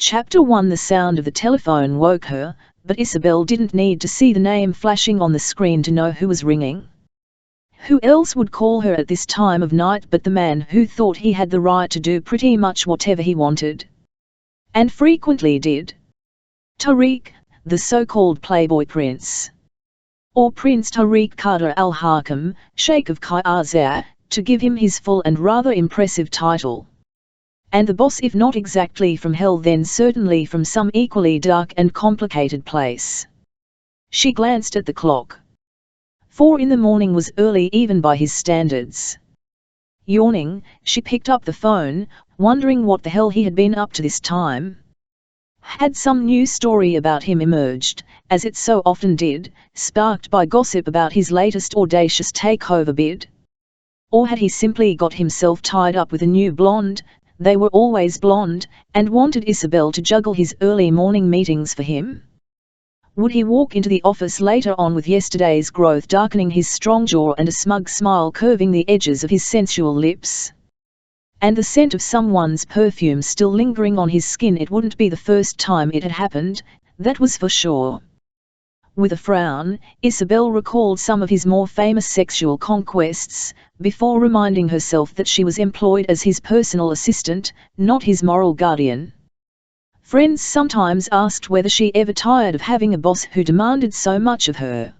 Chapter 1. The sound of the telephone woke her, but Isobel didn't need to see the name flashing on the screen to know who was ringing. Who else would call her at this time of night but the man who thought he had the right to do pretty much whatever he wanted? And frequently did. Tariq, the so-called playboy prince. Or Prince Tariq Qadr al-Hakam, Sheikh of Qaysar, to give him his full and rather impressive title. And the boss, if not exactly from hell, then certainly from some equally dark and complicated place. She glanced at the clock. 4 in the morning was early even by his standards. Yawning, she picked up the phone, wondering what the hell he had been up to this time. Had some new story about him emerged, as it so often did, sparked by gossip about his latest audacious takeover bid? Or had he simply got himself tied up with a new blonde? They were always blonde, and wanted Isobel to juggle his early morning meetings for him? Would he walk into the office later on with yesterday's growth darkening his strong jaw and a smug smile curving the edges of his sensual lips? And the scent of someone's perfume still lingering on his skin? It wouldn't be the first time it had happened, that was for sure. With a frown, Isobel recalled some of his more famous sexual conquests, before reminding herself that she was employed as his personal assistant, not his moral guardian. Friends sometimes asked whether she ever tired of having a boss who demanded so much of her.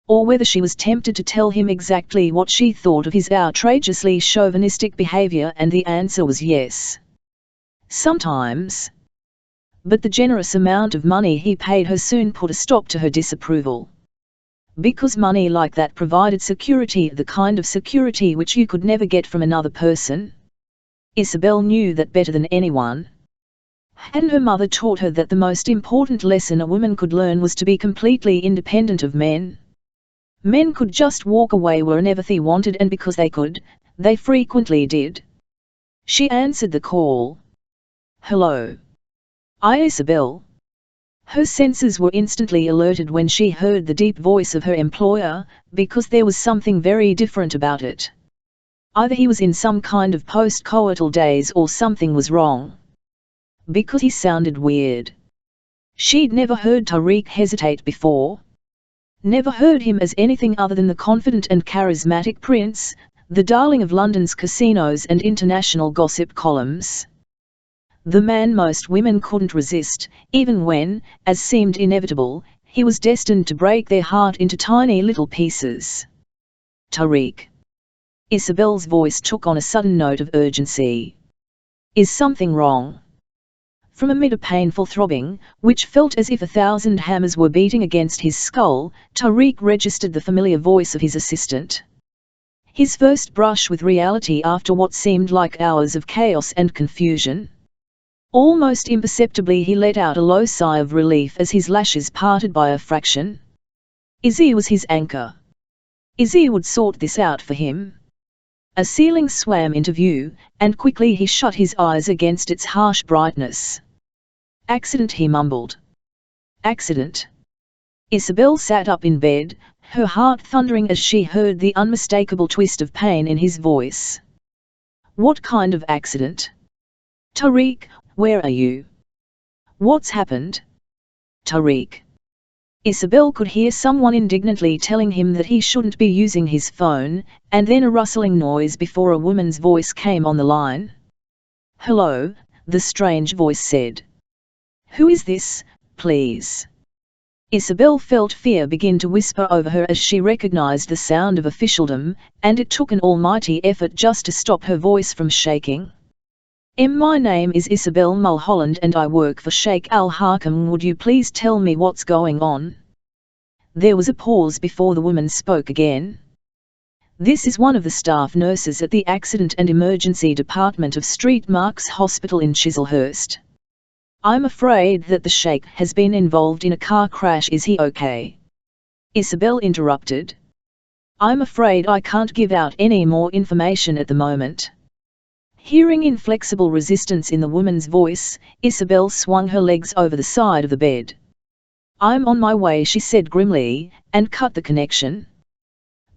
Or whether she was tempted to tell him exactly what she thought of his outrageously chauvinistic behavior, and the answer was yes. Sometimes. But the generous amount of money he paid her soon put a stop to her disapproval. Because money like that provided security, the kind of security which you could never get from another person. Isobel knew that better than anyone. Hadn't her mother taught her that the most important lesson a woman could learn was to be completely independent of men? Men could just walk away whenever they wanted, and because they could, they frequently did. She answered the call. Hello. Isobel. Her senses were instantly alerted when she heard the deep voice of her employer, because there was something very different about it. Either he was in some kind of post-coital daze or something was wrong. Because he sounded weird. She'd never heard Tariq hesitate before. Never heard him as anything other than the confident and charismatic prince, the darling of London's casinos and international gossip columns. The man most women couldn't resist, even when, as seemed inevitable, he was destined to break their heart into tiny little pieces. Tariq. Isobel's voice took on a sudden note of urgency. Is something wrong? From amid a painful throbbing, which felt as if 1,000 hammers were beating against his skull, Tariq registered the familiar voice of his assistant. His first brush with reality after what seemed like hours of chaos and confusion. Almost imperceptibly he let out a low sigh of relief as his lashes parted by a fraction. Izzy was his anchor. Izzy would sort this out for him. A ceiling swam into view, and quickly he shut his eyes against its harsh brightness. Accident, he mumbled. Accident. Isobel sat up in bed, her heart thundering as she heard the unmistakable twist of pain in his voice. What kind of accident? Tariq, where are you? What's happened? Tariq. Isobel could hear someone indignantly telling him that he shouldn't be using his phone, and then a rustling noise before a woman's voice came on the line. Hello, the strange voice said. Who is this, please? Isobel felt fear begin to whisper over her as she recognized the sound of officialdom, and it took an almighty effort just to stop her voice from shaking. My name is Isobel Mulholland and I work for Sheikh al-Hakam. Would you please tell me what's going on? There was a pause before the woman spoke again. This is one of the staff nurses at the Accident and Emergency Department of St. Mark's Hospital in Chislehurst. I'm afraid that the Sheikh has been involved in a car crash. Is he okay? Isobel interrupted. I'm afraid I can't give out any more information at the moment. Hearing inflexible resistance in the woman's voice, Isobel swung her legs over the side of the bed. I'm on my way, she said grimly, and cut the connection.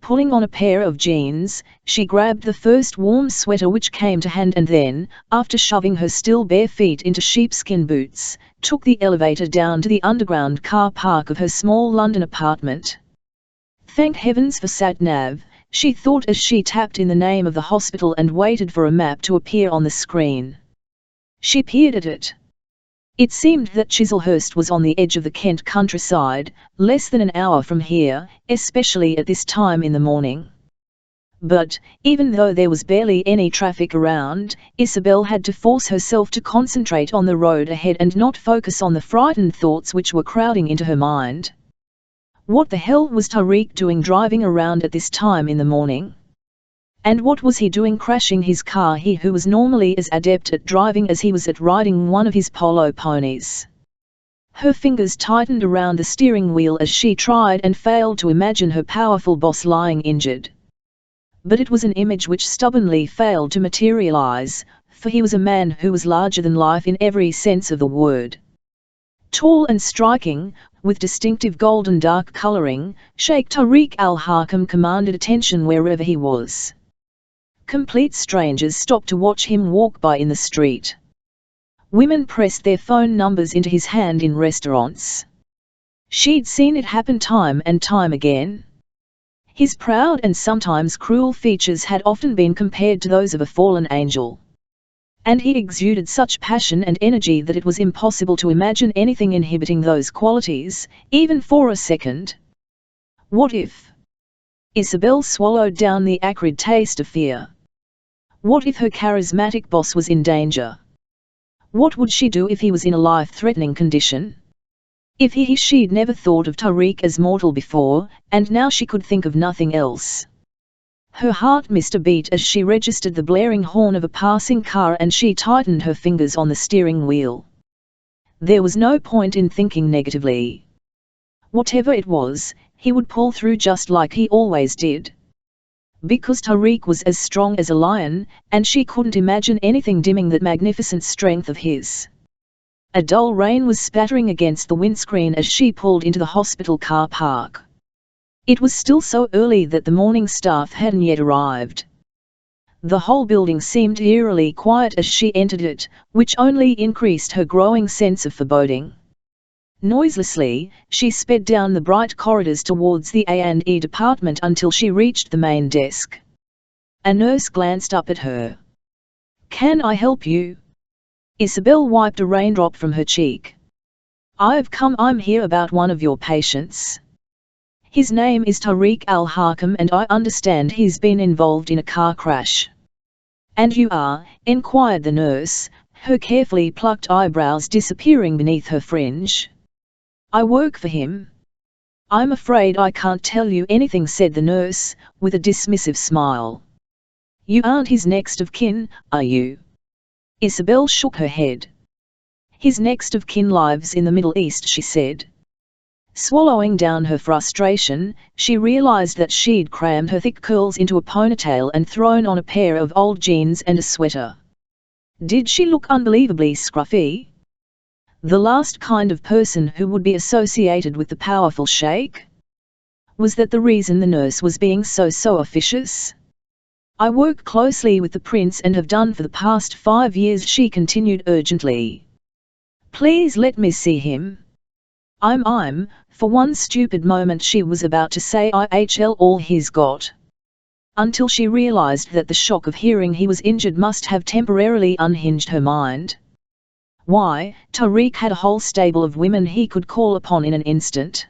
Pulling on a pair of jeans, she grabbed the first warm sweater which came to hand and then, after shoving her still bare feet into sheepskin boots, took the elevator down to the underground car park of her small London apartment. Thank heavens for sat-nav, she thought as she tapped in the name of the hospital and waited for a map to appear on the screen. She peered at it. It seemed that Chislehurst was on the edge of the Kent countryside, less than an hour from here, especially at this time in the morning. But, even though there was barely any traffic around, Isobel had to force herself to concentrate on the road ahead and not focus on the frightened thoughts which were crowding into her mind. What the hell was Tariq doing driving around at this time in the morning? And what was he doing crashing his car, he who was normally as adept at driving as he was at riding one of his polo ponies? Her fingers tightened around the steering wheel as she tried and failed to imagine her powerful boss lying injured. But it was an image which stubbornly failed to materialize, for he was a man who was larger than life in every sense of the word. Tall and striking, with distinctive golden dark coloring, Sheikh Tariq al-Hakam commanded attention wherever he was. Complete strangers stopped to watch him walk by in the street. Women pressed their phone numbers into his hand in restaurants. She'd seen it happen time and time again. His proud and sometimes cruel features had often been compared to those of a fallen angel. And he exuded such passion and energy that it was impossible to imagine anything inhibiting those qualities, even for a second. What if? Isobel swallowed down the acrid taste of fear. What if her charismatic boss was in danger? What would she do if he was in a life-threatening condition? If she'd never thought of Tariq as mortal before, and now she could think of nothing else. Her heart missed a beat as she registered the blaring horn of a passing car and she tightened her fingers on the steering wheel. There was no point in thinking negatively. Whatever it was, he would pull through just like he always did. Because Tariq was as strong as a lion, and she couldn't imagine anything dimming that magnificent strength of his. A dull rain was spattering against the windscreen as she pulled into the hospital car park. It was still so early that the morning staff hadn't yet arrived. The whole building seemed eerily quiet as she entered it, which only increased her growing sense of foreboding. Noiselessly, she sped down the bright corridors towards the A&E department until she reached the main desk. A nurse glanced up at her. "Can I help you?" Isobel wiped a raindrop from her cheek. I'm here about one of your patients. His name is Tariq al-Hakam and I understand he's been involved in a car crash. "And you are?" inquired the nurse, her carefully plucked eyebrows disappearing beneath her fringe. "I work for him." "I'm afraid I can't tell you anything," said the nurse, with a dismissive smile. "You aren't his next of kin, are you?" Isobel shook her head. "His next of kin lives in the Middle East," she said. Swallowing down her frustration, she realized that she'd crammed her thick curls into a ponytail and thrown on a pair of old jeans and a sweater. Did she look unbelievably scruffy? The last kind of person who would be associated with the powerful sheikh? Was that the reason the nurse was being so officious? "I work closely with the prince and have done for the past 5 years," she continued urgently. "Please let me see him." For one stupid moment she was about to say IHL all he's got. Until she realized that the shock of hearing he was injured must have temporarily unhinged her mind. Why, Tariq had a whole stable of women he could call upon in an instant.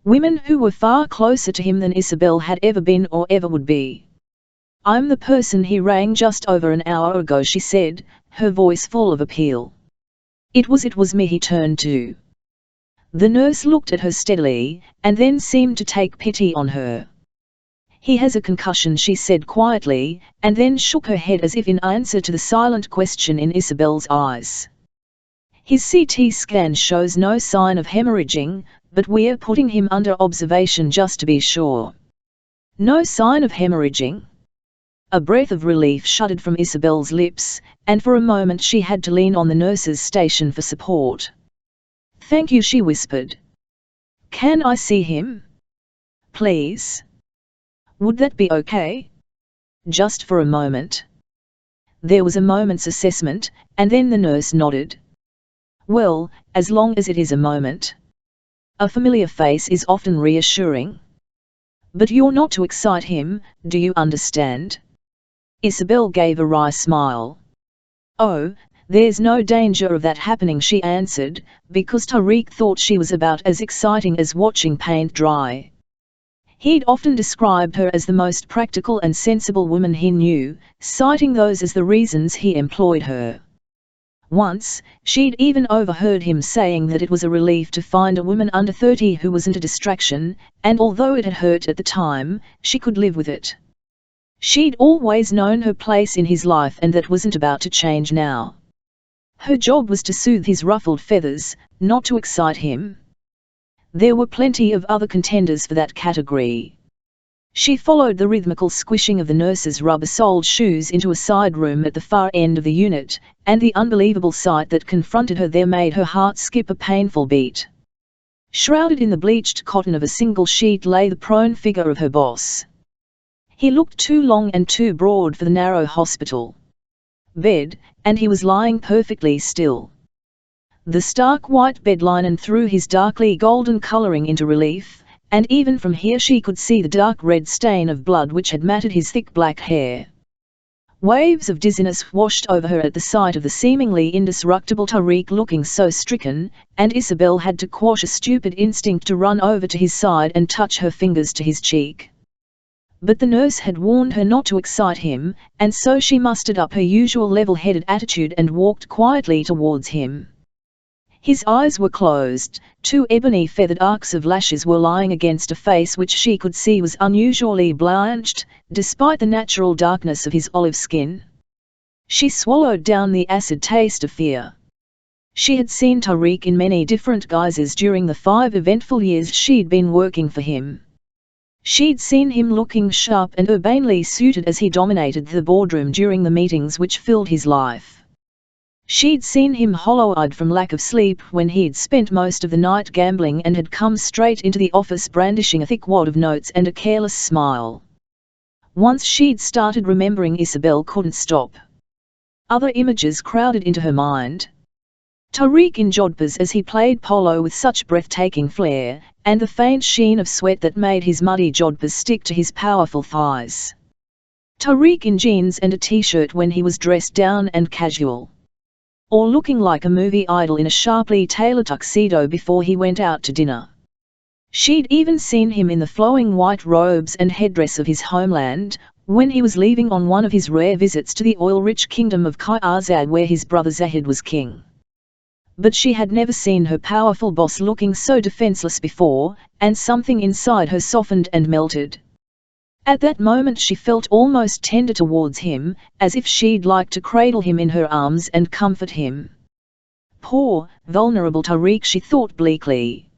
Women who were far closer to him than Isobel had ever been or ever would be. "I'm the person he rang just over an hour ago," she said, her voice full of appeal. It was me he turned to." The nurse looked at her steadily, and then seemed to take pity on her. "He has a concussion," she said quietly, and then shook her head as if in answer to the silent question in Isobel's eyes. "His CT scan shows no sign of hemorrhaging, but we're putting him under observation just to be sure." "No sign of hemorrhaging?" A breath of relief shuddered from Isobel's lips, and for a moment she had to lean on the nurse's station for support. "Thank you," she whispered. "Can I see him? Please?" Would that be okay? Just for a moment. There was a moment's assessment, and then the nurse nodded. Well, as long as it is a moment. A familiar face is often reassuring. But you're not to excite him, do you understand? Isobel gave a wry smile. Oh, there's no danger of that happening, she answered, because Tariq thought she was about as exciting as watching paint dry. He'd often described her as the most practical and sensible woman he knew, citing those as the reasons he employed her. Once, she'd even overheard him saying that it was a relief to find a woman under 30 who wasn't a distraction, and although it had hurt at the time, she could live with it. She'd always known her place in his life, and that wasn't about to change now. Her job was to soothe his ruffled feathers, not to excite him. There were plenty of other contenders for that category. She followed the rhythmical squishing of the nurse's rubber-soled shoes into a side room at the far end of the unit, and the unbelievable sight that confronted her there made her heart skip a painful beat. Shrouded in the bleached cotton of a single sheet lay the prone figure of her boss. He looked too long and too broad for the narrow hospital bed, and he was lying perfectly still. The stark white bed linen threw his darkly golden colouring into relief, and even from here she could see the dark red stain of blood which had matted his thick black hair. Waves of dizziness washed over her at the sight of the seemingly indestructible Tariq looking so stricken, and Isobel had to quash a stupid instinct to run over to his side and touch her fingers to his cheek. But the nurse had warned her not to excite him, and so she mustered up her usual level-headed attitude and walked quietly towards him. His eyes were closed, 2 ebony feathered arcs of lashes were lying against a face which she could see was unusually blanched, despite the natural darkness of his olive skin. She swallowed down the acid taste of fear. She had seen Tariq in many different guises during the 5 eventful years she'd been working for him. She'd seen him looking sharp and urbanely suited as he dominated the boardroom during the meetings which filled his life. She'd seen him hollow-eyed from lack of sleep when he'd spent most of the night gambling and had come straight into the office brandishing a thick wad of notes and a careless smile. Once she'd started remembering, Isobel couldn't stop. Other images crowded into her mind. Tariq in jodhpurs as he played polo with such breathtaking flair, and the faint sheen of sweat that made his muddy jodhpurs stick to his powerful thighs. Tariq in jeans and a t-shirt when he was dressed down and casual. Or looking like a movie idol in a sharply tailored tuxedo before he went out to dinner. She'd even seen him in the flowing white robes and headdress of his homeland, when he was leaving on one of his rare visits to the oil-rich kingdom of Qarzad where his brother Zahid was king. But she had never seen her powerful boss looking so defenseless before, and something inside her softened and melted. At that moment she felt almost tender towards him, as if she'd like to cradle him in her arms and comfort him. Poor, vulnerable Tariq, she thought bleakly.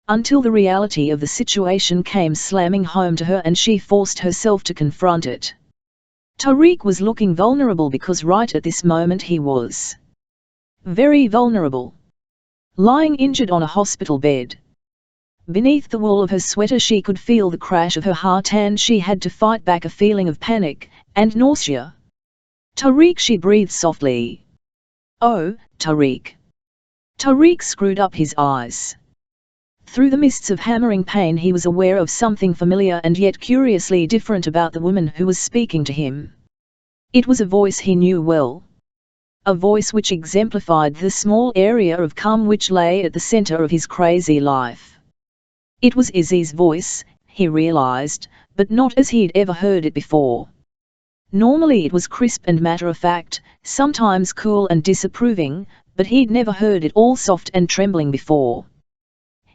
Until the reality of the situation came slamming home to her and she forced herself to confront it. Tariq was looking vulnerable because right at this moment he was very vulnerable. Lying injured on a hospital bed. Beneath the wool of her sweater she could feel the crash of her heart and she had to fight back a feeling of panic and nausea. Tariq, she breathed softly. Oh, Tariq. Tariq screwed up his eyes. Through the mists of hammering pain he was aware of something familiar and yet curiously different about the woman who was speaking to him. It was a voice he knew well. A voice which exemplified the small area of calm which lay at the center of his crazy life. It was Izzy's voice, he realized, but not as he'd ever heard it before. Normally it was crisp and matter-of-fact, sometimes cool and disapproving, but he'd never heard it all soft and trembling before.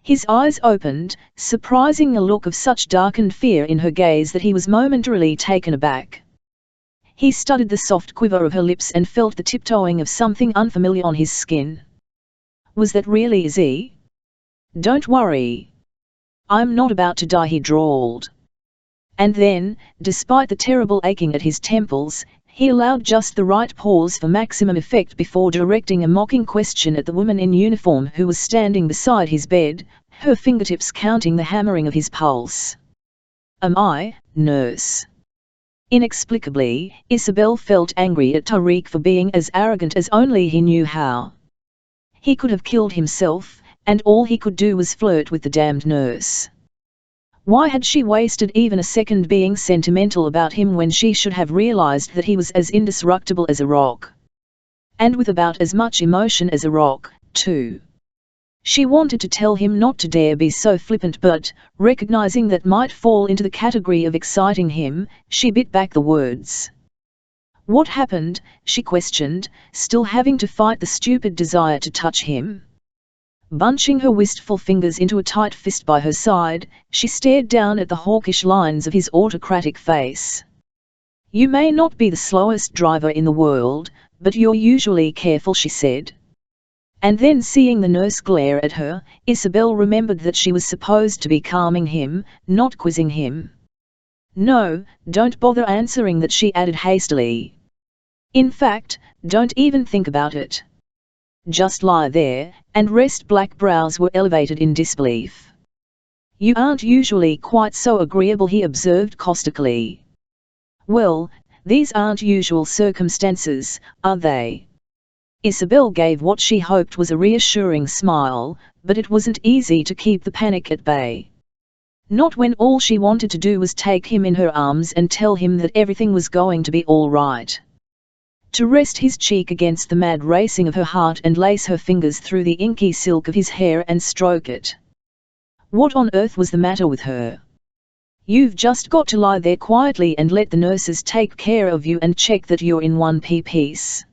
His eyes opened, surprising a look of such darkened fear in her gaze that he was momentarily taken aback. He studied the soft quiver of her lips and felt the tiptoeing of something unfamiliar on his skin. Was that really Izzy? Don't worry. I'm not about to die, he drawled. And then, despite the terrible aching at his temples, he allowed just the right pause for maximum effect before directing a mocking question at the woman in uniform who was standing beside his bed, her fingertips counting the hammering of his pulse. Am I nurse. Inexplicably, Isobel felt angry at Tariq for being as arrogant as only he knew how. He could have killed himself, and all he could do was flirt with the damned nurse. Why had she wasted even a second being sentimental about him when she should have realized that he was as indestructible as a rock? And with about as much emotion as a rock, too. She wanted to tell him not to dare be so flippant, but, recognizing that might fall into the category of exciting him, she bit back the words. What happened? She questioned, still having to fight the stupid desire to touch him. Bunching her wistful fingers into a tight fist by her side, she stared down at the hawkish lines of his autocratic face. You may not be the slowest driver in the world, but you're usually careful, she said. And then, seeing the nurse glare at her, Isobel remembered that she was supposed to be calming him, not quizzing him. No, don't bother answering that, she added hastily. In fact, don't even think about it. Just lie there, and rest. Black brows were elevated in disbelief. You aren't usually quite so agreeable, he observed caustically. Well, these aren't usual circumstances, are they? Isobel gave what she hoped was a reassuring smile, but it wasn't easy to keep the panic at bay. Not when all she wanted to do was take him in her arms and tell him that everything was going to be all right. To rest his cheek against the mad racing of her heart and lace her fingers through the inky silk of his hair and stroke it. What on earth was the matter with her? You've just got to lie there quietly and let the nurses take care of you and check that you're in one piece.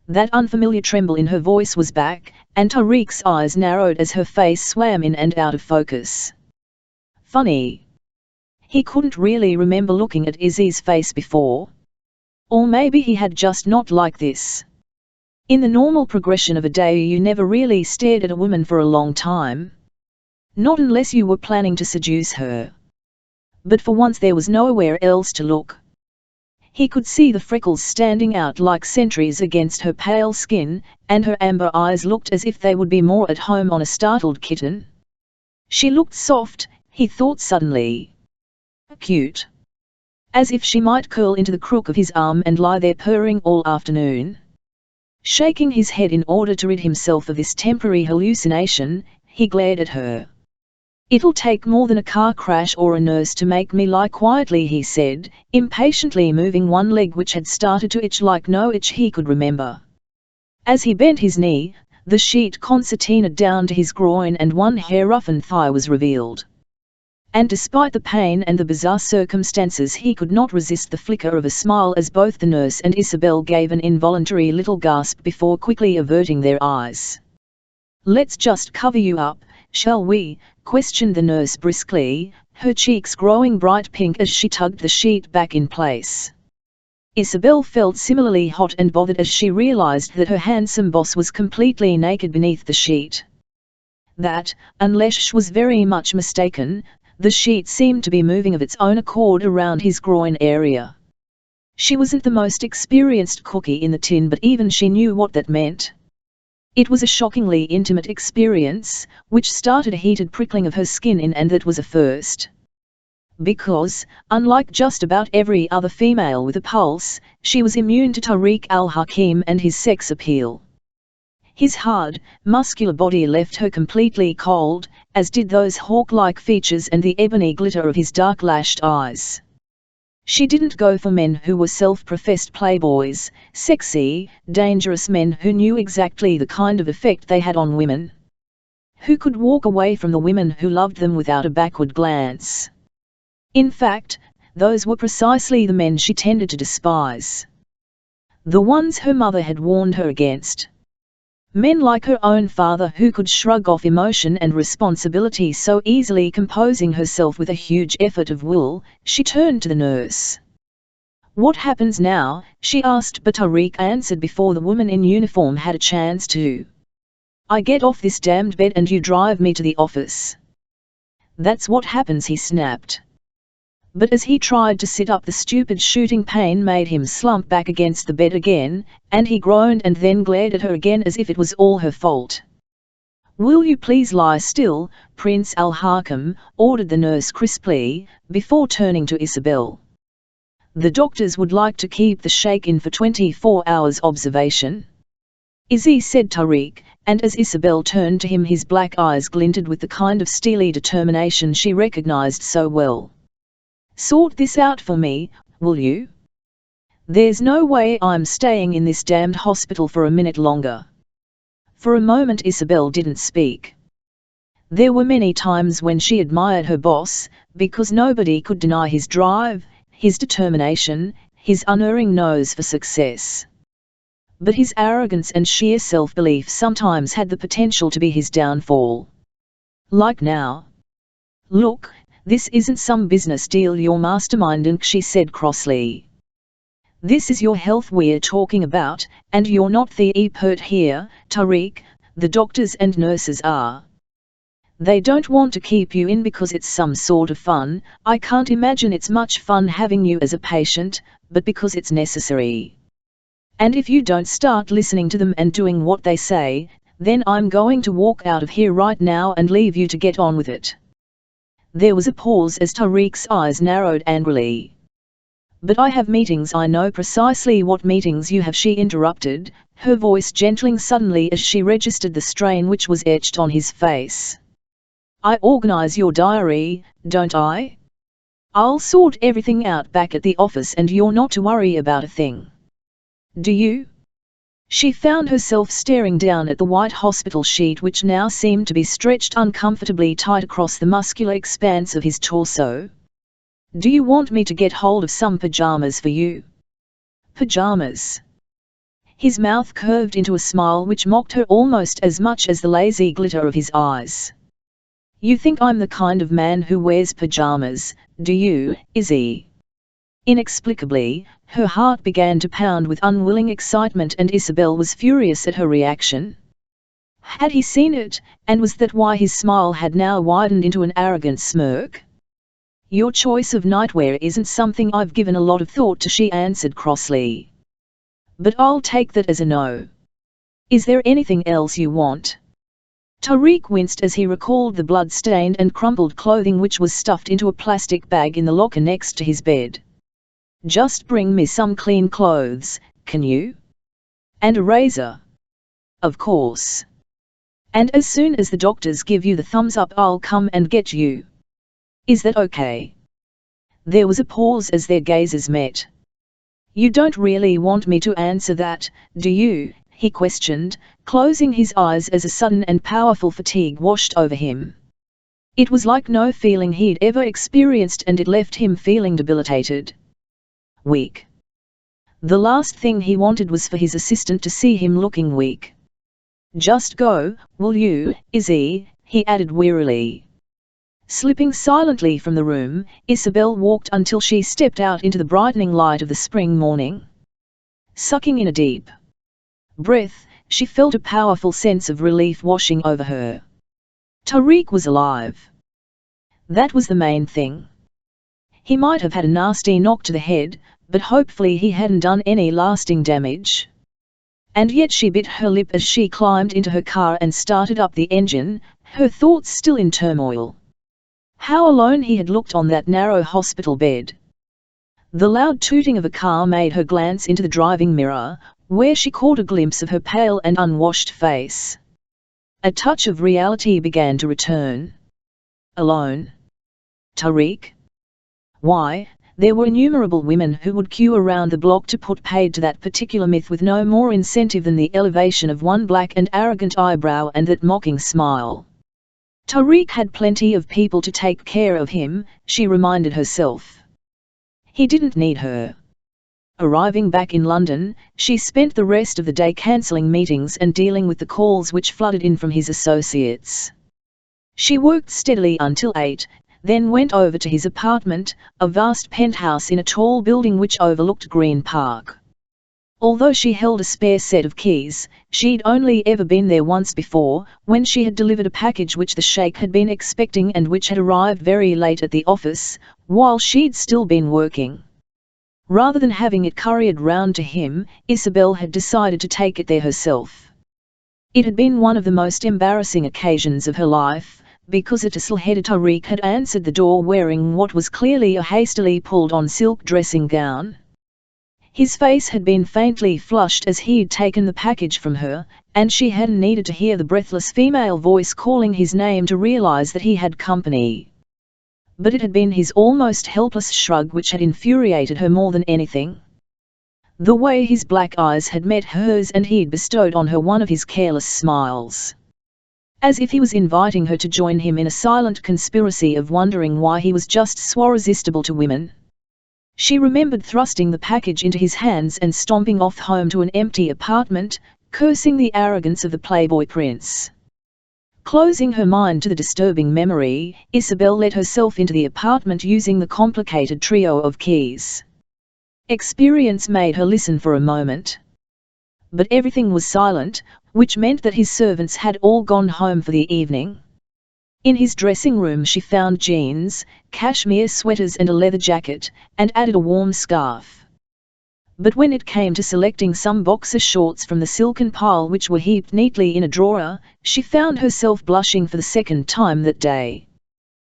That unfamiliar tremble in her voice was back, and Tariq's eyes narrowed as her face swam in and out of focus. Funny. He couldn't really remember looking at Izzy's face before. Or maybe he had just not like this. In the normal progression of a day, you never really stared at a woman for a long time. Not unless you were planning to seduce her. But for once there was nowhere else to look. He could see the freckles standing out like sentries against her pale skin, and her amber eyes looked as if they would be more at home on a startled kitten. She looked soft, he thought suddenly. Cute. As if she might curl into the crook of his arm and lie there purring all afternoon. Shaking his head in order to rid himself of this temporary hallucination, he glared at her. It'll take more than a car crash or a nurse to make me lie quietly, he said, impatiently moving one leg which had started to itch like no itch he could remember. As he bent his knee, the sheet concertina down to his groin and one hair-roughened thigh was revealed. And despite the pain and the bizarre circumstances, he could not resist the flicker of a smile as both the nurse and Isobel gave an involuntary little gasp before quickly averting their eyes. Let's just cover you up, shall we? Questioned the nurse briskly, her cheeks growing bright pink as she tugged the sheet back in place. Isobel felt similarly hot and bothered as she realized that her handsome boss was completely naked beneath the sheet. That, unless she was very much mistaken, the sheet seemed to be moving of its own accord around his groin area. She wasn't the most experienced cookie in the tin, but even she knew what that meant. It was a shockingly intimate experience, which started a heated prickling of her skin in, and that was a first. Because, unlike just about every other female with a pulse, she was immune to Tariq al-Hakim and his sex appeal. His hard, muscular body left her completely cold, as did those hawk-like features and the ebony glitter of his dark-lashed eyes. She didn't go for men who were self-professed playboys, sexy, dangerous men who knew exactly the kind of effect they had on women. Who could walk away from the women who loved them without a backward glance. In fact, those were precisely the men she tended to despise. The ones her mother had warned her against. Men like her own father who could shrug off emotion and responsibility so easily, composing herself with a huge effort of will. She turned to the nurse. What happens now? She asked, but Tariq answered before the woman in uniform had a chance to. I get off this damned bed and you drive me to the office. That's what happens, he snapped. But as he tried to sit up, the stupid shooting pain made him slump back against the bed again, and he groaned and then glared at her again as if it was all her fault. "Will you please lie still, Prince Al-Hakam," ordered the nurse crisply, before turning to Isobel. "The doctors would like to keep the Sheikh in for 24 hours observation," said Tariq, and as Isobel turned to him his black eyes glinted with the kind of steely determination she recognized so well. "Sort this out for me, will you? There's no way I'm staying in this damned hospital for a minute longer." For a moment Isobel didn't speak. There were many times when she admired her boss, because nobody could deny his drive, his determination, his unerring nose for success. But his arrogance and sheer self-belief sometimes had the potential to be his downfall. Like now. "Look, this isn't some business deal you're masterminding," she said crossly. "This is your health we're talking about, and you're not the expert here, Tariq. The doctors and nurses are. They don't want to keep you in because it's some sort of fun. I can't imagine it's much fun having you as a patient, but because it's necessary. And if you don't start listening to them and doing what they say, then I'm going to walk out of here right now and leave you to get on with it." There was a pause as Tariq's eyes narrowed angrily. "But I have meetings." "I know precisely what meetings you have," she interrupted, her voice gentling suddenly as she registered the strain which was etched on his face. "I organize your diary, don't I? I'll sort everything out back at the office and you're not to worry about a thing. Do you?" She found herself staring down at the white hospital sheet which now seemed to be stretched uncomfortably tight across the muscular expanse of his torso. "Do you want me to get hold of some pajamas for you?" "Pajamas?" His mouth curved into a smile which mocked her almost as much as the lazy glitter of his eyes. "You think I'm the kind of man who wears pajamas, do you, Izzy?" Inexplicably, her heart began to pound with unwilling excitement and Isobel was furious at her reaction. Had he seen it, and was that why his smile had now widened into an arrogant smirk? "Your choice of nightwear isn't something I've given a lot of thought to," she answered crossly. "But I'll take that as a no. Is there anything else you want?" Tariq winced as he recalled the blood-stained and crumpled clothing which was stuffed into a plastic bag in the locker next to his bed. "Just bring me some clean clothes, can you? And a razor." "Of course. And as soon as the doctors give you the thumbs up I'll come and get you. Is that okay?" There was a pause as their gazes met. "You don't really want me to answer that, do you?" he questioned, closing his eyes as a sudden and powerful fatigue washed over him. It was like no feeling he'd ever experienced and it left him feeling debilitated. Weak. The last thing he wanted was for his assistant to see him looking weak. "Just go, will you, Izzy?" he added wearily. Slipping silently from the room, Isobel walked until she stepped out into the brightening light of the spring morning. Sucking in a deep breath, she felt a powerful sense of relief washing over her. Tariq was alive. That was the main thing. He might have had a nasty knock to the head, but hopefully he hadn't done any lasting damage. And yet she bit her lip as she climbed into her car and started up the engine, her thoughts still in turmoil. How alone he had looked on that narrow hospital bed. The loud tooting of a car made her glance into the driving mirror, where she caught a glimpse of her pale and unwashed face. A touch of reality began to return. Alone? Tariq? Why, there were innumerable women who would queue around the block to put paid to that particular myth with no more incentive than the elevation of one black and arrogant eyebrow and that mocking smile. Tariq had plenty of people to take care of him, she reminded herself. He didn't need her. Arriving back in London, she spent the rest of the day cancelling meetings and dealing with the calls which flooded in from his associates. She worked steadily until 8, then went over to his apartment, a vast penthouse in a tall building which overlooked Green Park. Although she held a spare set of keys, she'd only ever been there once before, when she had delivered a package which the Sheikh had been expecting and which had arrived very late at the office, while she'd still been working. Rather than having it couriered round to him, Isobel had decided to take it there herself. It had been one of the most embarrassing occasions of her life, because a tassel-headed Tariq had answered the door wearing what was clearly a hastily pulled-on silk dressing gown. His face had been faintly flushed as he'd taken the package from her, and she hadn't needed to hear the breathless female voice calling his name to realize that he had company. But it had been his almost helpless shrug which had infuriated her more than anything. The way his black eyes had met hers and he'd bestowed on her one of his careless smiles. As if he was inviting her to join him in a silent conspiracy of wondering why he was just so irresistible to women. She remembered thrusting the package into his hands and stomping off home to an empty apartment, cursing the arrogance of the playboy prince. Closing her mind to the disturbing memory, Isobel let herself into the apartment using the complicated trio of keys. Experience made her listen for a moment. But everything was silent, which meant that his servants had all gone home for the evening. In his dressing room she found jeans, cashmere sweaters and a leather jacket, and added a warm scarf. But when it came to selecting some boxer shorts from the silken pile which were heaped neatly in a drawer, she found herself blushing for the second time that day.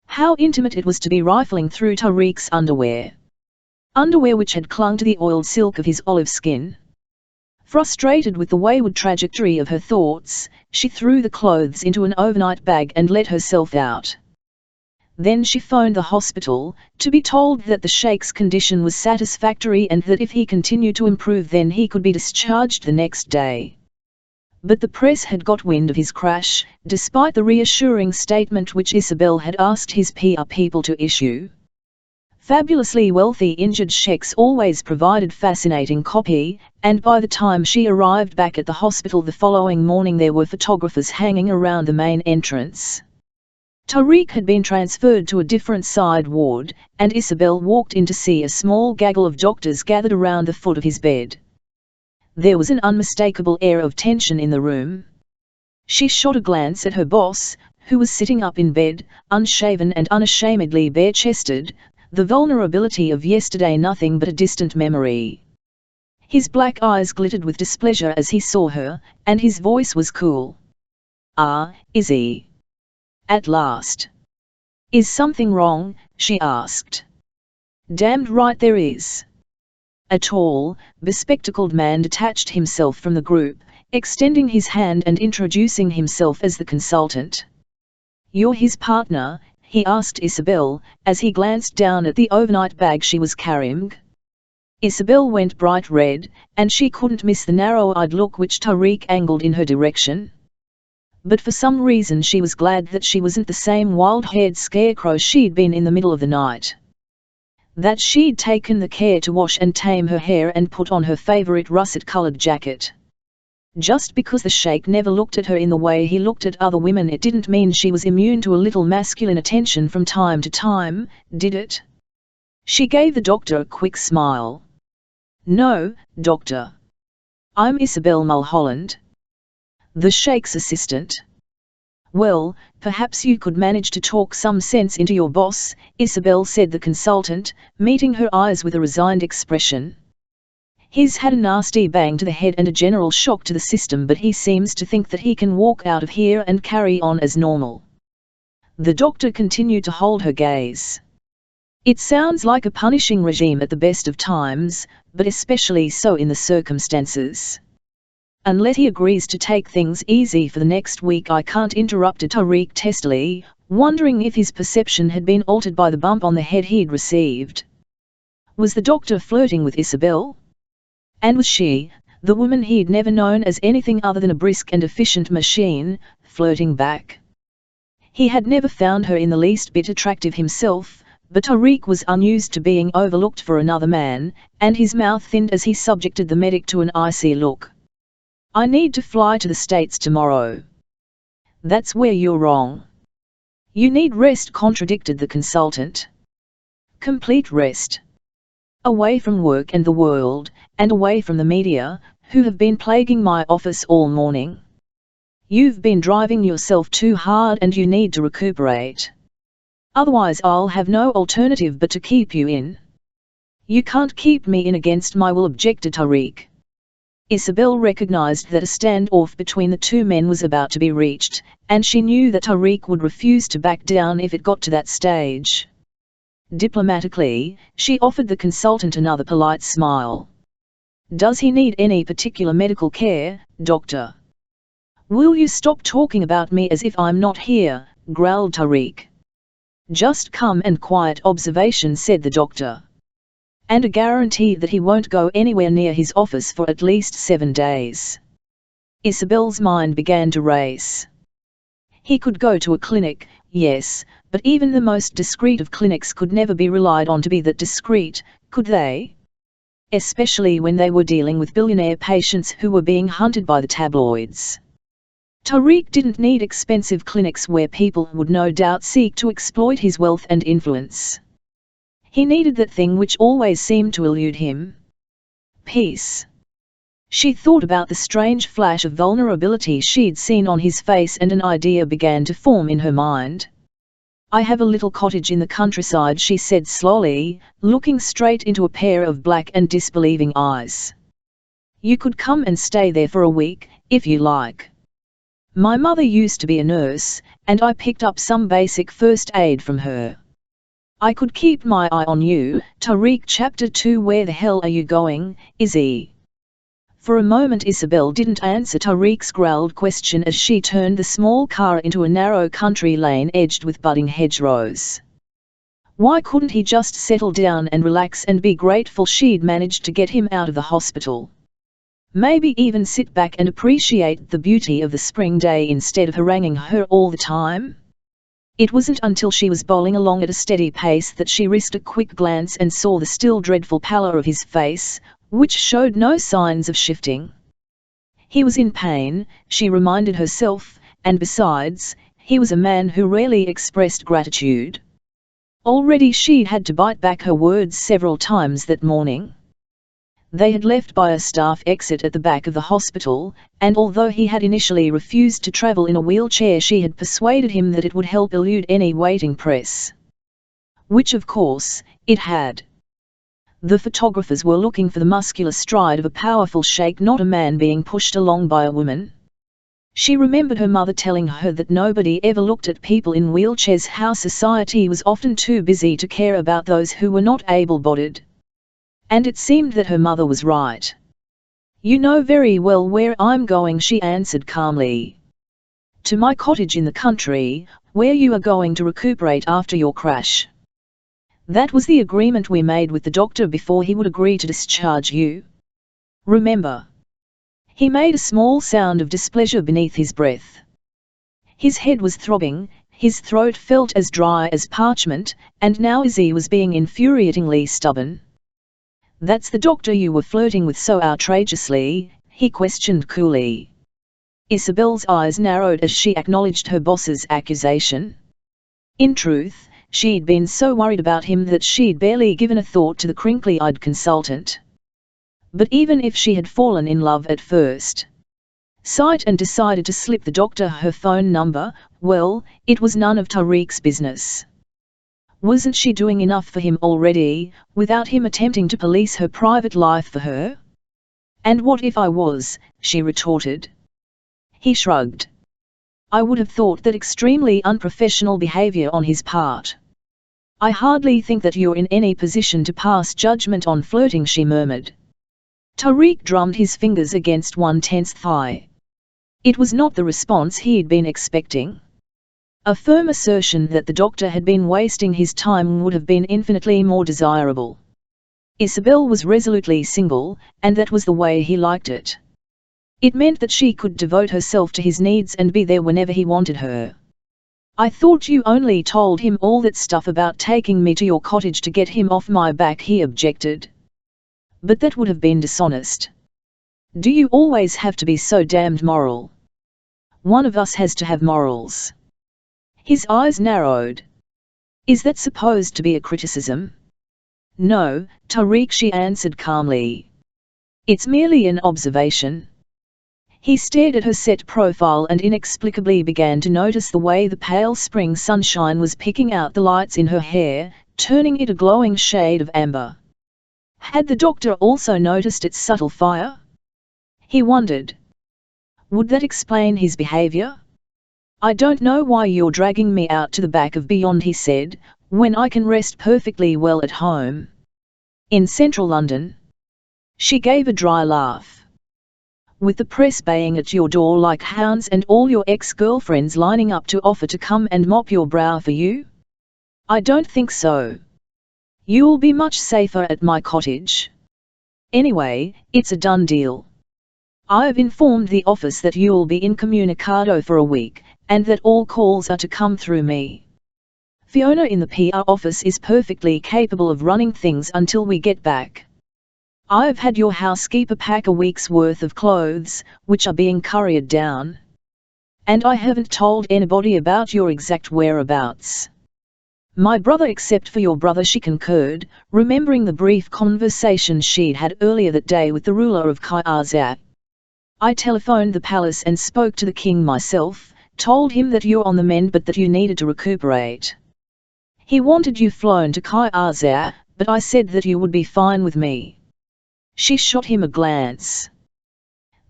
How intimate it was to be rifling through Tariq's underwear. Underwear which had clung to the oiled silk of his olive skin. Frustrated with the wayward trajectory of her thoughts, she threw the clothes into an overnight bag and let herself out. Then she phoned the hospital, to be told that the Sheikh's condition was satisfactory and that if he continued to improve then he could be discharged the next day. But the press had got wind of his crash, despite the reassuring statement which Isobel had asked his PR people to issue. Fabulously wealthy injured sheikhs always provided fascinating copy, and by the time she arrived back at the hospital the following morning there were photographers hanging around the main entrance. Tariq had been transferred to a different side ward, and Isobel walked in to see a small gaggle of doctors gathered around the foot of his bed. There was an unmistakable air of tension in the room. She shot a glance at her boss, who was sitting up in bed, unshaven and unashamedly bare-chested, the vulnerability of yesterday nothing but a distant memory. His black eyes glittered with displeasure as he saw her, and his voice was cool. "Ah, Izzy. At last. Is something wrong?" she asked. "Damned right there is." A tall, bespectacled man detached himself from the group, extending his hand and introducing himself as the consultant. "You're his partner?" he asked Isobel, as he glanced down at the overnight bag she was carrying. Isobel went bright red, and she couldn't miss the narrow-eyed look which Tariq angled in her direction. But for some reason she was glad that she wasn't the same wild-haired scarecrow she'd been in the middle of the night. That she'd taken the care to wash and tame her hair and put on her favorite russet-colored jacket. Just because the sheikh never looked at her in the way he looked at other women it didn't mean she was immune to a little masculine attention from time to time, did it? She gave the doctor a quick smile. "No, doctor. I'm Isobel Mulholland, the sheikh's assistant." "Well, perhaps you could manage to talk some sense into your boss," Isobel said the consultant, meeting her eyes with a resigned expression. "He's had a nasty bang to the head and a general shock to the system, but he seems to think that he can walk out of here and carry on as normal." The doctor continued to hold her gaze. "It sounds like a punishing regime at the best of times, but especially so in the circumstances. Unless he agrees to take things easy for the next week I can't," interrupted Tariq testily, wondering if his perception had been altered by the bump on the head he'd received. Was the doctor flirting with Isobel? And was she, the woman he'd never known as anything other than a brisk and efficient machine, flirting back? He had never found her in the least bit attractive himself, but Tariq was unused to being overlooked for another man, and his mouth thinned as he subjected the medic to an icy look. "I need to fly to the States tomorrow." "That's where you're wrong. You need rest," contradicted the consultant. "Complete rest. Away from work and the world, and away from the media, who have been plaguing my office all morning. You've been driving yourself too hard and you need to recuperate. Otherwise I'll have no alternative but to keep you in." "You can't keep me in against my will," objected Tariq. Isobel recognized that a standoff between the two men was about to be reached, and she knew that Tariq would refuse to back down if it got to that stage. Diplomatically, she offered the consultant another polite smile. "Does he need any particular medical care, doctor?" "Will you stop talking about me as if I'm not here?" growled Tariq. "Just come and quiet observation," said the doctor. "And a guarantee that he won't go anywhere near his office for at least 7 days." Isobel's mind began to race. He could go to a clinic, yes, but even the most discreet of clinics could never be relied on to be that discreet, could they? Especially when they were dealing with billionaire patients who were being hunted by the tabloids. Tariq didn't need expensive clinics where people would no doubt seek to exploit his wealth and influence. He needed that thing which always seemed to elude him: peace. She thought about the strange flash of vulnerability she'd seen on his face, and an idea began to form in her mind. "I have a little cottage in the countryside," she said slowly, looking straight into a pair of black and disbelieving eyes. "You could come and stay there for a week, if you like. My mother used to be a nurse, and I picked up some basic first aid from her. I could keep my eye on you." Tariq Chapter 2. "Where the hell are you going, Izzy?" For a moment Isobel didn't answer Tariq's growled question as she turned the small car into a narrow country lane edged with budding hedgerows. Why couldn't he just settle down and relax and be grateful she'd managed to get him out of the hospital? Maybe even sit back and appreciate the beauty of the spring day instead of haranguing her all the time? It wasn't until she was bowling along at a steady pace that she risked a quick glance and saw the still dreadful pallor of his face, which showed no signs of shifting. He was in pain, she reminded herself, and besides, he was a man who rarely expressed gratitude. Already she'd had to bite back her words several times that morning. They had left by a staff exit at the back of the hospital, and although he had initially refused to travel in a wheelchair, she had persuaded him that it would help elude any waiting press. Which of course, it had. The photographers were looking for the muscular stride of a powerful sheikh, not a man being pushed along by a woman. She remembered her mother telling her that nobody ever looked at people in wheelchairs, how society was often too busy to care about those who were not able-bodied. And it seemed that her mother was right. "You know very well where I'm going," she answered calmly. "To my cottage in the country, where you are going to recuperate after your crash. That was the agreement we made with the doctor before he would agree to discharge you. Remember?" He made a small sound of displeasure beneath his breath. His head was throbbing, his throat felt as dry as parchment, and now Izzy was being infuriatingly stubborn. "That's the doctor you were flirting with so outrageously?" he questioned coolly. Isobel's eyes narrowed as she acknowledged her boss's accusation. In truth, she'd been so worried about him that she'd barely given a thought to the crinkly-eyed consultant. But even if she had fallen in love at first sight and decided to slip the doctor her phone number, well, it was none of Tariq's business. Wasn't she doing enough for him already, without him attempting to police her private life for her? "And what if I was?" she retorted. He shrugged. "I would have thought that extremely unprofessional behavior on his part." "I hardly think that you're in any position to pass judgment on flirting," she murmured. Tariq drummed his fingers against one tense thigh. It was not the response he'd been expecting. A firm assertion that the doctor had been wasting his time would have been infinitely more desirable. Isobel was resolutely single, and that was the way he liked it. It meant that she could devote herself to his needs and be there whenever he wanted her. "I thought you only told him all that stuff about taking me to your cottage to get him off my back," he objected. "But that would have been dishonest. Do you always have to be so damned moral? One of us has to have morals." His eyes narrowed. "Is that supposed to be a criticism?" "No, Tariq," she answered calmly. "It's merely an observation." He stared at her set profile and inexplicably began to notice the way the pale spring sunshine was picking out the lights in her hair, turning it a glowing shade of amber. Had the doctor also noticed its subtle fire? He wondered. Would that explain his behavior? I don't know why you're dragging me out to the back of beyond, he said, when I can rest perfectly well at home. In central London. She gave a dry laugh. With the press baying at your door like hounds and all your ex-girlfriends lining up to offer to come and mop your brow for you? I don't think so. You'll be much safer at my cottage. Anyway, it's a done deal. I've informed the office that you'll be incommunicado for a week, and that all calls are to come through me. Fiona in the PR office is perfectly capable of running things until we get back. I've had your housekeeper pack a week's worth of clothes, which are being couriered down. And I haven't told anybody about your exact whereabouts. My brother, except for your brother, she concurred, remembering the brief conversation she'd had earlier that day with the ruler of Kairzat. I telephoned the palace and spoke to the king myself, told him that you're on the mend but that you needed to recuperate. He wanted you flown to Kairzat, but I said that you would be fine with me. She shot him a glance.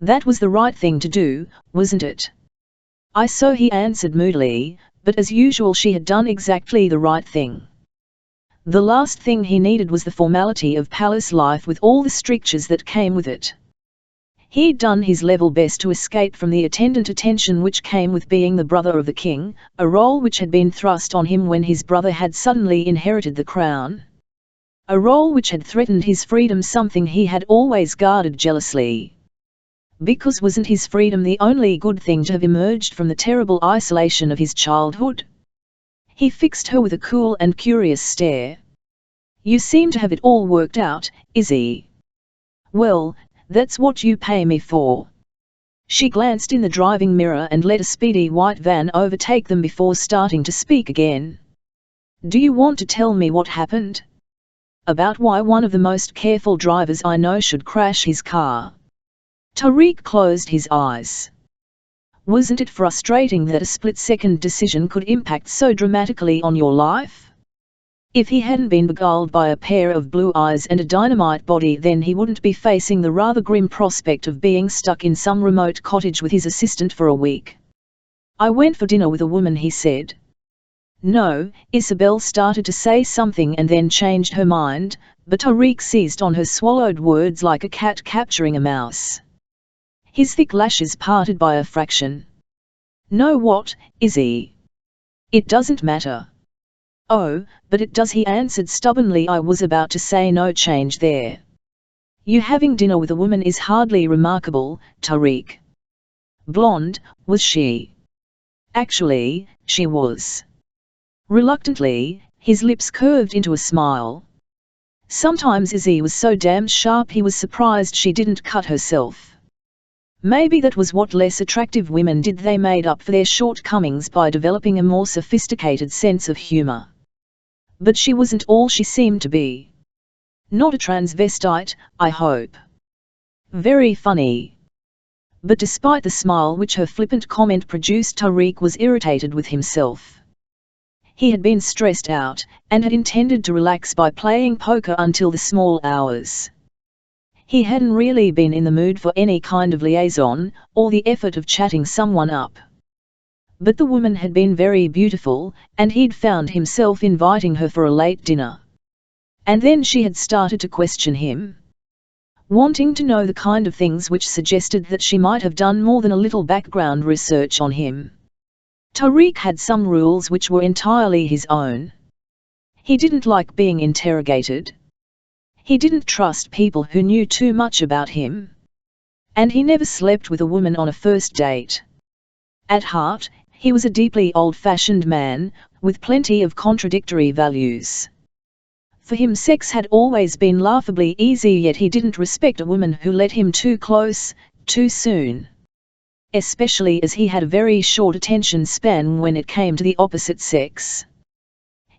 That was the right thing to do, wasn't it? So he answered moodily, but as usual she had done exactly the right thing. The last thing he needed was the formality of palace life with all the strictures that came with it. He'd done his level best to escape from the attendant attention which came with being the brother of the king, a role which had been thrust on him when his brother had suddenly inherited the crown. A role which had threatened his freedom, something he had always guarded jealously. Because wasn't his freedom the only good thing to have emerged from the terrible isolation of his childhood? He fixed her with a cool and curious stare. You seem to have it all worked out, Izzy. Well, that's what you pay me for. She glanced in the driving mirror and let a speedy white van overtake them before starting to speak again. Do you want to tell me what happened? About why one of the most careful drivers I know should crash his car. Tariq closed his eyes. Wasn't it frustrating that a split-second decision could impact so dramatically on your life? If he hadn't been beguiled by a pair of blue eyes and a dynamite body, then he wouldn't be facing the rather grim prospect of being stuck in some remote cottage with his assistant for a week. I went for dinner with a woman, he said. No, Isobel started to say something and then changed her mind, but Tariq seized on her swallowed words like a cat capturing a mouse. His thick lashes parted by a fraction. No, what, Izzy? It doesn't matter. Oh, but it does, he answered stubbornly. I was about to say no change there. You having dinner with a woman is hardly remarkable, Tariq. Blonde, was she? Actually, she was. Reluctantly, his lips curved into a smile. Sometimes Izzy was so damn sharp he was surprised she didn't cut herself. Maybe that was what less attractive women did, they made up for their shortcomings by developing a more sophisticated sense of humor. But she wasn't all she seemed to be. Not a transvestite, I hope. Very funny. But despite the smile which her flippant comment produced, Tariq was irritated with himself. He had been stressed out, and had intended to relax by playing poker until the small hours. He hadn't really been in the mood for any kind of liaison, or the effort of chatting someone up. But the woman had been very beautiful, and he'd found himself inviting her for a late dinner. And then she had started to question him. Wanting to know the kind of things which suggested that she might have done more than a little background research on him. Tariq had some rules which were entirely his own. He didn't like being interrogated. He didn't trust people who knew too much about him. And he never slept with a woman on a first date. At heart, he was a deeply old-fashioned man, with plenty of contradictory values. For him, sex had always been laughably easy, yet he didn't respect a woman who let him too close, too soon. Especially as he had a very short attention span when it came to the opposite sex.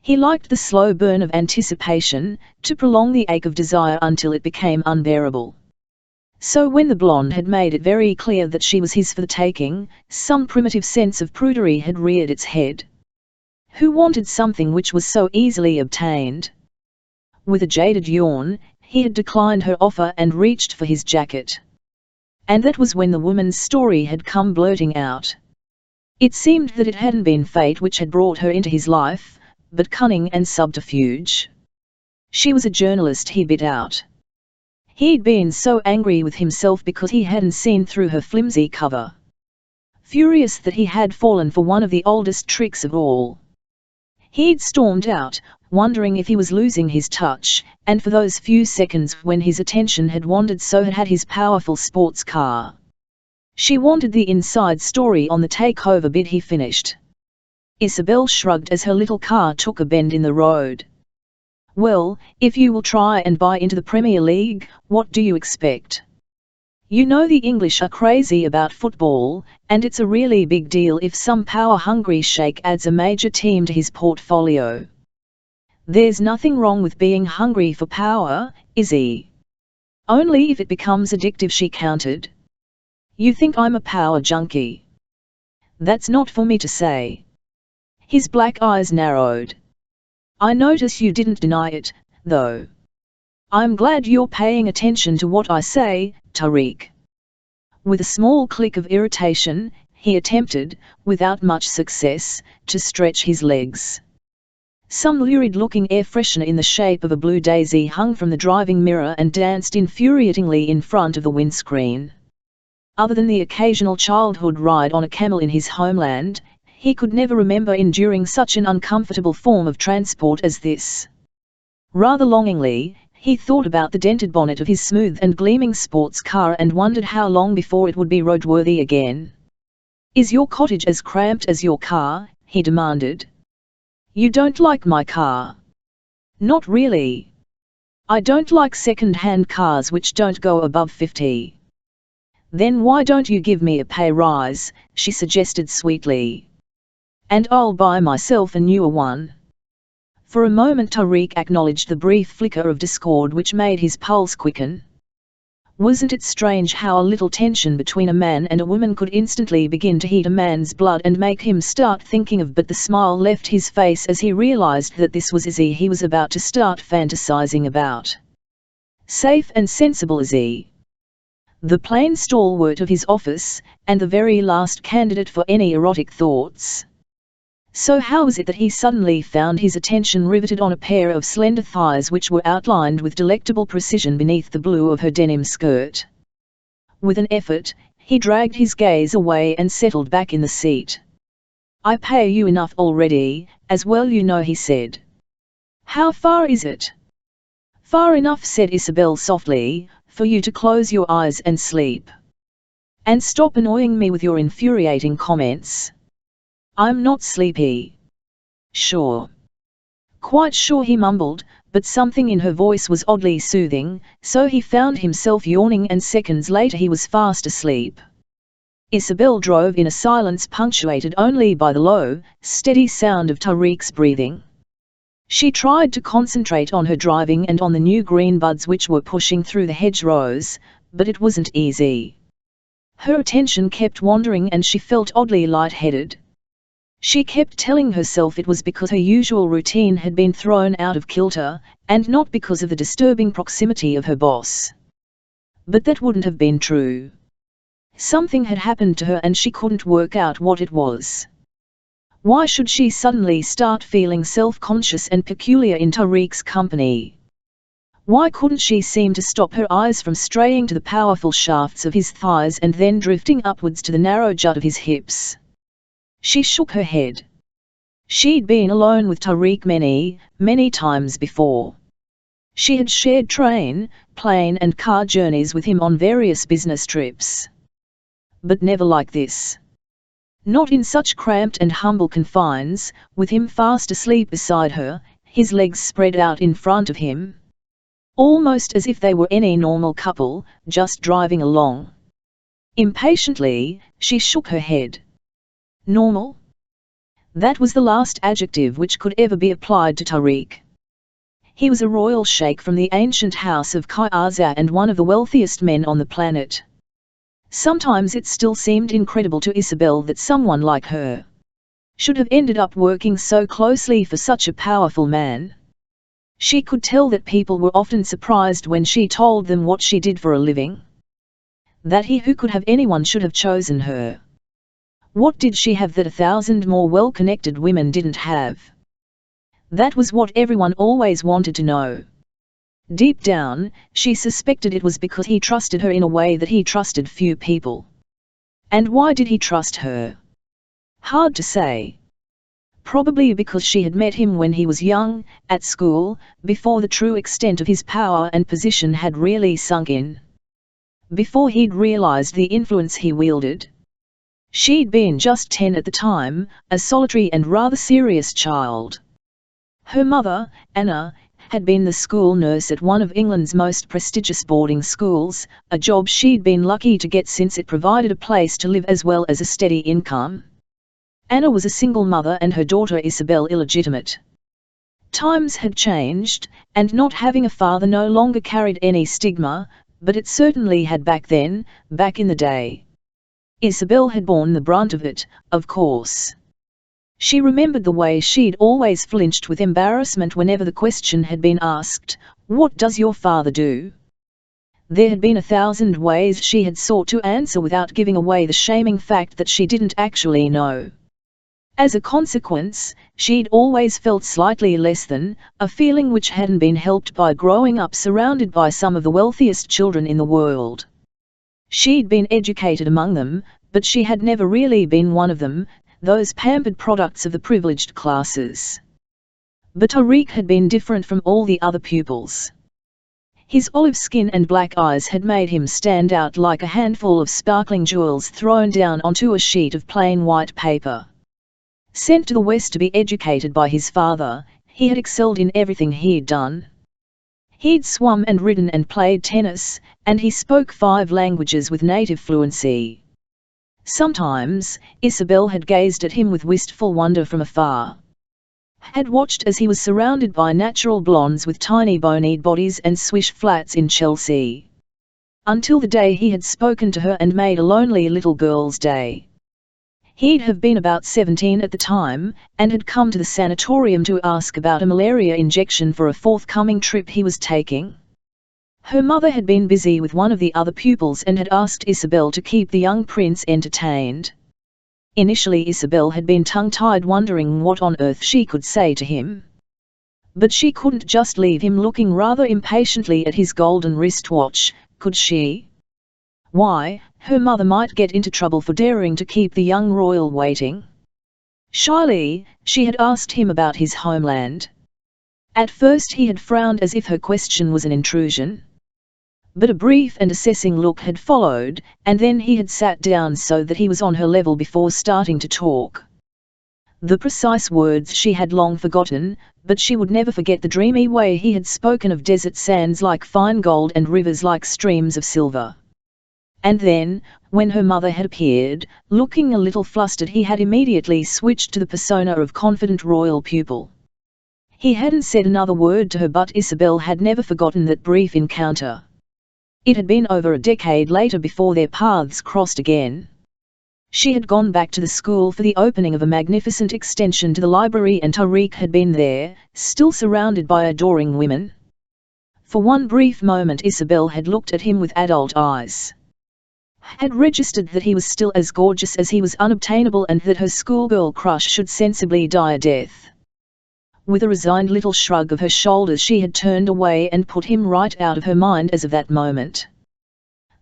He liked the slow burn of anticipation, to prolong the ache of desire until it became unbearable. So when the blonde had made it very clear that she was his for the taking, some primitive sense of prudery had reared its head. Who wanted something which was so easily obtained? With a jaded yawn, he had declined her offer and reached for his jacket. And that was when the woman's story had come blurting out. It seemed that it hadn't been fate which had brought her into his life, but cunning and subterfuge. She was a journalist, he bit out. He'd been so angry with himself because he hadn't seen through her flimsy cover. Furious that he had fallen for one of the oldest tricks of all. He'd stormed out, wondering if he was losing his touch, and for those few seconds when his attention had wandered so had his powerful sports car. She wanted the inside story on the takeover bid, he finished. Isobel shrugged as her little car took a bend in the road. Well, if you will try and buy into the Premier League, what do you expect? You know the English are crazy about football, and it's a really big deal if some power-hungry sheikh adds a major team to his portfolio. There's nothing wrong with being hungry for power, is he? Only if it becomes addictive, she countered. You think I'm a power junkie? That's not for me to say. His black eyes narrowed. I notice you didn't deny it, though. I'm glad you're paying attention to what I say, Tariq. With a small click of irritation, he attempted, without much success, to stretch his legs. Some lurid-looking air freshener in the shape of a blue daisy hung from the driving mirror and danced infuriatingly in front of the windscreen. Other than the occasional childhood ride on a camel in his homeland, he could never remember enduring such an uncomfortable form of transport as this. Rather longingly, he thought about the dented bonnet of his smooth and gleaming sports car and wondered how long before it would be roadworthy again. Is your cottage as cramped as your car? He demanded. You don't like my car? Not really. I don't like second-hand cars which don't go above 50. Then why don't you give me a pay rise, she suggested sweetly. And I'll buy myself a newer one. For a moment Tariq acknowledged the brief flicker of discord which made his pulse quicken. Wasn't it strange how a little tension between a man and a woman could instantly begin to heat a man's blood and make him start thinking of, but the smile left his face as he realized that this was Izzy he was about to start fantasizing about. Safe and sensible Izzy. The plain stalwart of his office, and the very last candidate for any erotic thoughts. So how was it that he suddenly found his attention riveted on a pair of slender thighs which were outlined with delectable precision beneath the blue of her denim skirt? With an effort, he dragged his gaze away and settled back in the seat. I pay you enough already, as well you know, he said. How far is it? Far enough, said Isobel softly, for you to close your eyes and sleep. And stop annoying me with your infuriating comments. I'm not sleepy. Sure. Quite sure, he mumbled, but something in her voice was oddly soothing, so he found himself yawning and seconds later he was fast asleep. Isobel drove in a silence punctuated only by the low, steady sound of Tariq's breathing. She tried to concentrate on her driving and on the new green buds which were pushing through the hedgerows, but it wasn't easy. Her attention kept wandering and she felt oddly light-headed. She kept telling herself it was because her usual routine had been thrown out of kilter, and not because of the disturbing proximity of her boss. But that wouldn't have been true. Something had happened to her and she couldn't work out what it was. Why should she suddenly start feeling self-conscious and peculiar in Tariq's company? Why couldn't she seem to stop her eyes from straying to the powerful shafts of his thighs and then drifting upwards to the narrow jut of his hips? She shook her head. She'd been alone with Tariq many, many times before. She had shared train, plane and car journeys with him on various business trips. But never like this. Not in such cramped and humble confines, with him fast asleep beside her, his legs spread out in front of him. Almost as if they were any normal couple, just driving along. Impatiently, she shook her head. Normal? That was the last adjective which could ever be applied to Tariq. He was a royal sheikh from the ancient house of Qayaza and one of the wealthiest men on the planet. Sometimes it still seemed incredible to Isobel that someone like her should have ended up working so closely for such a powerful man. She could tell that people were often surprised when she told them what she did for a living. That he who could have anyone should have chosen her. What did she have that 1,000 more well-connected women didn't have? That was what everyone always wanted to know. Deep down, she suspected it was because he trusted her in a way that he trusted few people. And why did he trust her? Hard to say. Probably because she had met him when he was young, at school, before the true extent of his power and position had really sunk in. Before he'd realized the influence he wielded. She'd been just 10 at the time, a solitary and rather serious child. Her mother, Anna, had been the school nurse at one of England's most prestigious boarding schools, a job she'd been lucky to get since it provided a place to live as well as a steady income. Anna was a single mother and her daughter Isobel illegitimate. Times had changed, and not having a father no longer carried any stigma, but it certainly had back then, back in the day. Isobel had borne the brunt of it, of course. She remembered the way she'd always flinched with embarrassment whenever the question had been asked, "What does your father do?" There had been 1,000 ways she had sought to answer without giving away the shaming fact that she didn't actually know. As a consequence, she'd always felt slightly less than, a feeling which hadn't been helped by growing up surrounded by some of the wealthiest children in the world. She'd been educated among them, but she had never really been one of them, those pampered products of the privileged classes. But Tariq had been different from all the other pupils. His olive skin and black eyes had made him stand out like a handful of sparkling jewels thrown down onto a sheet of plain white paper. Sent to the West to be educated by his father, he had excelled in everything he'd done. He'd swum and ridden and played tennis, and he spoke 5 languages with native fluency. Sometimes, Isobel had gazed at him with wistful wonder from afar. Had watched as he was surrounded by natural blondes with tiny bony bodies and swish flats in Chelsea. Until the day he had spoken to her and made a lonely little girl's day. He'd have been about 17 at the time, and had come to the sanatorium to ask about a malaria injection for a forthcoming trip he was taking. Her mother had been busy with one of the other pupils and had asked Isobel to keep the young prince entertained. Initially Isobel had been tongue-tied wondering what on earth she could say to him. But she couldn't just leave him looking rather impatiently at his golden wristwatch, could she? Why, her mother might get into trouble for daring to keep the young royal waiting. Shyly, she had asked him about his homeland. At first he had frowned as if her question was an intrusion. But a brief and assessing look had followed, and then he had sat down so that he was on her level before starting to talk. The precise words she had long forgotten, but she would never forget the dreamy way he had spoken of desert sands like fine gold and rivers like streams of silver. And then, when her mother had appeared, looking a little flustered, he had immediately switched to the persona of confident royal pupil. He hadn't said another word to her, but Isobel had never forgotten that brief encounter. It had been over a decade later before their paths crossed again. She had gone back to the school for the opening of a magnificent extension to the library, and Tariq had been there, still surrounded by adoring women. For one brief moment Isobel had looked at him with adult eyes. Had registered that he was still as gorgeous as he was unobtainable, and that her schoolgirl crush should sensibly die a death. With a resigned little shrug of her shoulders she had turned away and put him right out of her mind as of that moment.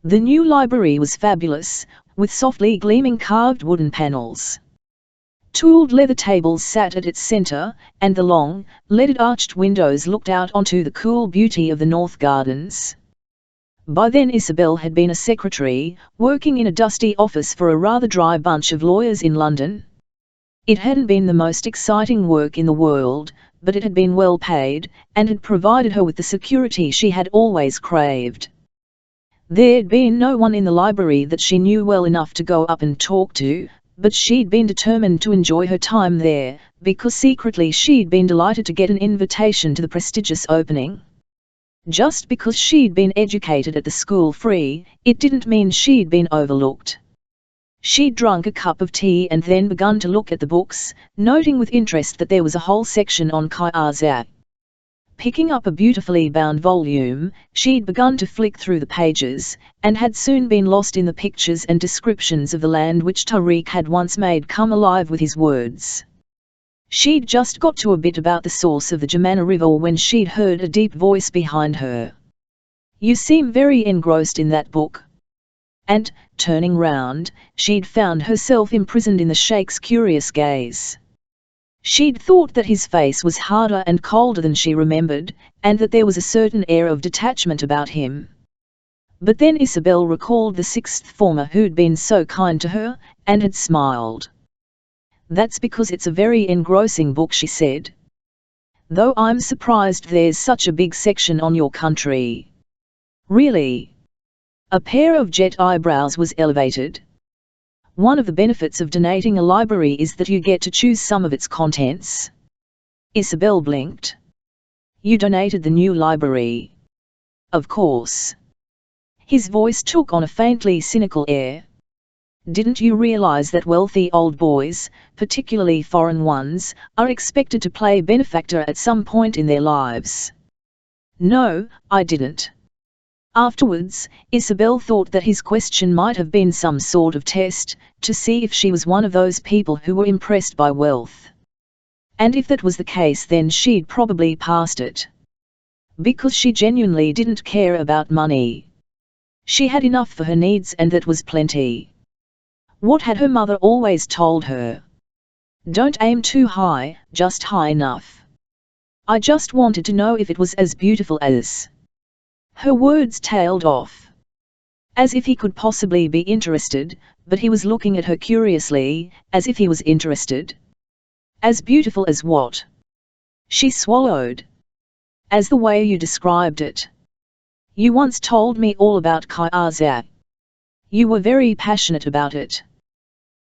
The new library was fabulous, with softly gleaming carved wooden panels. Tooled leather tables sat at its center, and the long, leaded arched windows looked out onto the cool beauty of the North Gardens. By then Isobel had been a secretary, working in a dusty office for a rather dry bunch of lawyers in London. It hadn't been the most exciting work in the world, but it had been well paid, and had provided her with the security she had always craved. There'd been no one in the library that she knew well enough to go up and talk to, but she'd been determined to enjoy her time there, because secretly she'd been delighted to get an invitation to the prestigious opening. Just because she'd been educated at the school free, it didn't mean she'd been overlooked. She'd drunk a cup of tea and then begun to look at the books, noting with interest that there was a whole section on Kaiser. Picking up a beautifully bound volume, she'd begun to flick through the pages, and had soon been lost in the pictures and descriptions of the land which Tariq had once made come alive with his words. She'd just got to a bit about the source of the Germana River when she'd heard a deep voice behind her. "You seem very engrossed in that book." And, turning round, she'd found herself imprisoned in the Sheikh's curious gaze. She'd thought that his face was harder and colder than she remembered, and that there was a certain air of detachment about him. But then Isobel recalled the sixth former who'd been so kind to her, and had smiled. "That's because it's a very engrossing book," she said. "Though I'm surprised there's such a big section on your country." "Really?" A pair of jet eyebrows was elevated. "One of the benefits of donating a library is that you get to choose some of its contents." Isobel blinked. "You donated the new library?" "Of course." His voice took on a faintly cynical air. "Didn't you realize that wealthy old boys, particularly foreign ones, are expected to play benefactor at some point in their lives?" "No, I didn't." Afterwards, Isobel thought that his question might have been some sort of test, to see if she was one of those people who were impressed by wealth. And if that was the case, then she'd probably passed it. Because she genuinely didn't care about money. She had enough for her needs, and that was plenty. What had her mother always told her? "Don't aim too high, just high enough." I just wanted to know if it was as beautiful as... Her words tailed off. As if he could possibly be interested, but he was looking at her curiously, as if he was interested. "As beautiful as what?" She swallowed. "As the way you described it. You once told me all about Kaiser. You were very passionate about it.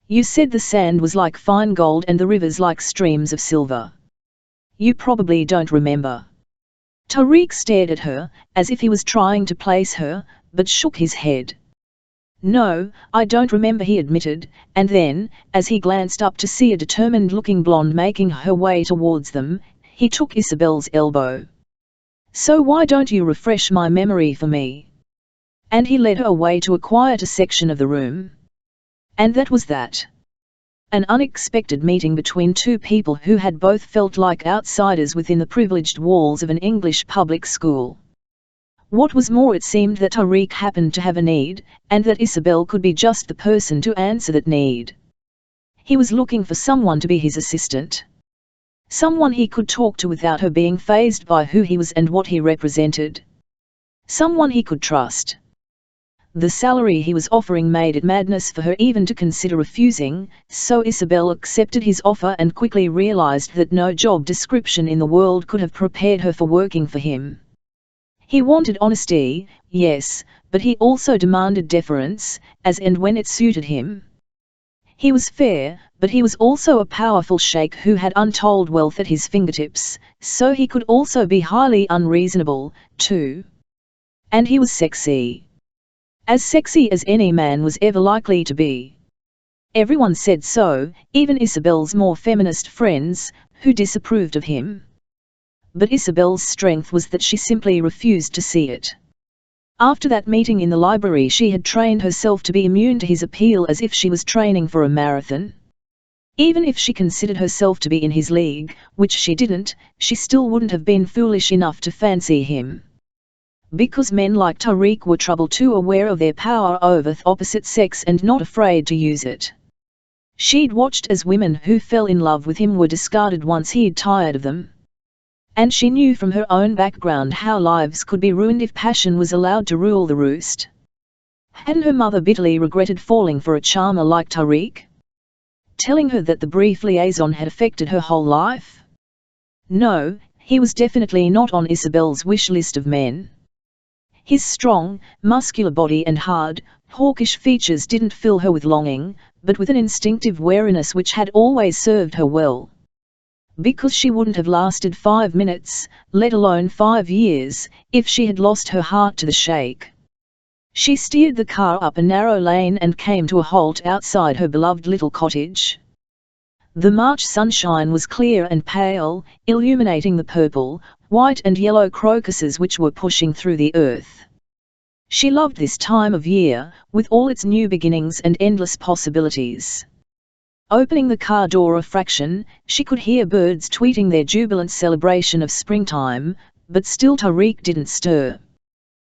You said the sand was like fine gold and the rivers like streams of silver. You probably don't remember." Tariq stared at her, as if he was trying to place her, but shook his head. "No, I don't remember," he admitted, and then, as he glanced up to see a determined-looking blonde making her way towards them, he took Isobel's elbow. "So why don't you refresh my memory for me?" And he led her away to a quieter section of the room. And that was that. An unexpected meeting between two people who had both felt like outsiders within the privileged walls of an English public school. What was more, it seemed that Tariq happened to have a need, and that Isobel could be just the person to answer that need. He was looking for someone to be his assistant. Someone he could talk to without her being fazed by who he was and what he represented. Someone he could trust. The salary he was offering made it madness for her even to consider refusing, so Isobel accepted his offer and quickly realized that no job description in the world could have prepared her for working for him. He wanted honesty, yes, but he also demanded deference, as and when it suited him. He was fair, but he was also a powerful sheikh who had untold wealth at his fingertips, so he could also be highly unreasonable, too. And he was sexy. As sexy as any man was ever likely to be. Everyone said so, even Isobel's more feminist friends, who disapproved of him. But Isobel's strength was that she simply refused to see it. After that meeting in the library, she had trained herself to be immune to his appeal as if she was training for a marathon. Even if she considered herself to be in his league, which she didn't, she still wouldn't have been foolish enough to fancy him. Because men like Tariq were trouble, too aware of their power over the opposite sex and not afraid to use it. She'd watched as women who fell in love with him were discarded once he'd tired of them. And she knew from her own background how lives could be ruined if passion was allowed to rule the roost. Hadn't her mother bitterly regretted falling for a charmer like Tariq? Telling her that the brief liaison had affected her whole life? No, he was definitely not on Isobel's wish list of men. His strong, muscular body and hard, hawkish features didn't fill her with longing, but with an instinctive wariness which had always served her well. Because she wouldn't have lasted 5 minutes, let alone 5 years, if she had lost her heart to the sheikh. She steered the car up a narrow lane and came to a halt outside her beloved little cottage. The March sunshine was clear and pale, illuminating the purple, white and yellow crocuses which were pushing through the earth. She loved this time of year, with all its new beginnings and endless possibilities. Opening the car door a fraction, she could hear birds tweeting their jubilant celebration of springtime, but still Tariq didn't stir.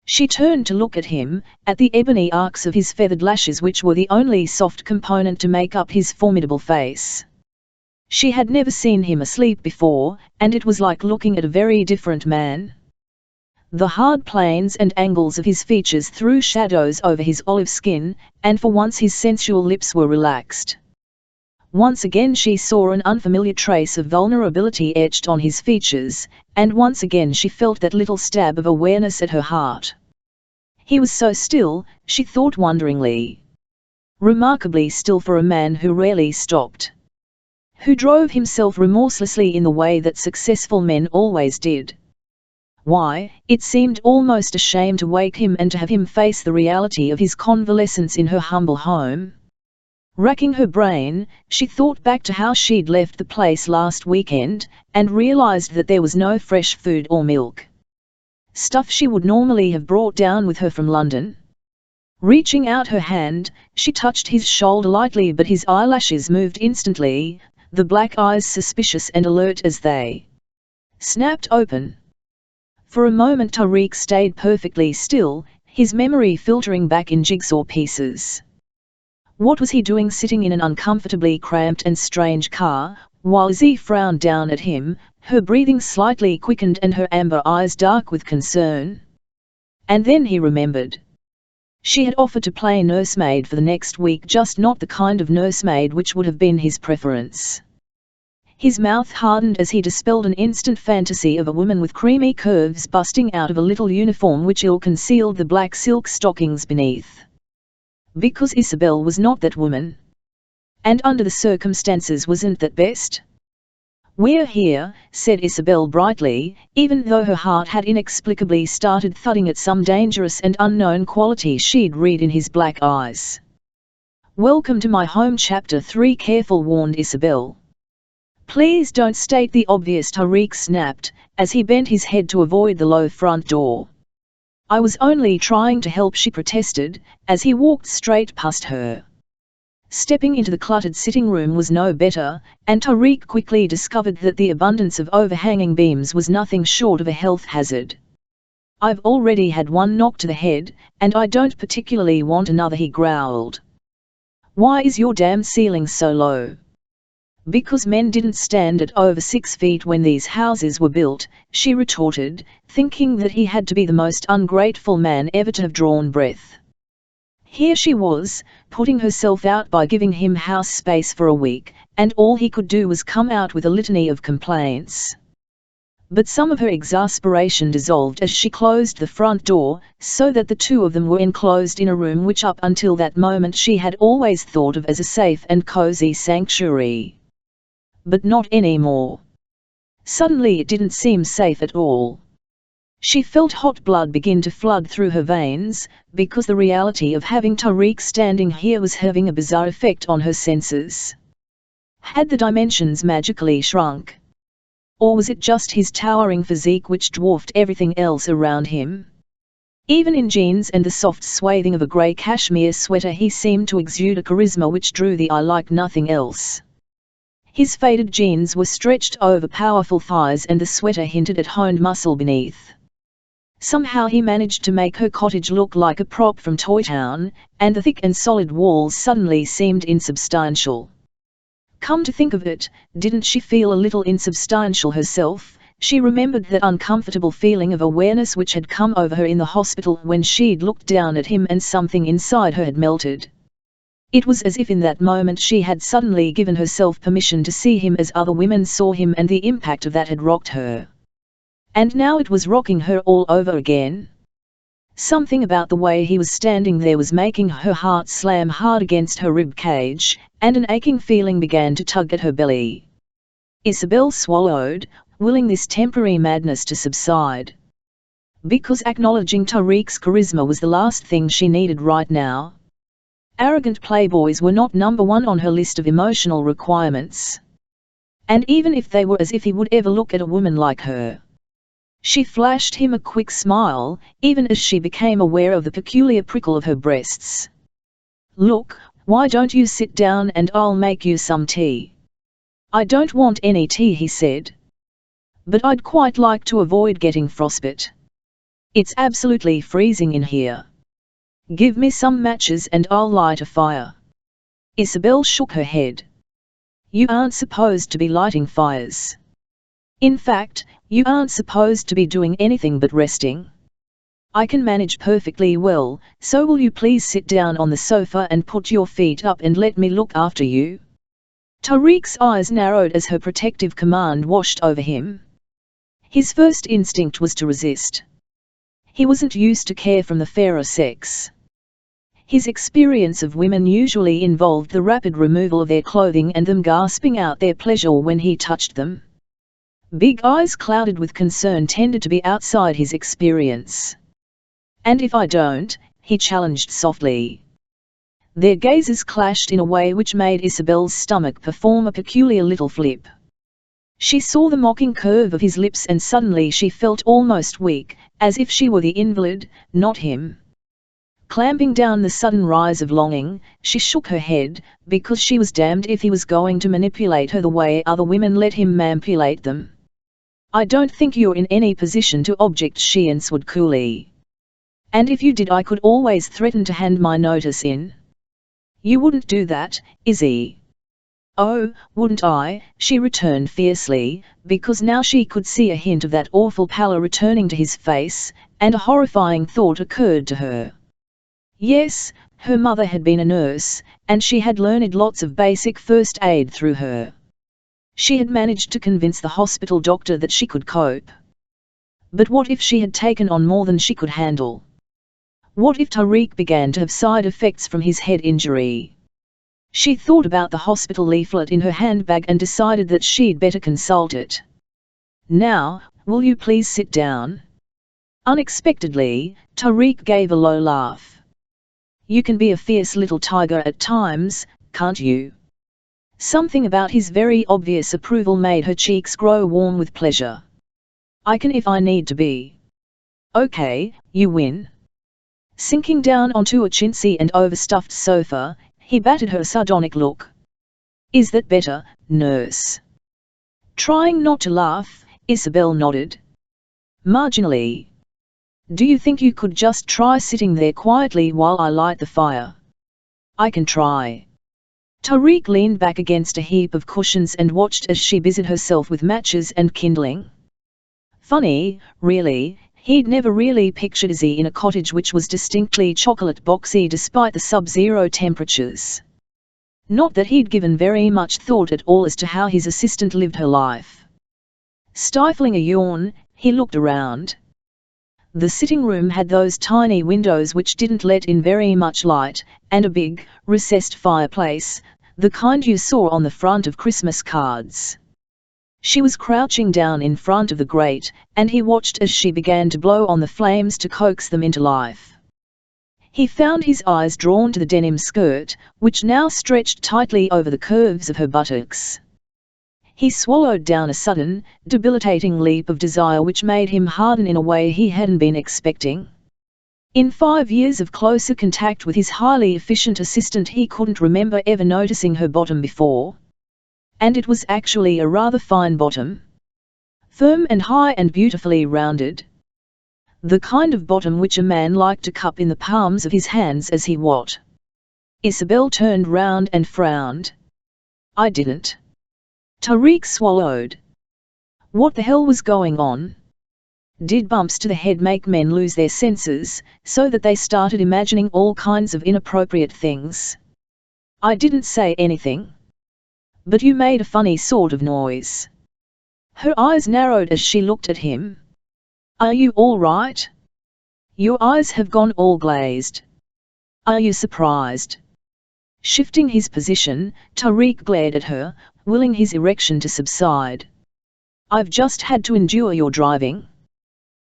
She turned to look at him, at the ebony arcs of his feathered lashes which were the only soft component to make up his formidable face. She had never seen him asleep before, and it was like looking at a very different man. The hard planes and angles of his features threw shadows over his olive skin, and for once his sensual lips were relaxed. Once again she saw an unfamiliar trace of vulnerability etched on his features, and once again she felt that little stab of awareness at her heart. He was so still, she thought wonderingly. Remarkably still for a man who rarely stopped. Who drove himself remorselessly in the way that successful men always did. Why, it seemed almost a shame to wake him and to have him face the reality of his convalescence in her humble home. Racking her brain, she thought back to how she'd left the place last weekend, and realized that there was no fresh food or milk. Stuff she would normally have brought down with her from London. Reaching out her hand, she touched his shoulder lightly, but his eyelashes moved instantly, the black eyes suspicious and alert as they snapped open. For a moment Tariq stayed perfectly still, his memory filtering back in jigsaw pieces. What was he doing sitting in an uncomfortably cramped and strange car, while Z frowned down at him, her breathing slightly quickened and her amber eyes dark with concern? And then he remembered. She had offered to play nursemaid for the next week, just not the kind of nursemaid which would have been his preference. His mouth hardened as he dispelled an instant fantasy of a woman with creamy curves busting out of a little uniform which ill-concealed the black silk stockings beneath. Because Isobel was not that woman. And under the circumstances wasn't that best? "We're here," said Isobel brightly, even though her heart had inexplicably started thudding at some dangerous and unknown quality she'd read in his black eyes. "Welcome to my home." Chapter 3. Careful, warned Isobel. "Please don't state the obvious," Tariq snapped, as he bent his head to avoid the low front door. "I was only trying to help," she protested, as he walked straight past her. Stepping into the cluttered sitting room was no better, and Tariq quickly discovered that the abundance of overhanging beams was nothing short of a health hazard. "I've already had one knock to the head, and I don't particularly want another," he growled. "Why is your damn ceiling so low?" "Because men didn't stand at over 6 feet when these houses were built," she retorted, thinking that he had to be the most ungrateful man ever to have drawn breath. Here she was, putting herself out by giving him house space for a week, and all he could do was come out with a litany of complaints. But some of her exasperation dissolved as she closed the front door, so that the two of them were enclosed in a room which up until that moment she had always thought of as a safe and cozy sanctuary. But not anymore. Suddenly it didn't seem safe at all. She felt hot blood begin to flood through her veins, because the reality of having Tariq standing here was having a bizarre effect on her senses. Had the dimensions magically shrunk? Or was it just his towering physique which dwarfed everything else around him? Even in jeans and the soft swathing of a grey cashmere sweater he seemed to exude a charisma which drew the eye like nothing else. His faded jeans were stretched over powerful thighs and the sweater hinted at honed muscle beneath. Somehow he managed to make her cottage look like a prop from Toy Town, and the thick and solid walls suddenly seemed insubstantial. Come to think of it, didn't she feel a little insubstantial herself? She remembered that uncomfortable feeling of awareness which had come over her in the hospital when she'd looked down at him and something inside her had melted. It was as if in that moment she had suddenly given herself permission to see him as other women saw him, and the impact of that had rocked her. And now it was rocking her all over again. Something about the way he was standing there was making her heart slam hard against her rib cage, and an aching feeling began to tug at her belly. Isobel swallowed, willing this temporary madness to subside. Because acknowledging Tariq's charisma was the last thing she needed right now. Arrogant playboys were not number one on her list of emotional requirements. And even if they were, as if he would ever look at a woman like her. She flashed him a quick smile, even as she became aware of the peculiar prickle of her breasts. "Look, why don't you sit down and I'll make you some tea?" "I don't want any tea," he said. "But I'd quite like to avoid getting frostbite. It's absolutely freezing in here. Give me some matches and I'll light a fire." Isobel shook her head. "You aren't supposed to be lighting fires. In fact, you aren't supposed to be doing anything but resting. I can manage perfectly well, so will you please sit down on the sofa and put your feet up and let me look after you?" Tariq's eyes narrowed as her protective command washed over him. His first instinct was to resist. He wasn't used to care from the fairer sex. His experience of women usually involved the rapid removal of their clothing and them gasping out their pleasure when he touched them. Big eyes clouded with concern tended to be outside his experience. "And if I don't?" he challenged softly. Their gazes clashed in a way which made Isobel's stomach perform a peculiar little flip. She saw the mocking curve of his lips and suddenly she felt almost weak, as if she were the invalid, not him. Clamping down the sudden rise of longing, she shook her head, because she was damned if he was going to manipulate her the way other women let him manipulate them. "I don't think you're in any position to object," she answered coolly. "And if you did, I could always threaten to hand my notice in." "You wouldn't do that, Izzy." "Oh, wouldn't I?" she returned fiercely, because now she could see a hint of that awful pallor returning to his face, and a horrifying thought occurred to her. Yes, her mother had been a nurse, and she had learned lots of basic first aid through her. She had managed to convince the hospital doctor that she could cope. But what if she had taken on more than she could handle? What if Tariq began to have side effects from his head injury? She thought about the hospital leaflet in her handbag and decided that she'd better consult it. "Now, will you please sit down?" Unexpectedly, Tariq gave a low laugh. "You can be a fierce little tiger at times, can't you?" Something about his very obvious approval made her cheeks grow warm with pleasure. "I can if I need to be." "Okay, you win." Sinking down onto a chintzy and overstuffed sofa, he batted her a sardonic look. "Is that better, nurse?" Trying not to laugh, Isobel nodded. "Marginally. Do you think you could just try sitting there quietly while I light the fire?" "I can try." Tariq leaned back against a heap of cushions and watched as she busied herself with matches and kindling. Funny, really, he'd never really pictured Izzy in a cottage which was distinctly chocolate boxy despite the sub-zero temperatures. Not that he'd given very much thought at all as to how his assistant lived her life. Stifling a yawn, he looked around. The sitting room had those tiny windows which didn't let in very much light, and a big, recessed fireplace, the kind you saw on the front of Christmas cards. She was crouching down in front of the grate, and he watched as she began to blow on the flames to coax them into life. He found his eyes drawn to the denim skirt, which now stretched tightly over the curves of her buttocks. He swallowed down a sudden, debilitating leap of desire which made him harden in a way he hadn't been expecting. In 5 years of closer contact with his highly efficient assistant, he couldn't remember ever noticing her bottom before. And it was actually a rather fine bottom. Firm and high and beautifully rounded. The kind of bottom which a man liked to cup in the palms of his hands as he what? Isobel turned round and frowned. "I didn't." Tariq swallowed. What the hell was going on? Did bumps to the head make men lose their senses, so that they started imagining all kinds of inappropriate things? "I didn't say anything." "But you made a funny sort of noise." Her eyes narrowed as she looked at him. "Are you all right? Your eyes have gone all glazed. Are you surprised?" Shifting his position, Tariq glared at her, willing his erection to subside. "I've just had to endure your driving."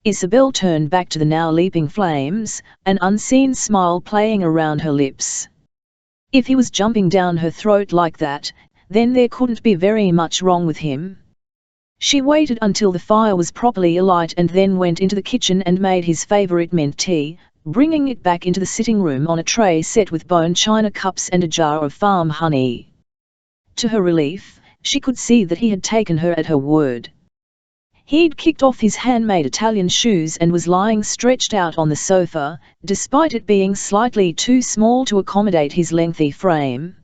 Isobel turned back to the now leaping flames, an unseen smile playing around her lips. If he was jumping down her throat like that, then there couldn't be very much wrong with him. She waited until the fire was properly alight and then went into the kitchen and made his favorite mint tea, bringing it back into the sitting room on a tray set with bone china cups and a jar of farm honey. To her relief, she could see that he had taken her at her word. He'd kicked off his handmade Italian shoes and was lying stretched out on the sofa, despite it being slightly too small to accommodate his lengthy frame.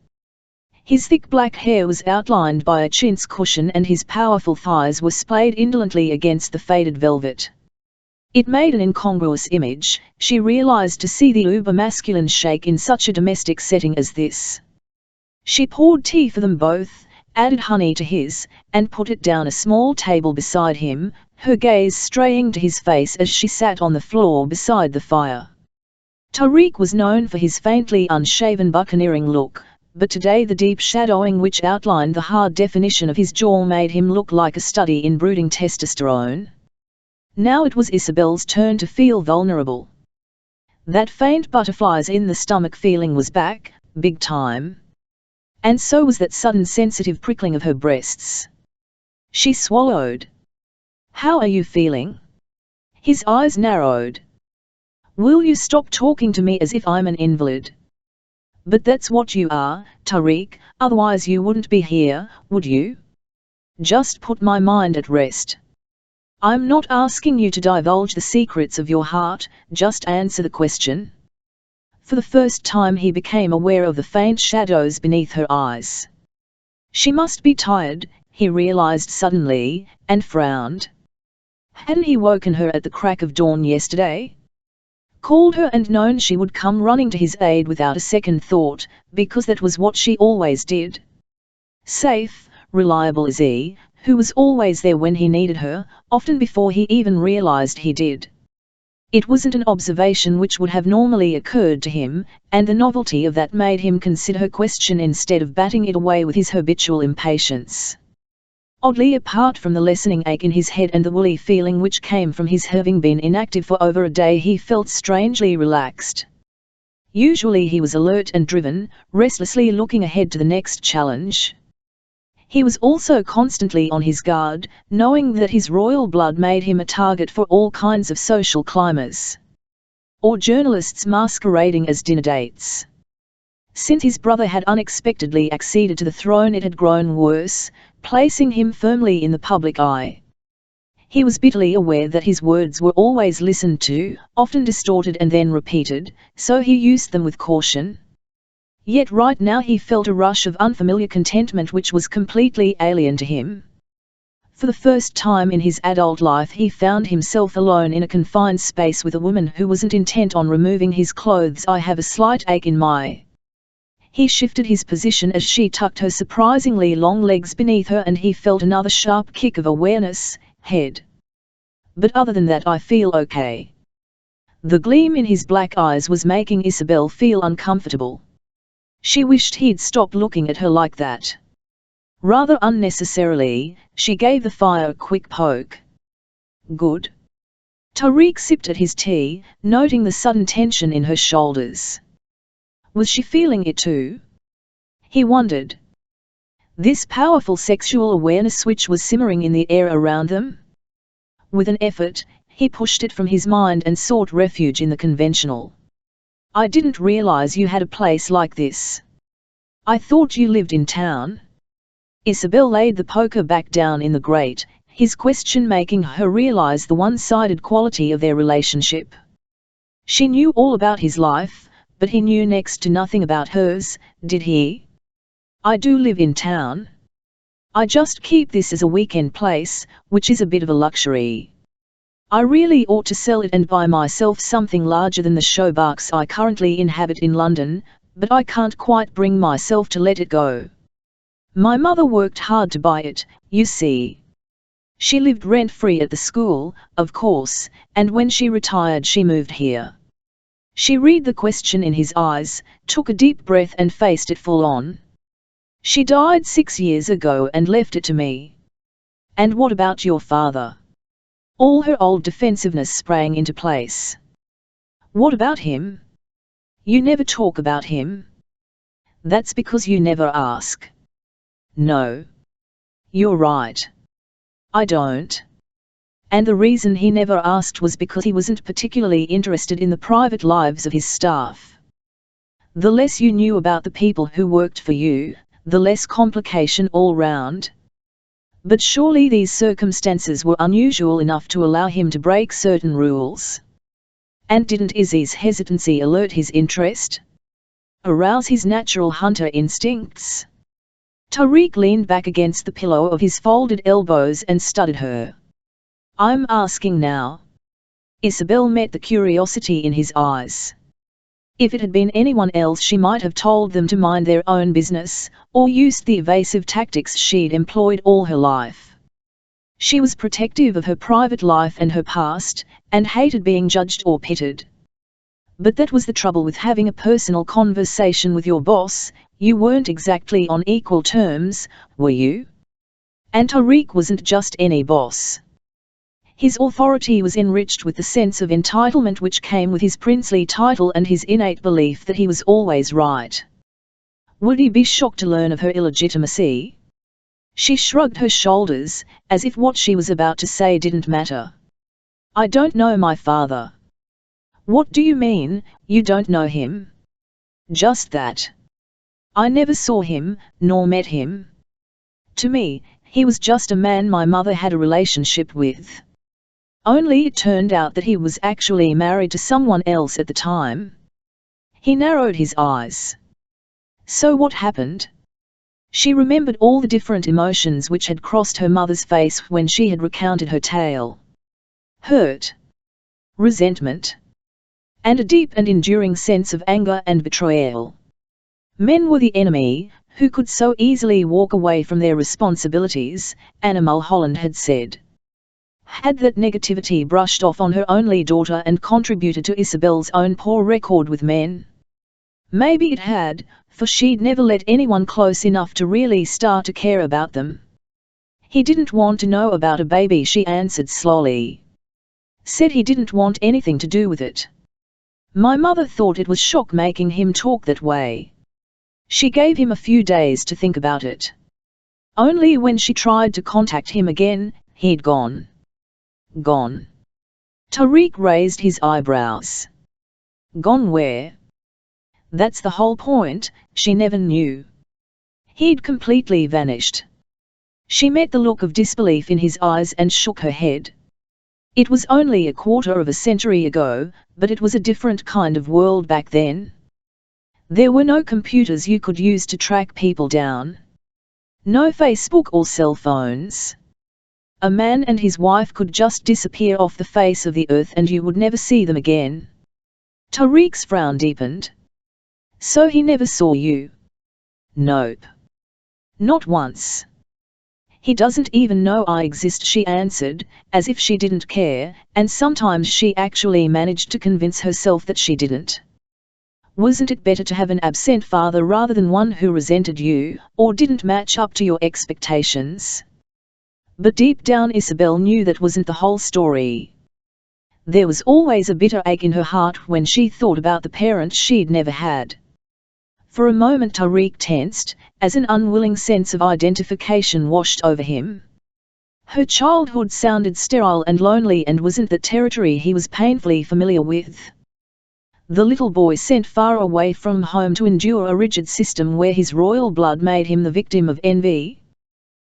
His thick black hair was outlined by a chintz cushion and his powerful thighs were splayed indolently against the faded velvet. It made an incongruous image, she realized, to see the uber-masculine Sheikh in such a domestic setting as this. She poured tea for them both, added honey to his, and put it down a small table beside him, her gaze straying to his face as she sat on the floor beside the fire. Tariq was known for his faintly unshaven buccaneering look, but today the deep shadowing which outlined the hard definition of his jaw made him look like a study in brooding testosterone. Now it was Isobel's turn to feel vulnerable. That faint butterflies in the stomach feeling was back, big time. And so was that sudden sensitive prickling of her breasts. She swallowed. "How are you feeling?" His eyes narrowed. "Will you stop talking to me as if I'm an invalid?" "But that's what you are, Tariq, otherwise you wouldn't be here, would you? Just put my mind at rest. I'm not asking you to divulge the secrets of your heart, just answer the question." For the first time he became aware of the faint shadows beneath her eyes. She must be tired, he realized suddenly, and frowned. Hadn't he woken her at the crack of dawn yesterday? Called her and known she would come running to his aid without a second thought, because that was what she always did. Safe, reliable as he, who was always there when he needed her, often before he even realized he did. It wasn't an observation which would have normally occurred to him, and the novelty of that made him consider her question instead of batting it away with his habitual impatience. Oddly, apart from the lessening ache in his head and the woolly feeling which came from his having been inactive for over a day, he felt strangely relaxed. Usually he was alert and driven, restlessly looking ahead to the next challenge. He was also constantly on his guard, knowing that his royal blood made him a target for all kinds of social climbers. Or journalists masquerading as dinner dates. Since his brother had unexpectedly acceded to the throne, it had grown worse, placing him firmly in the public eye. He was bitterly aware that his words were always listened to, often distorted and then repeated, so he used them with caution. Yet right now he felt a rush of unfamiliar contentment which was completely alien to him. For the first time in his adult life he found himself alone in a confined space with a woman who wasn't intent on removing his clothes. "I have a slight ache in my..." He shifted his position as she tucked her surprisingly long legs beneath her and he felt another sharp kick of awareness, head. "But other than that I feel okay." The gleam in his black eyes was making Isobel feel uncomfortable. She wished he'd stop looking at her like that. Rather unnecessarily, she gave the fire a quick poke. "Good." Tariq sipped at his tea, noting the sudden tension in her shoulders. Was she feeling it too? He wondered. This powerful sexual awareness which was simmering in the air around them? With an effort, he pushed it from his mind and sought refuge in the conventional. "I didn't realize you had a place like this. I thought you lived in town." Isobel laid the poker back down in the grate, his question making her realize the one-sided quality of their relationship. She knew all about his life, but he knew next to nothing about hers, did he? "I do live in town. I just keep this as a weekend place, which is a bit of a luxury. I really ought to sell it and buy myself something larger than the showbox I currently inhabit in London, but I can't quite bring myself to let it go. My mother worked hard to buy it, you see. She lived rent-free at the school, of course, and when she retired she moved here." She read the question in his eyes, took a deep breath and faced it full on. "She died 6 years ago and left it to me." "And what about your father?" All her old defensiveness sprang into place. "What about him? You never talk about him." "That's because you never ask." "No. You're right. I don't. And the reason he never asked was because he wasn't particularly interested in the private lives of his staff. The less you knew about the people who worked for you, the less complication all round. But surely these circumstances were unusual enough to allow him to break certain rules. And didn't Izzy's hesitancy alert his interest? Arouse his natural hunter instincts? Tariq leaned back against the pillow of his folded elbows and studied her. I'm asking now. Isobel met the curiosity in his eyes. If it had been anyone else she might have told them to mind their own business, or used the evasive tactics she'd employed all her life. She was protective of her private life and her past, and hated being judged or pitted. But that was the trouble with having a personal conversation with your boss. You weren't exactly on equal terms, were you? And Tariq wasn't just any boss. His authority was enriched with the sense of entitlement which came with his princely title and his innate belief that he was always right. Would he be shocked to learn of her illegitimacy? She shrugged her shoulders, as if what she was about to say didn't matter. I don't know my father. What do you mean, you don't know him? Just that. I never saw him, nor met him. To me, he was just a man my mother had a relationship with. Only it turned out that he was actually married to someone else at the time. He narrowed his eyes. So what happened? She remembered all the different emotions which had crossed her mother's face when she had recounted her tale. Hurt. Resentment. And a deep and enduring sense of anger and betrayal. Men were the enemy, who could so easily walk away from their responsibilities, Anna Mulholland had said. Had that negativity brushed off on her only daughter and contributed to Isobel's own poor record with men? Maybe it had, for she'd never let anyone close enough to really start to care about them. He didn't want to know about a baby, she answered slowly. Said he didn't want anything to do with it. My mother thought it was shock making him talk that way. She gave him a few days to think about it. Only when she tried to contact him again, he'd gone. Gone. Tariq raised his eyebrows. Gone where? That's the whole point, she never knew. He'd completely vanished. She met the look of disbelief in his eyes and shook her head. It was only a quarter of a century ago, but it was a different kind of world back then. There were no computers you could use to track people down. No Facebook or cell phones. A man and his wife could just disappear off the face of the earth and you would never see them again. Tariq's frown deepened. So he never saw you? Nope. Not once. He doesn't even know I exist, she answered, as if she didn't care, and sometimes she actually managed to convince herself that she didn't. Wasn't it better to have an absent father rather than one who resented you, or didn't match up to your expectations? But deep down Isobel knew that wasn't the whole story. There was always a bitter ache in her heart when she thought about the parents she'd never had. For a moment Tariq tensed, as an unwilling sense of identification washed over him. Her childhood sounded sterile and lonely and wasn't the territory he was painfully familiar with. The little boy sent far away from home to endure a rigid system where his royal blood made him the victim of envy.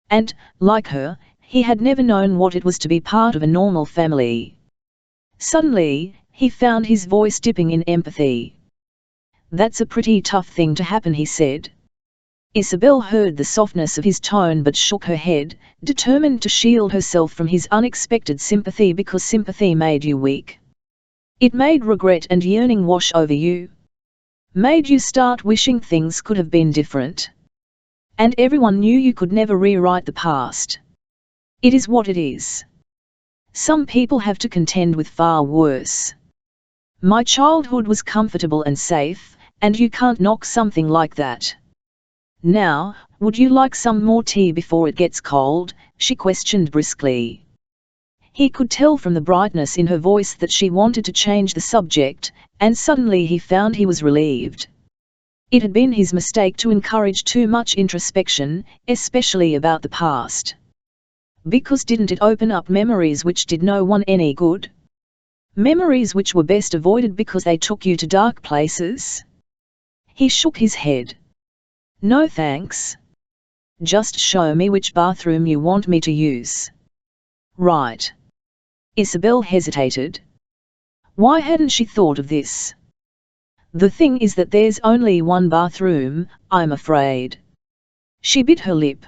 And, like her, he had never known what it was to be part of a normal family. Suddenly, he found his voice dipping in empathy. That's a pretty tough thing to happen, he said. Isobel heard the softness of his tone but shook her head, determined to shield herself from his unexpected sympathy because sympathy made you weak. It made regret and yearning wash over you. Made you start wishing things could have been different. And everyone knew you could never rewrite the past. It is what it is. Some people have to contend with far worse. My childhood was comfortable and safe, and you can't knock something like that. Now, would you like some more tea before it gets cold? She questioned briskly. He could tell from the brightness in her voice that she wanted to change the subject, and suddenly he found he was relieved. It had been his mistake to encourage too much introspection, especially about the past. Because didn't it open up memories which did no one any good? Memories which were best avoided because they took you to dark places? He shook his head. No thanks. Just show me which bathroom you want me to use. Right. Isobel hesitated. Why hadn't she thought of this? The thing is that there's only one bathroom, I'm afraid. She bit her lip.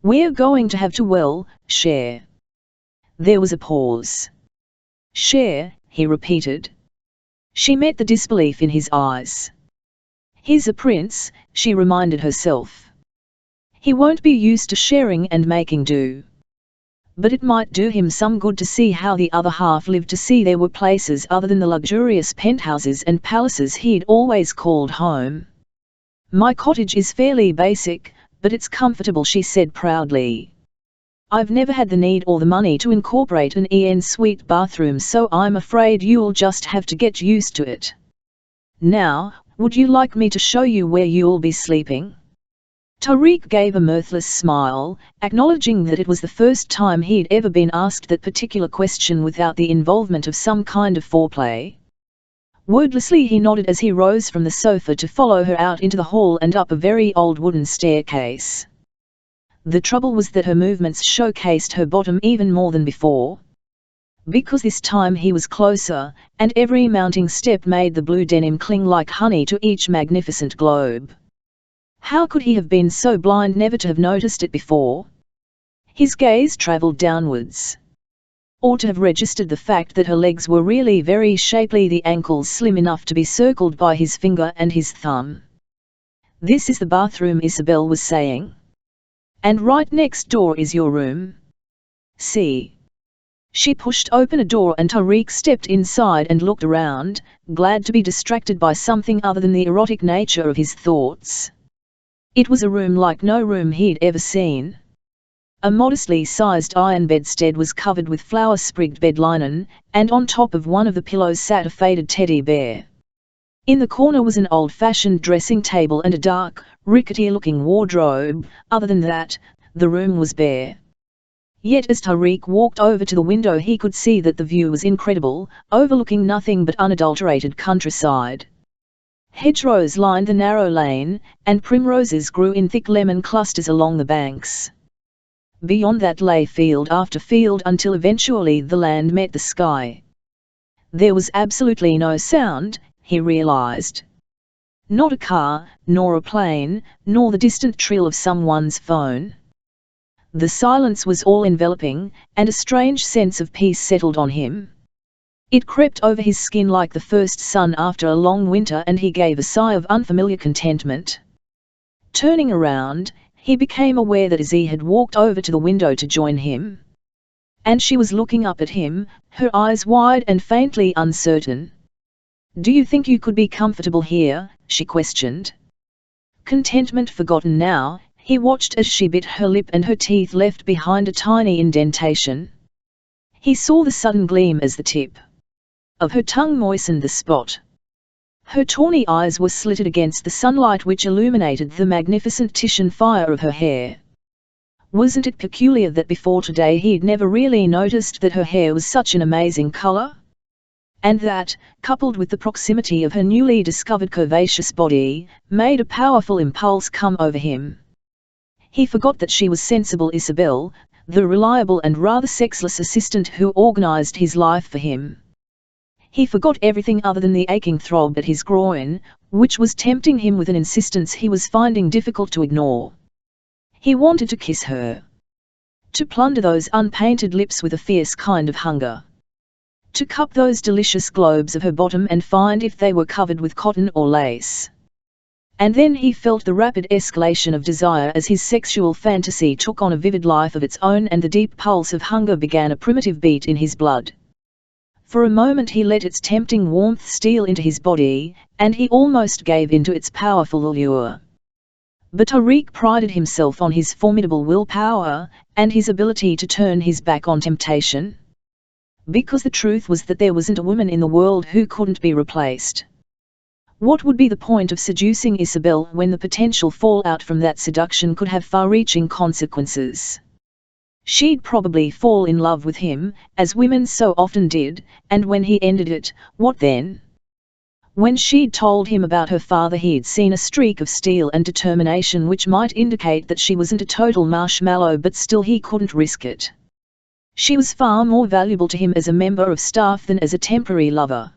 We're going to have to, well, share. There was a pause. Share, he repeated. She met the disbelief in his eyes. He's a prince, she reminded herself. He won't be used to sharing and making do. But it might do him some good to see how the other half lived, to see there were places other than the luxurious penthouses and palaces he'd always called home. My cottage is fairly basic, but it's comfortable, she said proudly. I've never had the need or the money to incorporate an en-suite bathroom, so I'm afraid you'll just have to get used to it. Now, would you like me to show you where you'll be sleeping? Tariq gave a mirthless smile, acknowledging that it was the first time he'd ever been asked that particular question without the involvement of some kind of foreplay. Wordlessly he nodded as he rose from the sofa to follow her out into the hall and up a very old wooden staircase. The trouble was that her movements showcased her bottom even more than before. Because this time he was closer, and every mounting step made the blue denim cling like honey to each magnificent globe. How could he have been so blind never to have noticed it before? His gaze travelled downwards. Or to have registered the fact that her legs were really very shapely, the ankles slim enough to be circled by his finger and his thumb. This is the bathroom, Isobel was saying. And right next door is your room. See. She pushed open a door and Tariq stepped inside and looked around, glad to be distracted by something other than the erotic nature of his thoughts. It was a room like no room he'd ever seen. A modestly sized iron bedstead was covered with flower-sprigged bed linen, and on top of one of the pillows sat a faded teddy bear. In the corner was an old-fashioned dressing table and a dark, rickety-looking wardrobe. Other than that, the room was bare. Yet as Tariq walked over to the window he could see that the view was incredible, overlooking nothing but unadulterated countryside. Hedgerows lined the narrow lane, and primroses grew in thick lemon clusters along the banks. Beyond that lay field after field until eventually the land met the sky. There was absolutely no sound, he realized. Not a car, nor a plane, nor the distant trill of someone's phone. The silence was all-enveloping, and a strange sense of peace settled on him. It crept over his skin like the first sun after a long winter, and he gave a sigh of unfamiliar contentment. Turning around, he became aware that Izzy had walked over to the window to join him. And she was looking up at him, her eyes wide and faintly uncertain. "Do you think you could be comfortable here?" she questioned. Contentment forgotten now, he watched as she bit her lip and her teeth left behind a tiny indentation. He saw the sudden gleam as the tip of her tongue moistened the spot. Her tawny eyes were slitted against the sunlight which illuminated the magnificent Titian fire of her hair. Wasn't it peculiar that before today he'd never really noticed that her hair was such an amazing color? And that, coupled with the proximity of her newly discovered curvaceous body, made a powerful impulse come over him. He forgot that she was sensible Isobel, the reliable and rather sexless assistant who organized his life for him. He forgot everything other than the aching throb at his groin, which was tempting him with an insistence he was finding difficult to ignore. He wanted to kiss her. To plunder those unpainted lips with a fierce kind of hunger. To cup those delicious globes of her bottom and find if they were covered with cotton or lace. And then he felt the rapid escalation of desire as his sexual fantasy took on a vivid life of its own and the deep pulse of hunger began a primitive beat in his blood. For a moment he let its tempting warmth steal into his body, and he almost gave in to its powerful allure. But Tariq prided himself on his formidable willpower, and his ability to turn his back on temptation. Because the truth was that there wasn't a woman in the world who couldn't be replaced. What would be the point of seducing Isobel when the potential fallout from that seduction could have far-reaching consequences? She'd probably fall in love with him, as women so often did, and when he ended it, what then? When she'd told him about her father, he'd seen a streak of steel and determination which might indicate that she wasn't a total marshmallow, but still he couldn't risk it. She was far more valuable to him as a member of staff than as a temporary lover.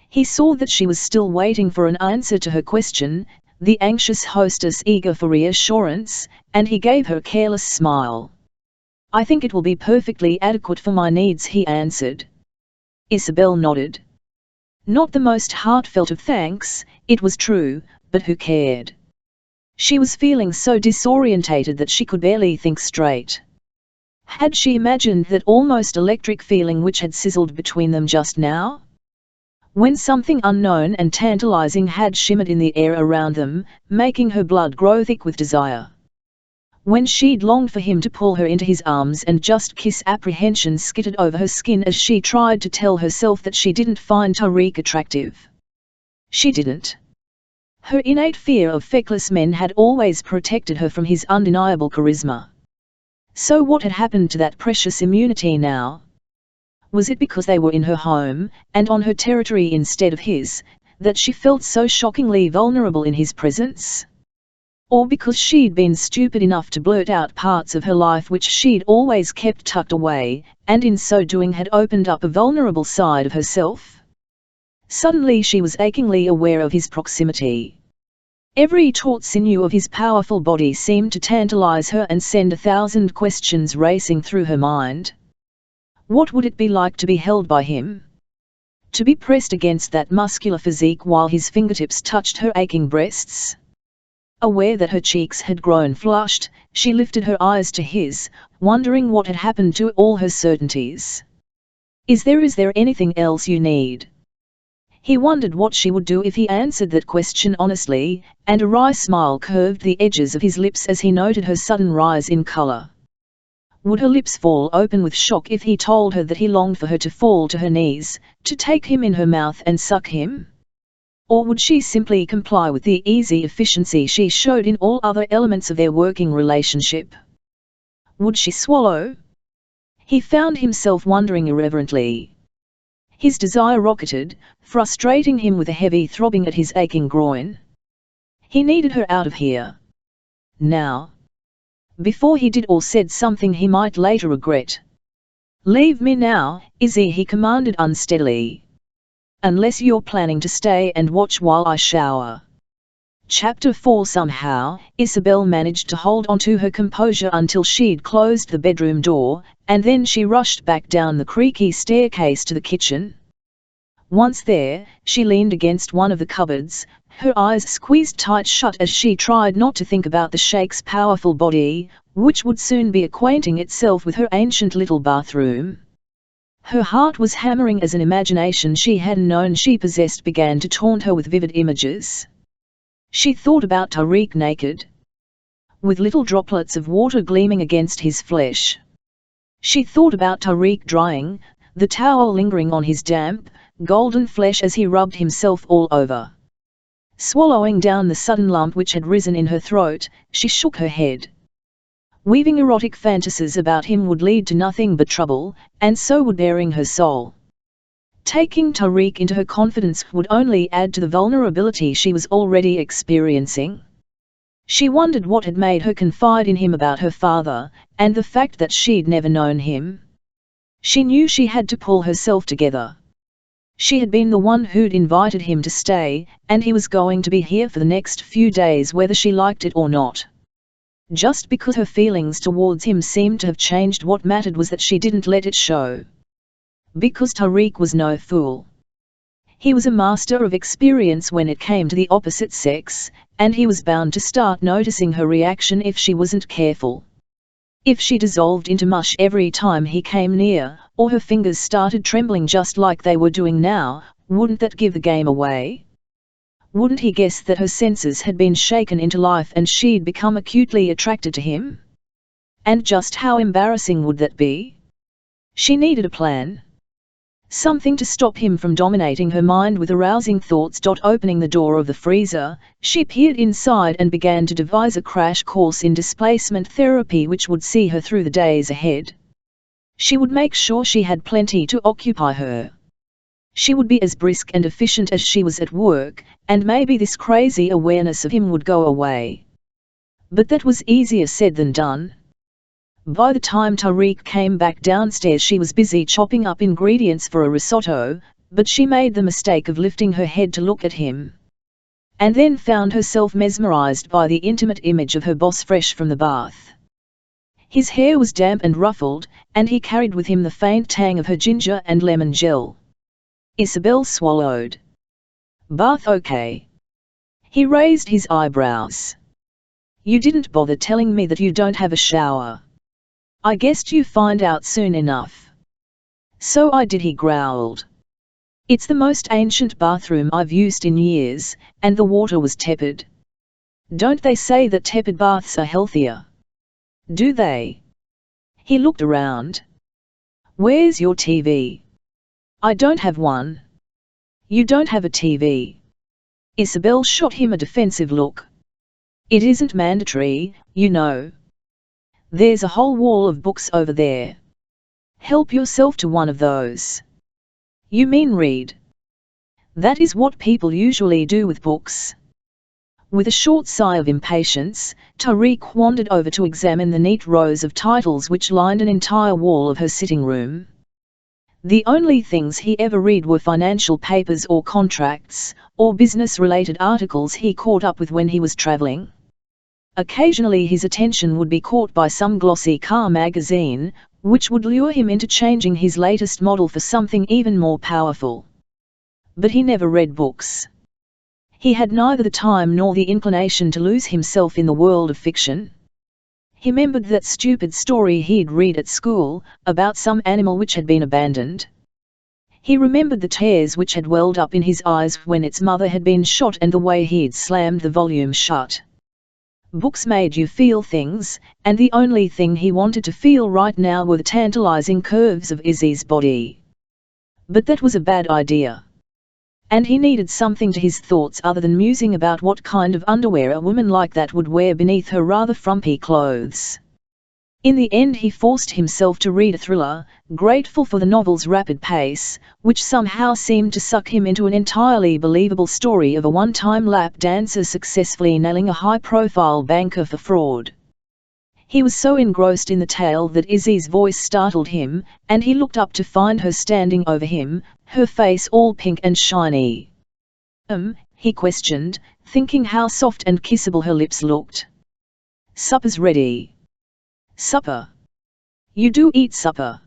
He saw that she was still waiting for an answer to her question, the anxious hostess eager for reassurance, and he gave her a careless smile. "I think it will be perfectly adequate for my needs," he answered. Isobel nodded. Not the most heartfelt of thanks, it was true, but who cared? She was feeling so disorientated that she could barely think straight. Had she imagined that almost electric feeling which had sizzled between them just now? When something unknown and tantalizing had shimmered in the air around them, making her blood grow thick with desire. When she'd longed for him to pull her into his arms and just kiss, apprehension skittered over her skin as she tried to tell herself that she didn't find Tariq attractive. She didn't. Her innate fear of feckless men had always protected her from his undeniable charisma. So what had happened to that precious immunity now? Was it because they were in her home, and on her territory instead of his, that she felt so shockingly vulnerable in his presence? Or because she'd been stupid enough to blurt out parts of her life which she'd always kept tucked away, and in so doing had opened up a vulnerable side of herself? Suddenly she was achingly aware of his proximity. Every taut sinew of his powerful body seemed to tantalize her and send 1,000 questions racing through her mind. What would it be like to be held by him? To be pressed against that muscular physique while his fingertips touched her aching breasts? Aware that her cheeks had grown flushed, she lifted her eyes to his, wondering what had happened to all her certainties. Is there anything else you need?" He wondered what she would do if he answered that question honestly, and a wry smile curved the edges of his lips as he noted her sudden rise in color. Would her lips fall open with shock if he told her that he longed for her to fall to her knees, to take him in her mouth and suck him? Or would she simply comply with the easy efficiency she showed in all other elements of their working relationship? Would she swallow? He found himself wondering irreverently. His desire rocketed, frustrating him with a heavy throbbing at his aching groin. He needed her out of here. Now. Before he did or said something he might later regret. "Leave me now, Izzy," he commanded unsteadily. "Unless you're planning to stay and watch while I shower." Chapter 4. Somehow, Isobel managed to hold on to her composure until she'd closed the bedroom door, and then she rushed back down the creaky staircase to the kitchen. Once there, she leaned against one of the cupboards, her eyes squeezed tight shut as she tried not to think about the Sheikh's powerful body, which would soon be acquainting itself with her ancient little bathroom. Her heart was hammering as an imagination she hadn't known she possessed began to taunt her with vivid images. She thought about Tariq naked, with little droplets of water gleaming against his flesh. She thought about Tariq drying, the towel lingering on his damp, golden flesh as he rubbed himself all over. Swallowing down the sudden lump which had risen in her throat, she shook her head. Weaving erotic fantasies about him would lead to nothing but trouble, and so would baring her soul. Taking Tariq into her confidence would only add to the vulnerability she was already experiencing. She wondered what had made her confide in him about her father, and the fact that she'd never known him. She knew she had to pull herself together. She had been the one who'd invited him to stay, and he was going to be here for the next few days whether she liked it or not. Just because her feelings towards him seemed to have changed, what mattered was that she didn't let it show. Because Tariq was no fool. He was a master of experience when it came to the opposite sex, and he was bound to start noticing her reaction if she wasn't careful. If she dissolved into mush every time he came near, or her fingers started trembling just like they were doing now, wouldn't that give the game away? Wouldn't he guess that her senses had been shaken into life and she'd become acutely attracted to him? And just how embarrassing would that be? She needed a plan. Something to stop him from dominating her mind with arousing thoughts. Opening the door of the freezer, she peered inside and began to devise a crash course in displacement therapy which would see her through the days ahead. She would make sure she had plenty to occupy her. She would be as brisk and efficient as she was at work, and maybe this crazy awareness of him would go away. But that was easier said than done. By the time Tariq came back downstairs, she was busy chopping up ingredients for a risotto, but she made the mistake of lifting her head to look at him. And then found herself mesmerized by the intimate image of her boss fresh from the bath. His hair was damp and ruffled, and he carried with him the faint tang of her ginger and lemon gel. Isobel swallowed. Bath okay? He raised his eyebrows. You didn't bother telling me that you don't have a shower. I guessed you find out soon enough. So I did, he growled. It's the most ancient bathroom I've used in years, and the water was tepid. Don't they say that tepid baths are healthier? Do they? He looked around. Where's your TV? I don't have one. You don't have a TV. Isobel shot him a defensive look. It isn't mandatory, you know. There's a whole wall of books over there. Help yourself to one of those. You mean read? That is what people usually do with books. With a short sigh of impatience, Tariq wandered over to examine the neat rows of titles which lined an entire wall of her sitting room. The only things he ever read were financial papers or contracts, or business-related articles he caught up with when he was traveling. Occasionally his attention would be caught by some glossy car magazine, which would lure him into changing his latest model for something even more powerful. But he never read books. He had neither the time nor the inclination to lose himself in the world of fiction. He remembered that stupid story he'd read at school, about some animal which had been abandoned. He remembered the tears which had welled up in his eyes when its mother had been shot and the way he'd slammed the volume shut. Books made you feel things, and the only thing he wanted to feel right now were the tantalizing curves of Izzy's body. But that was a bad idea. And he needed something to his thoughts other than musing about what kind of underwear a woman like that would wear beneath her rather frumpy clothes. In the end he forced himself to read a thriller, grateful for the novel's rapid pace, which somehow seemed to suck him into an entirely believable story of a one-time lap dancer successfully nailing a high-profile banker for fraud. He was so engrossed in the tale that Izzy's voice startled him, and he looked up to find her standing over him, her face all pink and shiny. He questioned, thinking how soft and kissable her lips looked. Supper's ready. Supper? You do eat supper?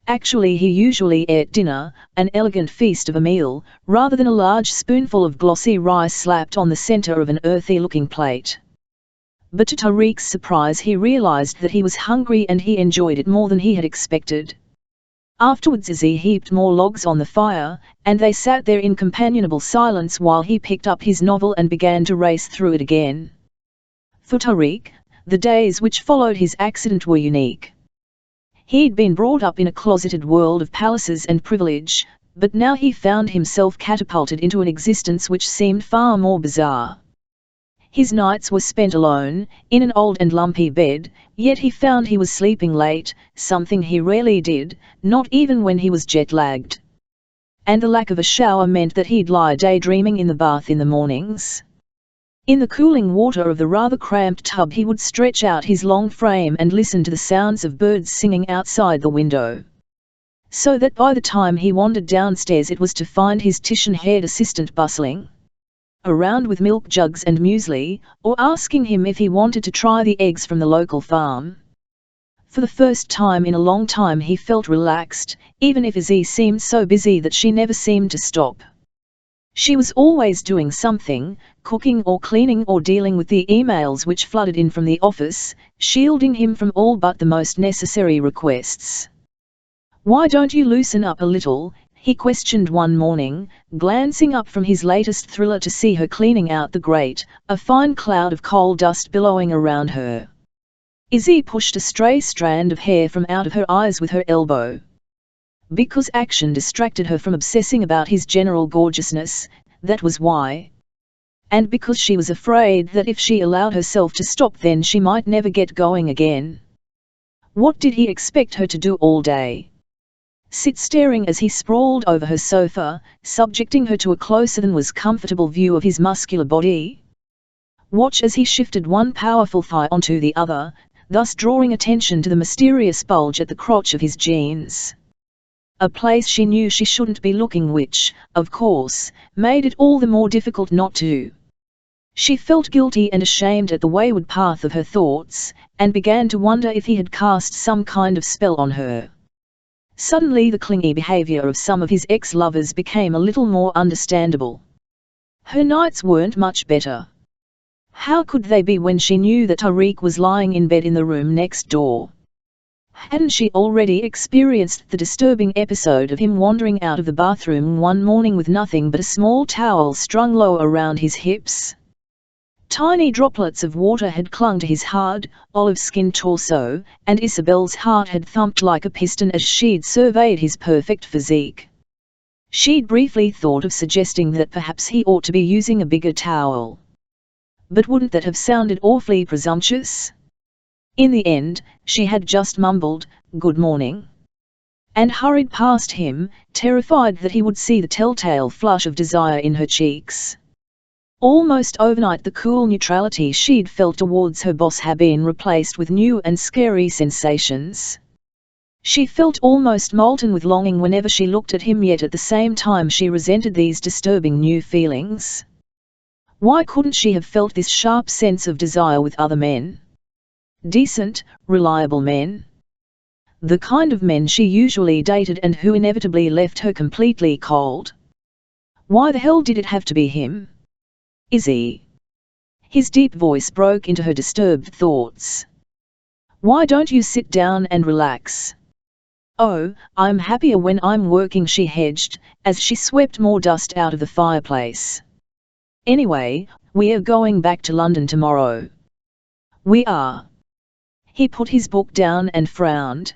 Actually he usually ate dinner, an elegant feast of a meal, rather than a large spoonful of glossy rice slapped on the center of an earthy-looking plate. But to Tariq's surprise he realized that he was hungry and he enjoyed it more than he had expected. Afterwards Izzy heaped more logs on the fire, and they sat there in companionable silence while he picked up his novel and began to race through it again. For Tariq, the days which followed his accident were unique. He'd been brought up in a closeted world of palaces and privilege, but now he found himself catapulted into an existence which seemed far more bizarre. His nights were spent alone, in an old and lumpy bed, yet he found he was sleeping late, something he rarely did, not even when he was jet-lagged. And the lack of a shower meant that he'd lie daydreaming in the bath in the mornings. In the cooling water of the rather cramped tub he would stretch out his long frame and listen to the sounds of birds singing outside the window. So that by the time he wandered downstairs it was to find his Titian-haired assistant bustling around with milk jugs and muesli, or asking him if he wanted to try the eggs from the local farm. For the first time in a long time he felt relaxed, even if Izzy seemed so busy that she never seemed to stop. She was always doing something, cooking or cleaning or dealing with the emails which flooded in from the office, shielding him from all but the most necessary requests. "Why don't you loosen up a little?" he questioned one morning, glancing up from his latest thriller to see her cleaning out the grate, a fine cloud of coal dust billowing around her. Izzy pushed a stray strand of hair from out of her eyes with her elbow. Because action distracted her from obsessing about his general gorgeousness, that was why. And because she was afraid that if she allowed herself to stop then she might never get going again. What did he expect her to do all day? Sit staring as he sprawled over her sofa, subjecting her to a closer than was comfortable view of his muscular body? Watch as he shifted one powerful thigh onto the other, thus drawing attention to the mysterious bulge at the crotch of his jeans. A place she knew she shouldn't be looking, which, of course, made it all the more difficult not to. She felt guilty and ashamed at the wayward path of her thoughts, and began to wonder if he had cast some kind of spell on her. Suddenly the clingy behavior of some of his ex-lovers became a little more understandable. Her nights weren't much better. How could they be when she knew that Tariq was lying in bed in the room next door? Hadn't she already experienced the disturbing episode of him wandering out of the bathroom one morning with nothing but a small towel strung low around his hips? Tiny droplets of water had clung to his hard, olive-skinned torso, and Isobel's heart had thumped like a piston as she'd surveyed his perfect physique. She'd briefly thought of suggesting that perhaps he ought to be using a bigger towel. But wouldn't that have sounded awfully presumptuous? In the end, she had just mumbled, "Good morning," and hurried past him, terrified that he would see the telltale flush of desire in her cheeks. Almost overnight the cool neutrality she'd felt towards her boss had been replaced with new and scary sensations. She felt almost molten with longing whenever she looked at him, yet at the same time she resented these disturbing new feelings. Why couldn't she have felt this sharp sense of desire with other men? Decent, reliable men. The kind of men she usually dated and who inevitably left her completely cold. Why the hell did it have to be him? Izzy. His deep voice broke into her disturbed thoughts. Why don't you sit down and relax? Oh, I'm happier when I'm working, she hedged, as she swept more dust out of the fireplace. Anyway, we are going back to London tomorrow. We are. He put his book down and frowned.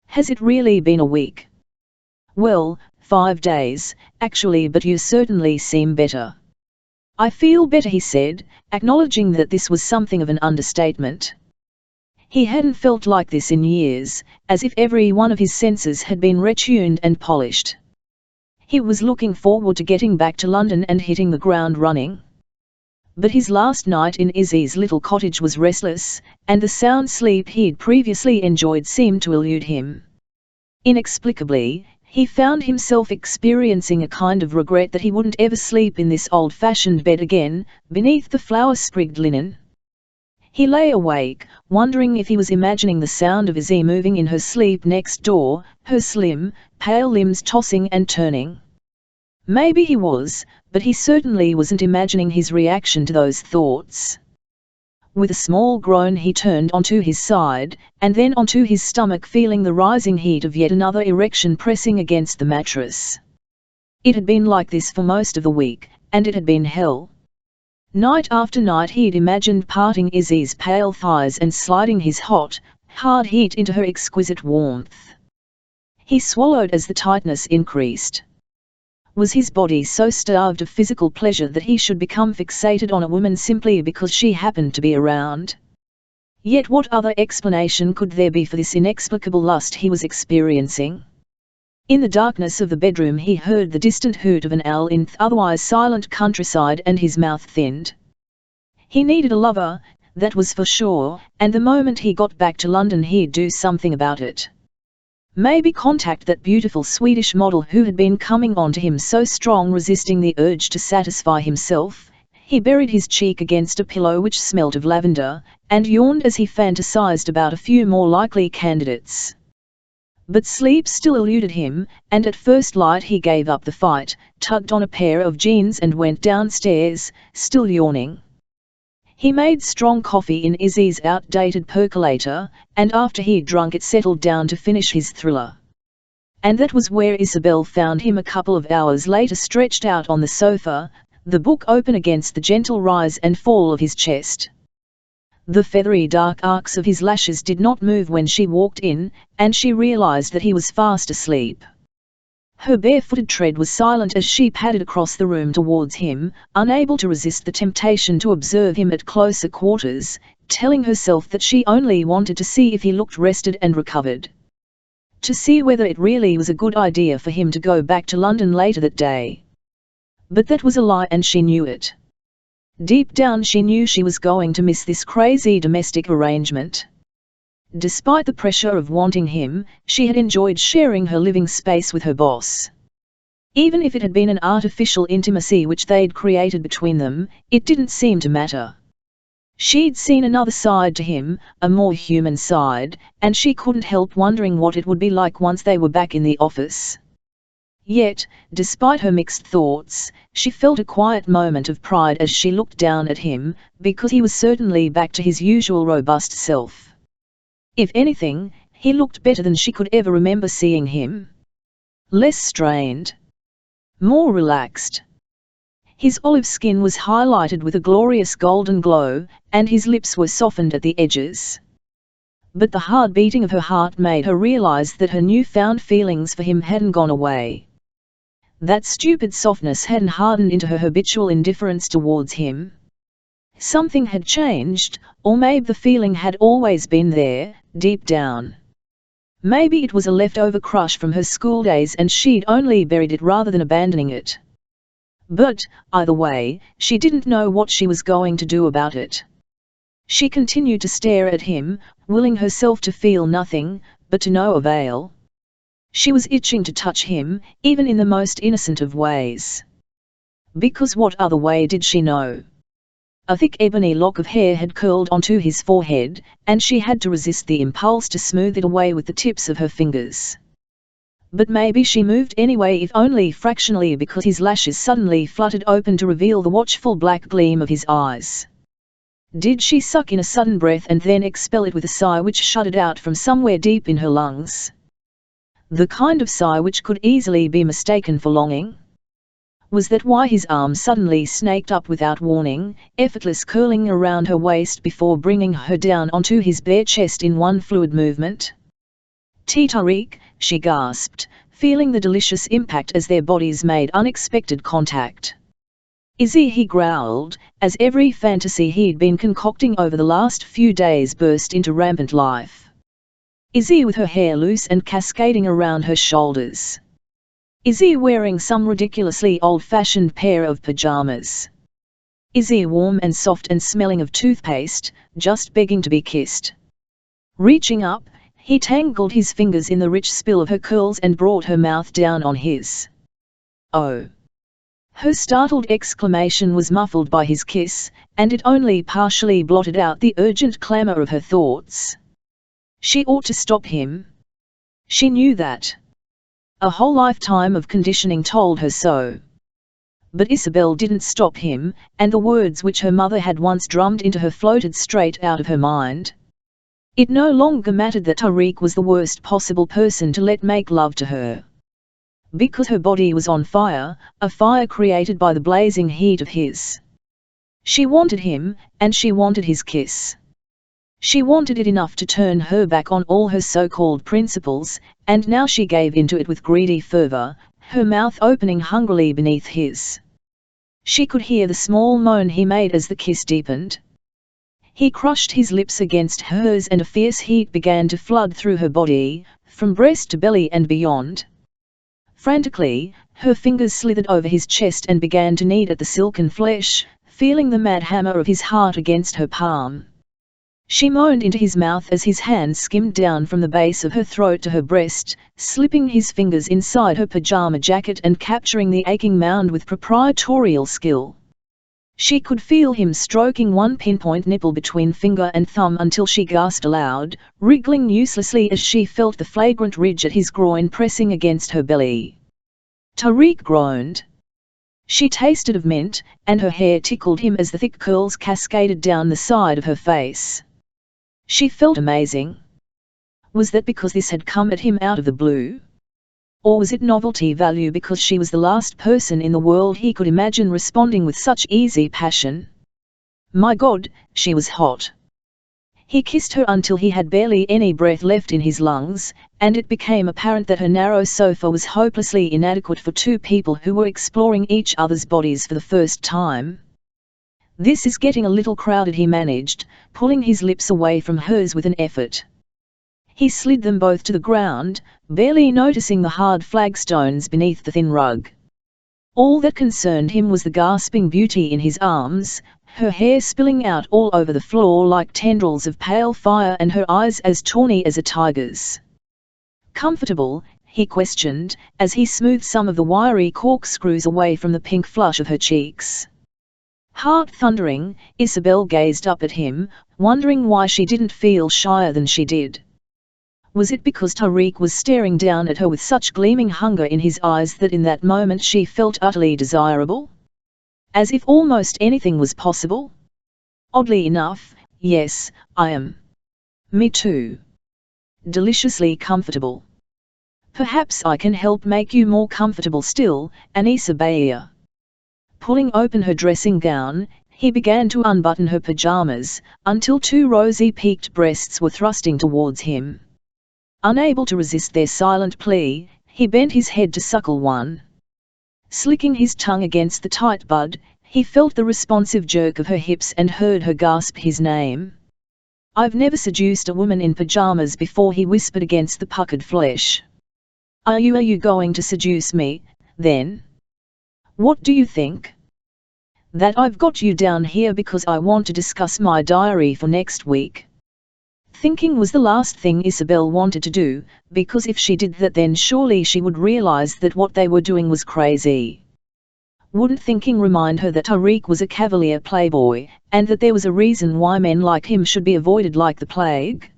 Has it really been a week? Well, 5 days, actually, but you certainly seem better. I feel better, he said, acknowledging that this was something of an understatement. He hadn't felt like this in years, as if every one of his senses had been retuned and polished. He was looking forward to getting back to London and hitting the ground running. But his last night in Izzy's little cottage was restless, and the sound sleep he'd previously enjoyed seemed to elude him. Inexplicably, he found himself experiencing a kind of regret that he wouldn't ever sleep in this old-fashioned bed again, beneath the flower-sprigged linen. He lay awake, wondering if he was imagining the sound of Izzy moving in her sleep next door, her slim, pale limbs tossing and turning. Maybe he was, but he certainly wasn't imagining his reaction to those thoughts. With a small groan he turned onto his side, and then onto his stomach, feeling the rising heat of yet another erection pressing against the mattress. It had been like this for most of the week, and it had been hell. Night after night he'd imagined parting Izzy's pale thighs and sliding his hot, hard heat into her exquisite warmth. He swallowed as the tightness increased. Was his body so starved of physical pleasure that he should become fixated on a woman simply because she happened to be around? Yet what other explanation could there be for this inexplicable lust he was experiencing? In the darkness of the bedroom he heard the distant hoot of an owl in the otherwise silent countryside, and his mouth thinned. He needed a lover, that was for sure, and the moment he got back to London he'd do something about it. Maybe contact that beautiful Swedish model who had been coming on to him so strong, resisting the urge to satisfy himself. He buried his cheek against a pillow which smelt of lavender, and yawned as he fantasized about a few more likely candidates. But sleep still eluded him, and at first light he gave up the fight, tugged on a pair of jeans and went downstairs, still yawning. He made strong coffee in Izzy's outdated percolator, and after he'd drunk it settled down to finish his thriller. And that was where Isobel found him a couple of hours later, stretched out on the sofa, the book open against the gentle rise and fall of his chest. The feathery dark arcs of his lashes did not move when she walked in, and she realized that he was fast asleep. Her barefooted tread was silent as she padded across the room towards him, unable to resist the temptation to observe him at closer quarters, telling herself that she only wanted to see if he looked rested and recovered. To see whether it really was a good idea for him to go back to London later that day. But that was a lie, and she knew it. Deep down she knew she was going to miss this crazy domestic arrangement. Despite the pressure of wanting him, she had enjoyed sharing her living space with her boss. Even if it had been an artificial intimacy which they'd created between them, it didn't seem to matter. She'd seen another side to him, a more human side, and she couldn't help wondering what it would be like once they were back in the office. Yet, despite her mixed thoughts, she felt a quiet moment of pride as she looked down at him, because he was certainly back to his usual robust self. If anything, he looked better than she could ever remember seeing him. Less strained. More relaxed. His olive skin was highlighted with a glorious golden glow, and his lips were softened at the edges. But the hard beating of her heart made her realize that her newfound feelings for him hadn't gone away. That stupid softness hadn't hardened into her habitual indifference towards him. Something had changed, or maybe the feeling had always been there, deep down. Maybe it was a leftover crush from her school days and she'd only buried it rather than abandoning it. But, either way, she didn't know what she was going to do about it. She continued to stare at him, willing herself to feel nothing, but to no avail. She was itching to touch him, even in the most innocent of ways. Because what other way did she know? A thick ebony lock of hair had curled onto his forehead, and she had to resist the impulse to smooth it away with the tips of her fingers. But maybe she moved anyway, if only fractionally, because his lashes suddenly fluttered open to reveal the watchful black gleam of his eyes. Did she suck in a sudden breath and then expel it with a sigh which shuddered out from somewhere deep in her lungs? The kind of sigh which could easily be mistaken for longing? Was that why his arm suddenly snaked up without warning, effortless, curling around her waist before bringing her down onto his bare chest in one fluid movement? Tariq, she gasped, feeling the delicious impact as their bodies made unexpected contact. Izzy, he growled, as every fantasy he'd been concocting over the last few days burst into rampant life. Izzy with her hair loose and cascading around her shoulders. Izzy wearing some ridiculously old-fashioned pair of pajamas. Izzy warm and soft and smelling of toothpaste, just begging to be kissed. Reaching up, he tangled his fingers in the rich spill of her curls and brought her mouth down on his. Oh! Her startled exclamation was muffled by his kiss, and it only partially blotted out the urgent clamor of her thoughts. She ought to stop him. She knew that. A whole lifetime of conditioning told her so. But Isobel didn't stop him, and the words which her mother had once drummed into her floated straight out of her mind. It no longer mattered that Tariq was the worst possible person to let make love to her. Because her body was on fire, a fire created by the blazing heat of his. She wanted him, and she wanted his kiss. She wanted it enough to turn her back on all her so-called principles, and now she gave into it with greedy fervor, her mouth opening hungrily beneath his. She could hear the small moan he made as the kiss deepened. He crushed his lips against hers and a fierce heat began to flood through her body, from breast to belly and beyond. Frantically, her fingers slithered over his chest and began to knead at the silken flesh, feeling the mad hammer of his heart against her palm. She moaned into his mouth as his hand skimmed down from the base of her throat to her breast, slipping his fingers inside her pajama jacket and capturing the aching mound with proprietorial skill. She could feel him stroking one pinpoint nipple between finger and thumb until she gasped aloud, wriggling uselessly as she felt the flagrant ridge at his groin pressing against her belly. Tariq groaned. She tasted of mint, and her hair tickled him as the thick curls cascaded down the side of her face. She felt amazing. Was that because this had come at him out of the blue? Or was it novelty value because she was the last person in the world he could imagine responding with such easy passion? My God, she was hot. He kissed her until he had barely any breath left in his lungs, and it became apparent that her narrow sofa was hopelessly inadequate for two people who were exploring each other's bodies for the first time. "This is getting a little crowded," he managed, pulling his lips away from hers with an effort. He slid them both to the ground, barely noticing the hard flagstones beneath the thin rug. All that concerned him was the gasping beauty in his arms, her hair spilling out all over the floor like tendrils of pale fire and her eyes as tawny as a tiger's. "Comfortable?" he questioned, as he smoothed some of the wiry corkscrews away from the pink flush of her cheeks. Heart thundering, Isobel gazed up at him, wondering why she didn't feel shyer than she did. Was it because Tariq was staring down at her with such gleaming hunger in his eyes that in that moment she felt utterly desirable? As if almost anything was possible? Oddly enough, yes, I am. Me too. Deliciously comfortable. Perhaps I can help make you more comfortable still, Isobel. Pulling open her dressing gown, he began to unbutton her pajamas, until two rosy peaked breasts were thrusting towards him. Unable to resist their silent plea, he bent his head to suckle one. Slicking his tongue against the tight bud, he felt the responsive jerk of her hips and heard her gasp his name. "I've never seduced a woman in pajamas before," he whispered against the puckered flesh. Are you going to seduce me, then? What do you think? That I've got you down here because I want to discuss my diary for next week. Thinking was the last thing Isobel wanted to do, because if she did that then surely she would realize that what they were doing was crazy. Wouldn't thinking remind her that Tariq was a cavalier playboy, and that there was a reason why men like him should be avoided like the plague?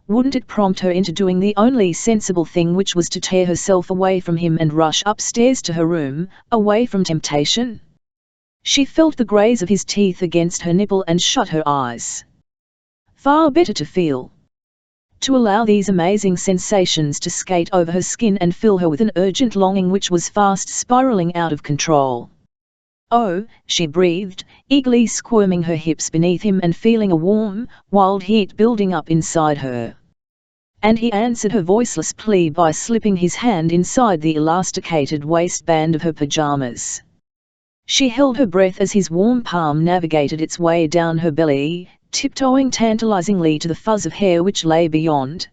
Wouldn't it prompt her into doing the only sensible thing, which was to tear herself away from him and rush upstairs to her room, away from temptation? She felt the graze of his teeth against her nipple and shut her eyes. Far better to feel. To allow these amazing sensations to skate over her skin and fill her with an urgent longing which was fast spiraling out of control. "Oh," she breathed, eagerly squirming her hips beneath him and feeling a warm, wild heat building up inside her. And he answered her voiceless plea by slipping his hand inside the elasticated waistband of her pajamas. She held her breath as his warm palm navigated its way down her belly, tiptoeing tantalizingly to the fuzz of hair which lay beyond.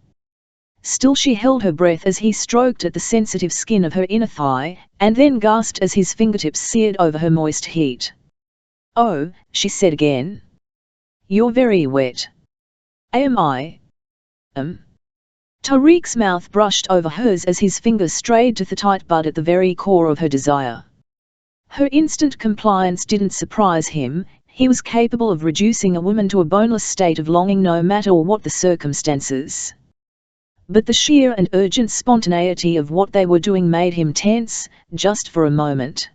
Still she held her breath as he stroked at the sensitive skin of her inner thigh, and then gasped as his fingertips seared over her moist heat. "Oh," she said again. "You're very wet." "Am I?" Tariq's mouth brushed over hers as his fingers strayed to the tight bud at the very core of her desire. Her instant compliance didn't surprise him. He was capable of reducing a woman to a boneless state of longing no matter what the circumstances. But the sheer and urgent spontaneity of what they were doing made him tense, just for a moment.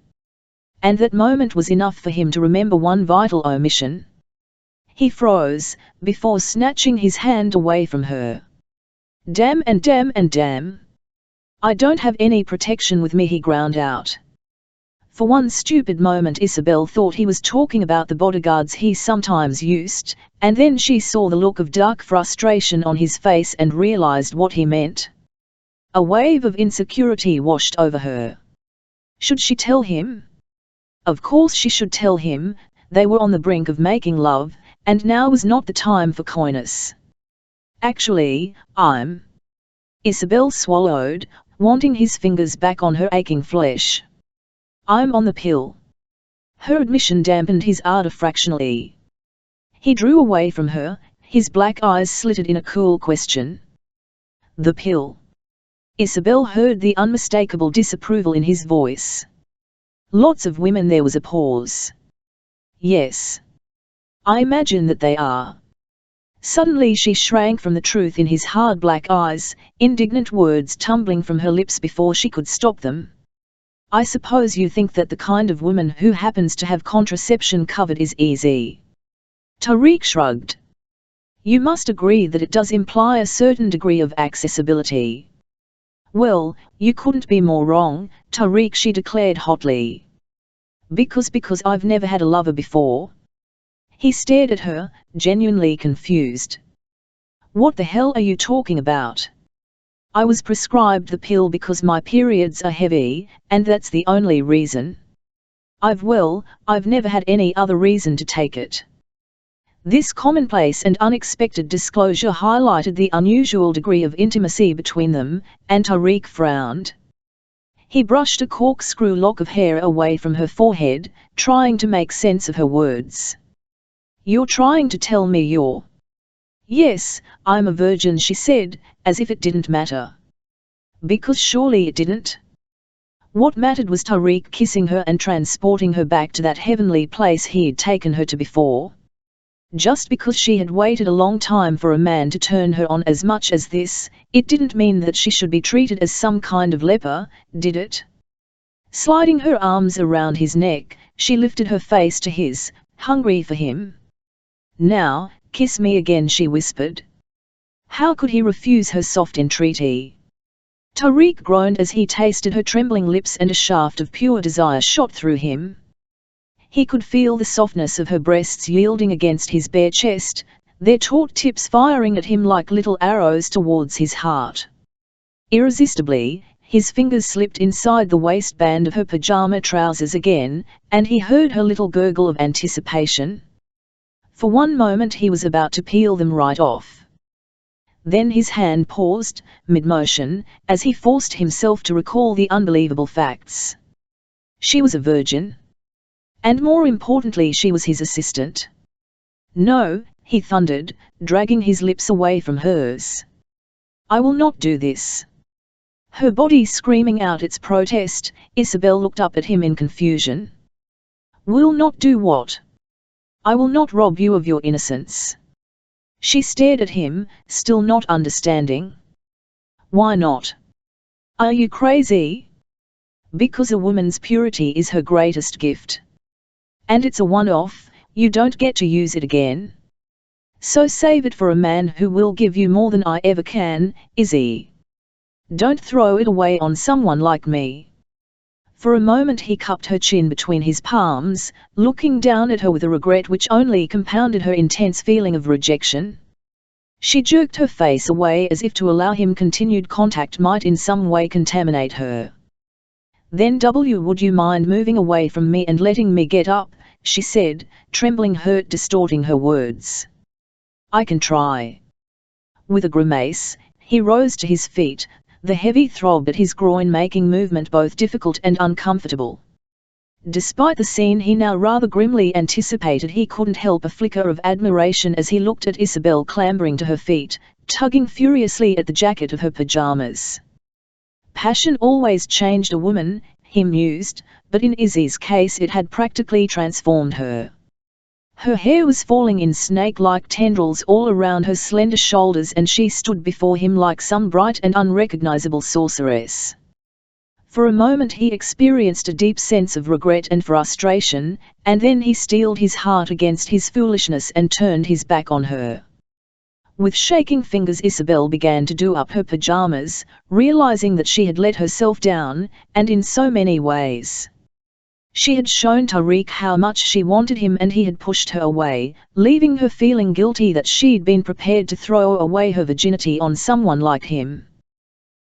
And that moment was enough for him to remember one vital omission. He froze, before snatching his hand away from her. "Damn and damn and damn. I don't have any protection with me," he ground out. For one stupid moment Isobel thought he was talking about the bodyguards he sometimes used, and then she saw the look of dark frustration on his face and realized what he meant. A wave of insecurity washed over her. Should she tell him? Of course she should tell him. They were on the brink of making love, and now was not the time for coyness. "Actually, Isobel swallowed, wanting his fingers back on her aching flesh. "I'm on the pill." Her admission dampened his ardor fractionally. He drew away from her, his black eyes slitted in a cool question. "The pill?" Isobel heard the unmistakable disapproval in his voice. "Lots of women." There was a pause. "Yes. I imagine that they are." Suddenly she shrank from the truth in his hard black eyes, indignant words tumbling from her lips before she could stop them. "I suppose you think that the kind of woman who happens to have contraception covered is easy." Tariq shrugged. "You must agree that it does imply a certain degree of accessibility." "Well, you couldn't be more wrong, Tariq," she declared hotly. Because I've never had a lover before." He stared at her, genuinely confused. "What the hell are you talking about?" "I was prescribed the pill because my periods are heavy, and that's the only reason. I've never had any other reason to take it." This commonplace and unexpected disclosure highlighted the unusual degree of intimacy between them, and Tariq frowned. He brushed a corkscrew lock of hair away from her forehead, trying to make sense of her words. "You're trying to tell me you're—" "Yes, I'm a virgin," she said, as if it didn't matter. Because surely it didn't. What mattered was Tariq kissing her and transporting her back to that heavenly place he'd taken her to before. Just because she had waited a long time for a man to turn her on as much as this, it didn't mean that she should be treated as some kind of leper, did it? Sliding her arms around his neck, she lifted her face to his, hungry for him. "Now, kiss me again," she whispered. How could he refuse her soft entreaty? Tariq groaned as he tasted her trembling lips, and a shaft of pure desire shot through him. He could feel the softness of her breasts yielding against his bare chest, their taut tips firing at him like little arrows towards his heart. Irresistibly, his fingers slipped inside the waistband of her pajama trousers again, and he heard her little gurgle of anticipation. For one moment he was about to peel them right off. Then his hand paused, mid-motion, as he forced himself to recall the unbelievable facts. She was a virgin. And more importantly, she was his assistant. "No," he thundered, dragging his lips away from hers. "I will not do this." Her body screaming out its protest, Isobel looked up at him in confusion. "Will not do what?" "I will not rob you of your innocence." She stared at him, still not understanding. "Why not?" "Are you crazy?" "Because a woman's purity is her greatest gift. And it's a one-off, you don't get to use it again. So save it for a man who will give you more than I ever can, Izzy. Don't throw it away on someone like me." For a moment he cupped her chin between his palms, looking down at her with a regret which only compounded her intense feeling of rejection. She jerked her face away as if to allow him continued contact might in some way contaminate her. "Then would you mind moving away from me and letting me get up?" she said, trembling, hurt distorting her words. "I can try." With a grimace, he rose to his feet, the heavy throb at his groin making movement both difficult and uncomfortable. Despite the scene he now rather grimly anticipated, he couldn't help a flicker of admiration as he looked at Isobel clambering to her feet, tugging furiously at the jacket of her pajamas. Passion always changed a woman, he mused, but in Izzy's case it had practically transformed her. Her hair was falling in snake-like tendrils all around her slender shoulders, and she stood before him like some bright and unrecognizable sorceress. For a moment he experienced a deep sense of regret and frustration, and then he steeled his heart against his foolishness and turned his back on her. With shaking fingers Isobel began to do up her pajamas, realizing that she had let herself down, and in so many ways. She had shown Tariq how much she wanted him, and he had pushed her away, leaving her feeling guilty that she'd been prepared to throw away her virginity on someone like him.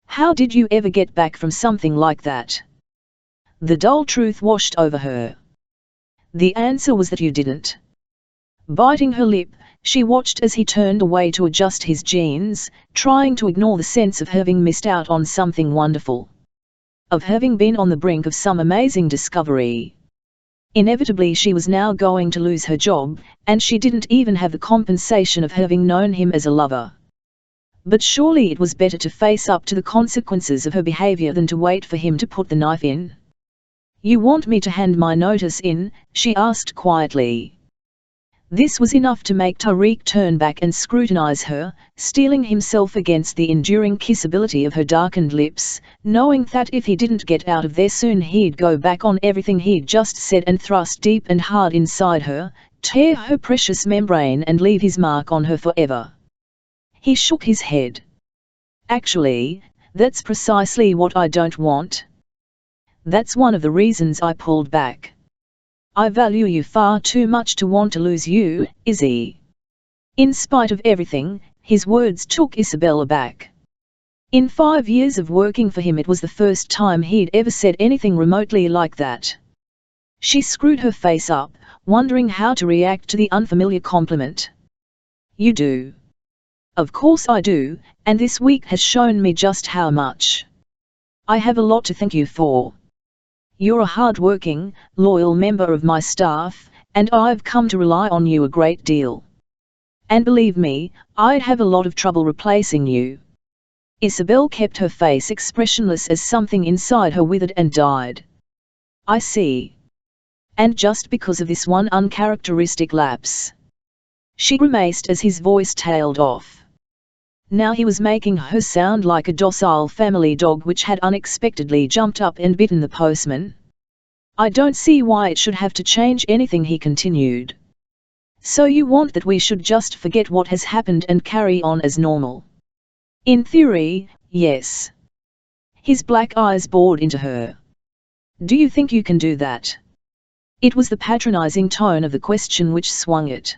How did you ever get back from something like that? The dull truth washed over her. The answer was that you didn't. Biting her lip, she watched as he turned away to adjust his jeans, trying to ignore the sense of having missed out on something wonderful. Of having been on the brink of some amazing discovery. Inevitably she was now going to lose her job, and she didn't even have the compensation of having known him as a lover. But surely it was better to face up to the consequences of her behavior than to wait for him to put the knife in. "You want me to hand my notice in?" she asked quietly. This was enough to make Tariq turn back and scrutinize her, steeling himself against the enduring kissability of her darkened lips, knowing that if he didn't get out of there soon he'd go back on everything he'd just said and thrust deep and hard inside her, tear her precious membrane and leave his mark on her forever. He shook his head. "Actually, that's precisely what I don't want. That's one of the reasons I pulled back." I value you far too much to want to lose you, Izzy." In spite of everything, his words took Isobel aback. In 5 years of working for him, it was the first time he'd ever said anything remotely like that. She screwed her face up, wondering how to react to the unfamiliar compliment. "You do." "Of course I do, and this week has shown me just how much. I have a lot to thank you for. You're a hard-working, loyal member of my staff, and I've come to rely on you a great deal. And believe me, I'd have a lot of trouble replacing you." Isobel kept her face expressionless as something inside her withered and died. "I see. And just because of this one uncharacteristic lapse?" she grimaced as his voice tailed off. Now he was making her sound like a docile family dog which had unexpectedly jumped up and bitten the postman. "I don't see why it should have to change anything," he continued. "So you want that we should just forget what has happened and carry on as normal?" "In theory, yes." His black eyes bored into her. "Do you think you can do that?" It was the patronizing tone of the question which swung it.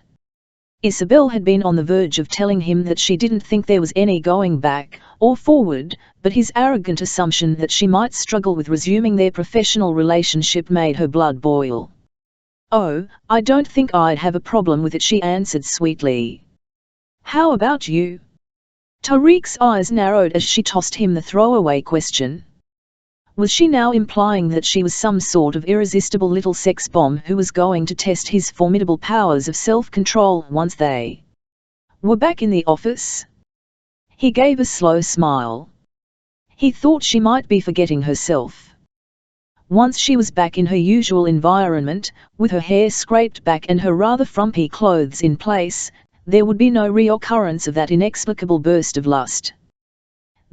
Isobel had been on the verge of telling him that she didn't think there was any going back or forward, but his arrogant assumption that she might struggle with resuming their professional relationship made her blood boil. "Oh, I don't think I'd have a problem with it," she answered sweetly. "How about you?" Tariq's eyes narrowed as she tossed him the throwaway question. Was she now implying that she was some sort of irresistible little sex bomb who was going to test his formidable powers of self-control once they were back in the office? He gave a slow smile. He thought she might be forgetting herself. Once she was back in her usual environment, with her hair scraped back and her rather frumpy clothes in place, there would be no reoccurrence of that inexplicable burst of lust.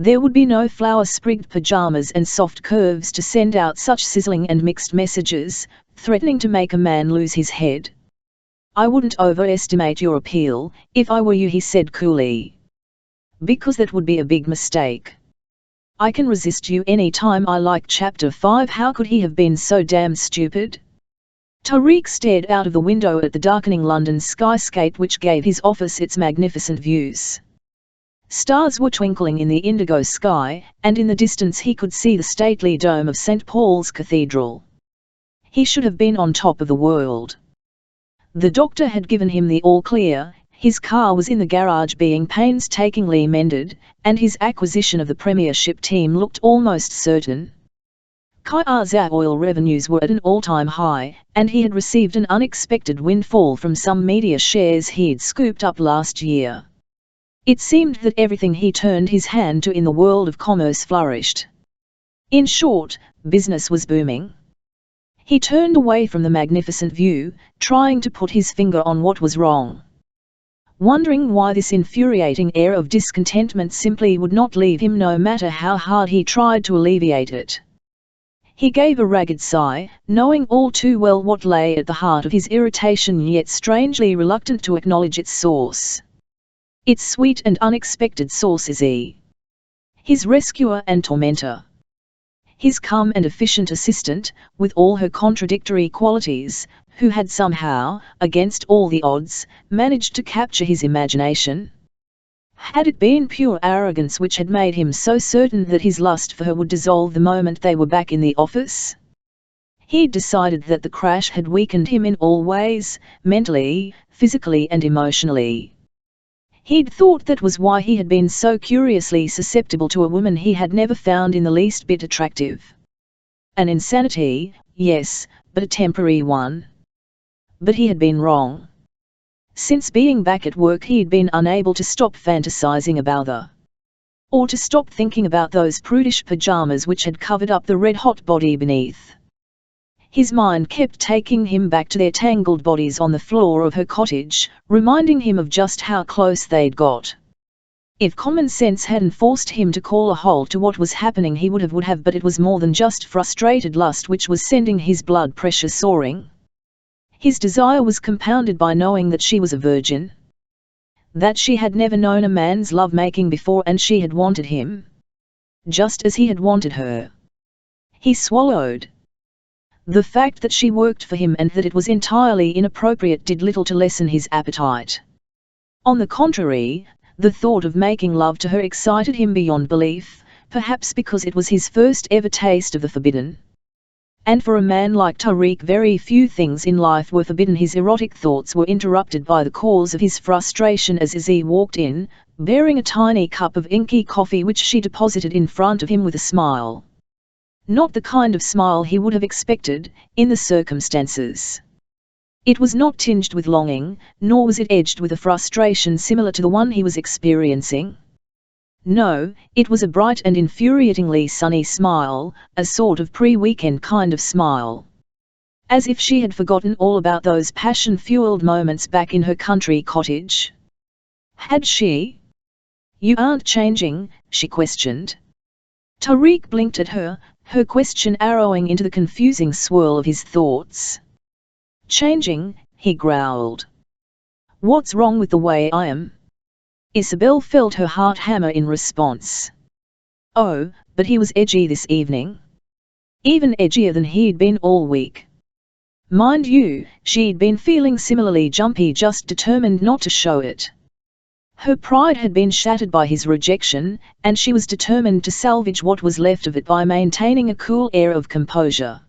There would be no flower-sprigged pajamas and soft curves to send out such sizzling and mixed messages, threatening to make a man lose his head. "I wouldn't overestimate your appeal, if I were you," he said coolly. "Because that would be a big mistake. I can resist you any time I like." Chapter 5. How could he have been so damn stupid? Tariq stared out of the window at the darkening London skyscape which gave his office its magnificent views. Stars were twinkling in the indigo sky, and in the distance he could see the stately dome of St. Paul's Cathedral. He should have been on top of the world. The doctor had given him the all-clear, his car was in the garage being painstakingly mended, and his acquisition of the Premiership team looked almost certain. Kia's oil revenues were at an all-time high, and he had received an unexpected windfall from some media shares he'd scooped up last year. It seemed that everything he turned his hand to in the world of commerce flourished. In short, business was booming. He turned away from the magnificent view, trying to put his finger on what was wrong. Wondering why this infuriating air of discontentment simply would not leave him no matter how hard he tried to alleviate it. He gave a ragged sigh, knowing all too well what lay at the heart of his irritation yet strangely reluctant to acknowledge its source. Its sweet and unexpected source is his rescuer and tormentor. His calm and efficient assistant, with all her contradictory qualities, who had somehow, against all the odds, managed to capture his imagination. Had it been pure arrogance which had made him so certain that his lust for her would dissolve the moment they were back in the office? He'd decided that the crash had weakened him in all ways, mentally, physically and emotionally. He'd thought that was why he had been so curiously susceptible to a woman he had never found in the least bit attractive. An insanity, yes, but a temporary one. But he had been wrong. Since being back at work he'd been unable to stop fantasizing about her. Or to stop thinking about those prudish pajamas which had covered up the red-hot body beneath. His mind kept taking him back to their tangled bodies on the floor of her cottage, reminding him of just how close they'd got. If common sense hadn't forced him to call a halt to what was happening he would have, but it was more than just frustrated lust which was sending his blood pressure soaring. His desire was compounded by knowing that she was a virgin. That she had never known a man's love-making before and she had wanted him. Just as he had wanted her. He swallowed. The fact that she worked for him and that it was entirely inappropriate did little to lessen his appetite. On the contrary, the thought of making love to her excited him beyond belief, perhaps because it was his first ever taste of the forbidden. And for a man like Tariq, very few things in life were forbidden. His erotic thoughts were interrupted by the cause of his frustration as Izzy walked in, bearing a tiny cup of inky coffee which she deposited in front of him with a smile. Not the kind of smile he would have expected, in the circumstances. It was not tinged with longing, nor was it edged with a frustration similar to the one he was experiencing. No, it was a bright and infuriatingly sunny smile, a sort of pre-weekend kind of smile. As if she had forgotten all about those passion-fueled moments back in her country cottage. Had she? "You aren't changing?" she questioned. Tariq blinked at her, her question arrowing into the confusing swirl of his thoughts. "Changing?" he growled. "What's wrong with the way I am?" Isobel felt her heart hammer in response. Oh, but he was edgy this evening. Even edgier than he'd been all week. Mind you, she'd been feeling similarly jumpy, just determined not to show it. Her pride had been shattered by his rejection, and she was determined to salvage what was left of it by maintaining a cool air of composure.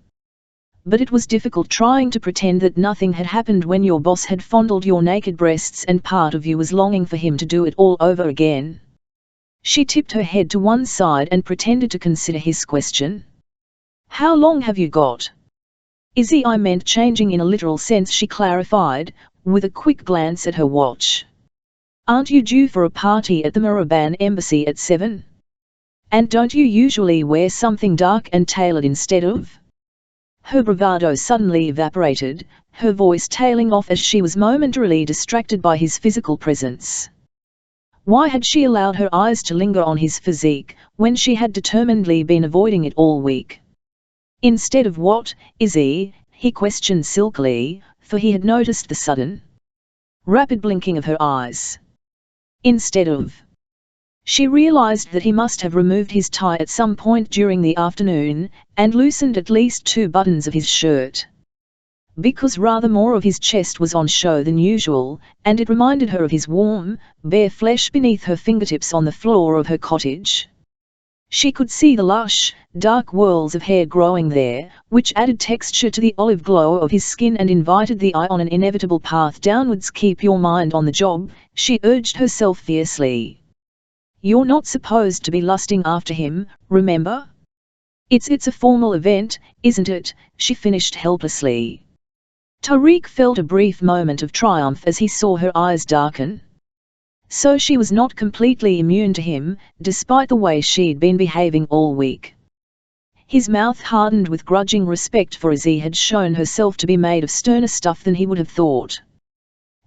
But it was difficult trying to pretend that nothing had happened when your boss had fondled your naked breasts and part of you was longing for him to do it all over again. She tipped her head to one side and pretended to consider his question. "How long have you got?" "Izzy, I meant changing in a literal sense," she clarified, with a quick glance at her watch. "Aren't you due for a party at the Maraban embassy at 7? And don't you usually wear something dark and tailored instead of?" Her bravado suddenly evaporated, her voice tailing off as she was momentarily distracted by his physical presence. Why had she allowed her eyes to linger on his physique, when she had determinedly been avoiding it all week? "Instead of what, Izzy?" he questioned silkily, for he had noticed the sudden, rapid blinking of her eyes. "Instead of?" She realized that he must have removed his tie at some point during the afternoon, and loosened at least 2 buttons of his shirt. Because rather more of his chest was on show than usual, and it reminded her of his warm, bare flesh beneath her fingertips on the floor of her cottage. She could see the lush, dark whirls of hair growing there, which added texture to the olive glow of his skin and invited the eye on an inevitable path downwards. "Keep your mind on the job," she urged herself fiercely. "You're not supposed to be lusting after him, remember? It's a formal event, isn't it?" she finished helplessly. Tariq felt a brief moment of triumph as he saw her eyes darken. So she was not completely immune to him, despite the way she'd been behaving all week. His mouth hardened with grudging respect, for Izzy had shown herself to be made of sterner stuff than he would have thought.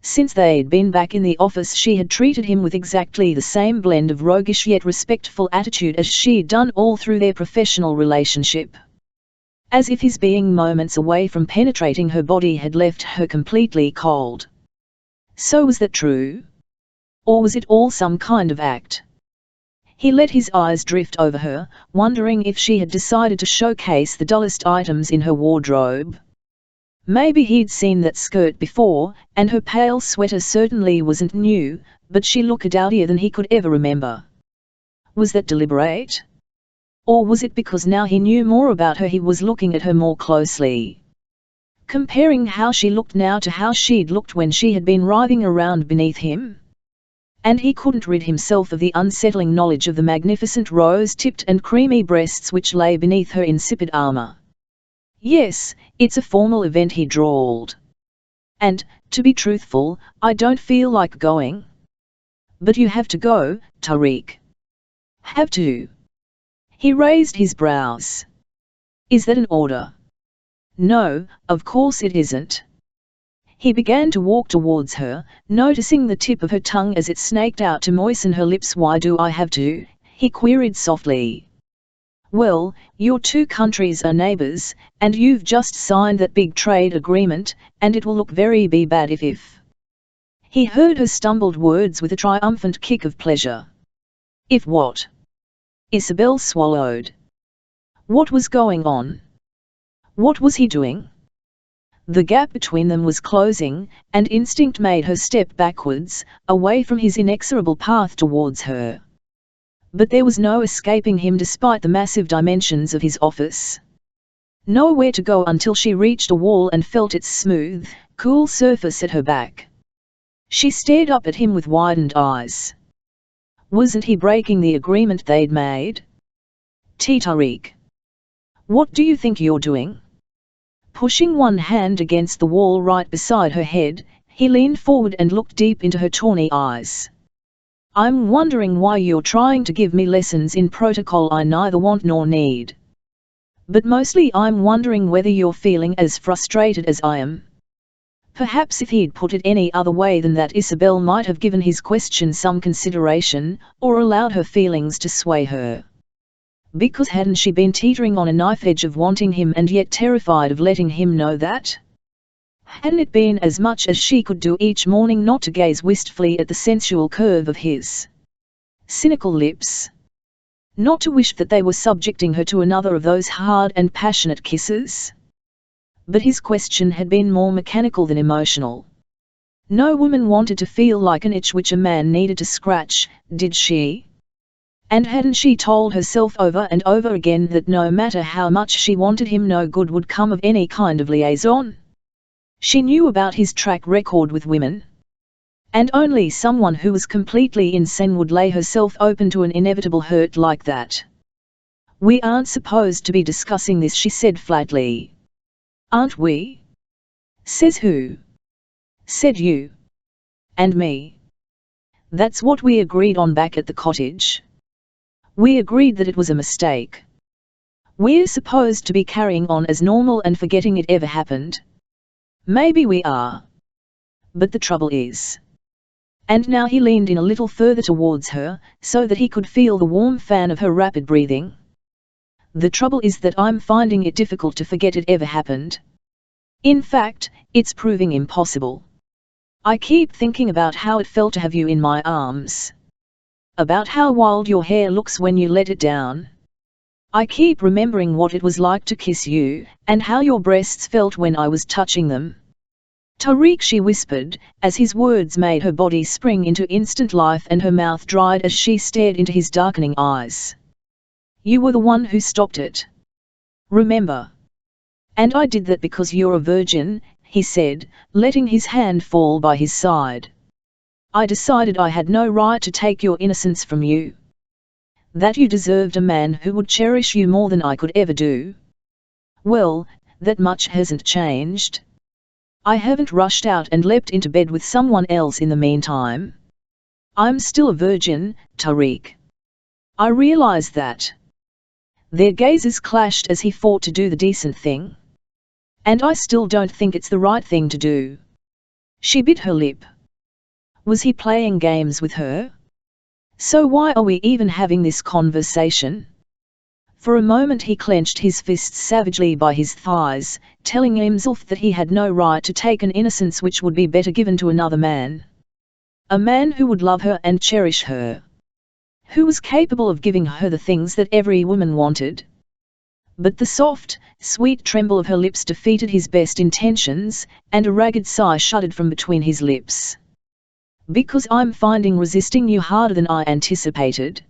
Since they'd been back in the office, she had treated him with exactly the same blend of roguish yet respectful attitude as she'd done all through their professional relationship. As if his being moments away from penetrating her body had left her completely cold. So was that true? Or was it all some kind of act? He let his eyes drift over her, wondering if she had decided to showcase the dullest items in her wardrobe. Maybe he'd seen that skirt before, and her pale sweater certainly wasn't new, but she looked dowdier than he could ever remember. Was that deliberate? Or was it because now he knew more about her he was looking at her more closely? Comparing how she looked now to how she'd looked when she had been writhing around beneath him? And he couldn't rid himself of the unsettling knowledge of the magnificent rose-tipped and creamy breasts which lay beneath her insipid armor. "Yes, it's a formal event," he drawled. "And, to be truthful, I don't feel like going." "But you have to go, Tariq." "Have to?" He raised his brows. "Is that an order?" "No, of course it isn't." He began to walk towards her, noticing the tip of her tongue as it snaked out to moisten her lips. "Why do I have to?" he queried softly. "Well, your 2 countries are neighbors, and you've just signed that big trade agreement, and it will look very bad if... He heard her stumbled words with a triumphant kick of pleasure. "If what?" Isobel swallowed. What was going on? What was he doing? The gap between them was closing, and instinct made her step backwards, away from his inexorable path towards her. But there was no escaping him despite the massive dimensions of his office. Nowhere to go until she reached a wall and felt its smooth, cool surface at her back. She stared up at him with widened eyes. Wasn't he breaking the agreement they'd made? Tariq. What do you think you're doing? Pushing one hand against the wall right beside her head, he leaned forward and looked deep into her tawny eyes. I'm wondering why you're trying to give me lessons in protocol I neither want nor need. But mostly I'm wondering whether you're feeling as frustrated as I am. Perhaps if he'd put it any other way than that, Isobel might have given his question some consideration, or allowed her feelings to sway her. Because hadn't she been teetering on a knife edge of wanting him and yet terrified of letting him know that? Hadn't it been as much as she could do each morning not to gaze wistfully at the sensual curve of his cynical lips? Not to wish that they were subjecting her to another of those hard and passionate kisses? But his question had been more mechanical than emotional. No woman wanted to feel like an itch which a man needed to scratch, did she? And hadn't she told herself over and over again that no matter how much she wanted him, no good would come of any kind of liaison? She knew about his track record with women. And only someone who was completely insane would lay herself open to an inevitable hurt like that. We aren't supposed to be discussing this, she said flatly. Aren't we? Says who? Said you. And me. That's what we agreed on back at the cottage. We agreed that it was a mistake. We're supposed to be carrying on as normal and forgetting it ever happened. Maybe we are. But the trouble is. And now he leaned in a little further towards her, so that he could feel the warm fan of her rapid breathing. The trouble is that I'm finding it difficult to forget it ever happened. In fact, it's proving impossible. I keep thinking about how it felt to have you in my arms. About how wild your hair looks when you let it down. I keep remembering what it was like to kiss you, and how your breasts felt when I was touching them. Tariq, she whispered, as his words made her body spring into instant life and her mouth dried as she stared into his darkening eyes. You were the one who stopped it. Remember? And I did that because you're a virgin, he said, letting his hand fall by his side. I decided I had no right to take your innocence from you. That you deserved a man who would cherish you more than I could ever do. Well, that much hasn't changed. I haven't rushed out and leapt into bed with someone else in the meantime. I'm still a virgin, Tariq. I realize that. Their gazes clashed as he fought to do the decent thing. And I still don't think it's the right thing to do. She bit her lip. Was he playing games with her? So why are we even having this conversation? For a moment he clenched his fists savagely by his thighs, telling himself that he had no right to take an innocence which would be better given to another man. A man who would love her and cherish her. Who was capable of giving her the things that every woman wanted. But the soft, sweet tremble of her lips defeated his best intentions, and a ragged sigh shuddered from between his lips. Because I'm finding resisting you harder than I anticipated.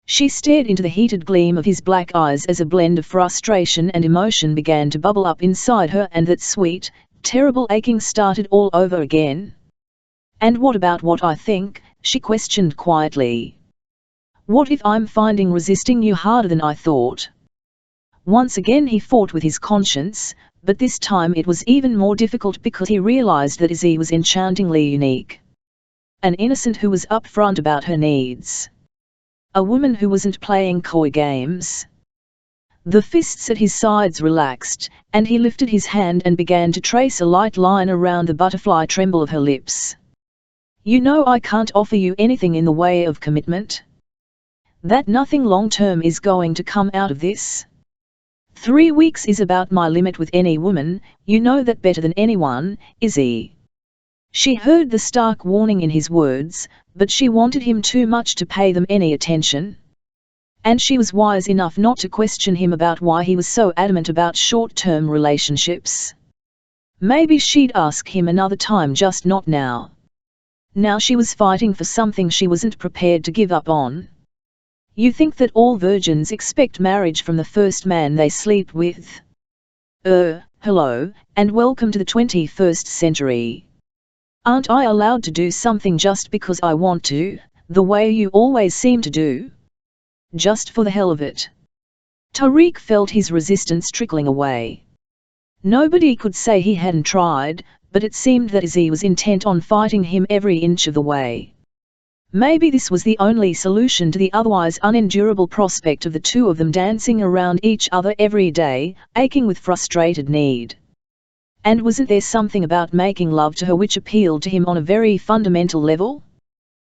She stared into the heated gleam of his black eyes as a blend of frustration and emotion began to bubble up inside her, and that sweet, terrible aching started all over again. And what about what I think? She questioned quietly. What if I'm finding resisting you harder than I thought? Once again he fought with his conscience, but this time it was even more difficult because he realized that Izzy was enchantingly unique. An innocent who was upfront about her needs. A woman who wasn't playing coy games. The fists at his sides relaxed, and he lifted his hand and began to trace a light line around the butterfly tremble of her lips. You know I can't offer you anything in the way of commitment. That nothing long-term is going to come out of this. 3 weeks is about my limit with any woman, you know that better than anyone, Izzy. She heard the stark warning in his words, but she wanted him too much to pay them any attention. And she was wise enough not to question him about why he was so adamant about short-term relationships. Maybe she'd ask him another time, just not now. Now she was fighting for something she wasn't prepared to give up on. You think that all virgins expect marriage from the first man they sleep with? Hello, and welcome to the 21st century. Aren't I allowed to do something just because I want to, the way you always seem to do? Just for the hell of it. Tariq felt his resistance trickling away. Nobody could say he hadn't tried, but it seemed that Izzy was intent on fighting him every inch of the way. Maybe this was the only solution to the otherwise unendurable prospect of the two of them dancing around each other every day, aching with frustrated need. And wasn't there something about making love to her which appealed to him on a very fundamental level?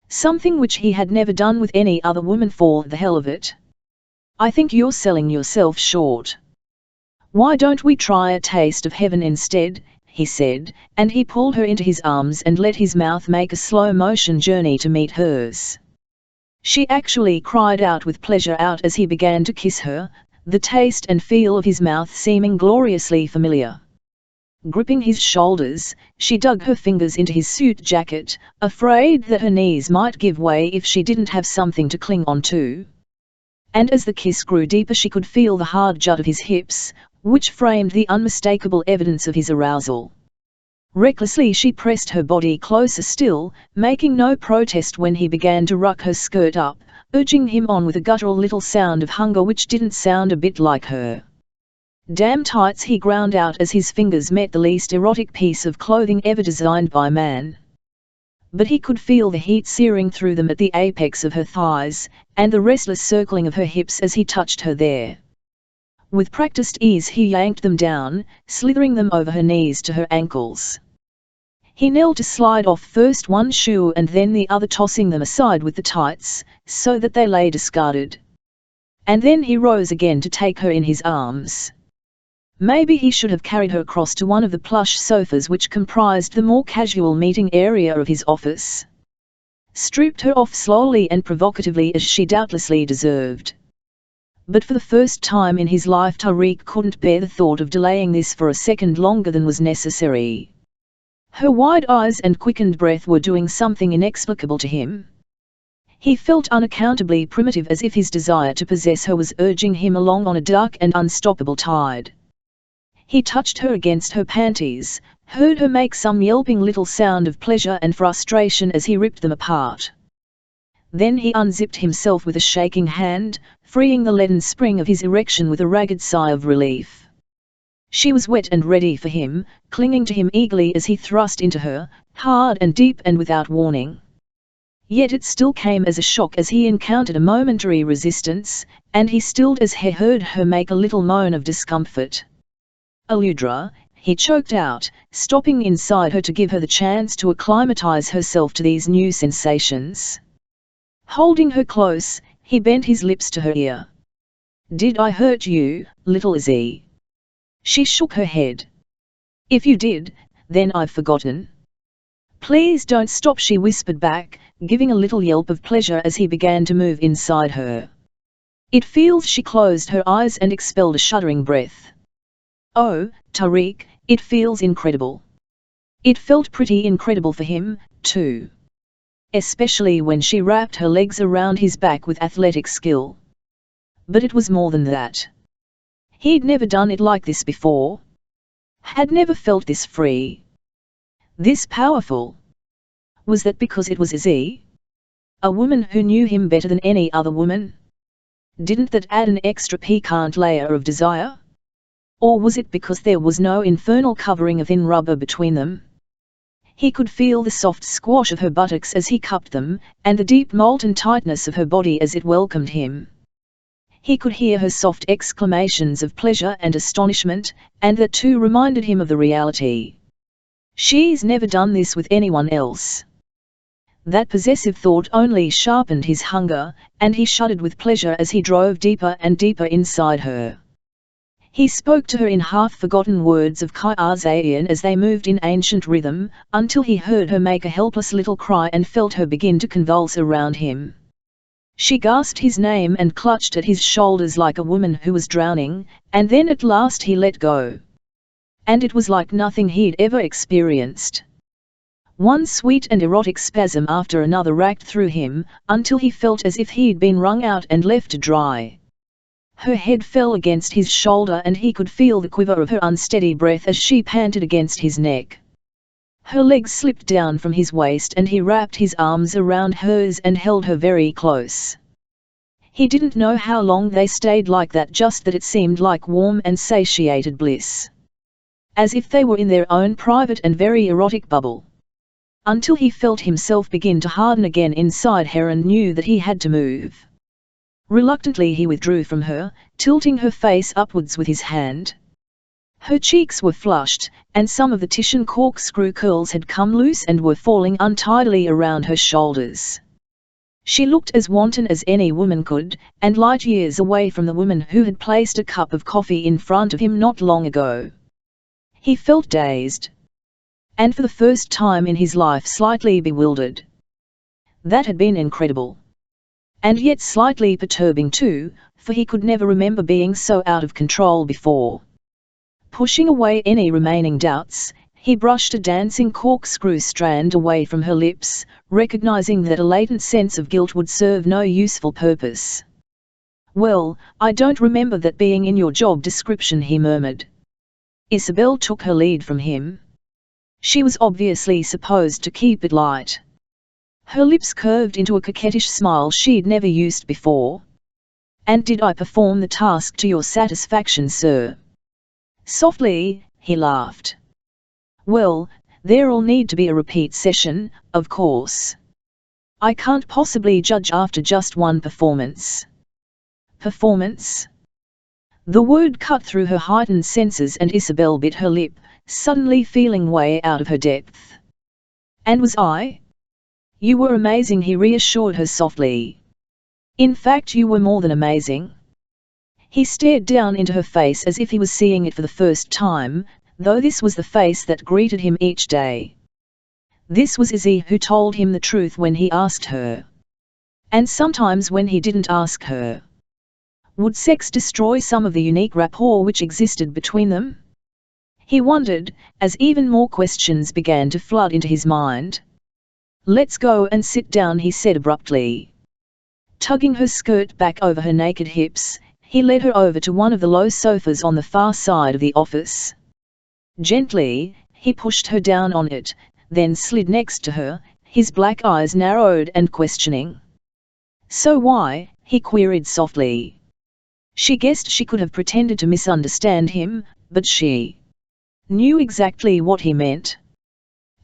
Something which he had never done with any other woman for the hell of it. I think you're selling yourself short. Why don't we try a taste of heaven instead, he said, and he pulled her into his arms and let his mouth make a slow-motion journey to meet hers. She actually cried out with pleasure as he began to kiss her, the taste and feel of his mouth seeming gloriously familiar. Gripping his shoulders, she dug her fingers into his suit jacket, afraid that her knees might give way if she didn't have something to cling on to. And as the kiss grew deeper, she could feel the hard jut of his hips, which framed the unmistakable evidence of his arousal. Recklessly she pressed her body closer still, making no protest when he began to ruck her skirt up, urging him on with a guttural little sound of hunger which didn't sound a bit like her. Damn tights, he ground out as his fingers met the least erotic piece of clothing ever designed by man. But he could feel the heat searing through them at the apex of her thighs, and the restless circling of her hips as he touched her there. With practiced ease he yanked them down, slithering them over her knees to her ankles. He knelt to slide off first one shoe and then the other, tossing them aside with the tights, so that they lay discarded. And then he rose again to take her in his arms. Maybe he should have carried her across to one of the plush sofas which comprised the more casual meeting area of his office. Stripped her off slowly and provocatively as she doubtlessly deserved. But for the first time in his life Tariq couldn't bear the thought of delaying this for a second longer than was necessary. Her wide eyes and quickened breath were doing something inexplicable to him. He felt unaccountably primitive, as if his desire to possess her was urging him along on a dark and unstoppable tide. He touched her against her panties, heard her make some yelping little sound of pleasure and frustration as he ripped them apart. Then he unzipped himself with a shaking hand, freeing the leaden spring of his erection with a ragged sigh of relief. She was wet and ready for him, clinging to him eagerly as he thrust into her, hard and deep and without warning. Yet it still came as a shock as he encountered a momentary resistance, and he stilled as he heard her make a little moan of discomfort. "Aludra," he choked out, stopping inside her to give her the chance to acclimatize herself to these new sensations. Holding her close, he bent his lips to her ear. "Did I hurt you, little Izzy?" She shook her head. "If you did, then I've forgotten." "Please don't stop," she whispered back, giving a little yelp of pleasure as he began to move inside her. "It feels—" She closed her eyes and expelled a shuddering breath. "Oh, Tariq, it feels incredible." It felt pretty incredible for him, too. Especially when she wrapped her legs around his back with athletic skill. But it was more than that. He'd never done it like this before. Had never felt this free. This powerful. Was that because it was Izzy? A woman who knew him better than any other woman? Didn't that add an extra piquant layer of desire? Or was it because there was no infernal covering of thin rubber between them? He could feel the soft squash of her buttocks as he cupped them, and the deep molten tightness of her body as it welcomed him. He could hear her soft exclamations of pleasure and astonishment, and that too reminded him of the reality. She's never done this with anyone else. That possessive thought only sharpened his hunger, and he shuddered with pleasure as he drove deeper and deeper inside her. He spoke to her in half-forgotten words of Kaizen as they moved in ancient rhythm, until he heard her make a helpless little cry and felt her begin to convulse around him. She gasped his name and clutched at his shoulders like a woman who was drowning, and then at last he let go. And it was like nothing he'd ever experienced. One sweet and erotic spasm after another racked through him, until he felt as if he'd been wrung out and left to dry. Her head fell against his shoulder and he could feel the quiver of her unsteady breath as she panted against his neck. Her legs slipped down from his waist and he wrapped his arms around hers and held her very close. He didn't know how long they stayed like that, just that it seemed like warm and satiated bliss. As if they were in their own private and very erotic bubble. Until he felt himself begin to harden again inside her and knew that he had to move. Reluctantly he withdrew from her, tilting her face upwards with his hand. Her cheeks were flushed, and some of the Titian corkscrew curls had come loose and were falling untidily around her shoulders. She looked as wanton as any woman could, and light years away from the woman who had placed a cup of coffee in front of him not long ago. He felt dazed. And for the first time in his life slightly bewildered. That had been incredible. And yet slightly perturbing too, for he could never remember being so out of control before. Pushing away any remaining doubts, he brushed a dancing corkscrew strand away from her lips, recognizing that a latent sense of guilt would serve no useful purpose. "Well, I don't remember that being in your job description," he murmured. Isobel took her lead from him. She was obviously supposed to keep it light. Her lips curved into a coquettish smile she'd never used before. "And did I perform the task to your satisfaction, sir?" Softly, he laughed. "Well, there'll need to be a repeat session, of course. I can't possibly judge after just one performance." Performance? The word cut through her heightened senses and Isobel bit her lip, suddenly feeling way out of her depth. "And was I?" "You were amazing," he reassured her softly. "In fact, you were more than amazing." He stared down into her face as if he was seeing it for the first time, though this was the face that greeted him each day. This was Izzy who told him the truth when he asked her. And sometimes when he didn't ask her. Would sex destroy some of the unique rapport which existed between them? He wondered, as even more questions began to flood into his mind. "Let's go and sit down," he said abruptly. Tugging her skirt back over her naked hips, he led her over to one of the low sofas on the far side of the office. Gently, he pushed her down on it, then slid next to her, his black eyes narrowed and questioning. "So why?" he queried softly. She guessed she could have pretended to misunderstand him, but she knew exactly what he meant.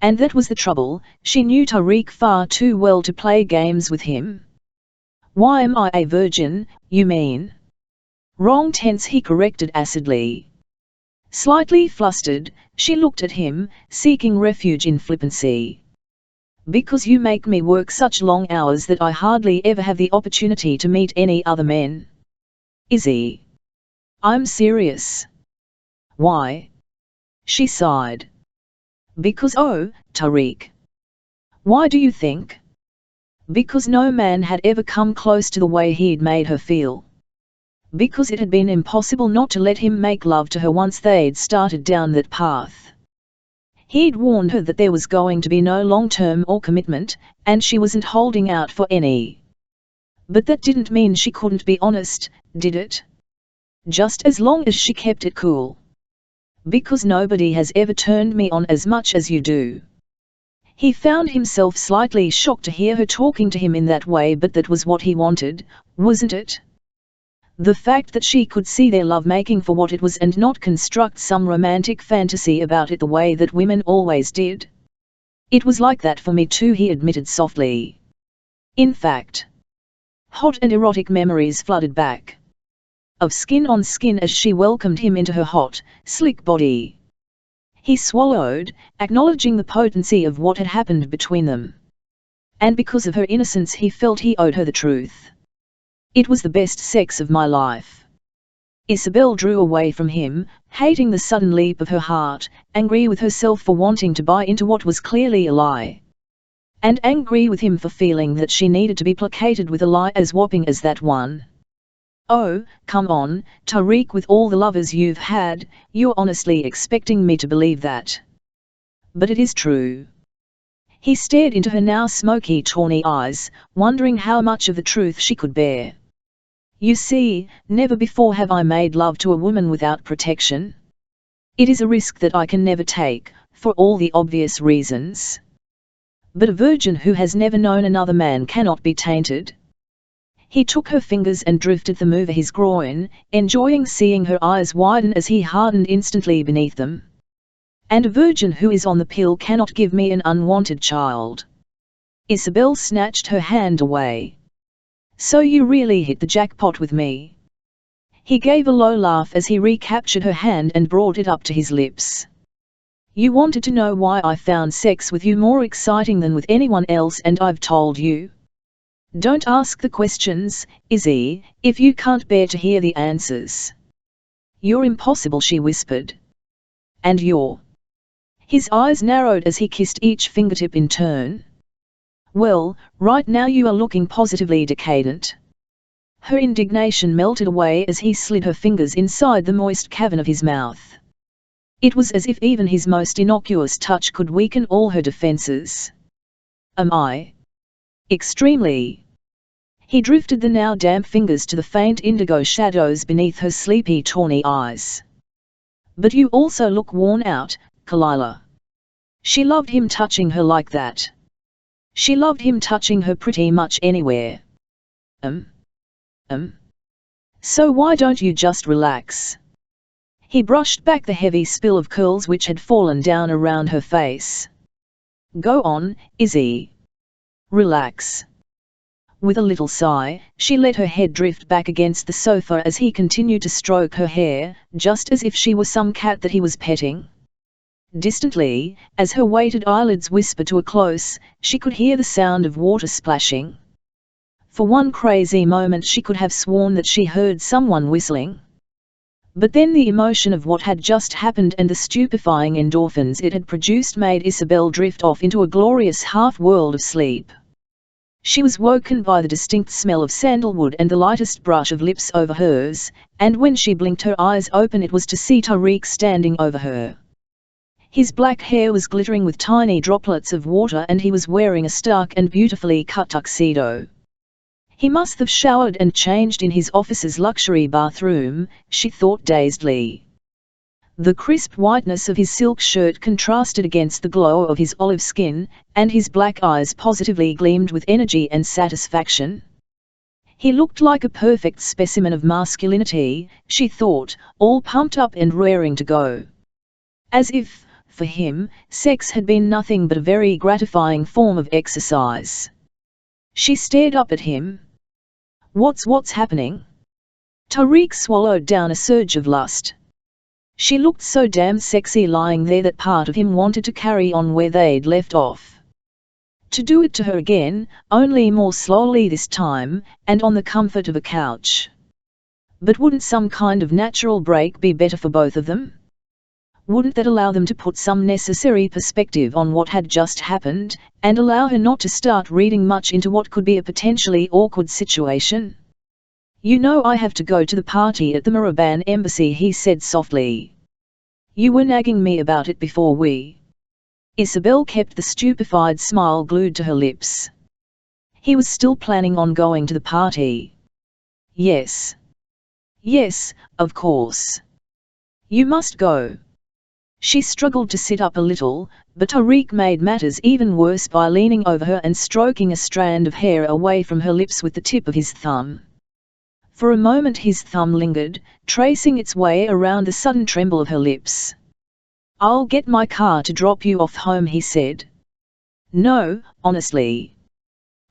And that was the trouble, she knew Tariq far too well to play games with him. "Why am I a virgin, you mean?" "Wrong tense," he corrected acidly. Slightly flustered, she looked at him, seeking refuge in flippancy. "Because you make me work such long hours that I hardly ever have the opportunity to meet any other men." "Izzy." "I'm serious." "Why?" She sighed. "Because Tariq." "Why do you think?" "Because no man had ever come close to the way he'd made her feel. Because it had been impossible not to let him make love to her once they'd started down that path. He'd warned her that there was going to be no long-term or commitment, and she wasn't holding out for any. But that didn't mean she couldn't be honest, did it? Just as long as she kept it cool. Because nobody has ever turned me on as much as you do." He found himself slightly shocked to hear her talking to him in that way, but that was what he wanted, wasn't it? The fact that she could see their lovemaking for what it was and not construct some romantic fantasy about it the way that women always did. "It was like that for me too," he admitted softly. In fact, hot and erotic memories flooded back. Of skin on skin as she welcomed him into her hot, slick body. He swallowed, acknowledging the potency of what had happened between them. And because of her innocence he felt he owed her the truth. "It was the best sex of my life." Isobel drew away from him, hating the sudden leap of her heart, angry with herself for wanting to buy into what was clearly a lie. and angry with him for feeling that she needed to be placated with a lie as whopping as that one. "Oh, come on, Tariq, with all the lovers you've had, you're honestly expecting me to believe that?" "But it is true." He stared into her now smoky, tawny eyes, wondering how much of the truth she could bear. "You see, never before have I made love to a woman without protection. It is a risk that I can never take, for all the obvious reasons. But a virgin who has never known another man cannot be tainted." He took her fingers and drifted them over his groin, enjoying seeing her eyes widen as he hardened instantly beneath them. "And a virgin who is on the pill cannot give me an unwanted child." Isobel snatched her hand away. "So you really hit the jackpot with me." He gave a low laugh as he recaptured her hand and brought it up to his lips. "You wanted to know why I found sex with you more exciting than with anyone else, and I've told you. Don't ask the questions, Izzy, if you can't bear to hear the answers." "You're impossible," she whispered. "And you're—" His eyes narrowed as he kissed each fingertip in turn. "Well, right now you are looking positively decadent." Her indignation melted away as he slid her fingers inside the moist cavern of his mouth. It was as if even his most innocuous touch could weaken all her defenses. "Am I?" "Extremely." He drifted the now damp fingers to the faint indigo shadows beneath her sleepy tawny eyes. "But you also look worn out, Kalila." She loved him touching her like that. She loved him touching her pretty much anywhere. So why don't you just relax?" He brushed back the heavy spill of curls which had fallen down around her face. "Go on, Izzy. Relax." With a little sigh, she let her head drift back against the sofa as he continued to stroke her hair, just as if she were some cat that he was petting. Distantly, as her weighted eyelids whispered to a close, she could hear the sound of water splashing. For one crazy moment she could have sworn that she heard someone whistling. But then the emotion of what had just happened and the stupefying endorphins it had produced made Isobel drift off into a glorious half-world of sleep. She was woken by the distinct smell of sandalwood and the lightest brush of lips over hers, and when she blinked her eyes open it was to see Tariq standing over her. His black hair was glittering with tiny droplets of water and he was wearing a stark and beautifully cut tuxedo. He must have showered and changed in his office's luxury bathroom, she thought dazedly. The crisp whiteness of his silk shirt contrasted against the glow of his olive skin, and his black eyes positively gleamed with energy and satisfaction. He looked like a perfect specimen of masculinity, she thought, all pumped up and raring to go. As if, for him, sex had been nothing but a very gratifying form of exercise. She stared up at him. What's happening?" Tariq swallowed down a surge of lust. She looked so damn sexy lying there that part of him wanted to carry on where they'd left off. To do it to her again, only more slowly this time, and on the comfort of a couch. But wouldn't some kind of natural break be better for both of them? Wouldn't that allow them to put some necessary perspective on what had just happened, and allow her not to start reading much into what could be a potentially awkward situation? "You know I have to go to the party at the Maraban embassy," he said softly. "You were nagging me about it before we—" Isobel kept the stupefied smile glued to her lips. He was still planning on going to the party. Yes. Yes, of course. You must go. She struggled to sit up a little, but Tariq made matters even worse by leaning over her and stroking a strand of hair away from her lips with the tip of his thumb. For a moment his thumb lingered, tracing its way around the sudden tremble of her lips. "I'll get my car to drop you off home," he said. "No, honestly.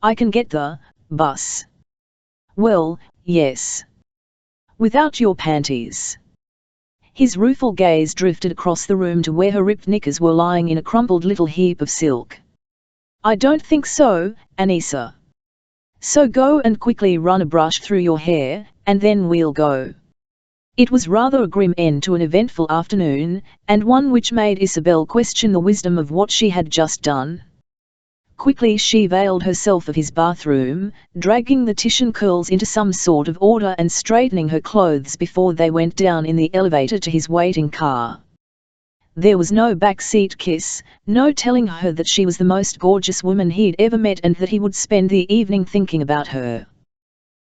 I can get the bus." "Well, yes. Without your panties." His rueful gaze drifted across the room to where her ripped knickers were lying in a crumpled little heap of silk. "I don't think so, Anissa. So go and quickly run a brush through your hair, and then we'll go." It was rather a grim end to an eventful afternoon, and one which made Isobel question the wisdom of what she had just done. Quickly she veiled herself of his bathroom, dragging the titian curls into some sort of order and straightening her clothes before they went down in the elevator to his waiting car. There was no backseat kiss, no telling her that she was the most gorgeous woman he'd ever met and that he would spend the evening thinking about her.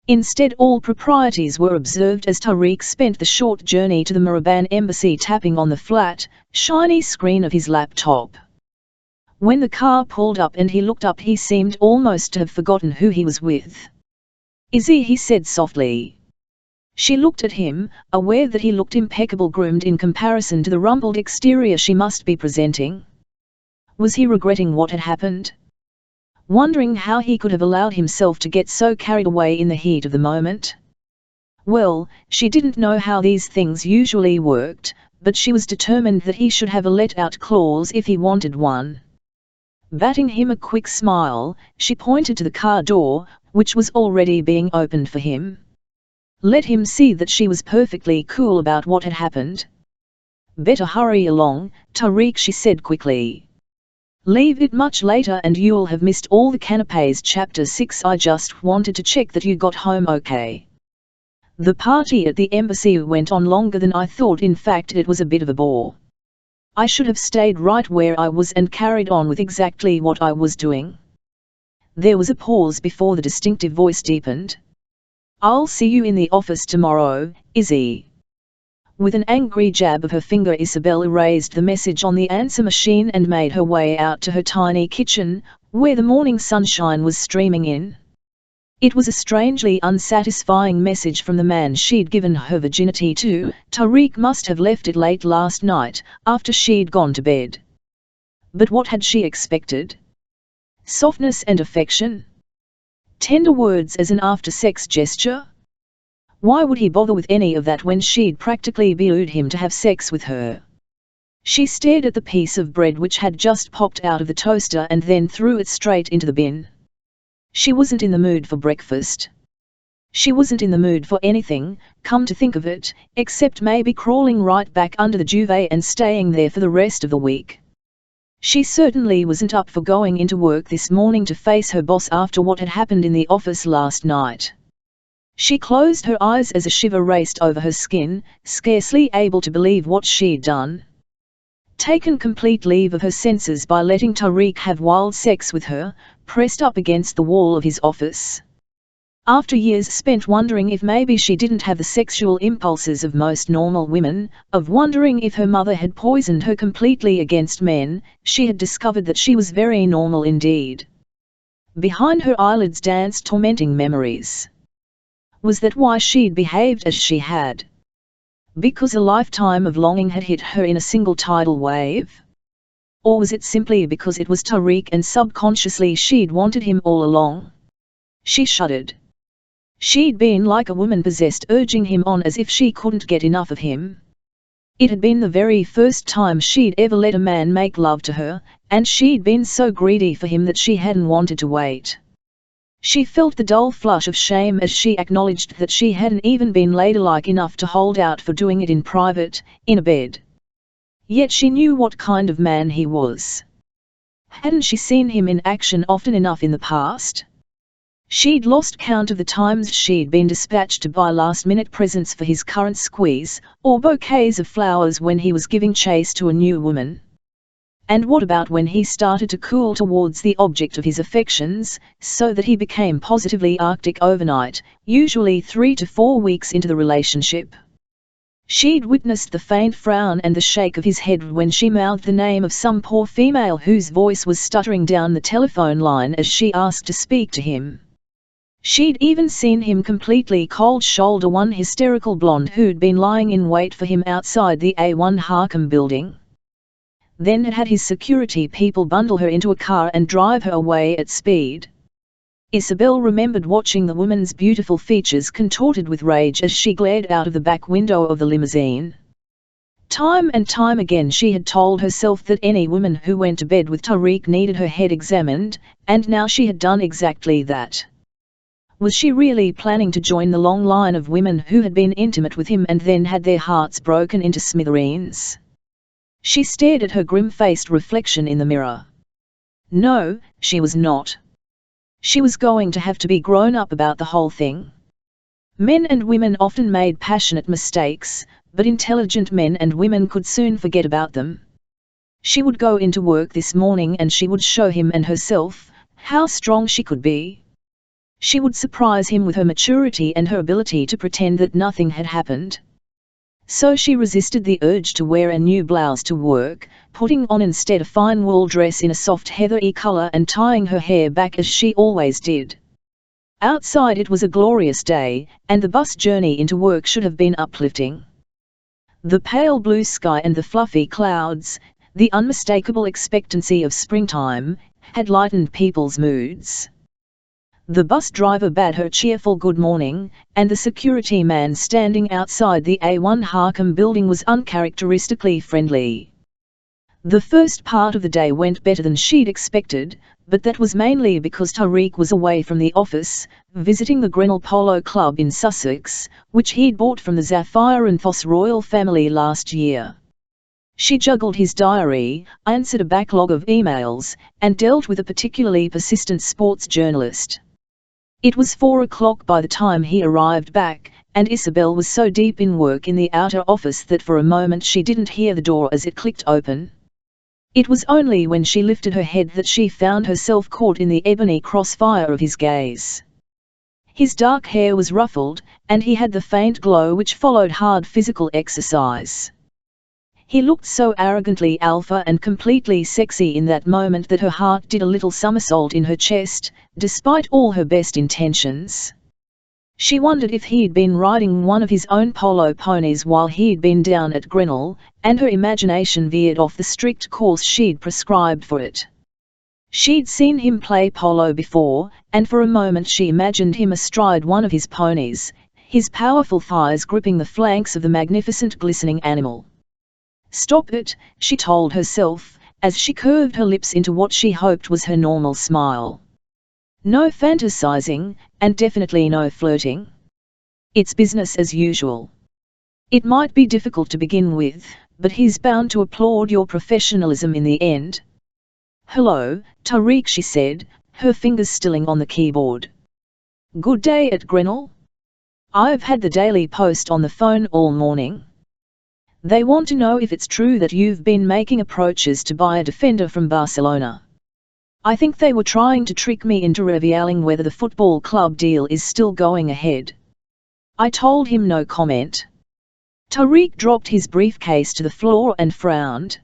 Instead, all proprieties were observed as Tariq spent the short journey to the Maraban embassy tapping on the flat, shiny screen of his laptop. When the car pulled up and he looked up, he seemed almost to have forgotten who he was with. "Izzy," he said softly. She looked at him, aware that he looked impeccable groomed in comparison to the rumpled exterior she must be presenting. Was he regretting what had happened? Wondering how he could have allowed himself to get so carried away in the heat of the moment? Well, she didn't know how these things usually worked, but she was determined that he should have a let-out clause if he wanted one. Batting him a quick smile, she pointed to the car door, which was already being opened for him. Let him see that she was perfectly cool about what had happened. "Better hurry along, Tariq," she said quickly. "Leave it much later and you'll have missed all the canapes." Chapter 6. I just wanted to check that you got home okay. The party at the embassy went on longer than I thought. In fact, it was a bit of a bore. I should have stayed right where I was and carried on with exactly what I was doing. There was a pause before the distinctive voice deepened. "I'll see you in the office tomorrow, Izzy." With an angry jab of her finger, Isobel erased the message on the answer machine and made her way out to her tiny kitchen, where the morning sunshine was streaming in. It was a strangely unsatisfying message from the man she'd given her virginity to. Tariq must have left it late last night, after she'd gone to bed. But what had she expected? Softness and affection? Tender words as an after-sex gesture? Why would he bother with any of that when she'd practically begged him to have sex with her? She stared at the piece of bread which had just popped out of the toaster and then threw it straight into the bin. She wasn't in the mood for breakfast. She wasn't in the mood for anything, come to think of it, except maybe crawling right back under the duvet and staying there for the rest of the week. She certainly wasn't up for going into work this morning to face her boss after what had happened in the office last night. She closed her eyes as a shiver raced over her skin, scarcely able to believe what she'd done. Taken complete leave of her senses by letting Tariq have wild sex with her, pressed up against the wall of his office. After years spent wondering if maybe she didn't have the sexual impulses of most normal women, of wondering if her mother had poisoned her completely against men, she had discovered that she was very normal indeed. Behind her eyelids danced tormenting memories. Was that why she'd behaved as she had? Because a lifetime of longing had hit her in a single tidal wave? Or was it simply because it was Tariq and subconsciously she'd wanted him all along? She shuddered. She'd been like a woman possessed, urging him on as if she couldn't get enough of him. It had been the very first time she'd ever let a man make love to her, and she'd been so greedy for him that she hadn't wanted to wait. She felt the dull flush of shame as she acknowledged that she hadn't even been ladylike enough to hold out for doing it in private, in a bed. Yet she knew what kind of man he was. Hadn't she seen him in action often enough in the past? She'd lost count of the times she'd been dispatched to buy last-minute presents for his current squeeze, or bouquets of flowers when he was giving chase to a new woman. And what about when he started to cool towards the object of his affections, so that he became positively arctic overnight, usually 3 to 4 weeks into the relationship? She'd witnessed the faint frown and the shake of his head when she mouthed the name of some poor female whose voice was stuttering down the telephone line as she asked to speak to him. She'd even seen him completely cold-shoulder one hysterical blonde who'd been lying in wait for him outside the A1 Harkham building. Then had his security people bundle her into a car and drive her away at speed. Isobel remembered watching the woman's beautiful features contorted with rage as she glared out of the back window of the limousine. Time and time again she had told herself that any woman who went to bed with Tariq needed her head examined, and now she had done exactly that. Was she really planning to join the long line of women who had been intimate with him and then had their hearts broken into smithereens? She stared at her grim-faced reflection in the mirror. No, she was not. She was going to have to be grown up about the whole thing. Men and women often made passionate mistakes, but intelligent men and women could soon forget about them. She would go into work this morning and she would show him and herself how strong she could be. She would surprise him with her maturity and her ability to pretend that nothing had happened. So she resisted the urge to wear a new blouse to work, putting on instead a fine wool dress in a soft heathery color and tying her hair back as she always did. Outside it was a glorious day, and the bus journey into work should have been uplifting. The pale blue sky and the fluffy clouds, the unmistakable expectancy of springtime, had lightened people's moods. The bus driver bade her cheerful good morning, and the security man standing outside the A1 Harkham building was uncharacteristically friendly. The first part of the day went better than she'd expected, but that was mainly because Tariq was away from the office, visiting the Grinnell Polo Club in Sussex, which he'd bought from the Zafir and Foss royal family last year. She juggled his diary, answered a backlog of emails, and dealt with a particularly persistent sports journalist. It was 4 o'clock by the time he arrived back, and Isobel was so deep in work in the outer office that for a moment she didn't hear the door as it clicked open. It was only when she lifted her head that she found herself caught in the ebony crossfire of his gaze. His dark hair was ruffled, and he had the faint glow which followed hard physical exercise. He looked so arrogantly alpha and completely sexy in that moment that her heart did a little somersault in her chest, despite all her best intentions. She wondered if he'd been riding one of his own polo ponies while he'd been down at Grinnell, and her imagination veered off the strict course she'd prescribed for it. She'd seen him play polo before, and for a moment she imagined him astride one of his ponies, his powerful thighs gripping the flanks of the magnificent glistening animal. "Stop it," she told herself, as she curved her lips into what she hoped was her normal smile. No fantasizing, and definitely no flirting. It's business as usual. It might be difficult to begin with, but he's bound to applaud your professionalism in the end. "Hello, Tariq," she said, her fingers stilling on the keyboard. "Good day at Grinnell? I've had the Daily Post on the phone all morning. They want to know if it's true that you've been making approaches to buy a defender from Barcelona. I think they were trying to trick me into revealing whether the football club deal is still going ahead." I told him no comment. Tariq dropped his briefcase to the floor and frowned.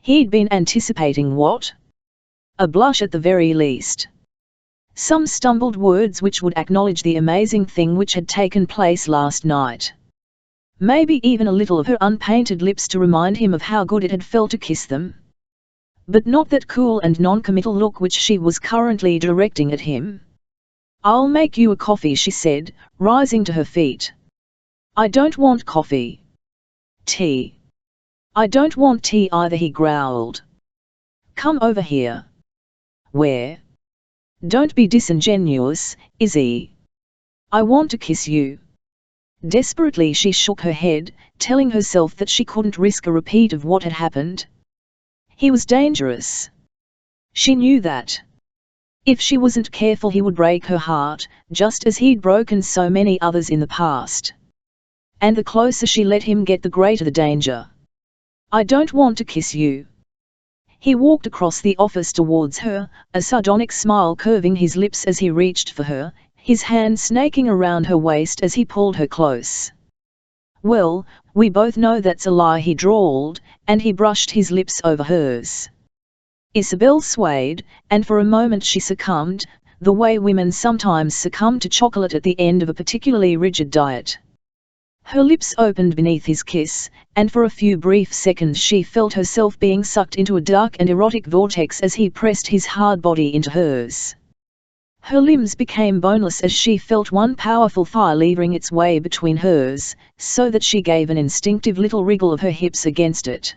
He'd been anticipating what? A blush at the very least. Some stumbled words which would acknowledge the amazing thing which had taken place last night. Maybe even a little of her unpainted lips to remind him of how good it had felt to kiss them. But not that cool and non-committal look which she was currently directing at him. "I'll make you a coffee," she said, rising to her feet. "I don't want coffee." "Tea." "I don't want tea either," he growled. "Come over here." "Where?" "Don't be disingenuous, Izzy. I want to kiss you." Desperately she shook her head, telling herself that she couldn't risk a repeat of what had happened. He was dangerous. She knew that. If she wasn't careful he would break her heart, just as he'd broken so many others in the past. And the closer she let him get, the greater the danger. "I don't want to kiss you." He walked across the office towards her, a sardonic smile curving his lips as he reached for her, his hand snaking around her waist as he pulled her close. "Well, we both know that's a lie," he drawled, and he brushed his lips over hers. Isobel swayed, and for a moment she succumbed, the way women sometimes succumb to chocolate at the end of a particularly rigid diet. Her lips opened beneath his kiss, and for a few brief seconds she felt herself being sucked into a dark and erotic vortex as he pressed his hard body into hers. Her limbs became boneless as she felt one powerful thigh levering its way between hers, so that she gave an instinctive little wriggle of her hips against it.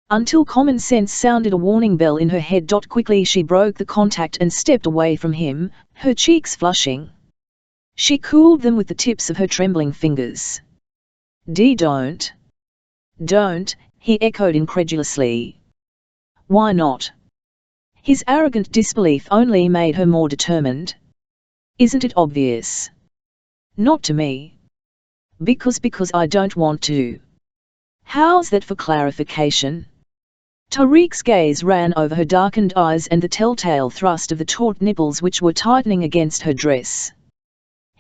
Until common sense sounded a warning bell in her head. Quickly she broke the contact and stepped away from him, her cheeks flushing. She cooled them with the tips of her trembling fingers. Don't. Don't, he echoed incredulously. Why not? His arrogant disbelief only made her more determined. Isn't it obvious? Not to me. Because I don't want to. How's that for clarification? Tariq's gaze ran over her darkened eyes and the telltale thrust of the taut nipples which were tightening against her dress.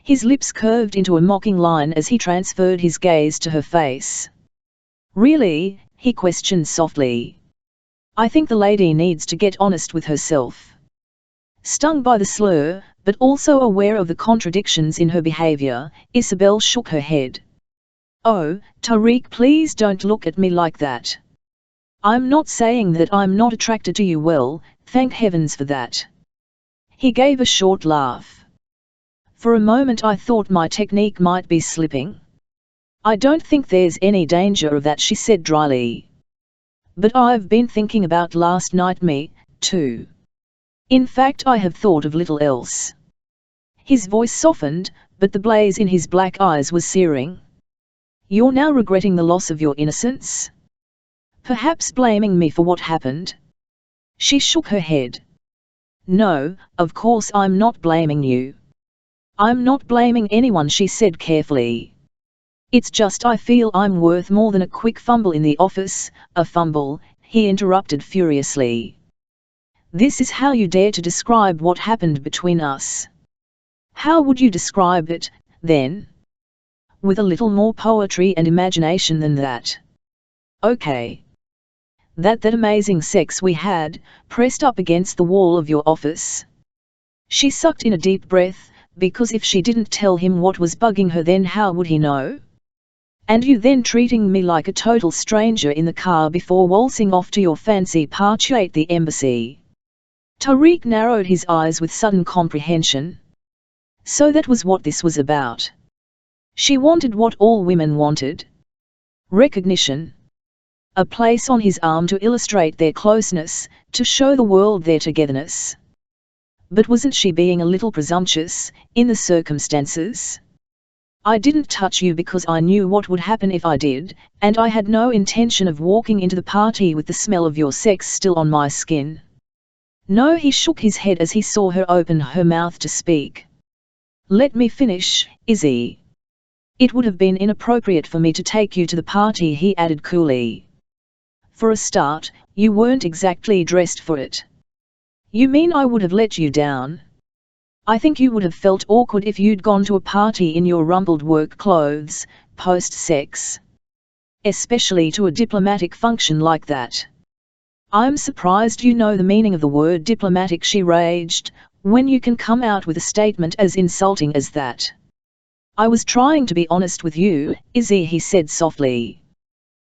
His lips curved into a mocking line as he transferred his gaze to her face. Really? He questioned softly. I think the lady needs to get honest with herself. Stung by the slur, but also aware of the contradictions in her behavior, Isobel shook her head. Oh, Tariq, please don't look at me like that. I'm not saying that I'm not attracted to you, well, thank heavens for that. He gave a short laugh. For a moment I thought my technique might be slipping. I don't think there's any danger of that, she said dryly. But I've been thinking about last night, me, too. In fact, I have thought of little else. His voice softened, but the blaze in his black eyes was searing. You're now regretting the loss of your innocence? Perhaps blaming me for what happened? She shook her head. No, of course I'm not blaming you. I'm not blaming anyone, she said carefully. It's just I feel I'm worth more than a quick fumble in the office. A fumble, he interrupted furiously. This is how you dare to describe what happened between us. How would you describe it, then? With a little more poetry and imagination than that. Okay. That amazing sex we had, pressed up against the wall of your office. She sucked in a deep breath, because if she didn't tell him what was bugging her, then how would he know? And you then treating me like a total stranger in the car before waltzing off to your fancy party at the embassy. Tariq narrowed his eyes with sudden comprehension. So that was what this was about. She wanted what all women wanted. Recognition. A place on his arm to illustrate their closeness, to show the world their togetherness. But wasn't she being a little presumptuous, in the circumstances? I didn't touch you because I knew what would happen if I did, and I had no intention of walking into the party with the smell of your sex still on my skin. No, he shook his head as he saw her open her mouth to speak. Let me finish, Izzy. It would have been inappropriate for me to take you to the party, he added coolly. For a start, you weren't exactly dressed for it. You mean I would have let you down? I think you would have felt awkward if you'd gone to a party in your rumpled work clothes, post-sex. Especially to a diplomatic function like that. I'm surprised you know the meaning of the word diplomatic, she raged, when you can come out with a statement as insulting as that. I was trying to be honest with you, Izzy, he said softly.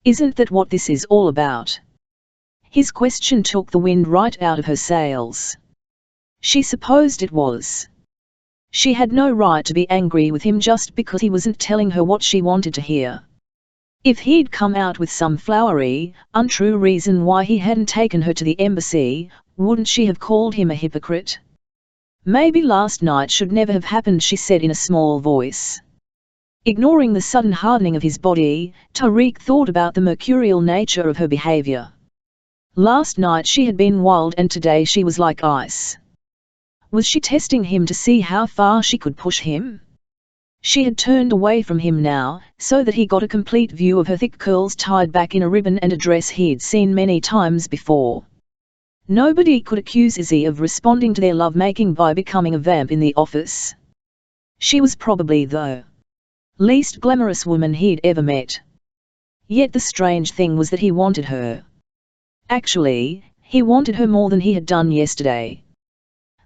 Isn't that what this is all about? His question took the wind right out of her sails. She supposed it was. She had no right to be angry with him just because he wasn't telling her what she wanted to hear. If he'd come out with some flowery, untrue reason why he hadn't taken her to the embassy, wouldn't she have called him a hypocrite? Maybe last night should never have happened, she said in a small voice. Ignoring the sudden hardening of his body, Tariq thought about the mercurial nature of her behavior. Last night she had been wild and today she was like ice. Was she testing him to see how far she could push him? She had turned away from him now, so that he got a complete view of her thick curls tied back in a ribbon and a dress he'd seen many times before. Nobody could accuse Izzy of responding to their lovemaking by becoming a vamp in the office. She was probably the least glamorous woman he'd ever met. Yet the strange thing was that he wanted her. Actually, he wanted her more than he had done yesterday.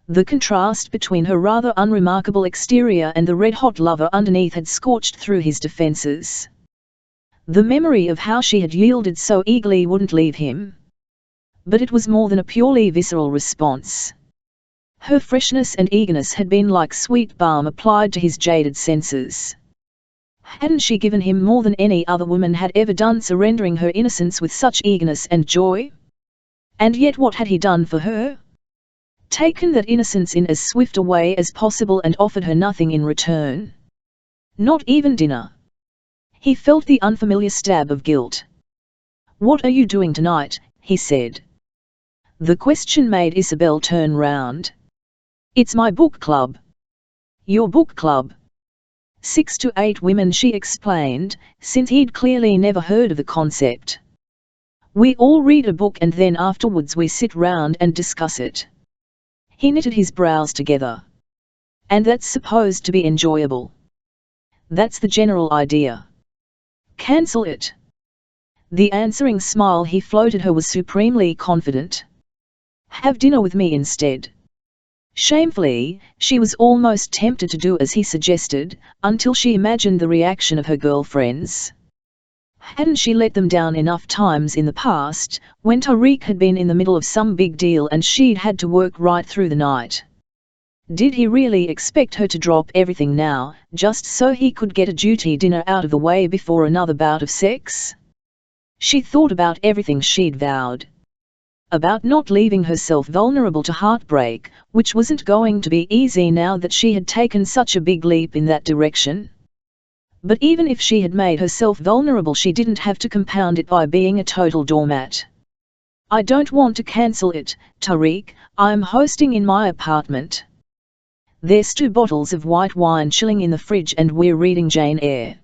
The contrast between her rather unremarkable exterior and the red-hot lover underneath had scorched through his defenses. The memory of how she had yielded so eagerly wouldn't leave him. But it was more than a purely visceral response. Her freshness and eagerness had been like sweet balm applied to his jaded senses. Hadn't she given him more than any other woman had ever done, surrendering her innocence with such eagerness and joy? And yet what had he done for her? Taken that innocence in as swift a way as possible and offered her nothing in return. Not even dinner. He felt the unfamiliar stab of guilt. "What are you doing tonight?" he said. The question made Isobel turn round. "It's my book club." "Your book club?" 6 to 8 women, she explained, since he'd clearly never heard of the concept. "We all read a book and then afterwards we sit round and discuss it." He knitted his brows together. "And that's supposed to be enjoyable?" "That's the general idea." "Cancel it." The answering smile he floated her was supremely confident. "Have dinner with me instead." Shamefully, she was almost tempted to do as he suggested, until she imagined the reaction of her girlfriends. Hadn't she let them down enough times in the past, when Tariq had been in the middle of some big deal and she'd had to work right through the night? Did he really expect her to drop everything now, just so he could get a duty dinner out of the way before another bout of sex? She thought about everything she'd vowed. About not leaving herself vulnerable to heartbreak, which wasn't going to be easy now that she had taken such a big leap in that direction. But even if she had made herself vulnerable, she didn't have to compound it by being a total doormat. "I don't want to cancel it, Tariq. I'm hosting in my apartment. There's 2 bottles of white wine chilling in the fridge and we're reading Jane Eyre."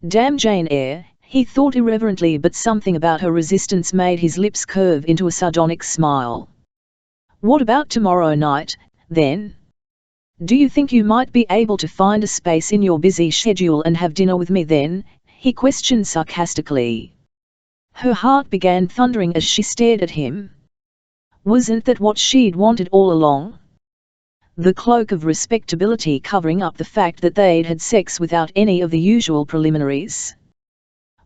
Damn Jane Eyre, he thought irreverently, but something about her resistance made his lips curve into a sardonic smile. "What about tomorrow night, then? Do you think you might be able to find a space in your busy schedule and have dinner with me then?" he questioned sarcastically. Her heart began thundering as she stared at him. Wasn't that what she'd wanted all along? The cloak of respectability covering up the fact that they'd had sex without any of the usual preliminaries.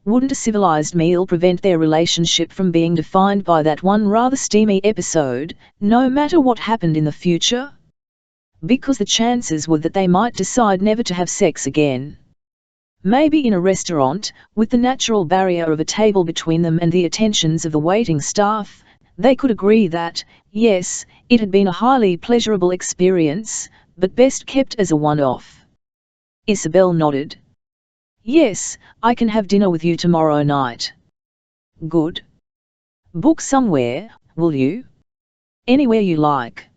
Wouldn't a civilized meal prevent their relationship from being defined by that one rather steamy episode, no matter what happened in the future? Because the chances were that they might decide never to have sex again. Maybe in a restaurant, with the natural barrier of a table between them and the attentions of the waiting staff, they could agree that, yes, it had been a highly pleasurable experience, but best kept as a one-off. Isobel nodded. "Yes, I can have dinner with you tomorrow night." "Good. Book somewhere, will you?" "Anywhere you like."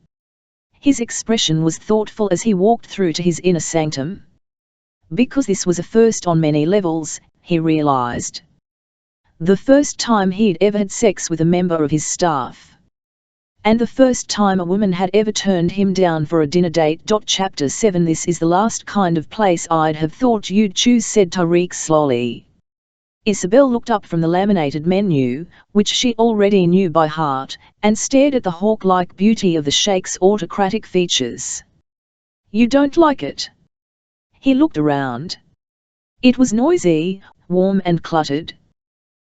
His expression was thoughtful as he walked through to his inner sanctum. Because this was a first on many levels, he realized. The first time he'd ever had sex with a member of his staff. And the first time a woman had ever turned him down for a dinner date. Chapter 7 "This is the last kind of place I'd have thought you'd choose," said Tariq slowly. Isobel looked up from the laminated menu, which she already knew by heart, and stared at the hawk-like beauty of the sheikh's autocratic features. "You don't like it?" He looked around. It was noisy, warm and cluttered.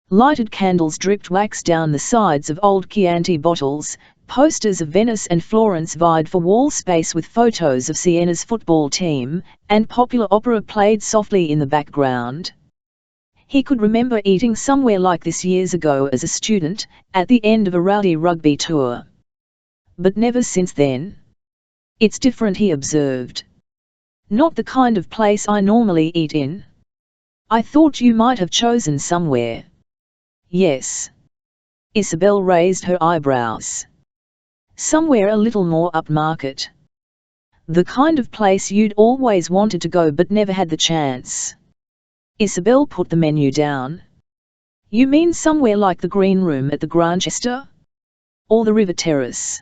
Lighted candles dripped wax down the sides of old Chianti bottles. Posters of Venice and Florence vied for wall space with photos of Siena's football team, and popular opera played softly in the background. He could remember eating somewhere like this years ago as a student, at the end of a rowdy rugby tour. But never since then. "It's different," he observed. "Not the kind of place I normally eat in." "I thought you might have chosen somewhere." "Yes." Isobel raised her eyebrows. "Somewhere a little more upmarket. The kind of place you'd always wanted to go but never had the chance." Isobel put the menu down. "You mean somewhere like the Green Room at the Grantchester? Or the River Terrace?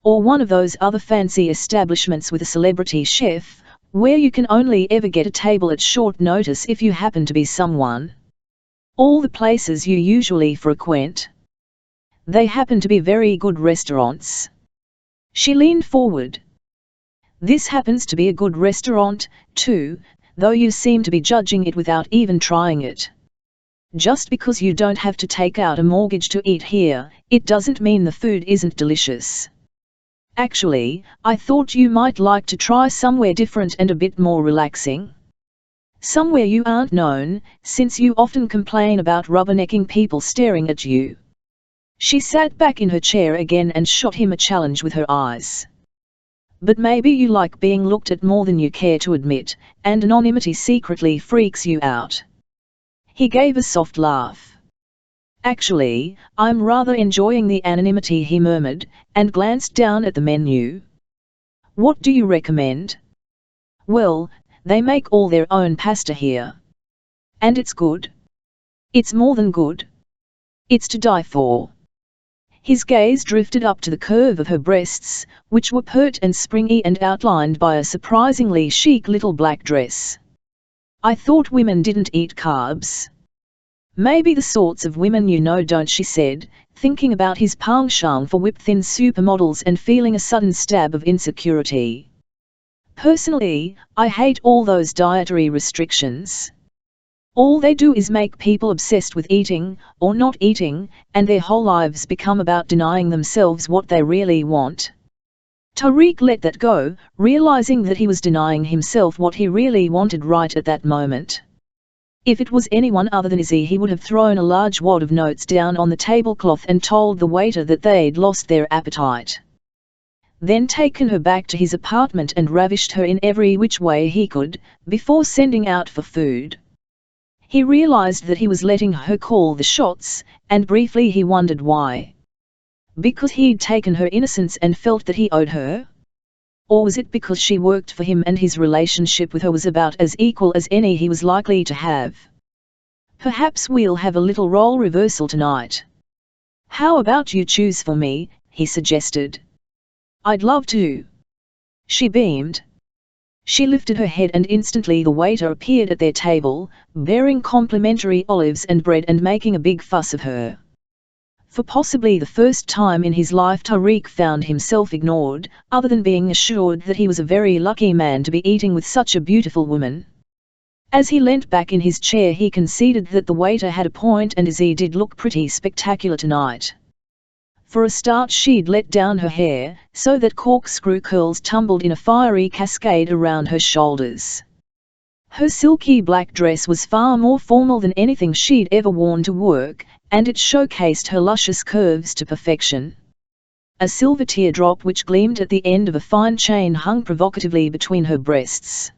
Or one of those other fancy establishments with a celebrity chef, where you can only ever get a table at short notice if you happen to be someone? All the places you usually frequent? They happen to be very good restaurants." She leaned forward. "This happens to be a good restaurant, too, though you seem to be judging it without even trying it. Just because you don't have to take out a mortgage to eat here, it doesn't mean the food isn't delicious. Actually, I thought you might like to try somewhere different and a bit more relaxing. Somewhere you aren't known, since you often complain about rubbernecking people staring at you." She sat back in her chair again and shot him a challenge with her eyes. "But maybe you like being looked at more than you care to admit, and anonymity secretly freaks you out." He gave a soft laugh. Actually, I'm rather enjoying the anonymity, he murmured, and glanced down at the menu. What do you recommend? Well, they make all their own pasta here. And it's good. It's more than good. It's to die for. His gaze drifted up to the curve of her breasts, which were pert and springy and outlined by a surprisingly chic little black dress. I thought women didn't eat carbs. Maybe the sorts of women you know don't, she said, thinking about his penchant for whip-thin supermodels and feeling a sudden stab of insecurity. Personally, I hate all those dietary restrictions. All they do is make people obsessed with eating, or not eating, and their whole lives become about denying themselves what they really want. Tariq let that go, realizing that he was denying himself what he really wanted right at that moment. If it was anyone other than Izzy, he would have thrown a large wad of notes down on the tablecloth and told the waiter that they'd lost their appetite. Then taken her back to his apartment and ravished her in every which way he could, before sending out for food. He realized that he was letting her call the shots, and briefly he wondered why. Because he'd taken her innocence and felt that he owed her? Or was it because she worked for him and his relationship with her was about as equal as any he was likely to have? Perhaps we'll have a little role reversal tonight. How about you choose for me, he suggested. I'd love to. She beamed. She lifted her head and instantly the waiter appeared at their table, bearing complimentary olives and bread and making a big fuss of her. For possibly the first time in his life, Tariq found himself ignored, other than being assured that he was a very lucky man to be eating with such a beautiful woman. As he leant back in his chair, he conceded that the waiter had a point and Izzy did look pretty spectacular tonight. For a start, she'd let down her hair, so that corkscrew curls tumbled in a fiery cascade around her shoulders. Her silky black dress was far more formal than anything she'd ever worn to work, and it showcased her luscious curves to perfection. A silver teardrop which gleamed at the end of a fine chain hung provocatively between her breasts.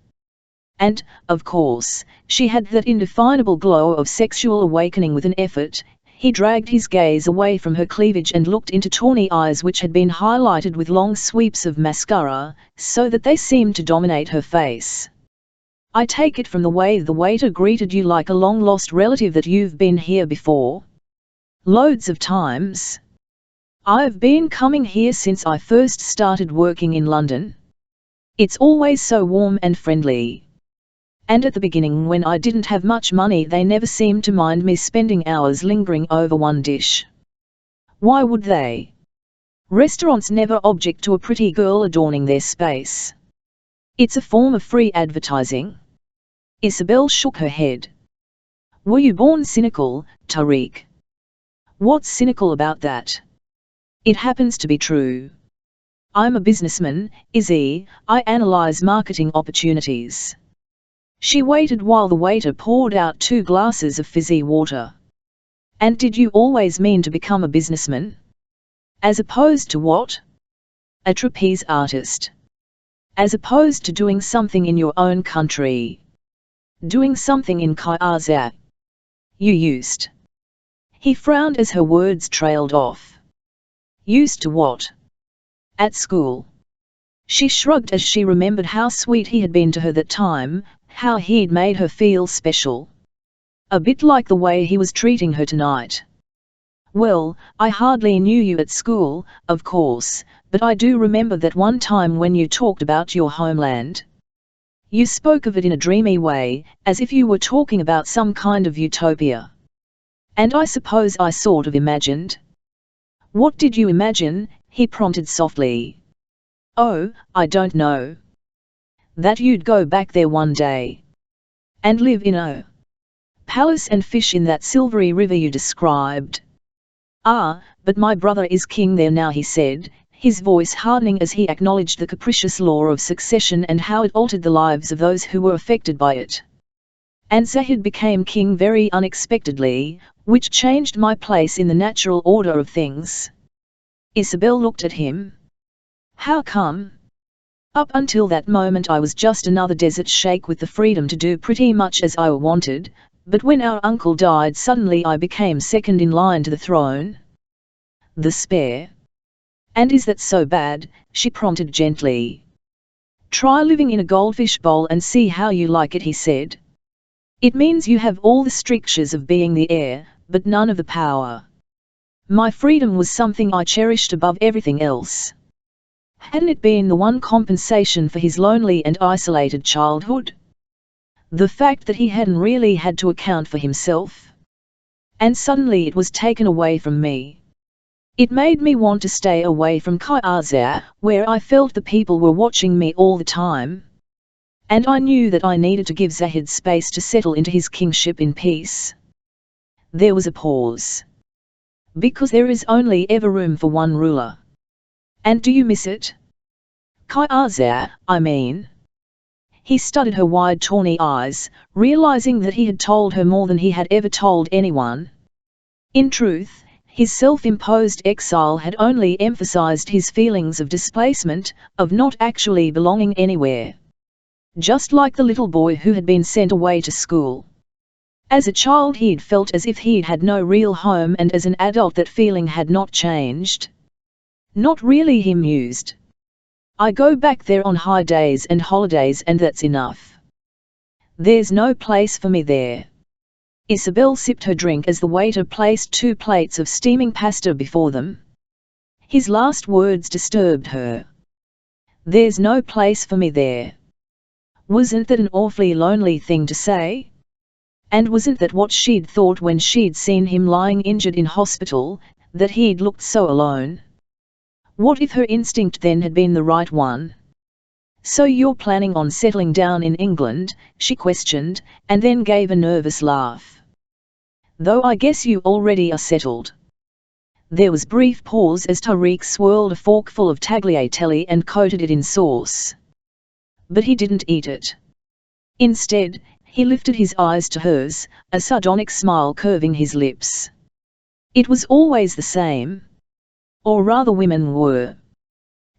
And, of course, she had that indefinable glow of sexual awakening. With an effort, he dragged his gaze away from her cleavage and looked into tawny eyes which had been highlighted with long sweeps of mascara, so that they seemed to dominate her face. I take it from the way the waiter greeted you like a long-lost relative that you've been here before. Loads of times. I've been coming here since I first started working in London. It's always so warm and friendly. And at the beginning, when I didn't have much money, they never seemed to mind me spending hours lingering over one dish. Why would they? Restaurants never object to a pretty girl adorning their space. It's a form of free advertising. Isobel shook her head. Were you born cynical, Tariq? What's cynical about that? It happens to be true. I'm a businessman, Izzy. I analyze marketing opportunities. She waited while the waiter poured out 2 glasses of fizzy water. And did you always mean to become a businessman? As opposed to what? A trapeze artist. As opposed to doing something in your own country. Doing something in Kaiser. You used. He frowned as her words trailed off. Used to what? At school. She shrugged as she remembered how sweet he had been to her that time, how he'd made her feel special. A bit like the way he was treating her tonight. Well, I hardly knew you at school, of course, but I do remember that one time when you talked about your homeland. You spoke of it in a dreamy way, as if you were talking about some kind of utopia. And I suppose I sort of imagined. What did you imagine? He prompted softly. Oh, I don't know. That you'd go back there one day. And live in a palace and fish in that silvery river you described. Ah, but my brother is king there now, he said, his voice hardening as he acknowledged the capricious law of succession and how it altered the lives of those who were affected by it. And Zahid became king very unexpectedly, which changed my place in the natural order of things. Isobel looked at him. How come? Up until that moment I was just another desert sheikh with the freedom to do pretty much as I wanted, But when our uncle died suddenly I became second in line to the throne. The spare. And is that so bad? She prompted gently. Try living in a goldfish bowl and see how you like it, he said. It means you have all the strictures of being the heir, but none of the power. My freedom was something I cherished above everything else. Hadn't it been the one compensation for his lonely and isolated childhood? The fact that he hadn't really had to account for himself. And suddenly it was taken away from me. It made me want to stay away from Kaiser, where I felt the people were watching me all the time. And I knew that I needed to give Zahid space to settle into his kingship in peace. There was a pause. Because there is only ever room for one ruler. And do you miss it? Kaiser, I mean. He studied her wide tawny eyes, realizing that he had told her more than he had ever told anyone. In truth, his self-imposed exile had only emphasized his feelings of displacement, of not actually belonging anywhere. Just like the little boy who had been sent away to school. As a child he'd felt as if he'd had no real home, and as an adult that feeling had not changed. Not really, he mused. I go back there on high days and holidays and that's enough. There's no place for me there. Isobel sipped her drink as the waiter placed 2 plates of steaming pasta before them. His last words disturbed her. There's no place for me there. Wasn't that an awfully lonely thing to say? And wasn't that what she'd thought when she'd seen him lying injured in hospital, that he'd looked so alone? What if her instinct then had been the right one? So you're planning on settling down in England, she questioned, and then gave a nervous laugh. Though I guess you already are settled. There was brief pause as Tariq swirled a forkful of tagliatelle and coated it in sauce. But he didn't eat it. Instead, he lifted his eyes to hers, a sardonic smile curving his lips. It was always the same. Or rather women were.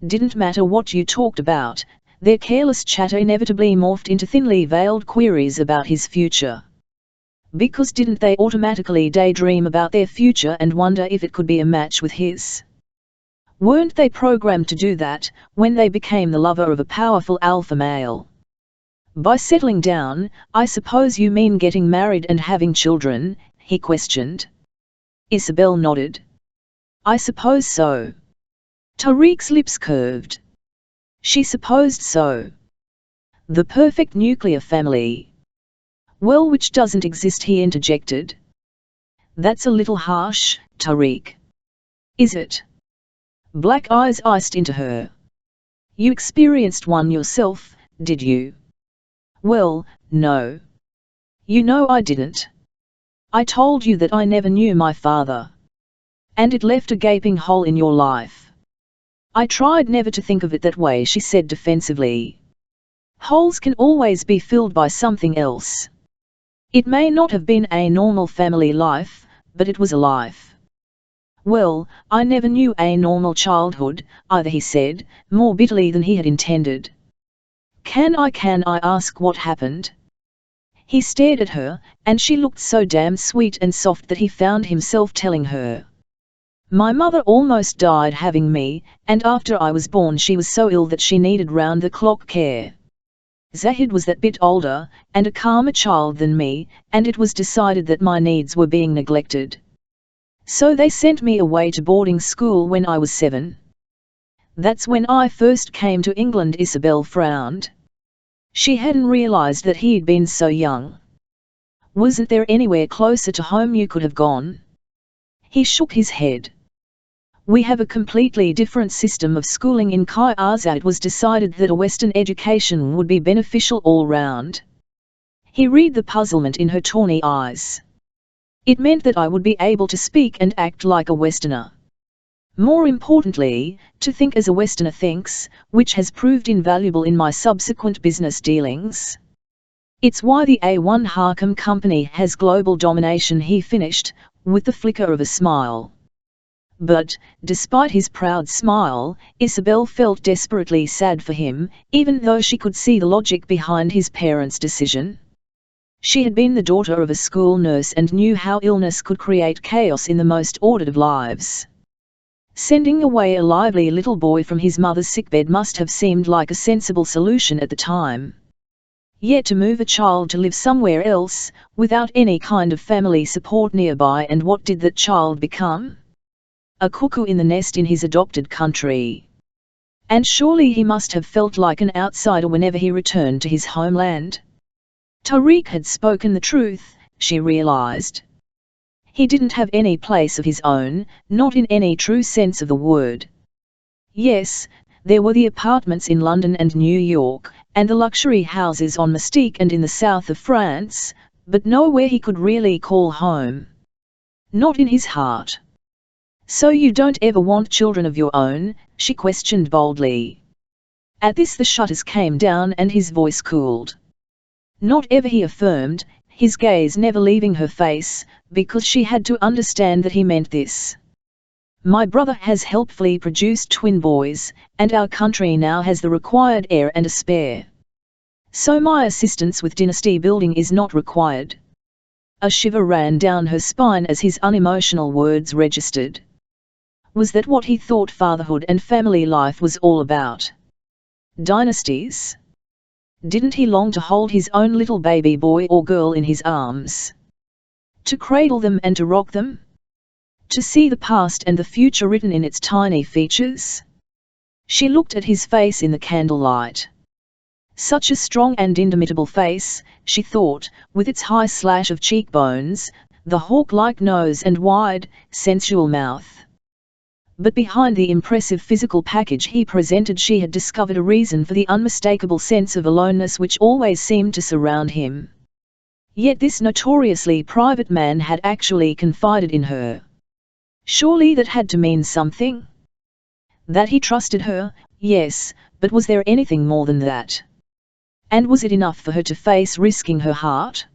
Didn't matter what you talked about, their careless chatter inevitably morphed into thinly veiled queries about his future. Because didn't they automatically daydream about their future and wonder if it could be a match with his? Weren't they programmed to do that, when they became the lover of a powerful alpha male? By settling down, I suppose you mean getting married and having children, he questioned. Isobel nodded. I suppose so. Tariq's lips curved. She supposed so. The perfect nuclear family. Well, which doesn't exist, he interjected. That's a little harsh, Tariq. Is it? Black eyes iced into her. You experienced one yourself, did you? Well, no. You know I didn't. I told you that I never knew my father. And it left a gaping hole in your life. I tried never to think of it that way, she said defensively. Holes can always be filled by something else. It may not have been a normal family life, but it was a life. Well, I never knew a normal childhood, either, he said, more bitterly than he had intended. Can I ask what happened? He stared at her, and she looked so damn sweet and soft that he found himself telling her. My mother almost died having me, and after I was born she was so ill that she needed round-the-clock care. Zahid was that bit older, and a calmer child than me, and it was decided that my needs were being neglected. So they sent me away to boarding school when I was 7. That's when I first came to England, Isobel frowned. She hadn't realized that he'd been so young. Wasn't there anywhere closer to home you could have gone? He shook his head. We have a completely different system of schooling in Kaiser. It was decided that a Western education would be beneficial all round. He read the puzzlement in her tawny eyes. It meant that I would be able to speak and act like a Westerner. More importantly, to think as a Westerner thinks, which has proved invaluable in my subsequent business dealings. It's why the A1 Harcum Company has global domination, he finished, with the flicker of a smile. But, despite his proud smile, Isobel felt desperately sad for him, even though she could see the logic behind his parents' decision. She had been the daughter of a school nurse and knew how illness could create chaos in the most ordered of lives. Sending away a lively little boy from his mother's sickbed must have seemed like a sensible solution at the time. Yet to move a child to live somewhere else, without any kind of family support nearby, and what did that child become? A cuckoo in the nest in his adopted country. And surely he must have felt like an outsider whenever he returned to his homeland. Tariq had spoken the truth, she realized. He didn't have any place of his own, not in any true sense of the word. Yes, there were the apartments in London and New York, and the luxury houses on Mystique and in the south of France, but nowhere he could really call home. Not in his heart. So you don't ever want children of your own? She questioned boldly. At this the shutters came down and his voice cooled. Not ever, he affirmed, his gaze never leaving her face, because she had to understand that he meant this. My brother has helpfully produced twin boys, and our country now has the required heir and a spare. So my assistance with dynasty building is not required. A shiver ran down her spine as his unemotional words registered. Was that what he thought fatherhood and family life was all about? Dynasties? Didn't he long to hold his own little baby boy or girl in his arms? To cradle them and to rock them? To see the past and the future written in its tiny features? She looked at his face in the candlelight. Such a strong and indomitable face, she thought, with its high slash of cheekbones, the hawk-like nose and wide, sensual mouth. But behind the impressive physical package he presented she had discovered a reason for the unmistakable sense of aloneness which always seemed to surround him. Yet this notoriously private man had actually confided in her. Surely that had to mean something? That he trusted her, yes, but was there anything more than that? And was it enough for her to face risking her heart?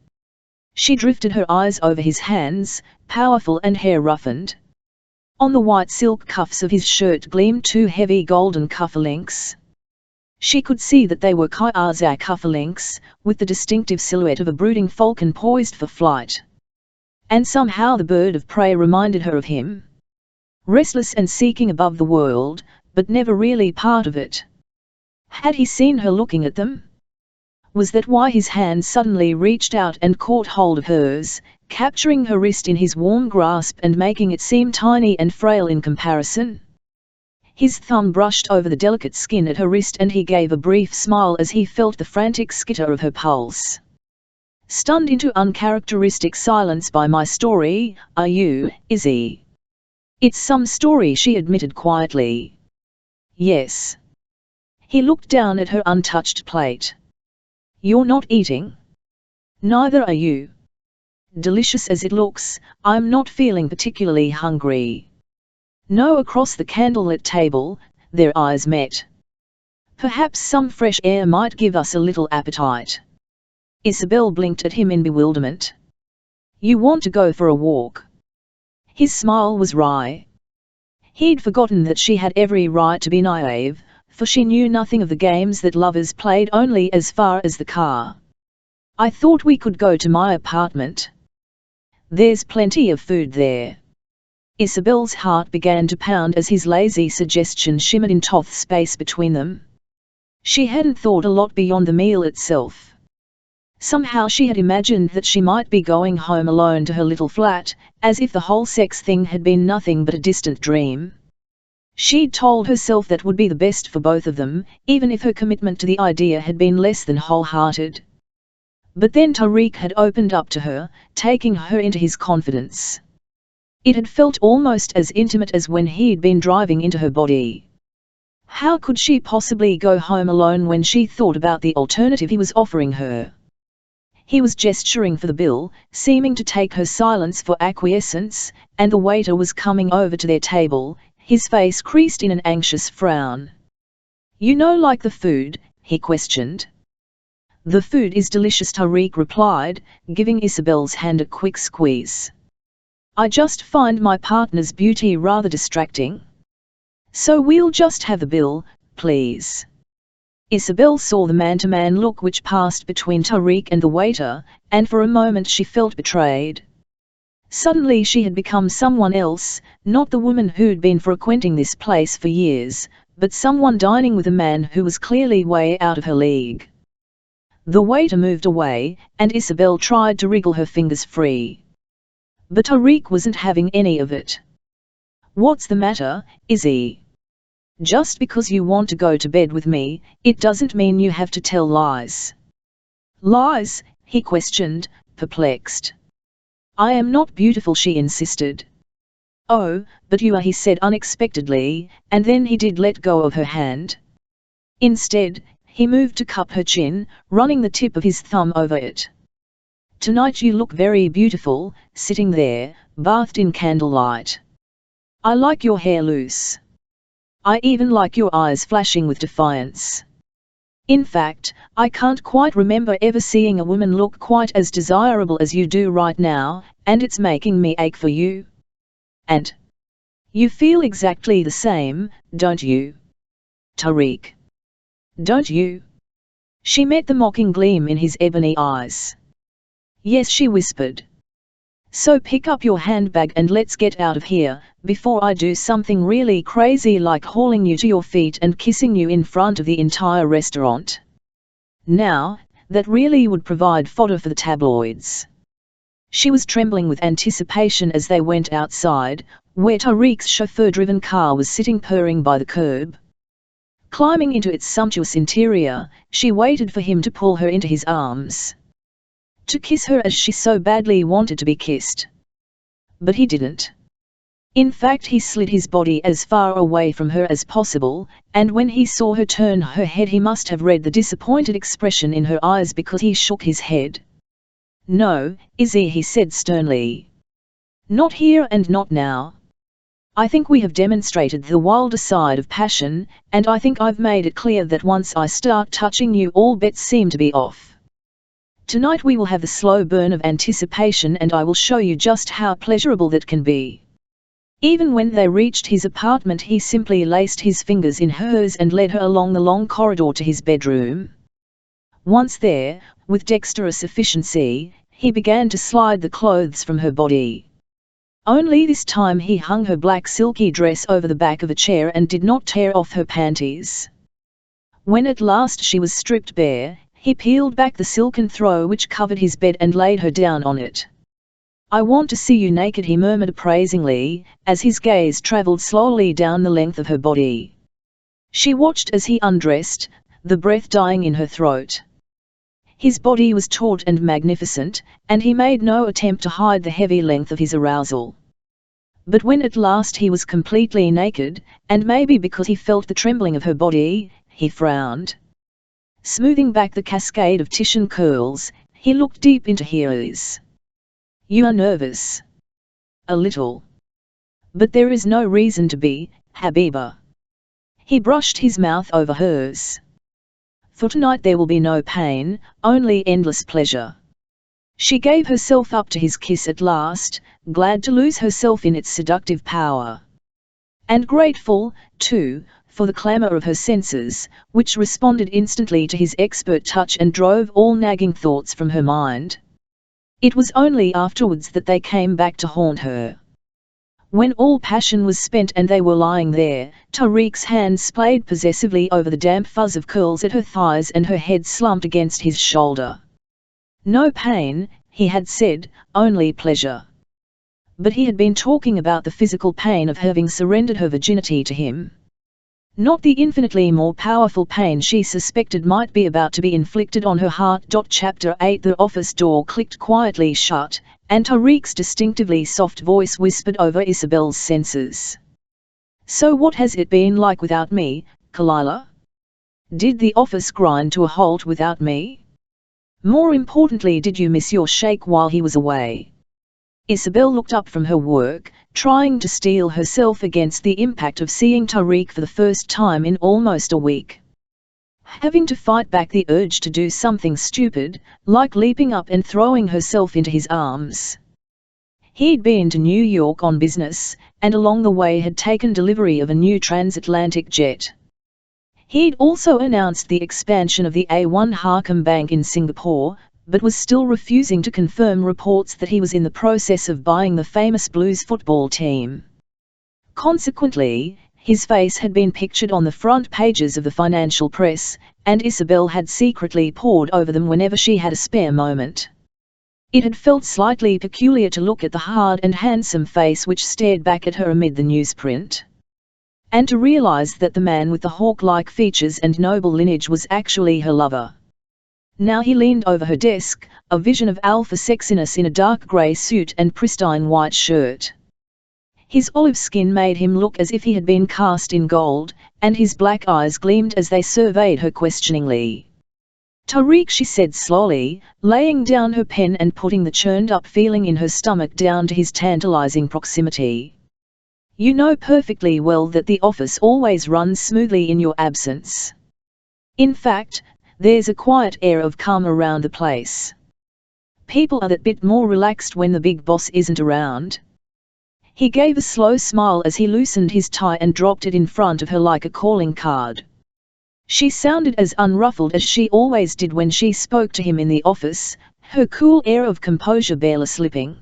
She drifted her eyes over his hands, powerful and hair-roughened. On the white silk cuffs of his shirt gleamed two heavy golden cufflinks. She could see that they were Kaiser cufflinks, with the distinctive silhouette of a brooding falcon poised for flight. And somehow the bird of prey reminded her of him. Restless and seeking above the world, but never really part of it. Had he seen her looking at them? Was that why his hand suddenly reached out and caught hold of hers, capturing her wrist in his warm grasp and making it seem tiny and frail in comparison? His thumb brushed over the delicate skin at her wrist and he gave a brief smile as he felt the frantic skitter of her pulse. Stunned into uncharacteristic silence by my story, are you, Izzy? It's some story, she admitted quietly. Yes. He looked down at her untouched plate. You're not eating? Neither are you. Delicious as it looks, I'm not feeling particularly hungry. No. Across the candlelit table, their eyes met. Perhaps some fresh air might give us a little appetite. Isobel blinked at him in bewilderment. You want to go for a walk? His smile was wry. He'd forgotten that she had every right to be naive, for she knew nothing of the games that lovers played only as far as the car. I thought we could go to my apartment. There's plenty of food there. Isobel's heart began to pound as his lazy suggestion shimmered in taut space between them. She hadn't thought a lot beyond the meal itself. Somehow she had imagined that she might be going home alone to her little flat, as if the whole sex thing had been nothing but a distant dream. She'd told herself that would be the best for both of them, even if her commitment to the idea had been less than wholehearted. But then Tariq had opened up to her, taking her into his confidence. It had felt almost as intimate as when he'd been driving into her body. How could she possibly go home alone when she thought about the alternative he was offering her? He was gesturing for the bill, seeming to take her silence for acquiescence, and the waiter was coming over to their table, his face creased in an anxious frown. You know, like the food? He questioned. The food is delicious, Tariq replied, giving Isobel's hand a quick squeeze. I just find my partner's beauty rather distracting. So we'll just have the bill, please. Isobel saw the man-to-man look which passed between Tariq and the waiter, and for a moment she felt betrayed. Suddenly she had become someone else, not the woman who'd been frequenting this place for years, but someone dining with a man who was clearly way out of her league. The waiter moved away, and Isobel tried to wriggle her fingers free. But Tariq wasn't having any of it. "What's the matter, Izzy? Just because you want to go to bed with me, it doesn't mean you have to tell lies." "Lies?" he questioned, perplexed. "I am not beautiful," she insisted. "Oh, but you are," he said unexpectedly, and then he did let go of her hand. Instead, he moved to cup her chin, running the tip of his thumb over it. "Tonight you look very beautiful, sitting there, bathed in candlelight. I like your hair loose. I even like your eyes flashing with defiance. In fact, I can't quite remember ever seeing a woman look quite as desirable as you do right now, and it's making me ache for you. And you feel exactly the same, don't you, Tariq? Don't you?" She met the mocking gleam in his ebony eyes. "Yes," she whispered. "So pick up your handbag and let's get out of here, before I do something really crazy like hauling you to your feet and kissing you in front of the entire restaurant. Now, that really would provide fodder for the tabloids." She was trembling with anticipation as they went outside, where Tariq's chauffeur-driven car was sitting purring by the curb. Climbing into its sumptuous interior, she waited for him to pull her into his arms, to kiss her as she so badly wanted to be kissed. But he didn't. In fact, he slid his body as far away from her as possible, and when he saw her turn her head he must have read the disappointed expression in her eyes because he shook his head. "No, Izzy," he said sternly. "Not here and not now. I think we have demonstrated the wilder side of passion, and I think I've made it clear that once I start touching you all bets seem to be off. Tonight we will have the slow burn of anticipation and I will show you just how pleasurable that can be." Even when they reached his apartment he simply laced his fingers in hers and led her along the long corridor to his bedroom. Once there, with dexterous efficiency, he began to slide the clothes from her body. Only this time he hung her black silky dress over the back of a chair and did not tear off her panties. When at last she was stripped bare, he peeled back the silken throw which covered his bed and laid her down on it. "I want to see you naked," he murmured appraisingly, as his gaze traveled slowly down the length of her body. She watched as he undressed, the breath dying in her throat. His body was taut and magnificent, and he made no attempt to hide the heavy length of his arousal. But when at last he was completely naked, and maybe because he felt the trembling of her body, he frowned. Smoothing back the cascade of Titian curls, he looked deep into hers. "You are nervous." "A little. But there is no reason to be, Habiba." He brushed his mouth over hers. "For tonight there will be no pain, only endless pleasure." She gave herself up to his kiss at last, glad to lose herself in its seductive power. And grateful, too, for the clamour of her senses, which responded instantly to his expert touch and drove all nagging thoughts from her mind. It was only afterwards that they came back to haunt her. When all passion was spent and they were lying there, Tariq's hands played possessively over the damp fuzz of curls at her thighs and her head slumped against his shoulder. No pain, he had said, only pleasure. But he had been talking about the physical pain of having surrendered her virginity to him. Not the infinitely more powerful pain she suspected might be about to be inflicted on her heart. Chapter 8. The office door clicked quietly shut, and Tariq's distinctively soft voice whispered over Isobel's senses. "So what has it been like without me, Kalila? Did the office grind to a halt without me? More importantly, did you miss your sheikh while he was away?" Isobel looked up from her work, trying to steel herself against the impact of seeing Tariq for the first time in almost a week. Having to fight back the urge to do something stupid, like leaping up and throwing herself into his arms. He'd been to New York on business, and along the way had taken delivery of a new transatlantic jet. He'd also announced the expansion of the A1 Harkham Bank in Singapore, but was still refusing to confirm reports that he was in the process of buying the famous Blues football team. Consequently, his face had been pictured on the front pages of the financial press, and Isobel had secretly pored over them whenever she had a spare moment. It had felt slightly peculiar to look at the hard and handsome face which stared back at her amid the newsprint, and to realize that the man with the hawk-like features and noble lineage was actually her lover. Now he leaned over her desk, a vision of alpha sexiness in a dark grey suit and pristine white shirt. His olive skin made him look as if he had been cast in gold, and his black eyes gleamed as they surveyed her questioningly. "Tariq," she said slowly, laying down her pen and putting the churned-up feeling in her stomach down to his tantalizing proximity. "You know perfectly well that the office always runs smoothly in your absence. In fact, there's a quiet air of calm around the place. People are that bit more relaxed when the big boss isn't around." He gave a slow smile as he loosened his tie and dropped it in front of her like a calling card. She sounded as unruffled as she always did when she spoke to him in the office, her cool air of composure barely slipping.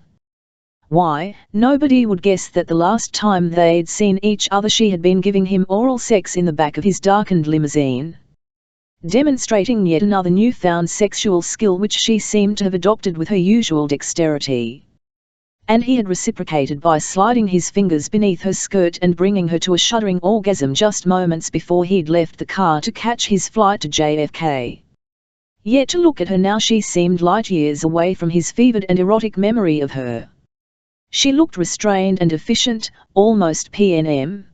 Why, nobody would guess that the last time they'd seen each other she had been giving him oral sex in the back of his darkened limousine, demonstrating yet another newfound sexual skill which she seemed to have adopted with her usual dexterity. And he had reciprocated by sliding his fingers beneath her skirt and bringing her to a shuddering orgasm just moments before he'd left the car to catch his flight to JFK. Yet to look at her now, she seemed light years away from his fevered and erotic memory of her. She looked restrained and efficient, almost PNM.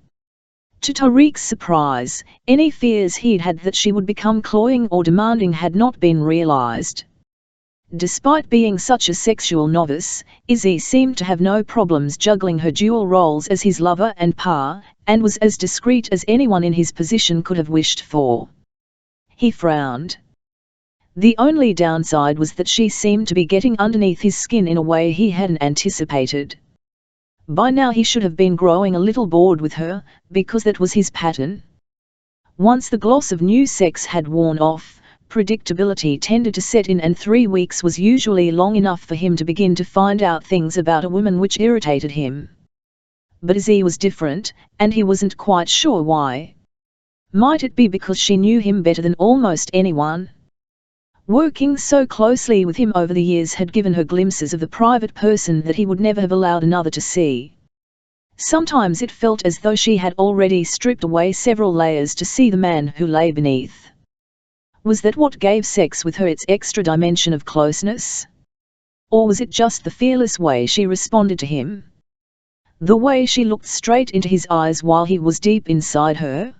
To Tariq's surprise, any fears he'd had that she would become cloying or demanding had not been realized. Despite being such a sexual novice, Izzy seemed to have no problems juggling her dual roles as his lover and pa, and was as discreet as anyone in his position could have wished for. He frowned. The only downside was that she seemed to be getting underneath his skin in a way he hadn't anticipated. By now he should have been growing a little bored with her, because that was his pattern. Once the gloss of new sex had worn off, predictability tended to set in, and 3 weeks was usually long enough for him to begin to find out things about a woman which irritated him. But Izzy was different, and he wasn't quite sure why. Might it be because she knew him better than almost anyone? Working so closely with him over the years had given her glimpses of the private person that he would never have allowed another to see. Sometimes it felt as though she had already stripped away several layers to see the man who lay beneath. Was that what gave sex with her its extra dimension of closeness? Or was it just the fearless way she responded to him? The way she looked straight into his eyes while he was deep inside her?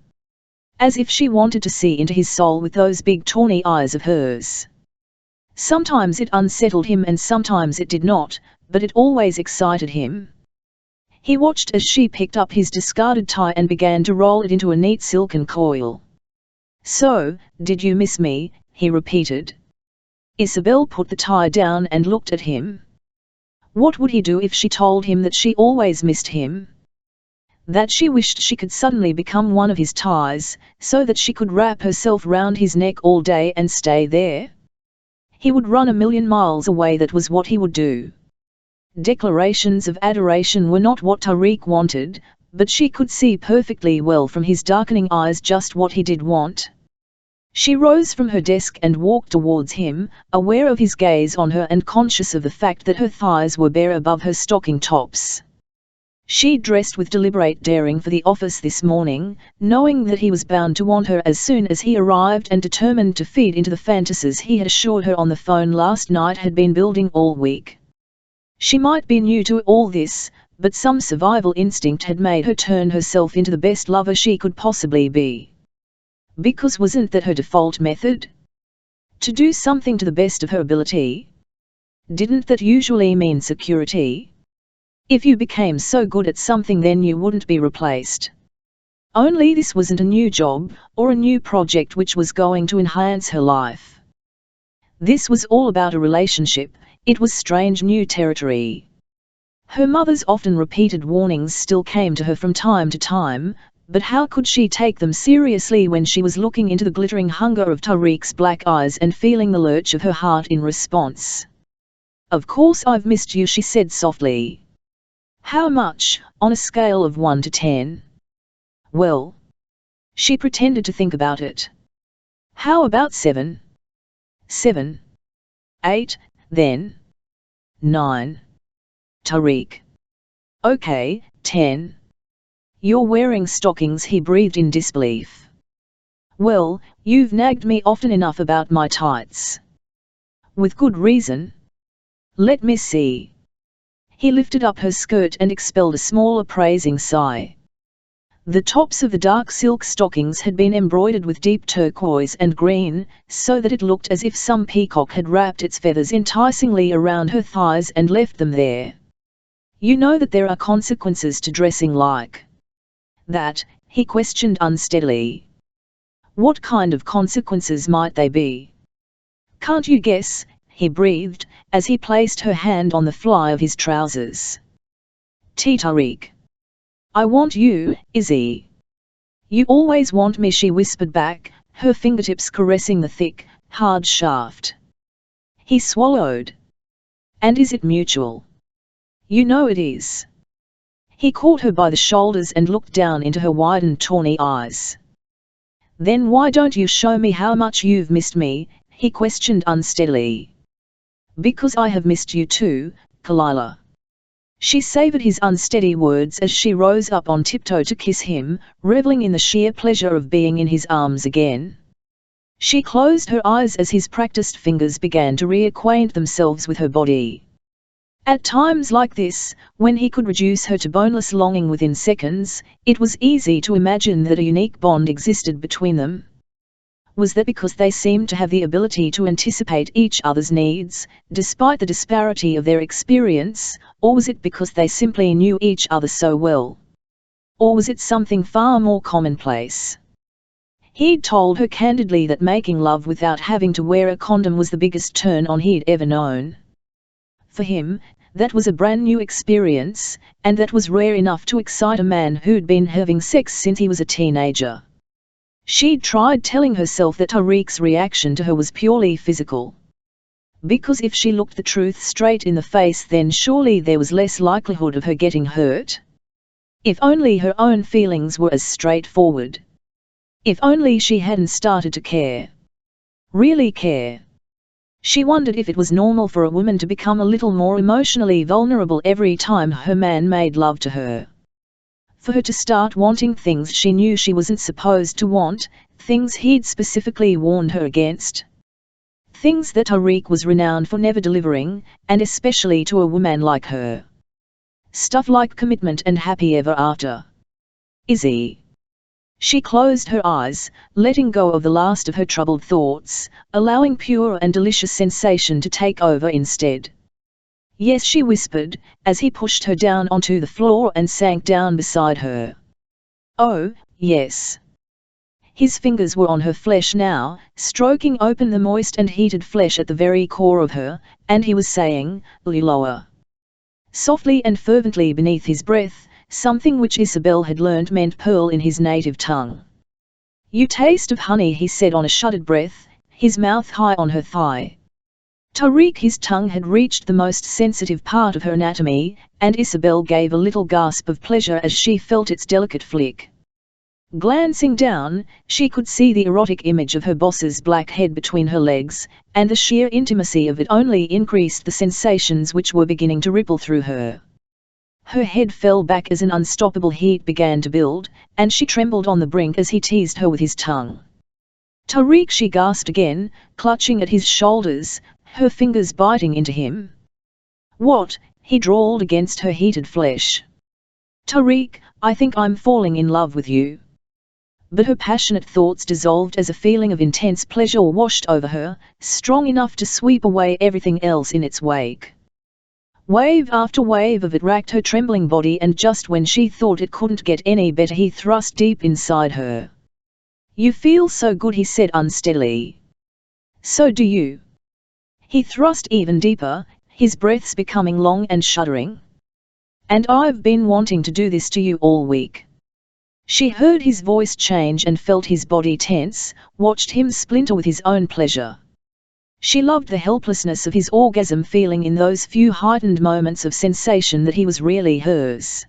As if she wanted to see into his soul with those big tawny eyes of hers. Sometimes it unsettled him and sometimes it did not, but it always excited him. He watched as she picked up his discarded tie and began to roll it into a neat silken coil. "So, did you miss me?" he repeated. Isobel put the tie down and looked at him. What would he do if she told him that she always missed him? That she wished she could suddenly become one of his ties, so that she could wrap herself round his neck all day and stay there? He would run a million miles away, that was what he would do. Declarations of adoration were not what Tariq wanted, but she could see perfectly well from his darkening eyes just what he did want. She rose from her desk and walked towards him, aware of his gaze on her and conscious of the fact that her thighs were bare above her stocking tops. She dressed with deliberate daring for the office this morning, knowing that he was bound to want her as soon as he arrived and determined to feed into the fantasies he had assured her on the phone last night had been building all week. She might be new to all this, but some survival instinct had made her turn herself into the best lover she could possibly be. Because wasn't that her default method? To do something to the best of her ability? Didn't that usually mean security? If you became so good at something, then you wouldn't be replaced. Only this wasn't a new job, or a new project which was going to enhance her life. This was all about a relationship. It was strange new territory. Her mother's often repeated warnings still came to her from time to time, but how could she take them seriously when she was looking into the glittering hunger of Tariq's black eyes and feeling the lurch of her heart in response? "Of course I've missed you," she said softly. "How much, on a scale of 1 to 10? Well." She pretended to think about it. "How about 7? 7. 8, then. 9. Tariq. Okay, 10. You're wearing stockings," he breathed in disbelief. "Well, you've nagged me often enough about my tights." "With good reason." "Let me see." He lifted up her skirt and expelled a small appraising sigh. The tops of the dark silk stockings had been embroidered with deep turquoise and green, so that it looked as if some peacock had wrapped its feathers enticingly around her thighs and left them there. "You know that there are consequences to dressing like that?" he questioned unsteadily. "What kind of consequences might they be?" "Can't you guess?" he breathed, as he placed her hand on the fly of his trousers. "Tariq. I want you, Izzy." "You always want me," she whispered back, her fingertips caressing the thick, hard shaft. He swallowed. "And is it mutual?" "You know it is." He caught her by the shoulders and looked down into her widened tawny eyes. "Then why don't you show me how much you've missed me?" he questioned unsteadily. "Because I have missed you too, Kalila." She savoured his unsteady words as she rose up on tiptoe to kiss him, reveling in the sheer pleasure of being in his arms again. She closed her eyes as his practiced fingers began to reacquaint themselves with her body. At times like this, when he could reduce her to boneless longing within seconds, it was easy to imagine that a unique bond existed between them. Was that because they seemed to have the ability to anticipate each other's needs, despite the disparity of their experience, or was it because they simply knew each other so well? Or was it something far more commonplace? He'd told her candidly that making love without having to wear a condom was the biggest turn-on he'd ever known. For him, that was a brand new experience, and that was rare enough to excite a man who'd been having sex since he was a teenager. She'd tried telling herself that Tariq's reaction to her was purely physical. Because if she looked the truth straight in the face, then surely there was less likelihood of her getting hurt. If only her own feelings were as straightforward. If only she hadn't started to care. Really care. She wondered if it was normal for a woman to become a little more emotionally vulnerable every time her man made love to her. For her to start wanting things she knew she wasn't supposed to want, things he'd specifically warned her against. Things that Tariq was renowned for never delivering, and especially to a woman like her. Stuff like commitment and happy ever after. Izzy. She closed her eyes, letting go of the last of her troubled thoughts, allowing pure and delicious sensation to take over instead. "Yes," she whispered, as he pushed her down onto the floor and sank down beside her. "Oh, yes." His fingers were on her flesh now, stroking open the moist and heated flesh at the very core of her, and he was saying, "Lower." Softly and fervently beneath his breath, something which Isobel had learned meant pearl in his native tongue. "You taste of honey," he said on a shuddered breath, his mouth high on her thigh. Tariq, his tongue had reached the most sensitive part of her anatomy, and Isobel gave a little gasp of pleasure as she felt its delicate flick. Glancing down, she could see the erotic image of her boss's black head between her legs, and the sheer intimacy of it only increased the sensations which were beginning to ripple through her. Her head fell back as an unstoppable heat began to build, and she trembled on the brink as he teased her with his tongue. "Tariq," she gasped again, clutching at his shoulders, her fingers biting into him. "What?" he drawled against her heated flesh. "Tariq, I think I'm falling in love with you." But her passionate thoughts dissolved as a feeling of intense pleasure washed over her, strong enough to sweep away everything else in its wake. Wave after wave of it racked her trembling body, and just when she thought it couldn't get any better, he thrust deep inside her. "You feel so good," he said unsteadily. "So do you." He thrust even deeper, his breaths becoming long and shuddering. "And I've been wanting to do this to you all week." She heard his voice change and felt his body tense, watched him splinter with his own pleasure. She loved the helplessness of his orgasm feeling in those few heightened moments of sensation that he was really hers.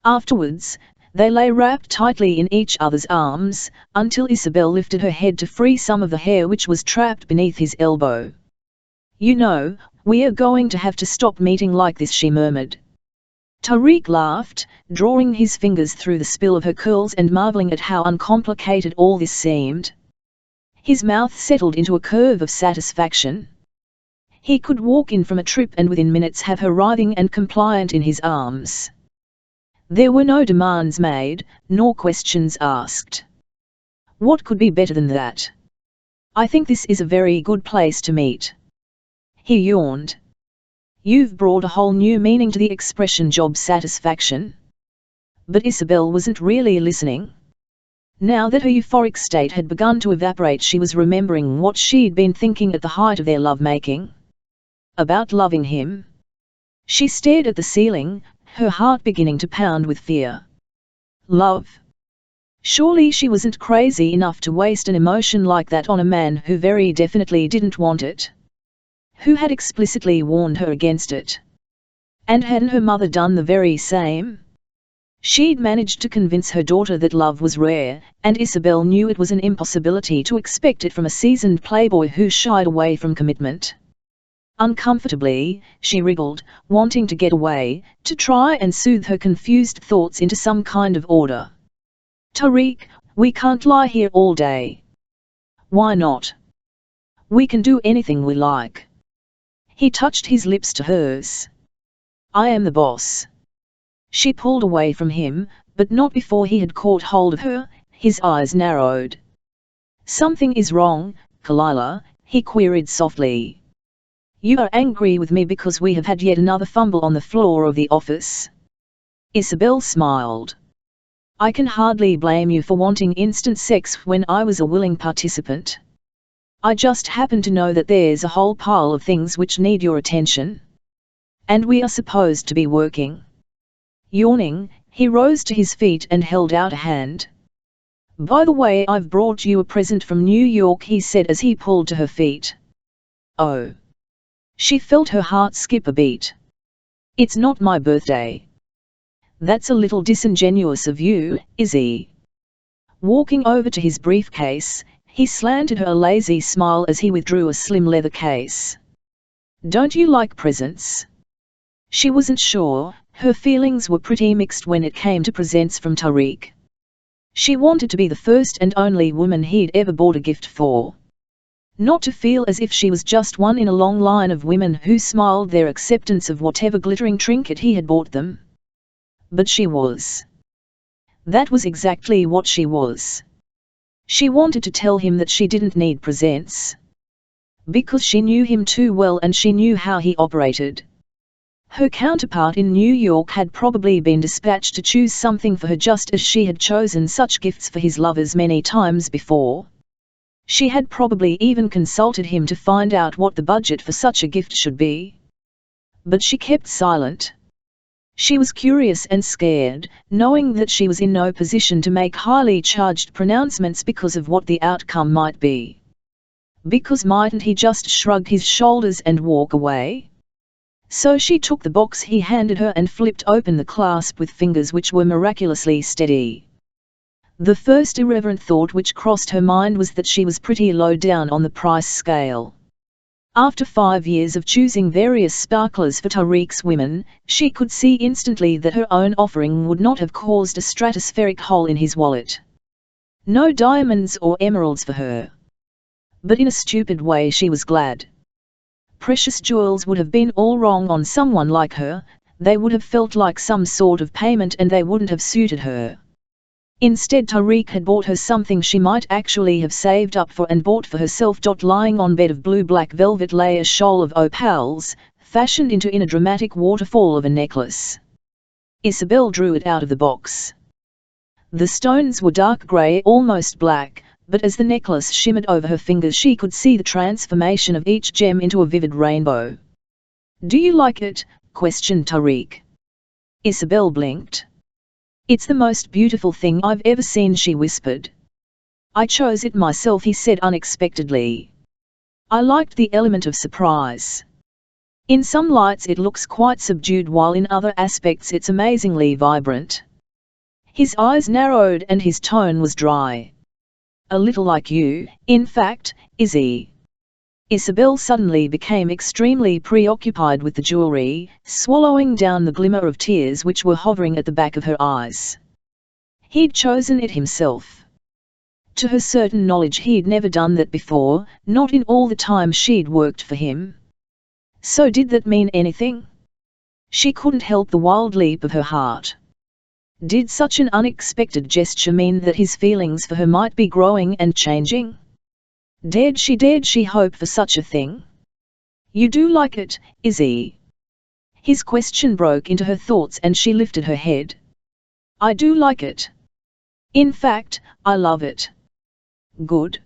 Afterwards, they lay wrapped tightly in each other's arms, until Isobel lifted her head to free some of the hair which was trapped beneath his elbow. "You know, we are going to have to stop meeting like this," she murmured. Tariq laughed, drawing his fingers through the spill of her curls and marveling at how uncomplicated all this seemed. His mouth settled into a curve of satisfaction. He could walk in from a trip and within minutes have her writhing and compliant in his arms. There were no demands made, nor questions asked. What could be better than that? "I think this is a very good place to meet." He yawned. "You've brought a whole new meaning to the expression job satisfaction." But Isobel wasn't really listening. Now that her euphoric state had begun to evaporate, she was remembering what she'd been thinking at the height of their lovemaking. About loving him. She stared at the ceiling, her heart beginning to pound with fear. Love. Surely she wasn't crazy enough to waste an emotion like that on a man who very definitely didn't want it. Who had explicitly warned her against it. And hadn't her mother done the very same? She'd managed to convince her daughter that love was rare, and Isobel knew it was an impossibility to expect it from a seasoned playboy who shied away from commitment. Uncomfortably, she wriggled, wanting to get away, to try and soothe her confused thoughts into some kind of order. "Tariq, we can't lie here all day." "Why not? We can do anything we like." He touched his lips to hers. "I am the boss." She pulled away from him, but not before he had caught hold of her. His eyes narrowed. "Something is wrong, Kalila," he queried softly. "You are angry with me because we have had yet another fumble on the floor of the office?" Isobel smiled. "I can hardly blame you for wanting instant sex when I was a willing participant. I just happen to know that there's a whole pile of things which need your attention. And we are supposed to be working." Yawning, he rose to his feet and held out a hand. "By the way, I've brought you a present from New York," he said as he pulled to her feet. "Oh." She felt her heart skip a beat. "It's not my birthday." "That's a little disingenuous of you, Izzy." Walking over to his briefcase, he slanted her a lazy smile as he withdrew a slim leather case. "Don't you like presents?" She wasn't sure. Her feelings were pretty mixed when it came to presents from Tariq. She wanted to be the first and only woman he'd ever bought a gift for. Not to feel as if she was just one in a long line of women who smiled their acceptance of whatever glittering trinket he had bought them. But she was. That was exactly what she was. She wanted to tell him that she didn't need presents. Because she knew him too well and she knew how he operated. Her counterpart in New York had probably been dispatched to choose something for her just as she had chosen such gifts for his lovers many times before. She had probably even consulted him to find out what the budget for such a gift should be. But she kept silent. She was curious and scared, knowing that she was in no position to make highly charged pronouncements because of what the outcome might be. Because mightn't he just shrug his shoulders and walk away? So she took the box he handed her and flipped open the clasp with fingers which were miraculously steady. The first irreverent thought which crossed her mind was that she was pretty low down on the price scale. After 5 years of choosing various sparklers for Tariq's women, she could see instantly that her own offering would not have caused a stratospheric hole in his wallet. No diamonds or emeralds for her. But in a stupid way she was glad. Precious jewels would have been all wrong on someone like her, they would have felt like some sort of payment and they wouldn't have suited her. Instead Tariq had bought her something she might actually have saved up for and bought for herself. Lying on bed of blue-black velvet lay a shoal of opals, fashioned in a dramatic waterfall of a necklace. Isobel drew it out of the box. The stones were dark grey, almost black, but as the necklace shimmered over her fingers she could see the transformation of each gem into a vivid rainbow. "Do you like it?" questioned Tariq. Isobel blinked. It's the most beautiful thing I've ever seen, she whispered. I chose it myself, he said unexpectedly. I liked the element of surprise. In some lights it looks quite subdued, while in other aspects it's amazingly vibrant. His eyes narrowed and his tone was dry. A little like you, in fact, Izzy. Isobel suddenly became extremely preoccupied with the jewelry, swallowing down the glimmer of tears which were hovering at the back of her eyes. He'd chosen it himself. To her certain knowledge he'd never done that before, not in all the time she'd worked for him. So did that mean anything? She couldn't help the wild leap of her heart. Did such an unexpected gesture mean that his feelings for her might be growing and changing? Dared she hope for such a thing? You do like it, Izzy? His question broke into her thoughts and she lifted her head. I do like it. In fact, I love it. Good.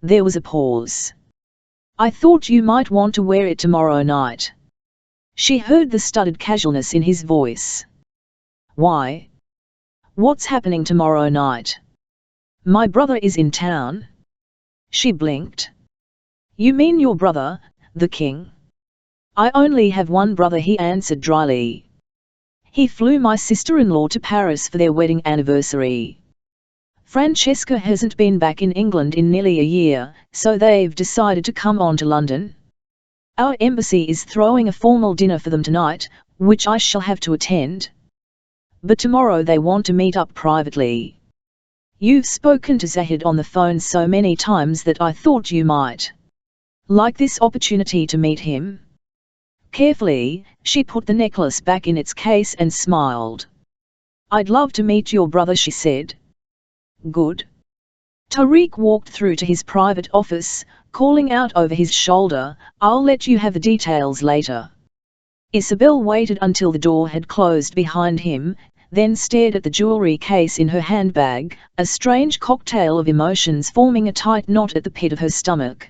There was a pause. I thought you might want to wear it tomorrow night. She heard the studied casualness in his voice. Why? What's happening tomorrow night? My brother is in town. She blinked. You mean your brother, the king? I only have one brother, he answered dryly. He flew my sister-in-law to Paris for their wedding anniversary. Francesca hasn't been back in England in nearly a year, so they've decided to come on to London. Our embassy is throwing a formal dinner for them tonight, which I shall have to attend. But tomorrow they want to meet up privately. You've spoken to Zahid on the phone so many times that I thought you might like this opportunity to meet him. Carefully, she put the necklace back in its case and smiled. I'd love to meet your brother, she said. Good. Tariq walked through to his private office, calling out over his shoulder, I'll let you have the details later. Isobel waited until the door had closed behind him, then stared at the jewelry case in her handbag, a strange cocktail of emotions forming a tight knot at the pit of her stomach.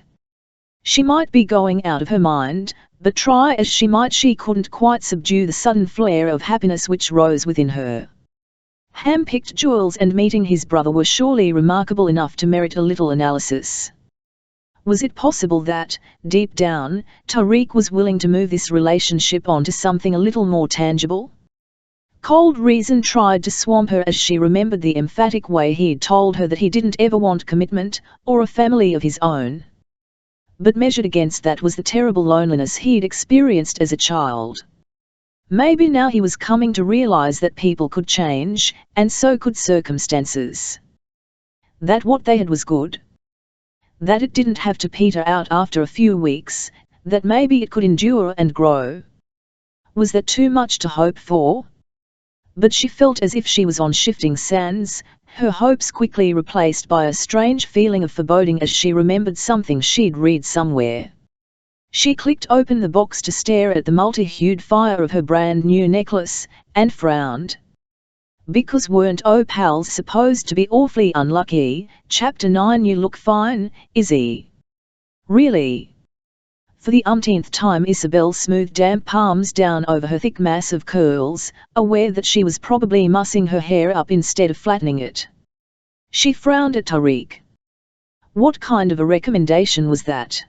She might be going out of her mind, but try as she might she couldn't quite subdue the sudden flare of happiness which rose within her. Hand-picked jewels and meeting his brother were surely remarkable enough to merit a little analysis. Was it possible that, deep down, Tariq was willing to move this relationship on to something a little more tangible? Cold reason tried to swamp her as she remembered the emphatic way he'd told her that he didn't ever want commitment, or a family of his own. But measured against that was the terrible loneliness he'd experienced as a child. Maybe now he was coming to realize that people could change, and so could circumstances. That what they had was good. That it didn't have to peter out after a few weeks, that maybe it could endure and grow. Was that too much to hope for? But she felt as if she was on shifting sands, her hopes quickly replaced by a strange feeling of foreboding as she remembered something she'd read somewhere. She clicked open the box to stare at the multi-hued fire of her brand-new necklace, and frowned. Because weren't opals supposed to be awfully unlucky? Chapter 9. You look fine, Izzy. Really? For the umpteenth time Isobel smoothed damp palms down over her thick mass of curls, aware that she was probably mussing her hair up instead of flattening it. She frowned at Tariq. What kind of a recommendation was that?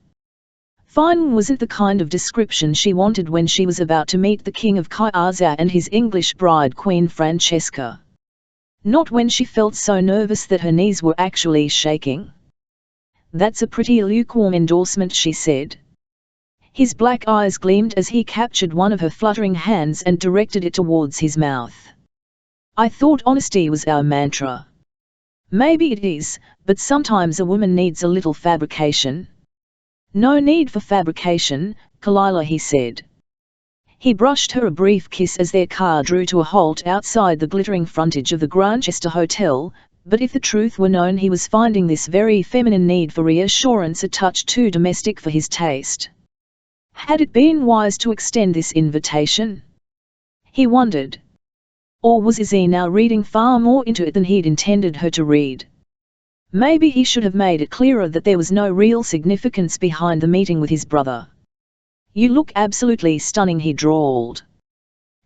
Fine wasn't the kind of description she wanted when she was about to meet the King of Kaiser and his English bride Queen Francesca. Not when she felt so nervous that her knees were actually shaking. That's a pretty lukewarm endorsement, she said. His black eyes gleamed as he captured one of her fluttering hands and directed it towards his mouth. I thought honesty was our mantra. Maybe it is, but sometimes a woman needs a little fabrication. No need for fabrication, Kalila, he said. He brushed her a brief kiss as their car drew to a halt outside the glittering frontage of the Grantchester Hotel, but if the truth were known he was finding this very feminine need for reassurance a touch too domestic for his taste. Had it been wise to extend this invitation? He wondered. Or was Izzy now reading far more into it than he'd intended her to read? Maybe he should have made it clearer that there was no real significance behind the meeting with his brother. You look absolutely stunning, he drawled.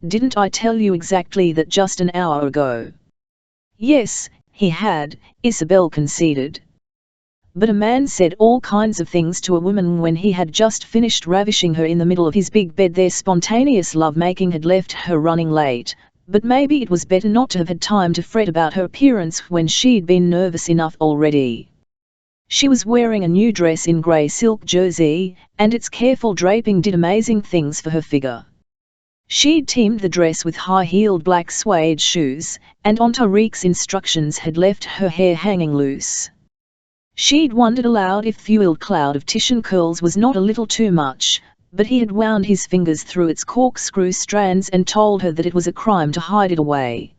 Didn't I tell you exactly that just an hour ago? Yes, he had, Isobel conceded. But a man said all kinds of things to a woman when he had just finished ravishing her in the middle of his big bed. Their spontaneous lovemaking had left her running late, but maybe it was better not to have had time to fret about her appearance when she'd been nervous enough already. She was wearing a new dress in grey silk jersey, and its careful draping did amazing things for her figure. She'd teamed the dress with high-heeled black suede shoes, and on Tariq's instructions had left her hair hanging loose. She'd wondered aloud if the fueled cloud of Titian curls was not a little too much, but he had wound his fingers through its corkscrew strands and told her that it was a crime to hide it away.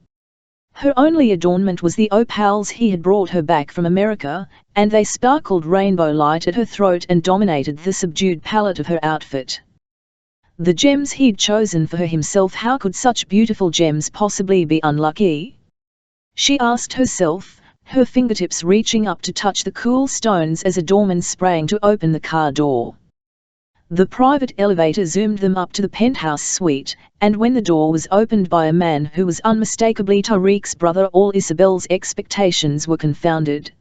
Her only adornment was the opals he had brought her back from America, and they sparkled rainbow light at her throat and dominated the subdued palette of her outfit. The gems he'd chosen for her himself, how could such beautiful gems possibly be unlucky? She asked herself, her fingertips reaching up to touch the cool stones as a doorman sprang to open the car door. The private elevator zoomed them up to the penthouse suite, and when the door was opened by a man who was unmistakably Tariq's brother, all Isobel's expectations were confounded.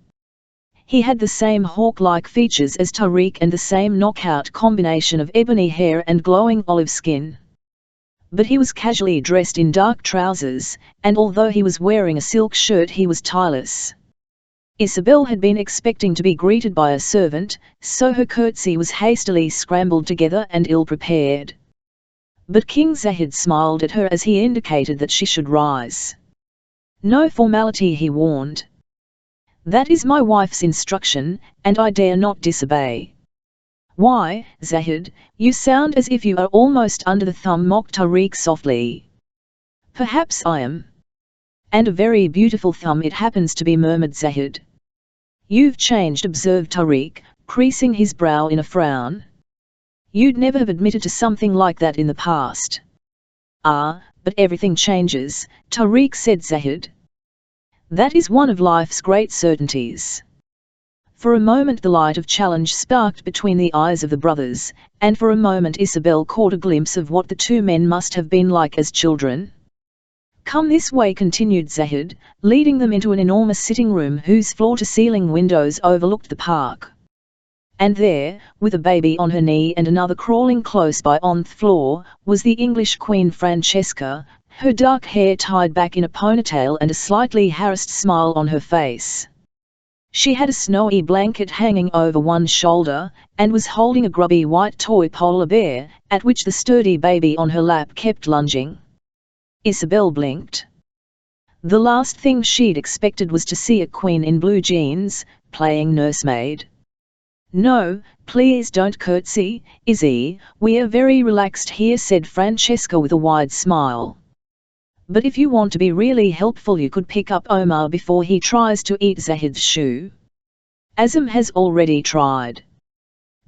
He had the same hawk-like features as Tariq and the same knockout combination of ebony hair and glowing olive skin. But he was casually dressed in dark trousers, and although he was wearing a silk shirt he was tieless. Isobel had been expecting to be greeted by a servant, so her curtsy was hastily scrambled together and ill-prepared. But King Zahid smiled at her as he indicated that she should rise. No formality, he warned. That is my wife's instruction, and I dare not disobey. Why, Zahid, you sound as if you are almost under the thumb, mocked Tariq softly. Perhaps I am. And a very beautiful thumb it happens to be, murmured Zahid. You've changed, observed Tariq, creasing his brow in a frown. You'd never have admitted to something like that in the past. Ah, but everything changes, Tariq said. Zahid. That is one of life's great certainties. For a moment the light of challenge sparked between the eyes of the brothers, and for a moment Isobel caught a glimpse of what the two men must have been like as children. Come this way, continued Zahid, leading them into an enormous sitting room whose floor-to-ceiling windows overlooked the park. And there, with a baby on her knee and another crawling close by on the floor, was the English Queen Francesca, her dark hair tied back in a ponytail and a slightly harassed smile on her face. She had a snowy blanket hanging over one shoulder, and was holding a grubby white toy polar bear, at which the sturdy baby on her lap kept lunging. Isobel blinked. The last thing she'd expected was to see a queen in blue jeans, playing nursemaid. No, please don't curtsy, Izzy, we are very relaxed here, said Francesca with a wide smile. But if you want to be really helpful you could pick up Omar before he tries to eat Zahid's shoe. Azam has already tried.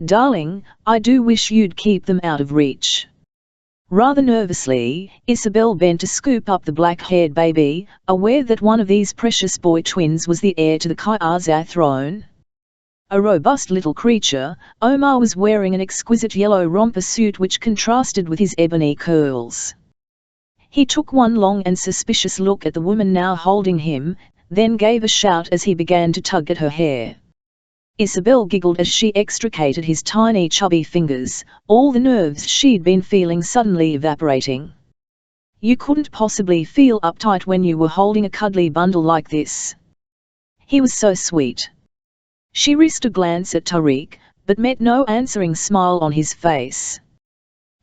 Darling, I do wish you'd keep them out of reach. Rather nervously, Isobel bent to scoop up the black-haired baby, aware that one of these precious boy twins was the heir to the Kaiser throne. A robust little creature, Omar was wearing an exquisite yellow romper suit which contrasted with his ebony curls. He took one long and suspicious look at the woman now holding him, then gave a shout as he began to tug at her hair. Isobel giggled as she extricated his tiny chubby fingers, all the nerves she'd been feeling suddenly evaporating. You couldn't possibly feel uptight when you were holding a cuddly bundle like this. He was so sweet. She risked a glance at Tariq, but met no answering smile on his face.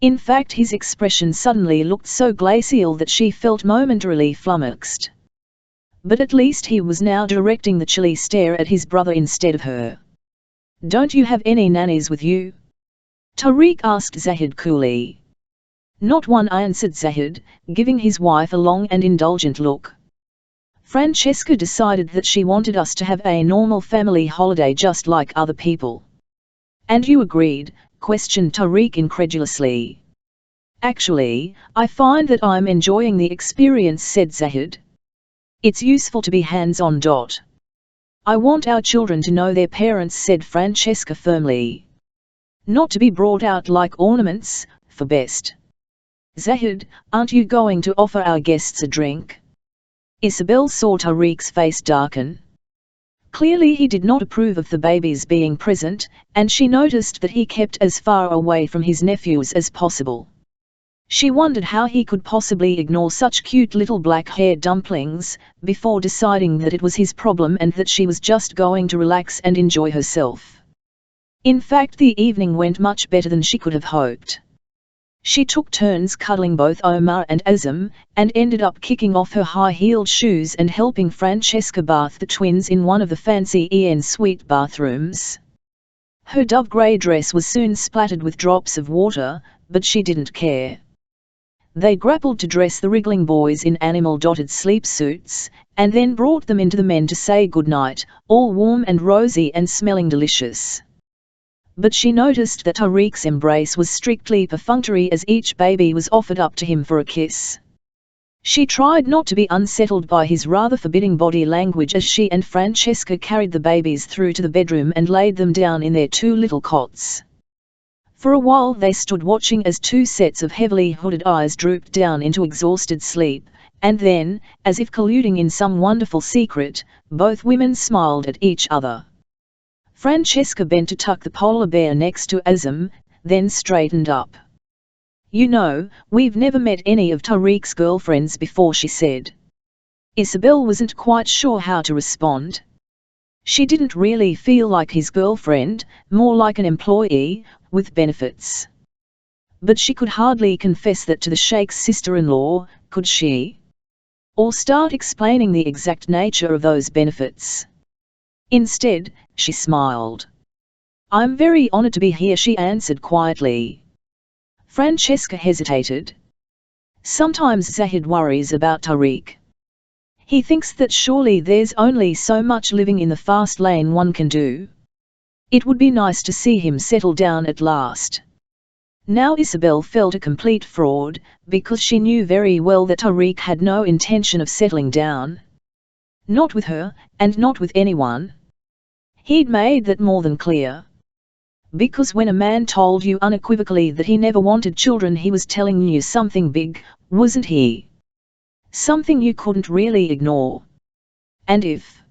In fact, his expression suddenly looked so glacial that she felt momentarily flummoxed. But at least he was now directing the chilly stare at his brother instead of her. Don't you have any nannies with you? Tariq asked Zahid coolly. Not one, answered Zahid, giving his wife a long and indulgent look. Francesca decided that she wanted us to have a normal family holiday just like other people. And you agreed? Questioned Tariq incredulously. Actually, I find that I'm enjoying the experience, said Zahid. It's useful to be hands-on. I want our children to know their parents, said Francesca firmly. Not to be brought out like ornaments, for best. "Zahid, aren't you going to offer our guests a drink?" Isobel saw Tariq's face darken. Clearly he did not approve of the babies being present, and she noticed that he kept as far away from his nephews as possible. She wondered how he could possibly ignore such cute little black-haired dumplings, before deciding that it was his problem and that she was just going to relax and enjoy herself. In fact, the evening went much better than she could have hoped. She took turns cuddling both Omar and Azam, and ended up kicking off her high-heeled shoes and helping Francesca bath the twins in one of the fancy en-suite bathrooms. Her dove-grey dress was soon splattered with drops of water, but she didn't care. They grappled to dress the wriggling boys in animal-dotted sleep suits, and then brought them into the men to say goodnight, all warm and rosy and smelling delicious. But she noticed that Tariq's embrace was strictly perfunctory as each baby was offered up to him for a kiss. She tried not to be unsettled by his rather forbidding body language as she and Francesca carried the babies through to the bedroom and laid them down in their two little cots. For a while they stood watching as two sets of heavily hooded eyes drooped down into exhausted sleep, and then, as if colluding in some wonderful secret, both women smiled at each other. Francesca bent to tuck the polar bear next to Azam, then straightened up. "You know, we've never met any of Tariq's girlfriends before," she said. Isobel wasn't quite sure how to respond. She didn't really feel like his girlfriend, more like an employee, with benefits. But she could hardly confess that to the Sheikh's sister-in-law, could she? Or start explaining the exact nature of those benefits. Instead, she smiled. "I'm very honored to be here," she answered quietly. Francesca hesitated. Sometimes Zahid worries about Tariq. He thinks that surely there's only so much living in the fast lane one can do. It would be nice to see him settle down at last. Now Isobel felt a complete fraud, because she knew very well that Tariq had no intention of settling down. Not with her, and not with anyone. He'd made that more than clear. Because when a man told you unequivocally that he never wanted children, he was telling you something big, wasn't he? Something you couldn't really ignore. And if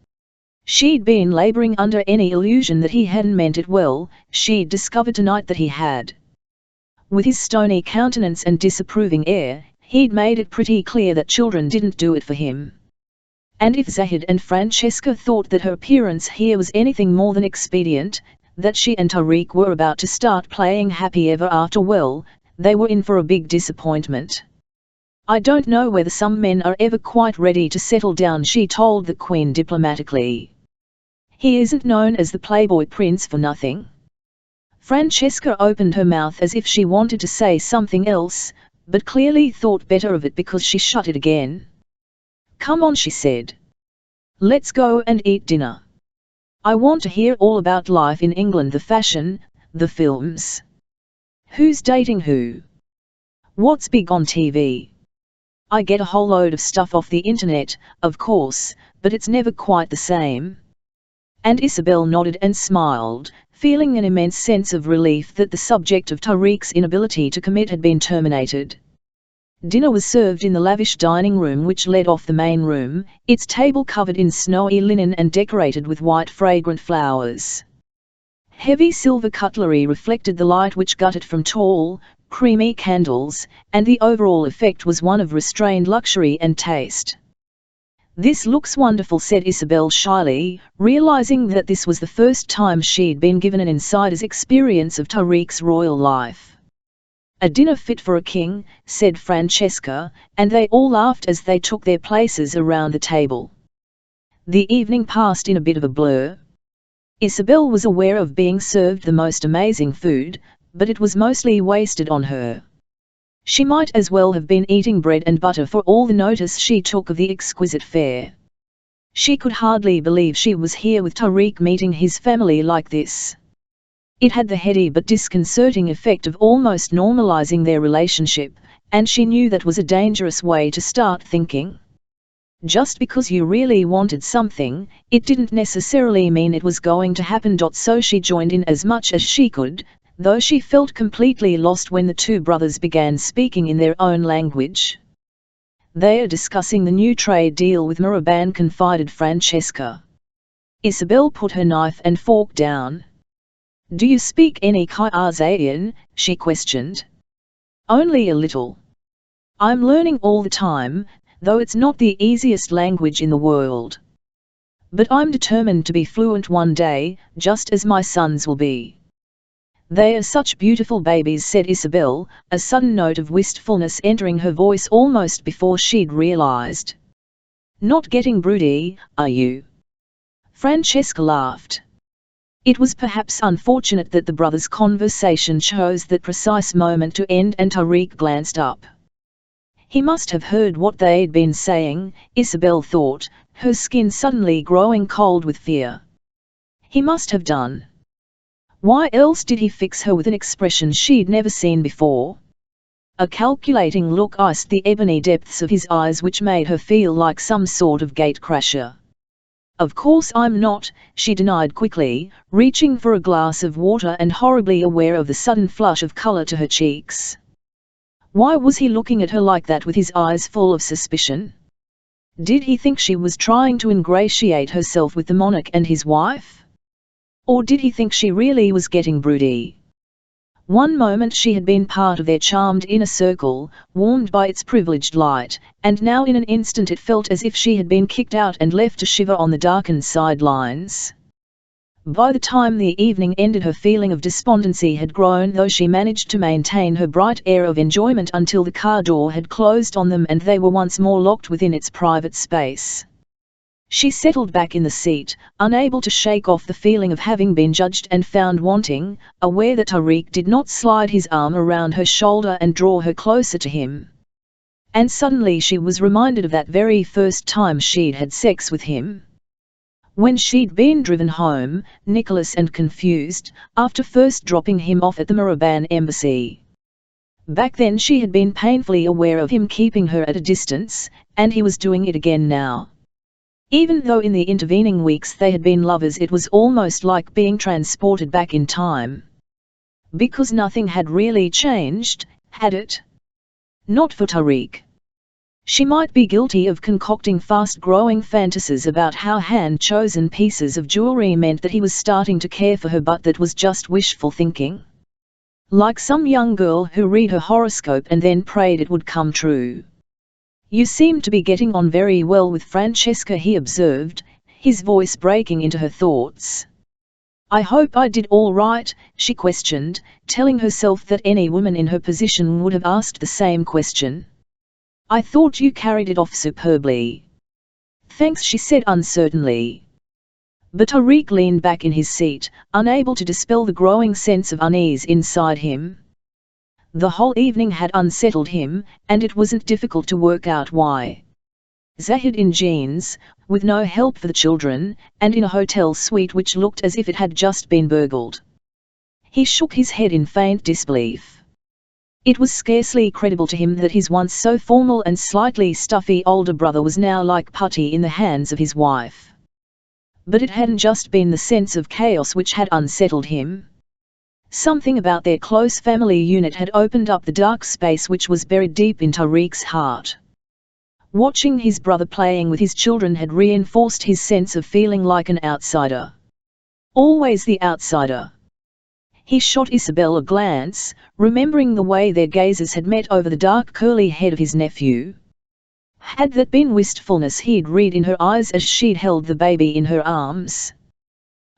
she'd been laboring under any illusion that he hadn't meant it well, she'd discovered tonight that he had. With his stony countenance and disapproving air, he'd made it pretty clear that children didn't do it for him. And if Zahid and Francesca thought that her appearance here was anything more than expedient, that she and Tariq were about to start playing happy ever after, well, they were in for a big disappointment. "I don't know whether some men are ever quite ready to settle down," she told the Queen diplomatically. "He isn't known as the Playboy Prince for nothing." Francesca opened her mouth as if she wanted to say something else, but clearly thought better of it because she shut it again. "Come on," she said. "Let's go and eat dinner. I want to hear all about life in England, the fashion, the films. Who's dating who? What's big on TV? I get a whole load of stuff off the internet, of course, but it's never quite the same." And Isobel nodded and smiled, feeling an immense sense of relief that the subject of Tariq's inability to commit had been terminated. Dinner was served in the lavish dining room which led off the main room, its table covered in snowy linen and decorated with white fragrant flowers. Heavy silver cutlery reflected the light which guttered from tall, creamy candles, and the overall effect was one of restrained luxury and taste. "This looks wonderful," said Isobel shyly, realizing that this was the first time she'd been given an insider's experience of Tariq's royal life. "A dinner fit for a king," said Francesca, and they all laughed as they took their places around the table. The evening passed in a bit of a blur. Isobel was aware of being served the most amazing food, but it was mostly wasted on her. She might as well have been eating bread and butter for all the notice she took of the exquisite fare. She could hardly believe she was here with Tariq meeting his family like this. It had the heady but disconcerting effect of almost normalizing their relationship, and she knew that was a dangerous way to start thinking. Just because you really wanted something, it didn't necessarily mean it was going to happen. So she joined in as much as she could, though she felt completely lost when the two brothers began speaking in their own language. "They are discussing the new trade deal with Maraban," confided Francesca. Isobel put her knife and fork down. "Do you speak any Khazarian?" she questioned. "Only a little. I'm learning all the time, though it's not the easiest language in the world. But I'm determined to be fluent one day, just as my sons will be." "They are such beautiful babies," said Isobel, a sudden note of wistfulness entering her voice almost before she'd realized. "Not getting broody, are you?" Francesca laughed. It was perhaps unfortunate that the brothers' conversation chose that precise moment to end, and Tariq glanced up. He must have heard what they'd been saying, Isobel thought, her skin suddenly growing cold with fear. He must have done. Why else did he fix her with an expression she'd never seen before? A calculating look iced the ebony depths of his eyes, which made her feel like some sort of gatecrasher. "Of course I'm not," she denied quickly, reaching for a glass of water and horribly aware of the sudden flush of color to her cheeks. Why was he looking at her like that with his eyes full of suspicion? Did he think she was trying to ingratiate herself with the monarch and his wife? Or did he think she really was getting broody? One moment she had been part of their charmed inner circle, warmed by its privileged light, and now in an instant it felt as if she had been kicked out and left to shiver on the darkened sidelines. By the time the evening ended, her feeling of despondency had grown, though she managed to maintain her bright air of enjoyment until the car door had closed on them and they were once more locked within its private space. She settled back in the seat, unable to shake off the feeling of having been judged and found wanting, aware that Tariq did not slide his arm around her shoulder and draw her closer to him. And suddenly she was reminded of that very first time she'd had sex with him. When she'd been driven home, Nicholas and confused, after first dropping him off at the Maraban embassy. Back then she had been painfully aware of him keeping her at a distance, and he was doing it again now. Even though in the intervening weeks they had been lovers, it was almost like being transported back in time. Because nothing had really changed, had it? Not for Tariq. She might be guilty of concocting fast-growing fantasies about how hand-chosen pieces of jewelry meant that he was starting to care for her, but that was just wishful thinking. Like some young girl who read her horoscope and then prayed it would come true. "You seem to be getting on very well with Francesca," he observed, his voice breaking into her thoughts. "I hope I did all right," she questioned, telling herself that any woman in her position would have asked the same question. "I thought you carried it off superbly." "Thanks," she said uncertainly. But Tariq leaned back in his seat, unable to dispel the growing sense of unease inside him. The whole evening had unsettled him, and it wasn't difficult to work out why. Zahid in jeans, with no help for the children, and in a hotel suite which looked as if it had just been burgled. He shook his head in faint disbelief. It was scarcely credible to him that his once so formal and slightly stuffy older brother was now like putty in the hands of his wife. But it hadn't just been the sense of chaos which had unsettled him. Something about their close family unit had opened up the dark space which was buried deep in Tariq's heart. Watching his brother playing with his children had reinforced his sense of feeling like an outsider. Always the outsider. He shot Isobel a glance, remembering the way their gazes had met over the dark curly head of his nephew. Had that been wistfulness he'd read in her eyes as she'd held the baby in her arms?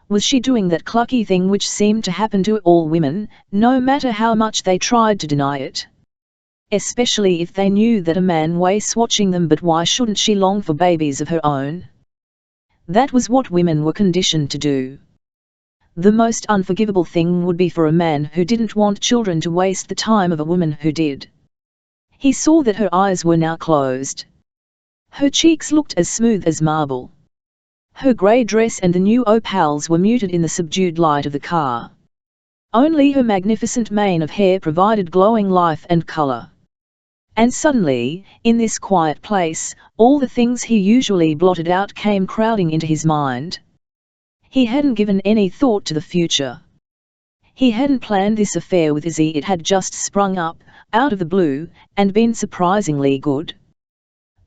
Was she doing that clucky thing which seemed to happen to all women, no matter how much they tried to deny it? Especially if they knew that a man was watching them, but why shouldn't she long for babies of her own? That was what women were conditioned to do. The most unforgivable thing would be for a man who didn't want children to waste the time of a woman who did. He saw that her eyes were now closed. Her cheeks looked as smooth as marble. Her grey dress and the new opals were muted in the subdued light of the car. Only her magnificent mane of hair provided glowing life and colour. And suddenly, in this quiet place, all the things he usually blotted out came crowding into his mind. He hadn't given any thought to the future. He hadn't planned this affair with Izzy, it had just sprung up, out of the blue, and been surprisingly good.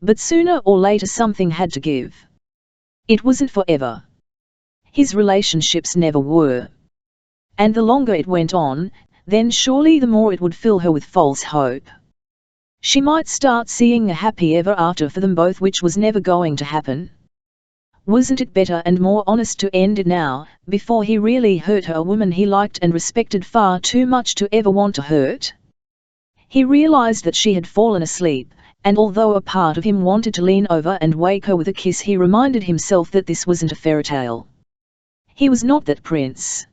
But sooner or later something had to give. It wasn't forever. His relationships never were. And the longer it went on, then surely the more it would fill her with false hope. She might start seeing a happy ever after for them both, which was never going to happen. Wasn't it better and more honest to end it now, before he really hurt her, a woman he liked and respected far too much to ever want to hurt? He realized that she had fallen asleep, and although a part of him wanted to lean over and wake her with a kiss, he reminded himself that this wasn't a fairy tale. He was not that prince.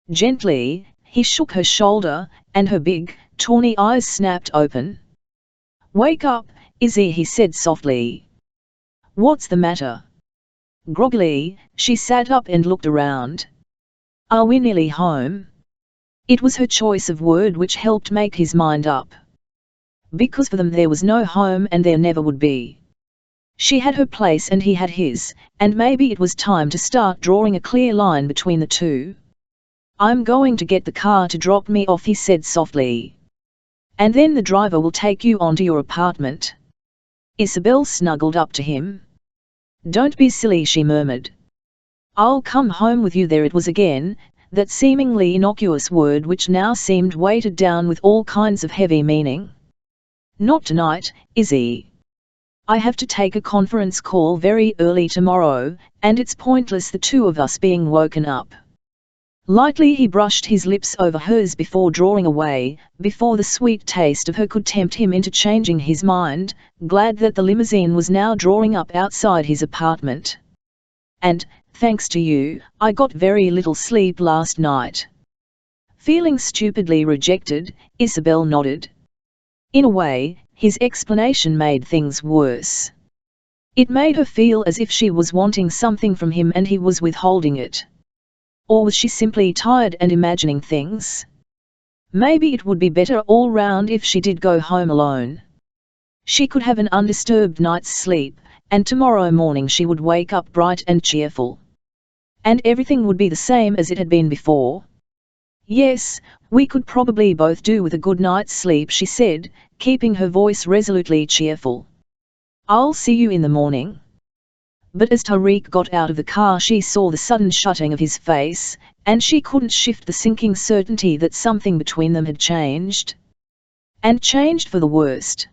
Gently, he shook her shoulder, and her big, tawny eyes snapped open. "Wake up, Izzy," he said softly. "What's the matter?" Groggily, she sat up and looked around. "Are we nearly home?" It was her choice of word which helped make his mind up. Because for them there was no home, and there never would be. She had her place and he had his, and maybe it was time to start drawing a clear line between the two. "I'm going to get the car to drop me off," he said softly. "And then the driver will take you on to your apartment." Isobel snuggled up to him. "Don't be silly," she murmured. "I'll come home with you." There it was again, that seemingly innocuous word which now seemed weighted down with all kinds of heavy meaning. "Not tonight, Izzy. I have to take a conference call very early tomorrow, and it's pointless the two of us being woken up." Lightly he brushed his lips over hers before drawing away, before the sweet taste of her could tempt him into changing his mind, glad that the limousine was now drawing up outside his apartment. "And, thanks to you, I got very little sleep last night." Feeling stupidly rejected, Isobel nodded. In a way, his explanation made things worse. It made her feel as if she was wanting something from him and he was withholding it. Or was she simply tired and imagining things? Maybe it would be better all round if she did go home alone. She could have an undisturbed night's sleep, and tomorrow morning she would wake up bright and cheerful. And everything would be the same as it had been before. "Yes, we could probably both do with a good night's sleep," she said, keeping her voice resolutely cheerful. "I'll see you in the morning." But as Tariq got out of the car she saw the sudden shutting of his face, and she couldn't shift the sinking certainty that something between them had changed. And changed for the worst.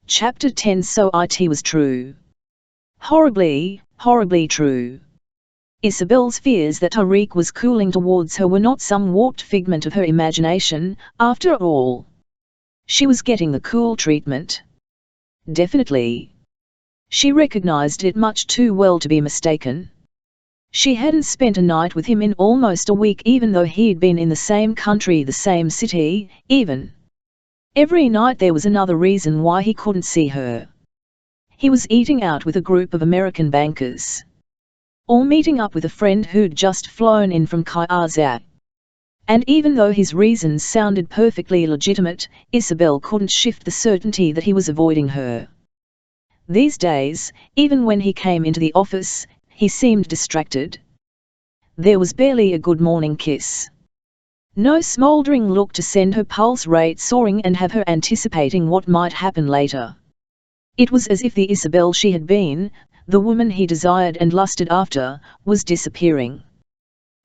Chapter 10. So it was true. Horribly, horribly true. Isobel's fears that Tariq was cooling towards her were not some warped figment of her imagination, after all. She was getting the cool treatment. Definitely. She recognized it much too well to be mistaken. She hadn't spent a night with him in almost a week, even though he'd been in the same country, the same city, even. Every night there was another reason why he couldn't see her. He was eating out with a group of American bankers. Or meeting up with a friend who'd just flown in from Kaiser. And even though his reasons sounded perfectly legitimate, Isobel couldn't shift the certainty that he was avoiding her. These days, even when he came into the office, he seemed distracted. There was barely a good morning kiss. No smouldering look to send her pulse rate soaring and have her anticipating what might happen later. It was as if the Isobel she had been, the woman he desired and lusted after, was disappearing.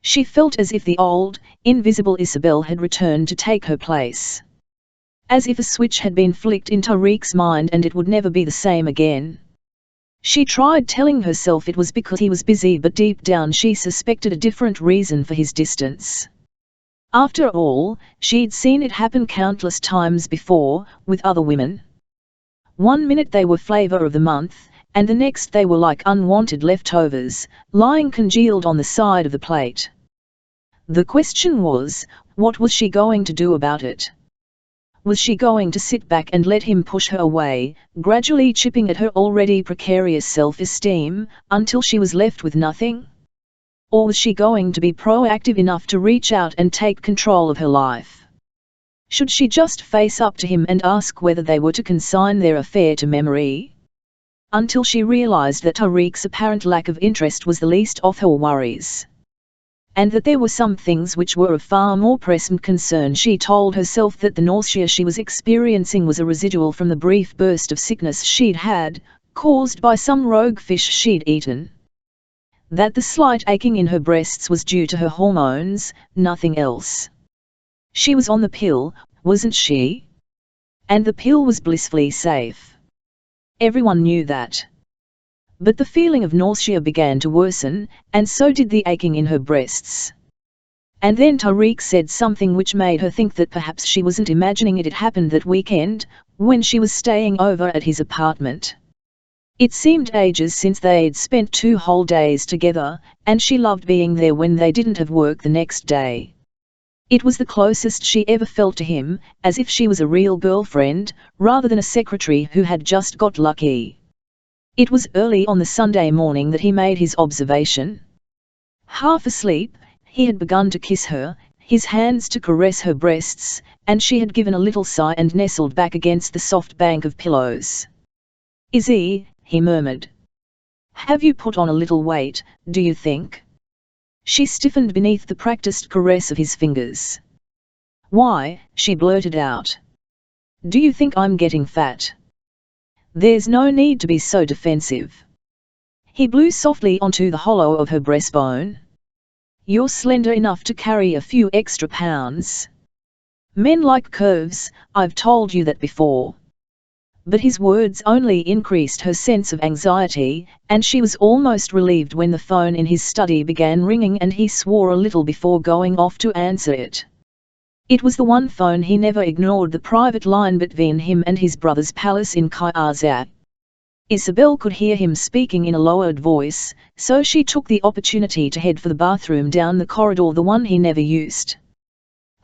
She felt as if the old, invisible Isobel had returned to take her place. As if a switch had been flicked in Tariq's mind and it would never be the same again. She tried telling herself it was because he was busy, but deep down she suspected a different reason for his distance. After all, she'd seen it happen countless times before, with other women. One minute they were flavor of the month, and the next they were like unwanted leftovers, lying congealed on the side of the plate. The question was, what was she going to do about it? Was she going to sit back and let him push her away, gradually chipping at her already precarious self-esteem, until she was left with nothing? Or was she going to be proactive enough to reach out and take control of her life? Should she just face up to him and ask whether they were to consign their affair to memory? Until she realized that Tariq's apparent lack of interest was the least of her worries. and that there were some things which were of far more pressing concern. She told herself that the nausea she was experiencing was a residual from the brief burst of sickness she'd had, caused by some rogue fish she'd eaten. That the slight aching in her breasts was due to her hormones, nothing else. She was on the pill, wasn't she? And the pill was blissfully safe. Everyone knew that. But the feeling of nausea began to worsen, and so did the aching in her breasts. And then Tariq said something which made her think that perhaps she wasn't imagining it. It happened that weekend, when she was staying over at his apartment. It seemed ages since they'd spent 2 whole days together, and she loved being there when they didn't have work the next day. It was the closest she ever felt to him, as if she was a real girlfriend, rather than a secretary who had just got lucky. It was early on the Sunday morning that he made his observation. Half asleep, he had begun to kiss her, his hands to caress her breasts, and she had given a little sigh and nestled back against the soft bank of pillows. "Izzy," he murmured. "Have you put on a little weight, do you think?" She stiffened beneath the practiced caress of his fingers. "Why," she blurted out. "Do you think I'm getting fat?" "There's no need to be so defensive." He blew softly onto the hollow of her breastbone. "You're slender enough to carry a few extra pounds. Men like curves, I've told you that before." But his words only increased her sense of anxiety, and she was almost relieved when the phone in his study began ringing and he swore a little before going off to answer it. It was the one phone he never ignored, the private line between him and his brother's palace in Kairzak. Isobel could hear him speaking in a lowered voice, so she took the opportunity to head for the bathroom down the corridor, the one he never used.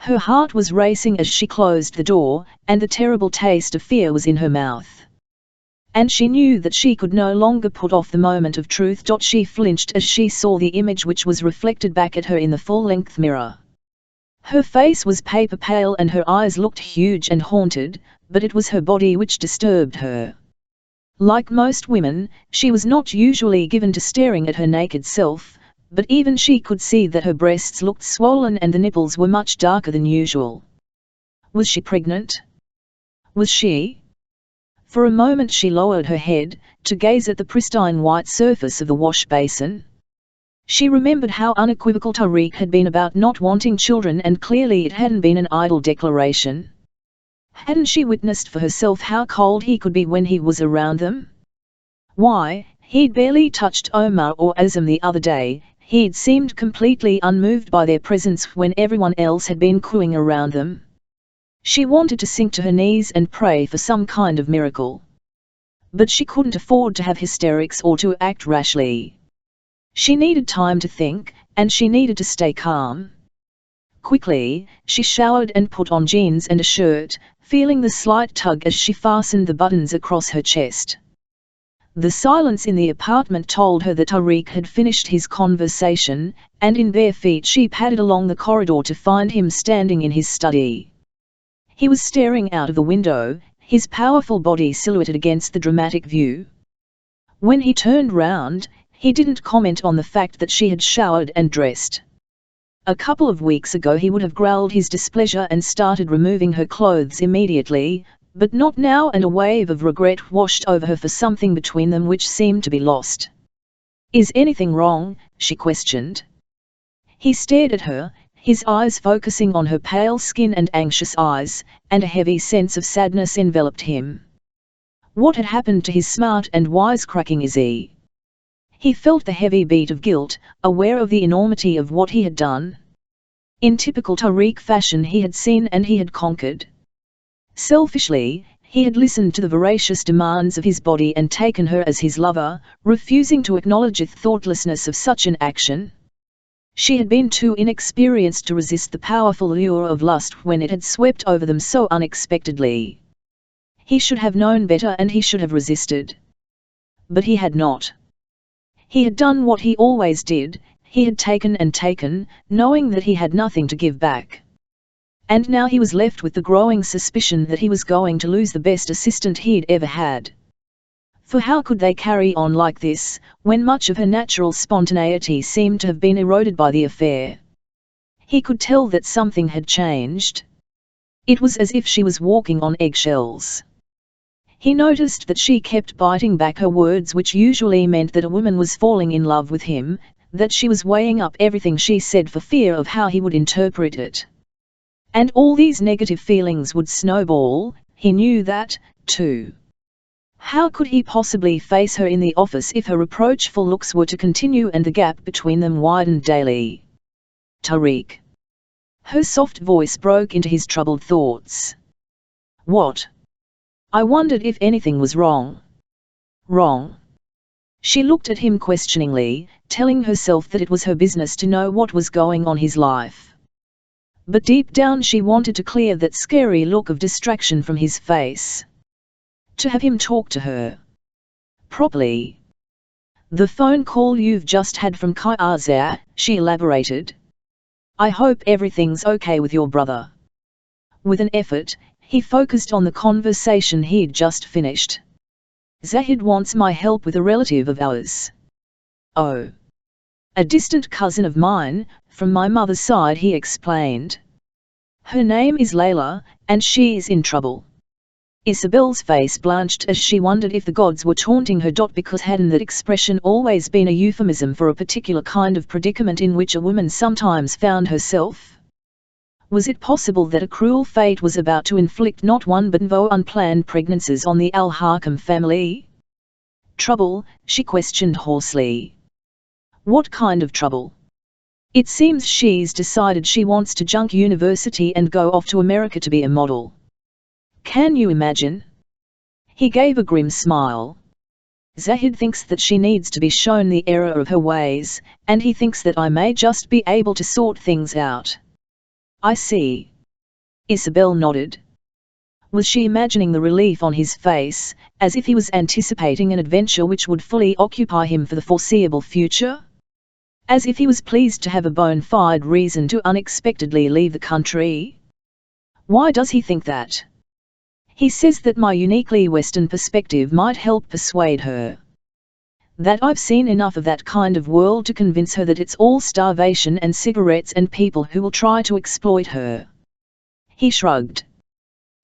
Her heart was racing as she closed the door, and the terrible taste of fear was in her mouth. And she knew that she could no longer put off the moment of truth. She flinched as she saw the image which was reflected back at her in the full-length mirror. Her face was paper pale and her eyes looked huge and haunted, but it was her body which disturbed her. Like most women, she was not usually given to staring at her naked self, but even she could see that her breasts looked swollen and the nipples were much darker than usual. Was she pregnant? Was she? For a moment she lowered her head, to gaze at the pristine white surface of the wash basin. She remembered how unequivocal Tariq had been about not wanting children, and clearly it hadn't been an idle declaration. Hadn't she witnessed for herself how cold he could be when he was around them? Why, he'd barely touched Omar or Azam the other day. He'd seemed completely unmoved by their presence when everyone else had been cooing around them. She wanted to sink to her knees and pray for some kind of miracle. But she couldn't afford to have hysterics or to act rashly. She needed time to think, and she needed to stay calm. Quickly, she showered and put on jeans and a shirt, feeling the slight tug as she fastened the buttons across her chest. The silence in the apartment told her that Tariq had finished his conversation, and in bare feet she padded along the corridor to find him standing in his study. He was staring out of the window, his powerful body silhouetted against the dramatic view. When he turned round, he didn't comment on the fact that she had showered and dressed. A couple of weeks ago he would have growled his displeasure and started removing her clothes immediately, but not now, and a wave of regret washed over her for something between them which seemed to be lost. "Is anything wrong?" she questioned. He stared at her, his eyes focusing on her pale skin and anxious eyes, and a heavy sense of sadness enveloped him. What had happened to his smart and wisecracking Izzy? He felt the heavy beat of guilt, aware of the enormity of what he had done. In typical Tariq fashion he had seen and he had conquered. Selfishly, he had listened to the voracious demands of his body and taken her as his lover, refusing to acknowledge the thoughtlessness of such an action. She had been too inexperienced to resist the powerful lure of lust when it had swept over them so unexpectedly. He should have known better and he should have resisted. But he had not. He had done what he always did, he had taken and taken, knowing that he had nothing to give back. And now he was left with the growing suspicion that he was going to lose the best assistant he'd ever had. For how could they carry on like this, when much of her natural spontaneity seemed to have been eroded by the affair? He could tell that something had changed. It was as if she was walking on eggshells. He noticed that she kept biting back her words, which usually meant that a woman was falling in love with him, that she was weighing up everything she said for fear of how he would interpret it. And all these negative feelings would snowball, he knew that, too. How could he possibly face her in the office if her reproachful looks were to continue and the gap between them widened daily? Tariq. Her soft voice broke into his troubled thoughts. What? I wondered if anything was wrong. Wrong? She looked at him questioningly, telling herself that it was her business to know what was going on in his life. But deep down she wanted to clear that scary look of distraction from his face. To have him talk to her properly. The phone call you've just had from Kaiser, she elaborated. I hope everything's okay with your brother. With an effort, he focused on the conversation he'd just finished. Zahid wants my help with a relative of ours. Oh. A distant cousin of mine, from my mother's side, he explained. Her name is Layla, and she's in trouble. Isobel's face blanched as she wondered if the gods were taunting her. Because hadn't that expression always been a euphemism for a particular kind of predicament in which a woman sometimes found herself? Was it possible that a cruel fate was about to inflict not one but two unplanned pregnancies on the Al-Hakam family? Trouble, she questioned hoarsely. What kind of trouble? It seems she's decided she wants to junk university and go off to America to be a model. Can you imagine? He gave a grim smile. Zahid thinks that she needs to be shown the error of her ways, and he thinks that I may just be able to sort things out. I see. Isobel nodded. Was she imagining the relief on his face, as if he was anticipating an adventure which would fully occupy him for the foreseeable future? As if he was pleased to have a bona fide reason to unexpectedly leave the country? Why does he think that? He says that my uniquely Western perspective might help persuade her. That I've seen enough of that kind of world to convince her that it's all starvation and cigarettes and people who will try to exploit her. He shrugged.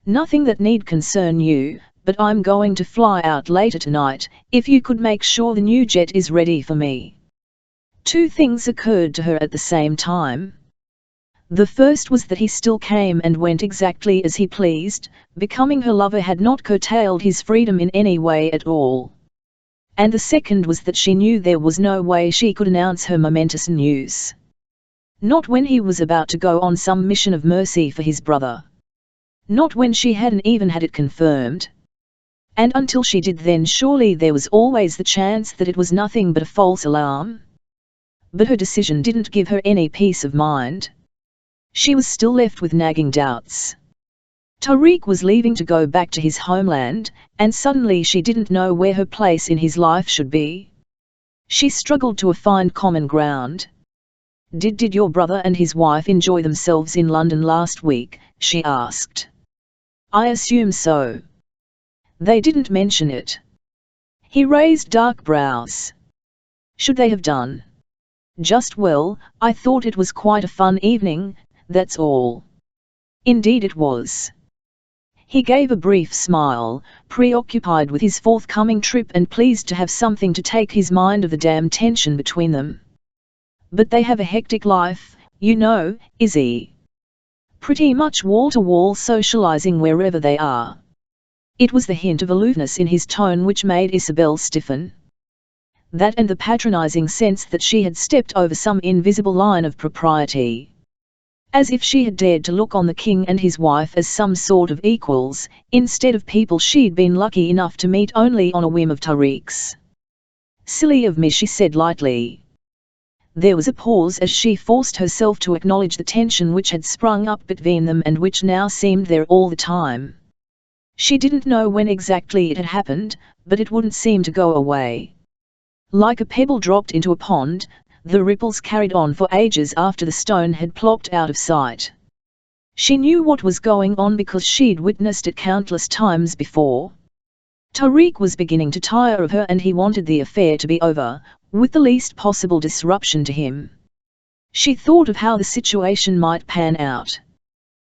Nothing that need concern you, but I'm going to fly out later tonight, if you could make sure the new jet is ready for me. Two things occurred to her at the same time. The first was that he still came and went exactly as he pleased, becoming her lover had not curtailed his freedom in any way at all. And the second was that she knew there was no way she could announce her momentous news. Not when he was about to go on some mission of mercy for his brother. Not when she hadn't even had it confirmed. And until she did, then surely there was always the chance that it was nothing but a false alarm. But her decision didn't give her any peace of mind. She was still left with nagging doubts. Tariq was leaving to go back to his homeland, and suddenly she didn't know where her place in his life should be. She struggled to find common ground. Did your brother and his wife enjoy themselves in London last week? She asked. I assume so. They didn't mention it. He raised dark brows. Should they have done? Just well, I thought it was quite a fun evening, that's all. Indeed it was. He gave a brief smile, preoccupied with his forthcoming trip and pleased to have something to take his mind of the damn tension between them. But they have a hectic life, you know, Izzy. Pretty much wall-to-wall socializing wherever they are. It was the hint of aloofness in his tone which made Isobel stiffen. That and the patronizing sense that she had stepped over some invisible line of propriety. As if she had dared to look on the king and his wife as some sort of equals, instead of people she'd been lucky enough to meet only on a whim of Tariq's. Silly of me, she said lightly. There was a pause as she forced herself to acknowledge the tension which had sprung up between them and which now seemed there all the time. She didn't know when exactly it had happened, but it wouldn't seem to go away. Like a pebble dropped into a pond, the ripples carried on for ages after the stone had plopped out of sight. She knew what was going on because she'd witnessed it countless times before. Tariq was beginning to tire of her and he wanted the affair to be over, with the least possible disruption to him. She thought of how the situation might pan out.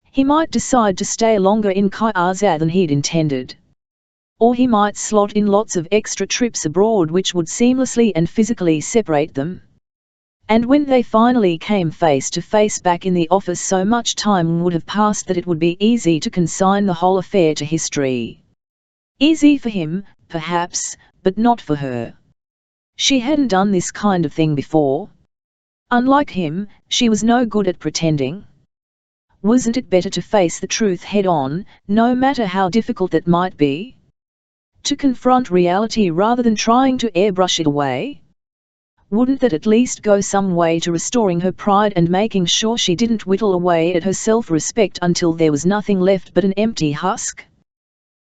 He might decide to stay longer in Kaiza than he'd intended. Or he might slot in lots of extra trips abroad which would seamlessly and physically separate them. And when they finally came face to face back in the office, so much time would have passed that it would be easy to consign the whole affair to history. Easy for him, perhaps, but not for her. She hadn't done this kind of thing before. Unlike him, she was no good at pretending. Wasn't it better to face the truth head-on, no matter how difficult that might be? To confront reality rather than trying to airbrush it away? Wouldn't that at least go some way to restoring her pride and making sure she didn't whittle away at her self-respect until there was nothing left but an empty husk?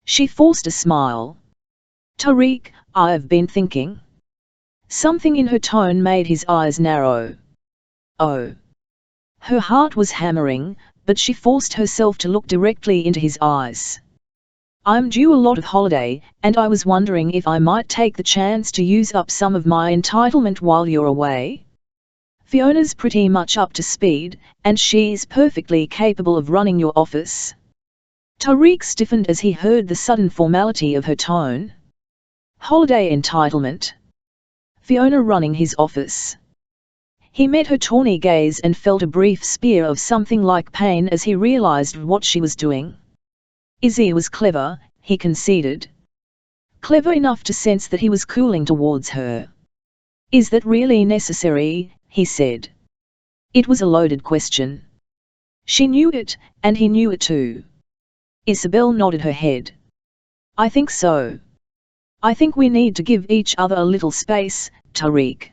She forced a smile. Tariq, I've been thinking. Something in her tone made his eyes narrow. Oh. Her heart was hammering, but she forced herself to look directly into his eyes. I'm due a lot of holiday, and I was wondering if I might take the chance to use up some of my entitlement while you're away. Fiona's pretty much up to speed, and she's perfectly capable of running your office. Tariq stiffened as he heard the sudden formality of her tone. Holiday entitlement. Fiona running his office. He met her tawny gaze and felt a brief spear of something like pain as he realized what she was doing. Izzy was clever, he conceded. Clever enough to sense that he was cooling towards her. Is that really necessary? He said. It was a loaded question. She knew it, and he knew it too. Isobel nodded her head. I think so. I think we need to give each other a little space, Tariq.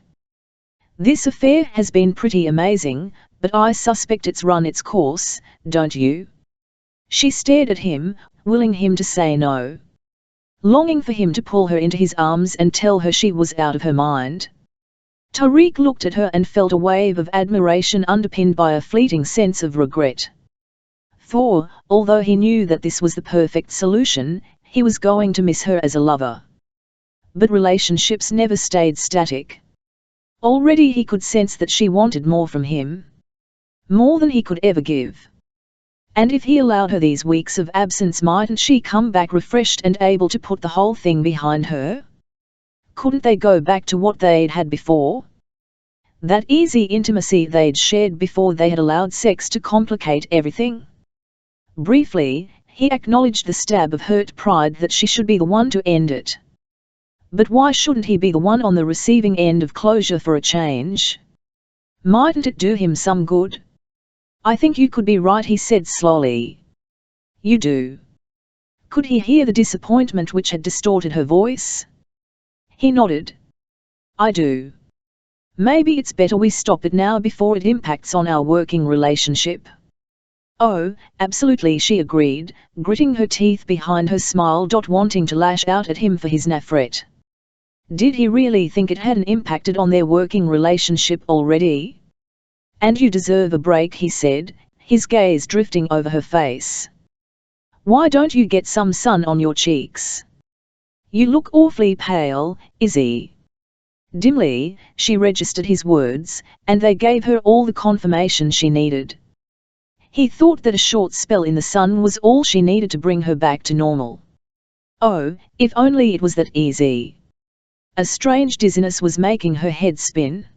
This affair has been pretty amazing, but I suspect it's run its course, don't you? She stared at him, willing him to say no. Longing for him to pull her into his arms and tell her she was out of her mind. Tariq looked at her and felt a wave of admiration underpinned by a fleeting sense of regret. For, although he knew that this was the perfect solution, he was going to miss her as a lover. But relationships never stayed static. Already he could sense that she wanted more from him. More than he could ever give. And if he allowed her these weeks of absence, mightn't she come back refreshed and able to put the whole thing behind her? Couldn't they go back to what they'd had before? That easy intimacy they'd shared before they had allowed sex to complicate everything? Briefly, he acknowledged the stab of hurt pride that she should be the one to end it. But why shouldn't he be the one on the receiving end of closure for a change? Mightn't it do him some good? I think you could be right, he said slowly. You do? Could he hear the disappointment which had distorted her voice? He nodded. I do. Maybe it's better we stop it now before it impacts on our working relationship. Oh, absolutely, she agreed, gritting her teeth behind her smile. Wanting to lash out at him for his naffret. Did he really think it hadn't impacted on their working relationship already? And you deserve a break, he said, his gaze drifting over her face. Why don't you get some sun on your cheeks? You look awfully pale, Izzy. Dimly, she registered his words, and they gave her all the confirmation she needed. He thought that a short spell in the sun was all she needed to bring her back to normal. Oh, if only it was that easy. A strange dizziness was making her head spin.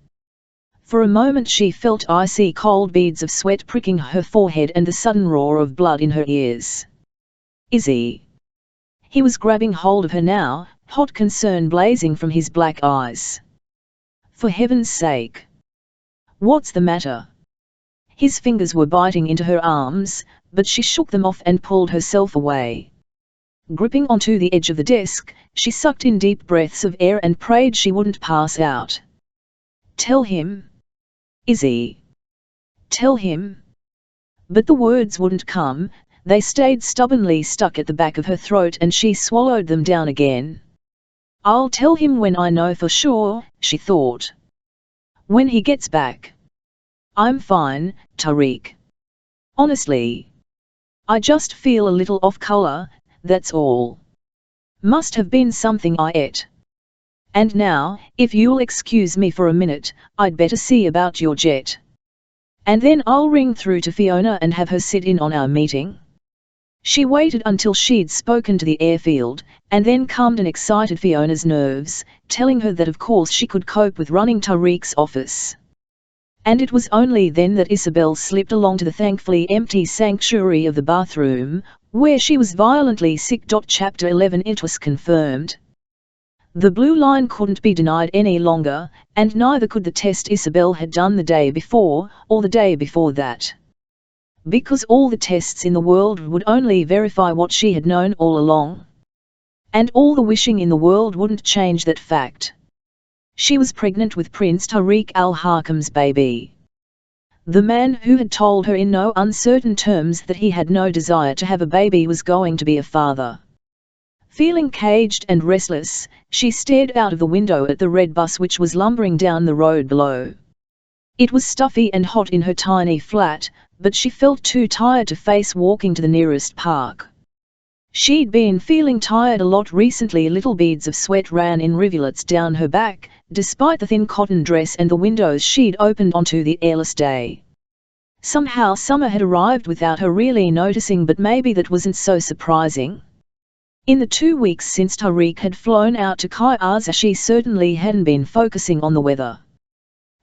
For a moment she felt icy cold beads of sweat pricking her forehead and the sudden roar of blood in her ears. Izzy. He was grabbing hold of her now, hot concern blazing from his black eyes. For heaven's sake. What's the matter? His fingers were biting into her arms, but she shook them off and pulled herself away. Gripping onto the edge of the desk, she sucked in deep breaths of air and prayed she wouldn't pass out. Tell him. Izzy. Tell him. But the words wouldn't come, they stayed stubbornly stuck at the back of her throat and she swallowed them down again. I'll tell him when I know for sure, she thought. When he gets back. I'm fine, Tariq. Honestly. I just feel a little off color, that's all. Must have been something I ate. And now, if you'll excuse me for a minute, I'd better see about your jet. And then I'll ring through to Fiona and have her sit in on our meeting." She waited until she'd spoken to the airfield, and then calmed and excited Fiona's nerves, telling her that of course she could cope with running Tariq's office. And it was only then that Isobel slipped along to the thankfully empty sanctuary of the bathroom, where she was violently sick. Chapter 11. It was confirmed. The blue line couldn't be denied any longer, and neither could the test Isobel had done the day before, or the day before that. Because all the tests in the world would only verify what she had known all along. And all the wishing in the world wouldn't change that fact. She was pregnant with Prince Tariq al-Hakam's baby. The man who had told her in no uncertain terms that he had no desire to have a baby was going to be a father. Feeling caged and restless, she stared out of the window at the red bus which was lumbering down the road below. It was stuffy and hot in her tiny flat, but she felt too tired to face walking to the nearest park. She'd been feeling tired a lot recently. Little beads of sweat ran in rivulets down her back, despite the thin cotton dress and the windows she'd opened onto the airless day. Somehow summer had arrived without her really noticing, but maybe that wasn't so surprising. In the 2 weeks since Tariq had flown out to Kaiser, she certainly hadn't been focusing on the weather.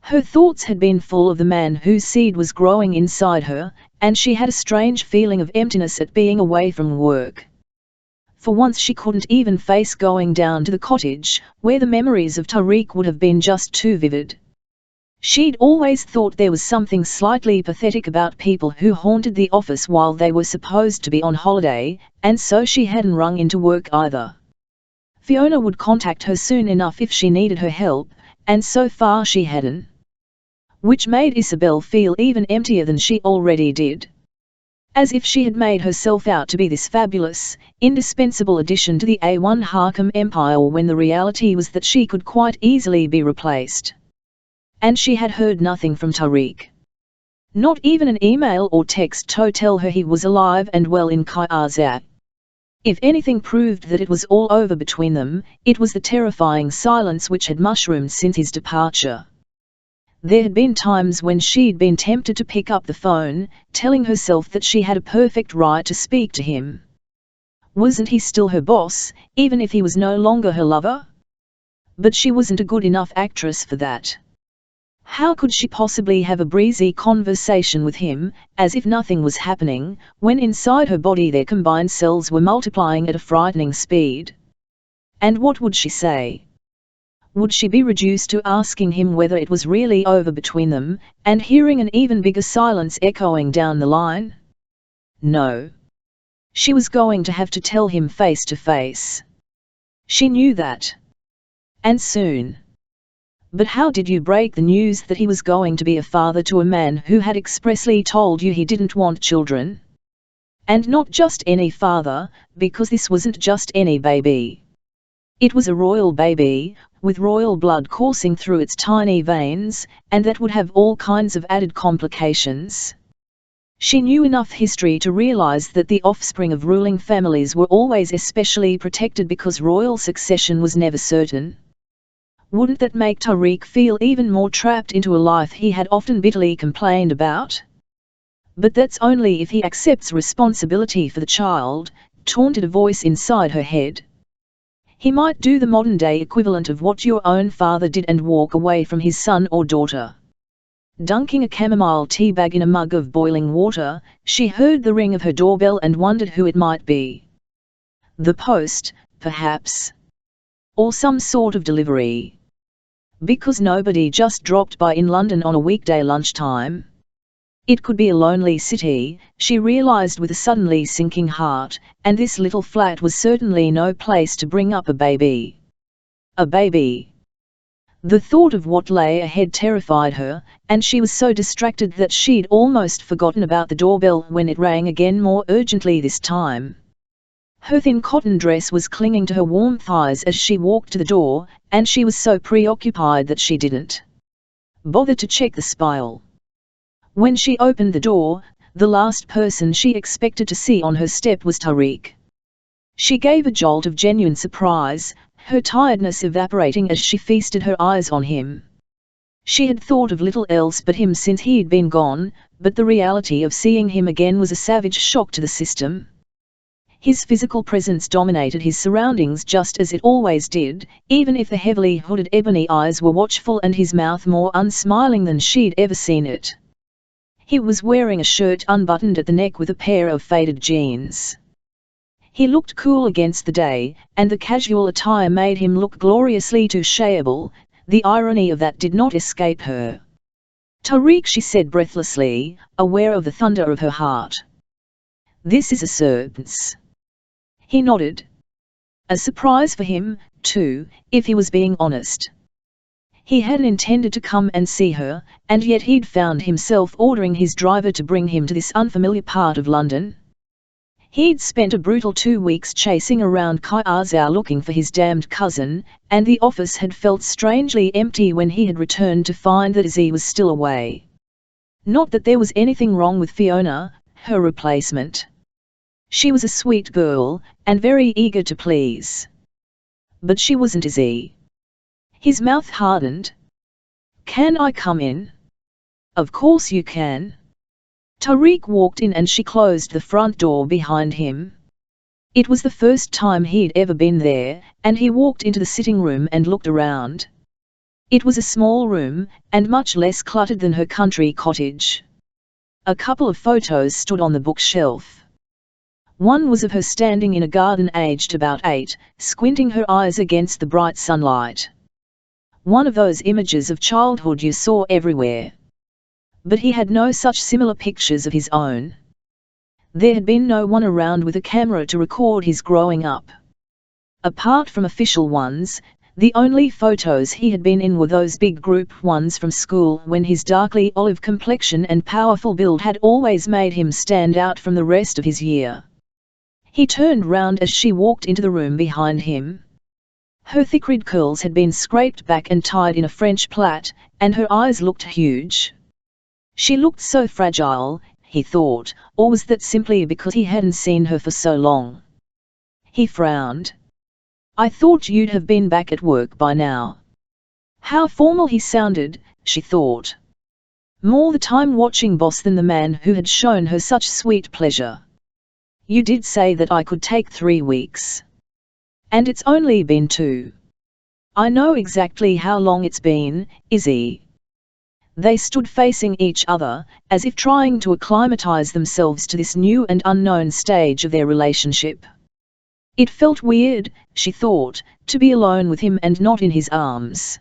Her thoughts had been full of the man whose seed was growing inside her, and she had a strange feeling of emptiness at being away from work. For once she couldn't even face going down to the cottage, where the memories of Tariq would have been just too vivid. She'd always thought there was something slightly pathetic about people who haunted the office while they were supposed to be on holiday, and so she hadn't rung into work either. Fiona would contact her soon enough if she needed her help, and so far she hadn't. Which made Isobel feel even emptier than she already did. As if she had made herself out to be this fabulous, indispensable addition to the A1 Hakam empire, when the reality was that she could quite easily be replaced. And she had heard nothing from Tariq. Not even an email or text to tell her he was alive and well in Kaiser. If anything proved that it was all over between them, it was the terrifying silence which had mushroomed since his departure. There had been times when she'd been tempted to pick up the phone, telling herself that she had a perfect right to speak to him. Wasn't he still her boss, even if he was no longer her lover? But she wasn't a good enough actress for that. How could she possibly have a breezy conversation with him, as if nothing was happening, when inside her body their combined cells were multiplying at a frightening speed? And what would she say? Would she be reduced to asking him whether it was really over between them, and hearing an even bigger silence echoing down the line? No. She was going to have to tell him face to face. She knew that. And soon. But how did you break the news that he was going to be a father to a man who had expressly told you he didn't want children? And not just any father, because this wasn't just any baby. It was a royal baby, with royal blood coursing through its tiny veins, and that would have all kinds of added complications. She knew enough history to realize that the offspring of ruling families were always especially protected because royal succession was never certain. Wouldn't that make Tariq feel even more trapped into a life he had often bitterly complained about? But that's only if he accepts responsibility for the child, taunted a voice inside her head. He might do the modern-day equivalent of what your own father did and walk away from his son or daughter. Dunking a chamomile tea bag in a mug of boiling water, she heard the ring of her doorbell and wondered who it might be. The post, perhaps. Or some sort of delivery. Because nobody just dropped by in London on a weekday lunchtime. It could be a lonely city, she realized with a suddenly sinking heart, and this little flat was certainly no place to bring up a baby. A baby. The thought of what lay ahead terrified her, and she was so distracted that she'd almost forgotten about the doorbell when it rang again, more urgently this time. Her thin cotton dress was clinging to her warm thighs as she walked to the door, and she was so preoccupied that she didn't bother to check the spiral. When she opened the door, the last person she expected to see on her step was Tariq. She gave a jolt of genuine surprise, her tiredness evaporating as she feasted her eyes on him. She had thought of little else but him since he'd been gone, but the reality of seeing him again was a savage shock to the system. His physical presence dominated his surroundings just as it always did, even if the heavily hooded ebony eyes were watchful and his mouth more unsmiling than she'd ever seen it. He was wearing a shirt unbuttoned at the neck with a pair of faded jeans. He looked cool against the day, and the casual attire made him look gloriously toucheable. The irony of that did not escape her. "Tariq," she said breathlessly, aware of the thunder of her heart. "This is a surprise." He nodded. A surprise for him, too, if he was being honest. He hadn't intended to come and see her, and yet he'd found himself ordering his driver to bring him to this unfamiliar part of London. He'd spent a brutal 2 weeks chasing around Kairzau looking for his damned cousin, and the office had felt strangely empty when he had returned to find that Izzy was still away. Not that there was anything wrong with Fiona, her replacement. She was a sweet girl, and very eager to please. But she wasn't Izzy. His mouth hardened. "Can I come in?" "Of course you can." Tariq walked in and she closed the front door behind him. It was the first time he'd ever been there, and he walked into the sitting room and looked around. It was a small room, and much less cluttered than her country cottage. A couple of photos stood on the bookshelf. One was of her standing in a garden aged about 8, squinting her eyes against the bright sunlight. One of those images of childhood you saw everywhere. But he had no such similar pictures of his own. There had been no one around with a camera to record his growing up. Apart from official ones, the only photos he had been in were those big group ones from school when his darkly olive complexion and powerful build had always made him stand out from the rest of his year. He turned round as she walked into the room behind him. Her thick red curls had been scraped back and tied in a French plait, and her eyes looked huge. She looked so fragile, he thought, or was that simply because he hadn't seen her for so long? He frowned. "I thought you'd have been back at work by now." How formal he sounded, she thought. More the time watching boss than the man who had shown her such sweet pleasure. "You did say that I could take 3 weeks. And it's only been 2. I know exactly how long it's been, Izzy." They stood facing each other, as if trying to acclimatize themselves to this new and unknown stage of their relationship. It felt weird, she thought, to be alone with him and not in his arms.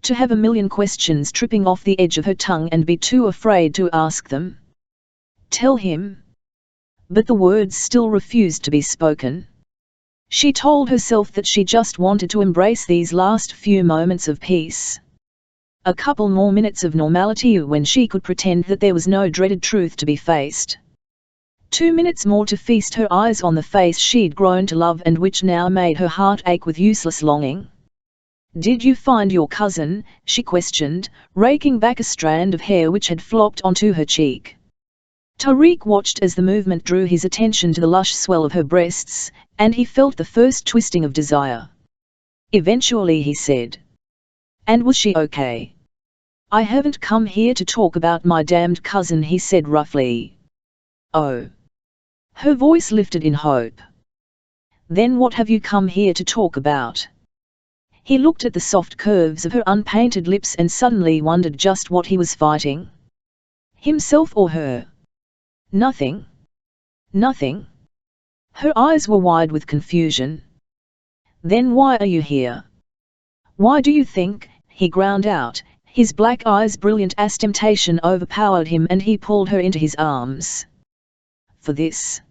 To have a million questions tripping off the edge of her tongue and be too afraid to ask them. Tell him. But the words still refused to be spoken. She told herself that she just wanted to embrace these last few moments of peace. A couple more minutes of normality when she could pretend that there was no dreaded truth to be faced. 2 minutes more to feast her eyes on the face she'd grown to love and which now made her heart ache with useless longing. "Did you find your cousin?" she questioned, raking back a strand of hair which had flopped onto her cheek. Tariq watched as the movement drew his attention to the lush swell of her breasts, and he felt the first twisting of desire. Eventually he said, "And was she okay?" "I haven't come here to talk about my damned cousin," he said roughly. "Oh." Her voice lifted in hope. "Then what have you come here to talk about?" He looked at the soft curves of her unpainted lips and suddenly wondered just what he was fighting. Himself or her? Nothing. Nothing. Her eyes were wide with confusion. "Then why are you here?" "Why do you think?" he ground out, his black eyes brilliant as temptation overpowered him and he pulled her into his arms. "For this."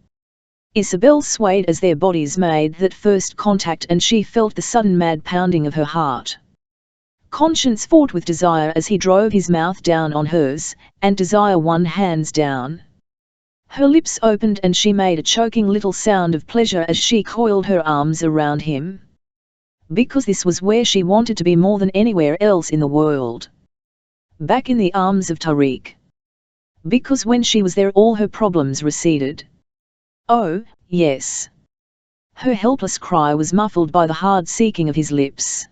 Isobel swayed as their bodies made that first contact and she felt the sudden mad pounding of her heart. Conscience fought with desire as he drove his mouth down on hers, and desire won hands down. Her lips opened and she made a choking little sound of pleasure as she coiled her arms around him. Because this was where she wanted to be more than anywhere else in the world. Back in the arms of Tariq. Because when she was there all her problems receded. Oh, yes. Her helpless cry was muffled by the hard seeking of his lips.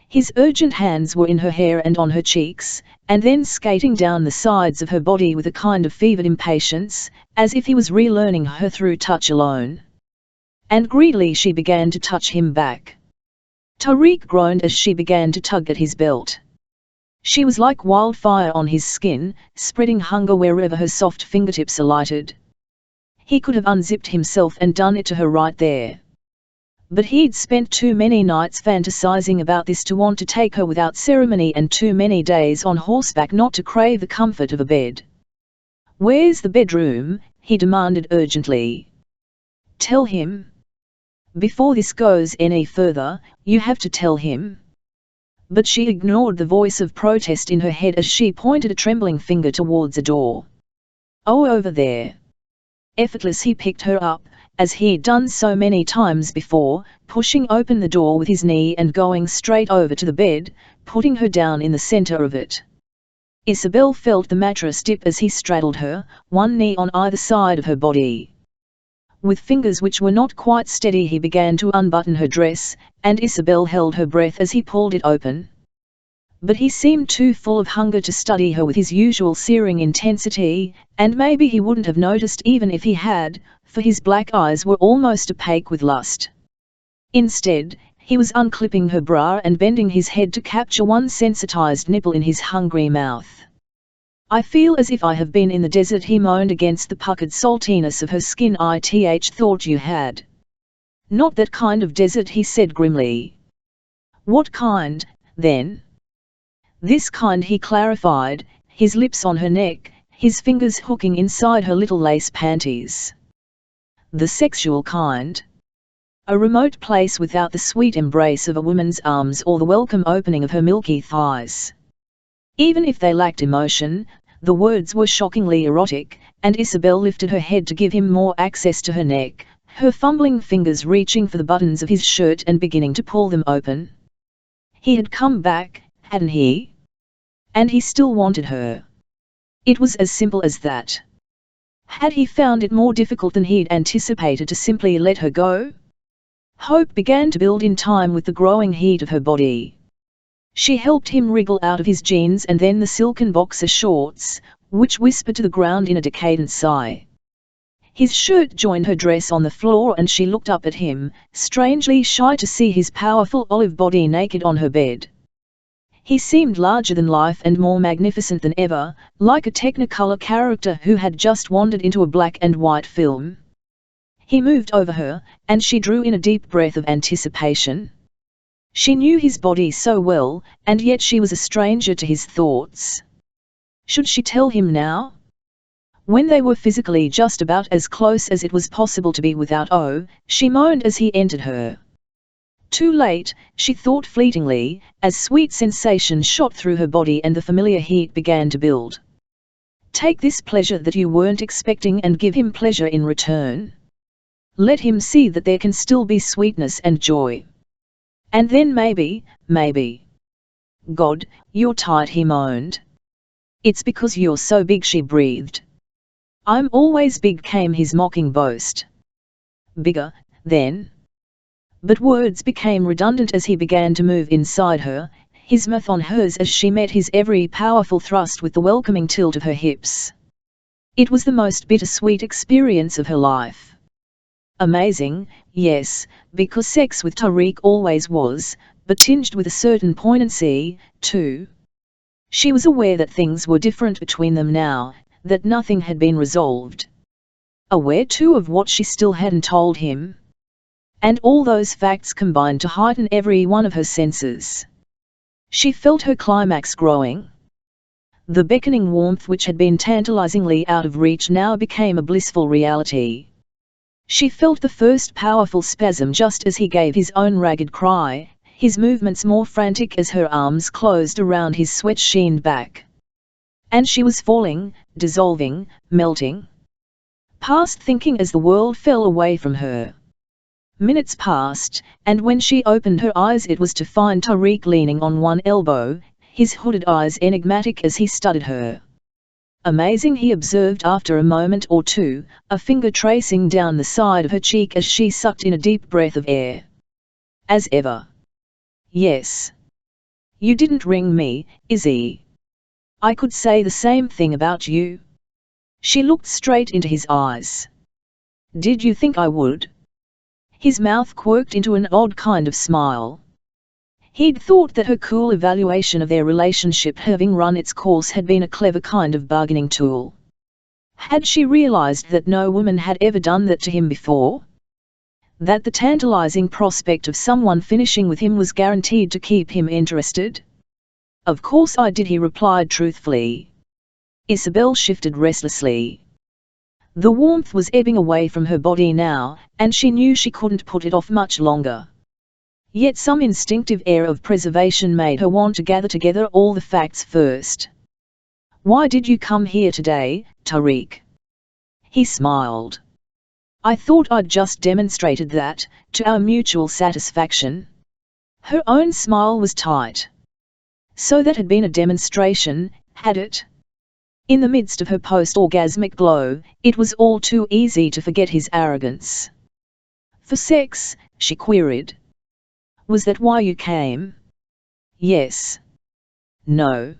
His urgent hands were in her hair and on her cheeks, and then skating down the sides of her body with a kind of fevered impatience, as if he was relearning her through touch alone. And greedily she began to touch him back. Tariq groaned as she began to tug at his belt. She was like wildfire on his skin, spreading hunger wherever her soft fingertips alighted. He could have unzipped himself and done it to her right there. But he'd spent too many nights fantasizing about this to want to take her without ceremony, and too many days on horseback not to crave the comfort of a bed. "Where's the bedroom?" he demanded urgently. "Tell him. Before this goes any further, you have to tell him." But she ignored the voice of protest in her head as she pointed a trembling finger towards a door. "Oh, over there." Effortless he picked her up, as he'd done so many times before, pushing open the door with his knee and going straight over to the bed, putting her down in the center of it. Isobel felt the mattress dip as he straddled her, one knee on either side of her body. With fingers which were not quite steady he began to unbutton her dress, and Isobel held her breath as he pulled it open. But he seemed too full of hunger to study her with his usual searing intensity, and maybe he wouldn't have noticed even if he had, for his black eyes were almost opaque with lust. Instead, he was unclipping her bra and bending his head to capture one sensitized nipple in his hungry mouth. "I feel as if I have been in the desert," he moaned against the puckered saltiness of her skin. "I thought you had." "Not that kind of desert," he said grimly. "What kind, then?" "This kind," he clarified, his lips on her neck, his fingers hooking inside her little lace panties. "The sexual kind. A remote place without the sweet embrace of a woman's arms or the welcome opening of her milky thighs." Even if they lacked emotion, the words were shockingly erotic, and Isobel lifted her head to give him more access to her neck, her fumbling fingers reaching for the buttons of his shirt and beginning to pull them open. He had come back, hadn't he? And he still wanted her. It was as simple as that. Had he found it more difficult than he'd anticipated to simply let her go? Hope began to build in time with the growing heat of her body. She helped him wriggle out of his jeans and then the silken boxer shorts, which whispered to the ground in a decadent sigh. His shirt joined her dress on the floor and she looked up at him, strangely shy to see his powerful olive body naked on her bed. He seemed larger than life and more magnificent than ever, like a Technicolor character who had just wandered into a black and white film. He moved over her, and she drew in a deep breath of anticipation. She knew his body so well, and yet she was a stranger to his thoughts. Should she tell him now? When they were physically just about as close as it was possible to be without she moaned as he entered her. Too late, she thought fleetingly, as sweet sensation shot through her body and the familiar heat began to build. Take this pleasure that you weren't expecting and give him pleasure in return. Let him see that there can still be sweetness and joy. And then maybe. God, you're tight, he moaned. It's because you're so big, she breathed. I'm always big, came his mocking boast. Bigger, then? But words became redundant as he began to move inside her, his mouth on hers as she met his every powerful thrust with the welcoming tilt of her hips. It was the most bittersweet experience of her life. Amazing, yes, because sex with Tariq always was, but tinged with a certain poignancy, too. She was aware that things were different between them now, that nothing had been resolved. Aware too of what she still hadn't told him. And all those facts combined to heighten every one of her senses. She felt her climax growing. The beckoning warmth which had been tantalizingly out of reach now became a blissful reality. She felt the first powerful spasm just as he gave his own ragged cry, his movements more frantic as her arms closed around his sweat-sheened back. And she was falling, dissolving, melting. Past thinking as the world fell away from her. Minutes passed, and when she opened her eyes it was to find Tariq leaning on one elbow, his hooded eyes enigmatic as he studied her. Amazing, he observed after a moment or two, a finger tracing down the side of her cheek as she sucked in a deep breath of air. As ever. Yes. You didn't ring me, Izzy. I could say the same thing about you. She looked straight into his eyes. Did you think I would? His mouth quirked into an odd kind of smile. He'd thought that her cool evaluation of their relationship having run its course had been a clever kind of bargaining tool. Had she realized that no woman had ever done that to him before? That the tantalizing prospect of someone finishing with him was guaranteed to keep him interested? Of course I did, he replied truthfully. Isobel shifted restlessly. The warmth was ebbing away from her body now, and she knew she couldn't put it off much longer. Yet some instinctive air of preservation made her want to gather together all the facts first. Why did you come here today, Tariq? He smiled. I thought I'd just demonstrated that, to our mutual satisfaction. Her own smile was tight. So that had been a demonstration, had it? In the midst of her post-orgasmic glow, it was all too easy to forget his arrogance. For sex, she queried. Was that why you came? Yes. No.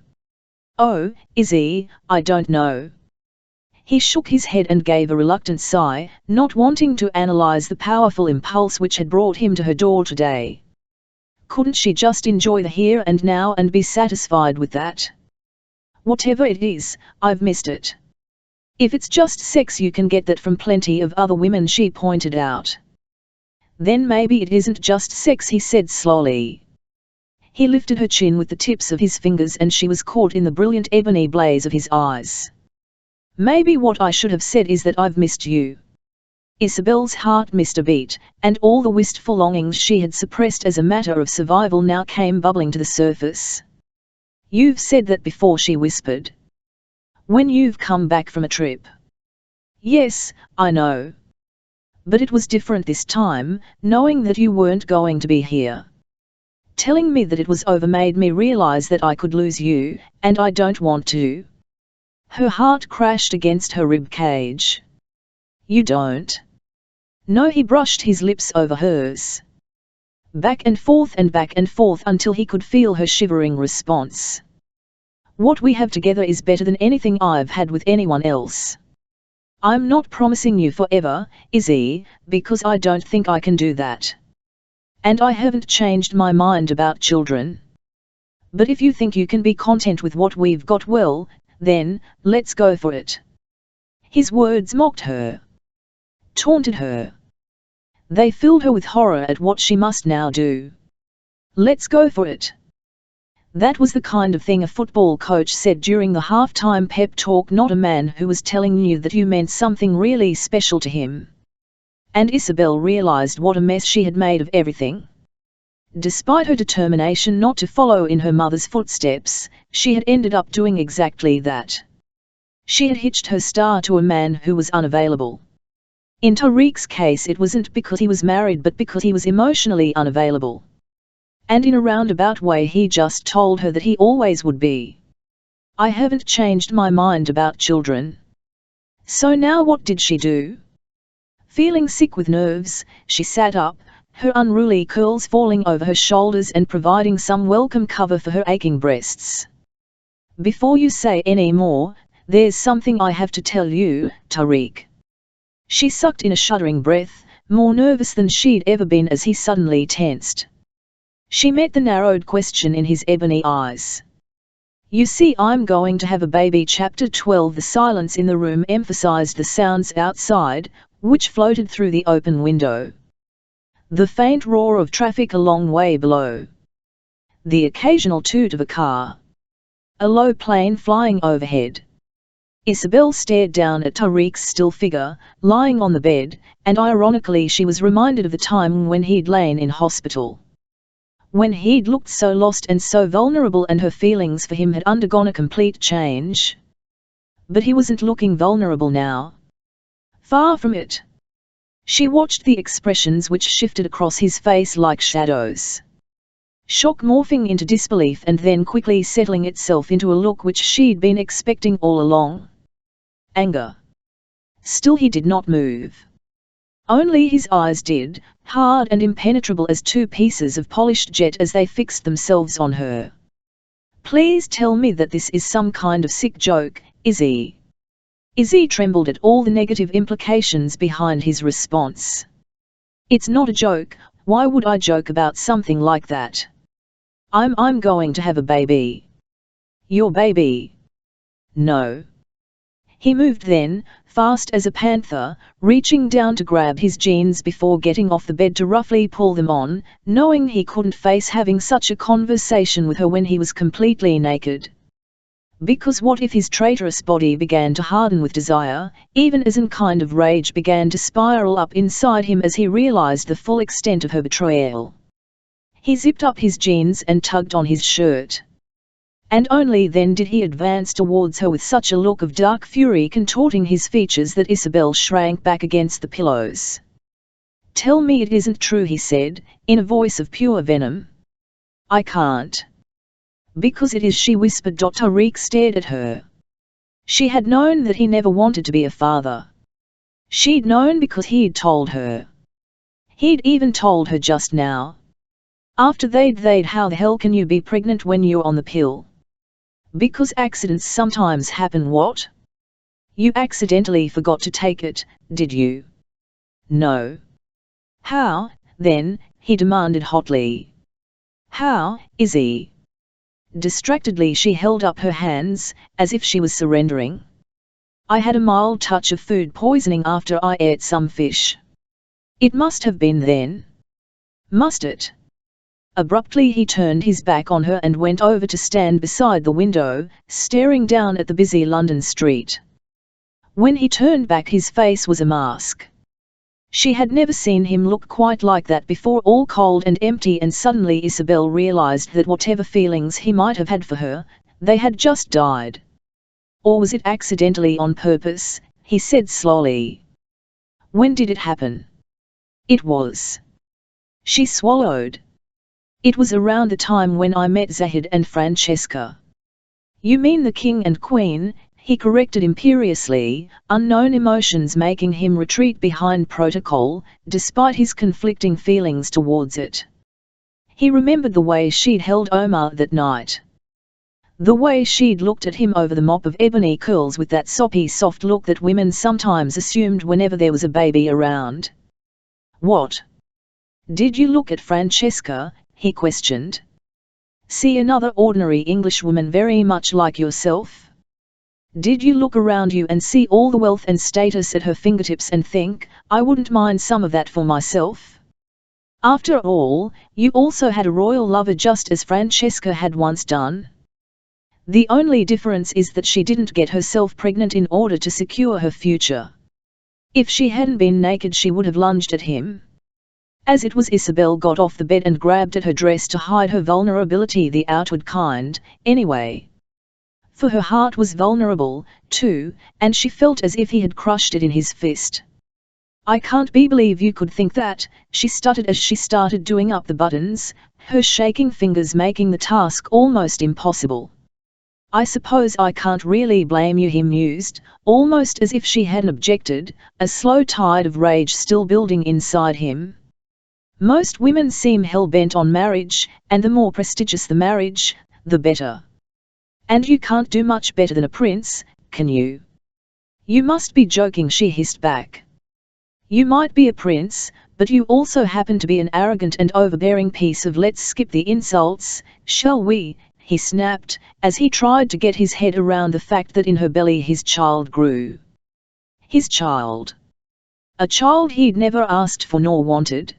Oh, Izzy, I don't know. He shook his head and gave a reluctant sigh, not wanting to analyze the powerful impulse which had brought him to her door today. Couldn't she just enjoy the here and now and be satisfied with that? Whatever it is, I've missed it. If it's just sex, you can get that from plenty of other women, she pointed out. Then maybe it isn't just sex, he said slowly. He lifted her chin with the tips of his fingers and she was caught in the brilliant ebony blaze of his eyes. Maybe what I should have said is that I've missed you. Isobel's heart missed a beat, and all the wistful longings she had suppressed as a matter of survival now came bubbling to the surface. You've said that before, she whispered. When you've come back from a trip. Yes, I know. But it was different this time, knowing that you weren't going to be here. Telling me that it was over made me realize that I could lose you, and I don't want to. Her heart crashed against her rib cage. You don't? No, he brushed his lips over hers. Back and forth until he could feel her shivering response. What we have together is better than anything I've had with anyone else. I'm not promising you forever, Izzy, because I don't think I can do that. And I haven't changed my mind about children. But if you think you can be content with what we've got, well, then, let's go for it. His words mocked her. Taunted her. They filled her with horror at what she must now do. Let's go for it. That was the kind of thing a football coach said during the halftime pep talk, not a man who was telling you that you meant something really special to him. And Isobel realized what a mess she had made of everything. Despite her determination not to follow in her mother's footsteps, she had ended up doing exactly that. She had hitched her star to a man who was unavailable. In Tariq's case, it wasn't because he was married but because he was emotionally unavailable. And in a roundabout way he just told her that he always would be. I haven't changed my mind about children. So now what did she do? Feeling sick with nerves, she sat up, her unruly curls falling over her shoulders and providing some welcome cover for her aching breasts. Before you say any more, there's something I have to tell you, Tariq. She sucked in a shuddering breath, more nervous than she'd ever been as he suddenly tensed. She met the narrowed question in his ebony eyes. You see, I'm going to have a baby. Chapter 12. The silence in the room emphasized the sounds outside, which floated through the open window. The faint roar of traffic a long way below. The occasional toot of a car. A low plane flying overhead. Isobel stared down at Tariq's still figure, lying on the bed, and ironically she was reminded of the time when he'd lain in hospital. When he'd looked so lost and so vulnerable, and her feelings for him had undergone a complete change. But he wasn't looking vulnerable now. Far from it. She watched the expressions which shifted across his face like shadows. Shock morphing into disbelief and then quickly settling itself into a look which she'd been expecting all along. anger. Still he did not move. Only his eyes did, hard and impenetrable as two pieces of polished jet as they fixed themselves on her. "Please tell me that this is some kind of sick joke, Izzy." Izzy trembled at all the negative implications behind his response. "It's not a joke. Why would I joke about something like that? I'm going to have a baby." "Your baby?" "No." He moved then, fast as a panther, reaching down to grab his jeans before getting off the bed to roughly pull them on, knowing he couldn't face having such a conversation with her when he was completely naked. Because what if his traitorous body began to harden with desire, even as a kind of rage began to spiral up inside him as he realized the full extent of her betrayal? He zipped up his jeans and tugged on his shirt. And only then did he advance towards her with such a look of dark fury contorting his features that Isobel shrank back against the pillows. "Tell me it isn't true," he said, in a voice of pure venom. "I can't." "Because it is," she whispered. Tariq stared at her. She had known that he never wanted to be a father. She'd known because he'd told her. He'd even told her just now. After they'd "How the hell can you be pregnant when you're on the pill?" "Because accidents sometimes happen." "What? You accidentally forgot to take it, did you?" "No." "How, then?" he demanded hotly. "How, Izzy?" Distractedly she held up her hands, as if she was surrendering. "I had a mild touch of food poisoning after I ate some fish." "It must have been then." "Must it?" Abruptly he turned his back on her and went over to stand beside the window, staring down at the busy London street. When he turned back his face was a mask. She had never seen him look quite like that before, all cold and empty, and suddenly Isobel realized that whatever feelings he might have had for her, they had just died. "Or was it accidentally on purpose?" he said slowly. "When did it happen?" "It was." She swallowed. "It was around the time when I met Zahid and Francesca." "You mean the king and queen?" he corrected imperiously, unknown emotions making him retreat behind protocol, despite his conflicting feelings towards it. He remembered the way she'd held Omar that night. The way she'd looked at him over the mop of ebony curls with that soppy soft look that women sometimes assumed whenever there was a baby around. "What? Did you look at Francesca?" he questioned. "See another ordinary Englishwoman very much like yourself? Did you look around you and see all the wealth and status at her fingertips and think, I wouldn't mind some of that for myself? After all, you also had a royal lover just as Francesca had once done. The only difference is that she didn't get herself pregnant in order to secure her future. If she hadn't been naked she would have lunged at him." As it was, Isobel got off the bed and grabbed at her dress to hide her vulnerability, the outward kind, anyway. For her heart was vulnerable, too, and she felt as if he had crushed it in his fist. "I can't believe you could think that," she stuttered as she started doing up the buttons, her shaking fingers making the task almost impossible. "I suppose I can't really blame you," he mused, almost as if she hadn't objected, a slow tide of rage still building inside him. "Most women seem hell-bent on marriage, and the more prestigious the marriage, the better. And you can't do much better than a prince, can you?" "You must be joking," she hissed back. "You might be a prince, but you also happen to be an arrogant and overbearing piece of—" "Let's skip the insults, shall we?" he snapped, as he tried to get his head around the fact that in her belly his child grew. His child. A child he'd never asked for nor wanted.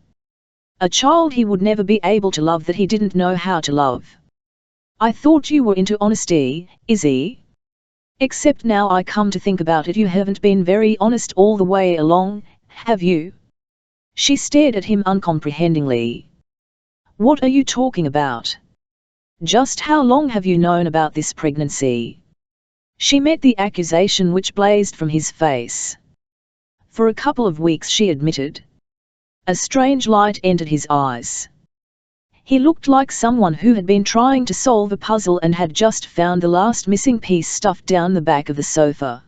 A child he would never be able to love, that he didn't know how to love. "I thought you were into honesty, Izzy. Except now I come to think about it, you haven't been very honest all the way along, have you?" She stared at him uncomprehendingly. "What are you talking about? Just how long have you known about this pregnancy?" She met the accusation which blazed from his face. "For a couple of weeks," she admitted. A strange light entered his eyes. He looked like someone who had been trying to solve a puzzle and had just found the last missing piece stuffed down the back of the sofa.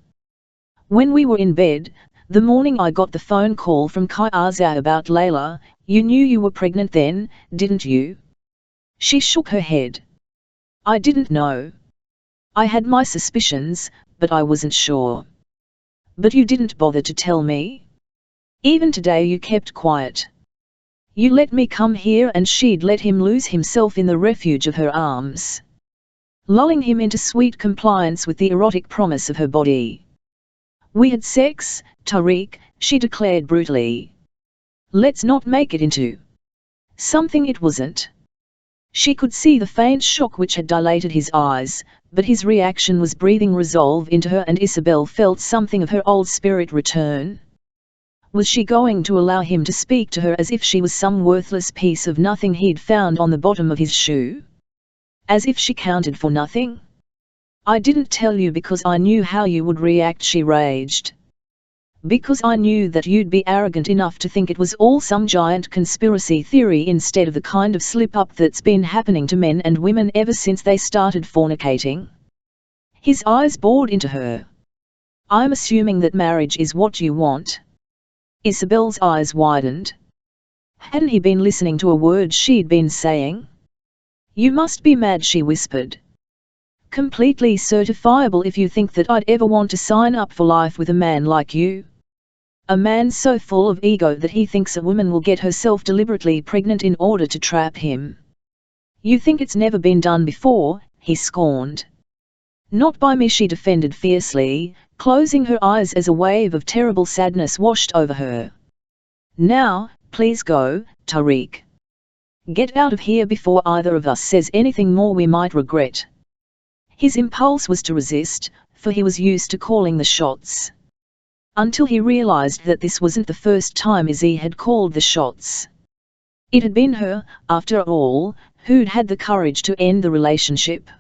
When we were in bed, the morning I got the phone call from Kaiza about Layla, you knew you were pregnant then, didn't you? She shook her head. I didn't know. I had my suspicions, but I wasn't sure. But you didn't bother to tell me? Even today you kept quiet. You let me come here and she'd let him lose himself in the refuge of her arms, lulling him into sweet compliance with the erotic promise of her body. We had sex, Tariq, she declared brutally. Let's not make it into something it wasn't. She could see the faint shock which had dilated his eyes, but his reaction was breathing resolve into her, and Isobel felt something of her old spirit return. Was she going to allow him to speak to her as if she was some worthless piece of nothing he'd found on the bottom of his shoe? As if she counted for nothing? I didn't tell you because I knew how you would react, she raged. Because I knew that you'd be arrogant enough to think it was all some giant conspiracy theory instead of the kind of slip-up that's been happening to men and women ever since they started fornicating. His eyes bored into her. I'm assuming that marriage is what you want. Isobel's eyes widened. Hadn't he been listening to a word she'd been saying? You must be mad, she whispered. Completely certifiable if you think that I'd ever want to sign up for life with a man like you. A man so full of ego that he thinks a woman will get herself deliberately pregnant in order to trap him. You think it's never been done before, he scorned. Not by me, she defended fiercely, closing her eyes as a wave of terrible sadness washed over her. Now, please go, Tariq. Get out of here before either of us says anything more we might regret. His impulse was to resist, for he was used to calling the shots. Until he realized that this wasn't the first time Izzy had called the shots. It had been her, after all, who'd had the courage to end the relationship.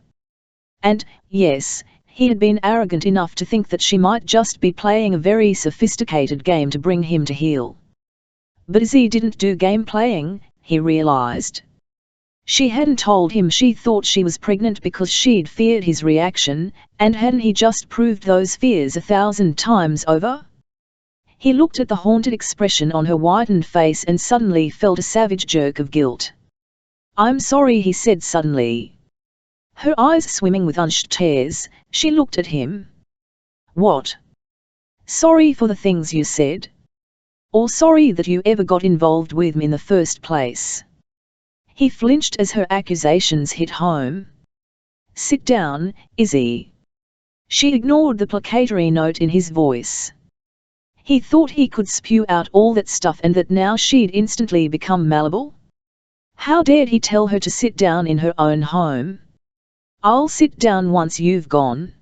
And, yes, he had been arrogant enough to think that she might just be playing a very sophisticated game to bring him to heel. But Izzy didn't do game playing, he realized. She hadn't told him she thought she was pregnant because she'd feared his reaction, and hadn't he just proved those fears 1,000 times over? He looked at the haunted expression on her whitened face and suddenly felt a savage jerk of guilt. I'm sorry, he said suddenly. Her eyes swimming with unshed tears, she looked at him. What? Sorry for the things you said? Or sorry that you ever got involved with me in the first place? He flinched as her accusations hit home. Sit down, Izzy. She ignored the placatory note in his voice. He thought he could spew out all that stuff and that now she'd instantly become malleable? How dared he tell her to sit down in her own home? I'll sit down once you've gone.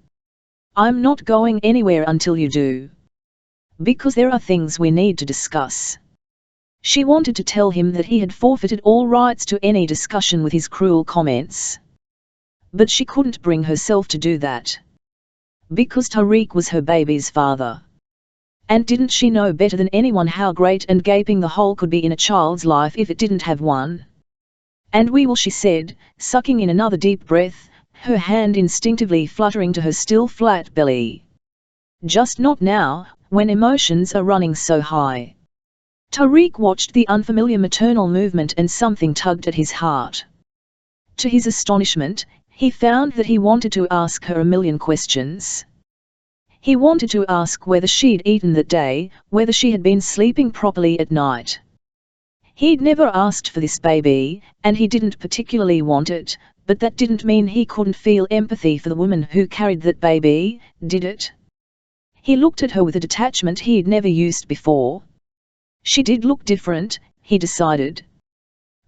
I'm not going anywhere until you do. Because there are things we need to discuss. She wanted to tell him that he had forfeited all rights to any discussion with his cruel comments. But she couldn't bring herself to do that. Because Tariq was her baby's father. And didn't she know better than anyone how great and gaping the hole could be in a child's life if it didn't have one? And we will, she said, sucking in another deep breath, her hand instinctively fluttering to her still flat belly. Just not now, when emotions are running so high. Tariq watched the unfamiliar maternal movement and something tugged at his heart. To his astonishment, he found that he wanted to ask her a million questions. He wanted to ask whether she'd eaten that day, whether she had been sleeping properly at night. He'd never asked for this baby, and he didn't particularly want it, but that didn't mean he couldn't feel empathy for the woman who carried that baby, did it? He looked at her with a detachment he'd never used before. She did look different, he decided.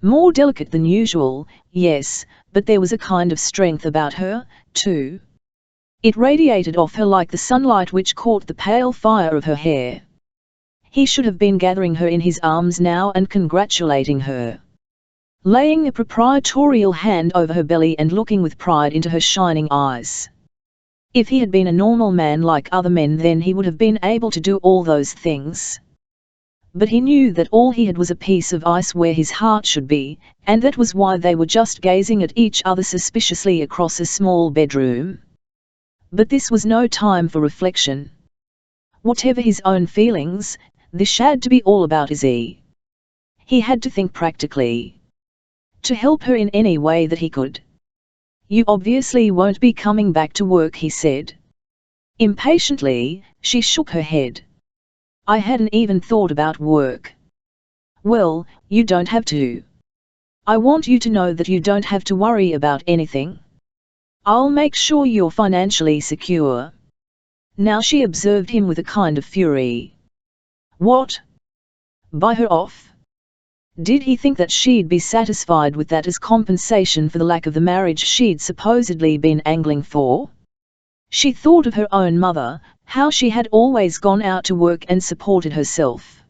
More delicate than usual, yes, but there was a kind of strength about her, too. It radiated off her like the sunlight which caught the pale fire of her hair. He should have been gathering her in his arms now and congratulating her. Laying a proprietorial hand over her belly and looking with pride into her shining eyes. If he had been a normal man like other men, then he would have been able to do all those things. But he knew that all he had was a piece of ice where his heart should be, and that was why they were just gazing at each other suspiciously across a small bedroom. But this was no time for reflection. Whatever his own feelings, this had to be all about Izzy. He had to think practically. To help her in any way that he could. "You obviously won't be coming back to work," he said. Impatiently, she shook her head. "I hadn't even thought about work." "Well, you don't have to. I want you to know that you don't have to worry about anything. I'll make sure you're financially secure." Now she observed him with a kind of fury. What? Buy her off? Did he think that she'd be satisfied with that as compensation for the lack of the marriage she'd supposedly been angling for? She thought of her own mother, how she had always gone out to work and supported herself.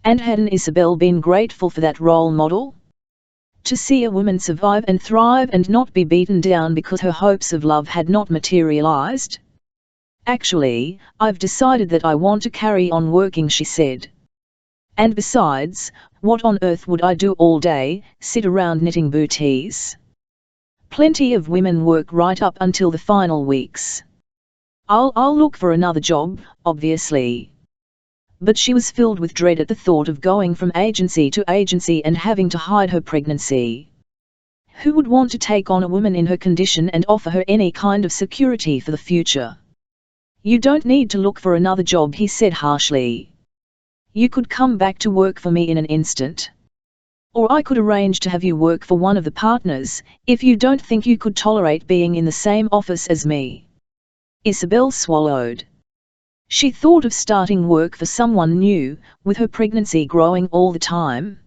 And hadn't Isobel been grateful for that role model? To see a woman survive and thrive and not be beaten down because her hopes of love had not materialized? "Actually, I've decided that I want to carry on working," she said. "And besides, what on earth would I do all day, sit around knitting booties? Plenty of women work right up until the final weeks. I'll look for another job, obviously." But she was filled with dread at the thought of going from agency to agency and having to hide her pregnancy. Who would want to take on a woman in her condition and offer her any kind of security for the future? "You don't need to look for another job," he said harshly. "You could come back to work for me in an instant. Or I could arrange to have you work for one of the partners, if you don't think you could tolerate being in the same office as me." Isobel swallowed. She thought of starting work for someone new, with her pregnancy growing all the time.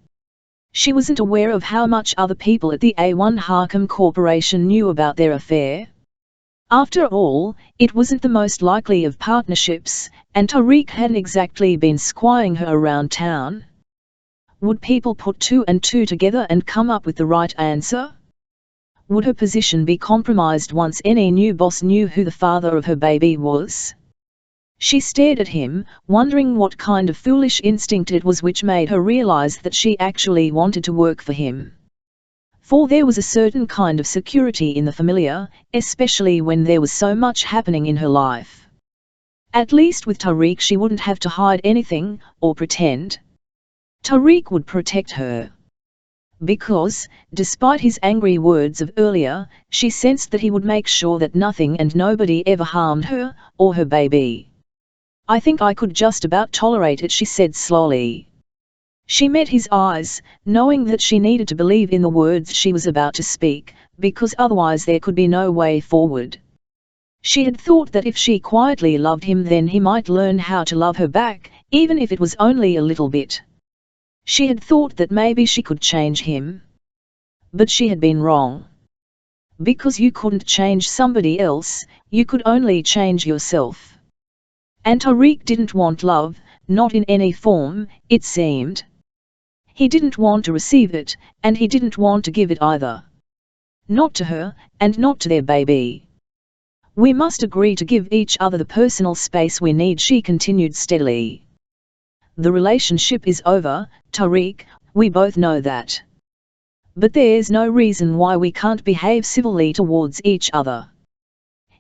She wasn't aware of how much other people at the A1 Harcum Corporation knew about their affair. After all, it wasn't the most likely of partnerships, and Tariq hadn't exactly been squying her around town. Would people put two and two together and come up with the right answer? Would her position be compromised once any new boss knew who the father of her baby was? She stared at him, wondering what kind of foolish instinct it was which made her realize that she actually wanted to work for him. For there was a certain kind of security in the familiar, especially when there was so much happening in her life. At least with Tariq she wouldn't have to hide anything, or pretend. Tariq would protect her. Because, despite his angry words of earlier, she sensed that he would make sure that nothing and nobody ever harmed her, or her baby. "I think I could just about tolerate it," she said slowly. She met his eyes, knowing that she needed to believe in the words she was about to speak, because otherwise there could be no way forward. She had thought that if she quietly loved him then he might learn how to love her back, even if it was only a little bit. She had thought that maybe she could change him. But she had been wrong. Because you couldn't change somebody else, you could only change yourself. And Tariq didn't want love, not in any form, it seemed. He didn't want to receive it, and he didn't want to give it either. Not to her, and not to their baby. "We must agree to give each other the personal space we need," she continued steadily. "The relationship is over, Tariq, we both know that. But there's no reason why we can't behave civilly towards each other."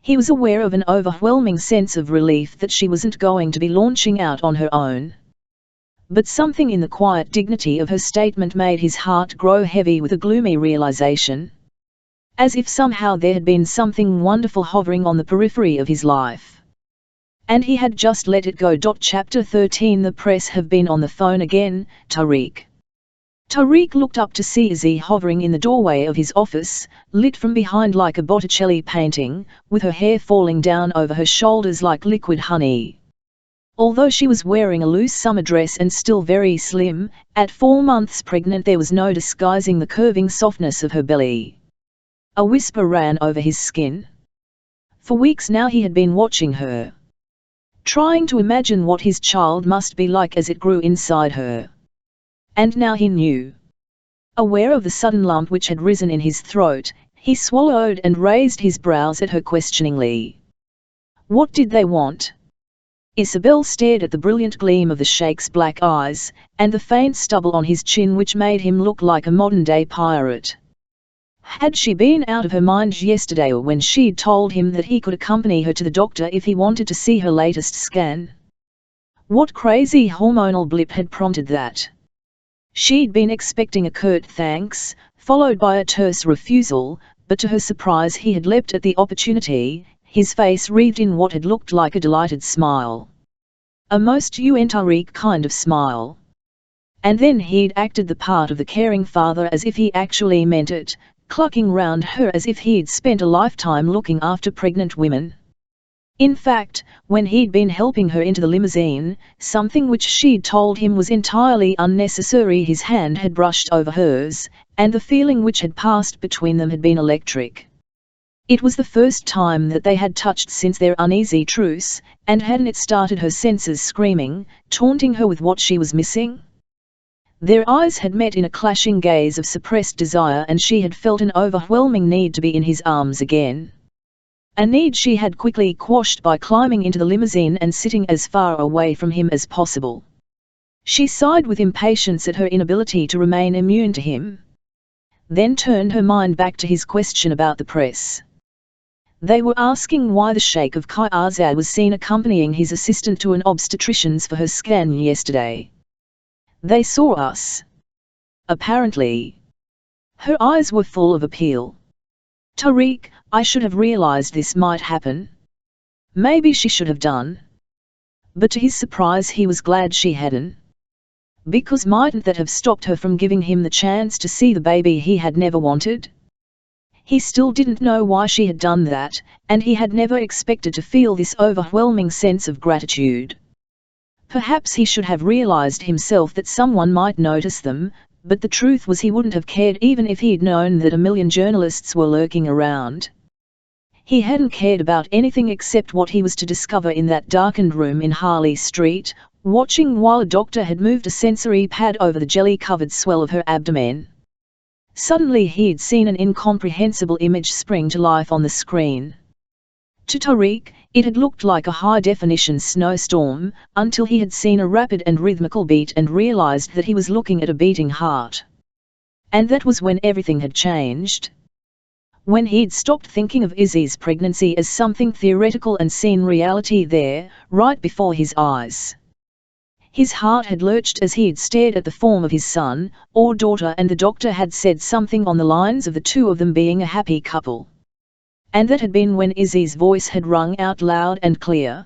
He was aware of an overwhelming sense of relief that she wasn't going to be launching out on her own. But something in the quiet dignity of her statement made his heart grow heavy with a gloomy realization. As if somehow there had been something wonderful hovering on the periphery of his life. And he had just let it go. Chapter 13. The press have been on the phone again, Tariq. Tariq looked up to see Izzy hovering in the doorway of his office, lit from behind like a Botticelli painting, with her hair falling down over her shoulders like liquid honey. Although she was wearing a loose summer dress and still very slim, at 4 months pregnant there was no disguising the curving softness of her belly. A whisper ran over his skin. For weeks now he had been watching her. Trying to imagine what his child must be like as it grew inside her. And now he knew. Aware of the sudden lump which had risen in his throat, he swallowed and raised his brows at her questioningly. What did they want? Isobel stared at the brilliant gleam of the Sheikh's black eyes, and the faint stubble on his chin which made him look like a modern-day pirate. Had she been out of her mind yesterday or when she'd told him that he could accompany her to the doctor if he wanted to see her latest scan? What crazy hormonal blip had prompted that? She'd been expecting a curt thanks, followed by a terse refusal, but to her surprise he had leapt at the opportunity, his face wreathed in what had looked like a delighted smile. A most Tariq kind of smile. And then he'd acted the part of the caring father as if he actually meant it, clucking round her as if he'd spent a lifetime looking after pregnant women. In fact, when he'd been helping her into the limousine, something which she'd told him was entirely unnecessary, his hand had brushed over hers, and the feeling which had passed between them had been electric. It was the first time that they had touched since their uneasy truce, and hadn't it started her senses screaming, taunting her with what she was missing? Their eyes had met in a clashing gaze of suppressed desire, and she had felt an overwhelming need to be in his arms again. A need she had quickly quashed by climbing into the limousine and sitting as far away from him as possible. She sighed with impatience at her inability to remain immune to him. Then turned her mind back to his question about the press. They were asking why the Sheikh of Azad was seen accompanying his assistant to an obstetrician's for her scan yesterday. They saw us. Apparently. Her eyes were full of appeal. Tariq, I should have realized this might happen. Maybe she should have done. But to his surprise he was glad she hadn't. Because mightn't that have stopped her from giving him the chance to see the baby he had never wanted? He still didn't know why she had done that, and he had never expected to feel this overwhelming sense of gratitude. Perhaps he should have realized himself that someone might notice them, but the truth was he wouldn't have cared even if he'd known that a million journalists were lurking around. He hadn't cared about anything except what he was to discover in that darkened room in Harley Street, watching while a doctor had moved a sensory pad over the jelly-covered swell of her abdomen. Suddenly he'd seen an incomprehensible image spring to life on the screen. To Tariq, it had looked like a high-definition snowstorm, until he had seen a rapid and rhythmical beat and realized that he was looking at a beating heart. And that was when everything had changed. When he'd stopped thinking of Izzy's pregnancy as something theoretical and seen reality there, right before his eyes. His heart had lurched as he'd stared at the form of his son, or daughter, and the doctor had said something on the lines of the two of them being a happy couple. And that had been when Izzy's voice had rung out loud and clear.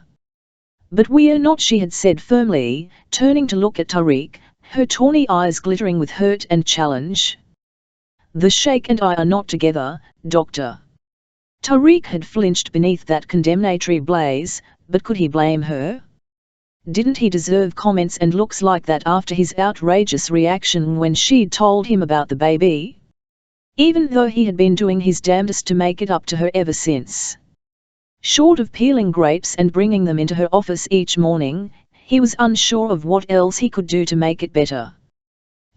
But we're not, she had said firmly, turning to look at Tariq, her tawny eyes glittering with hurt and challenge. The Sheikh and I are not together, Doctor. Tariq had flinched beneath that condemnatory blaze, but could he blame her? Didn't he deserve comments and looks like that after his outrageous reaction when she'd told him about the baby? Even though he had been doing his damnedest to make it up to her ever since. Short of peeling grapes and bringing them into her office each morning, he was unsure of what else he could do to make it better.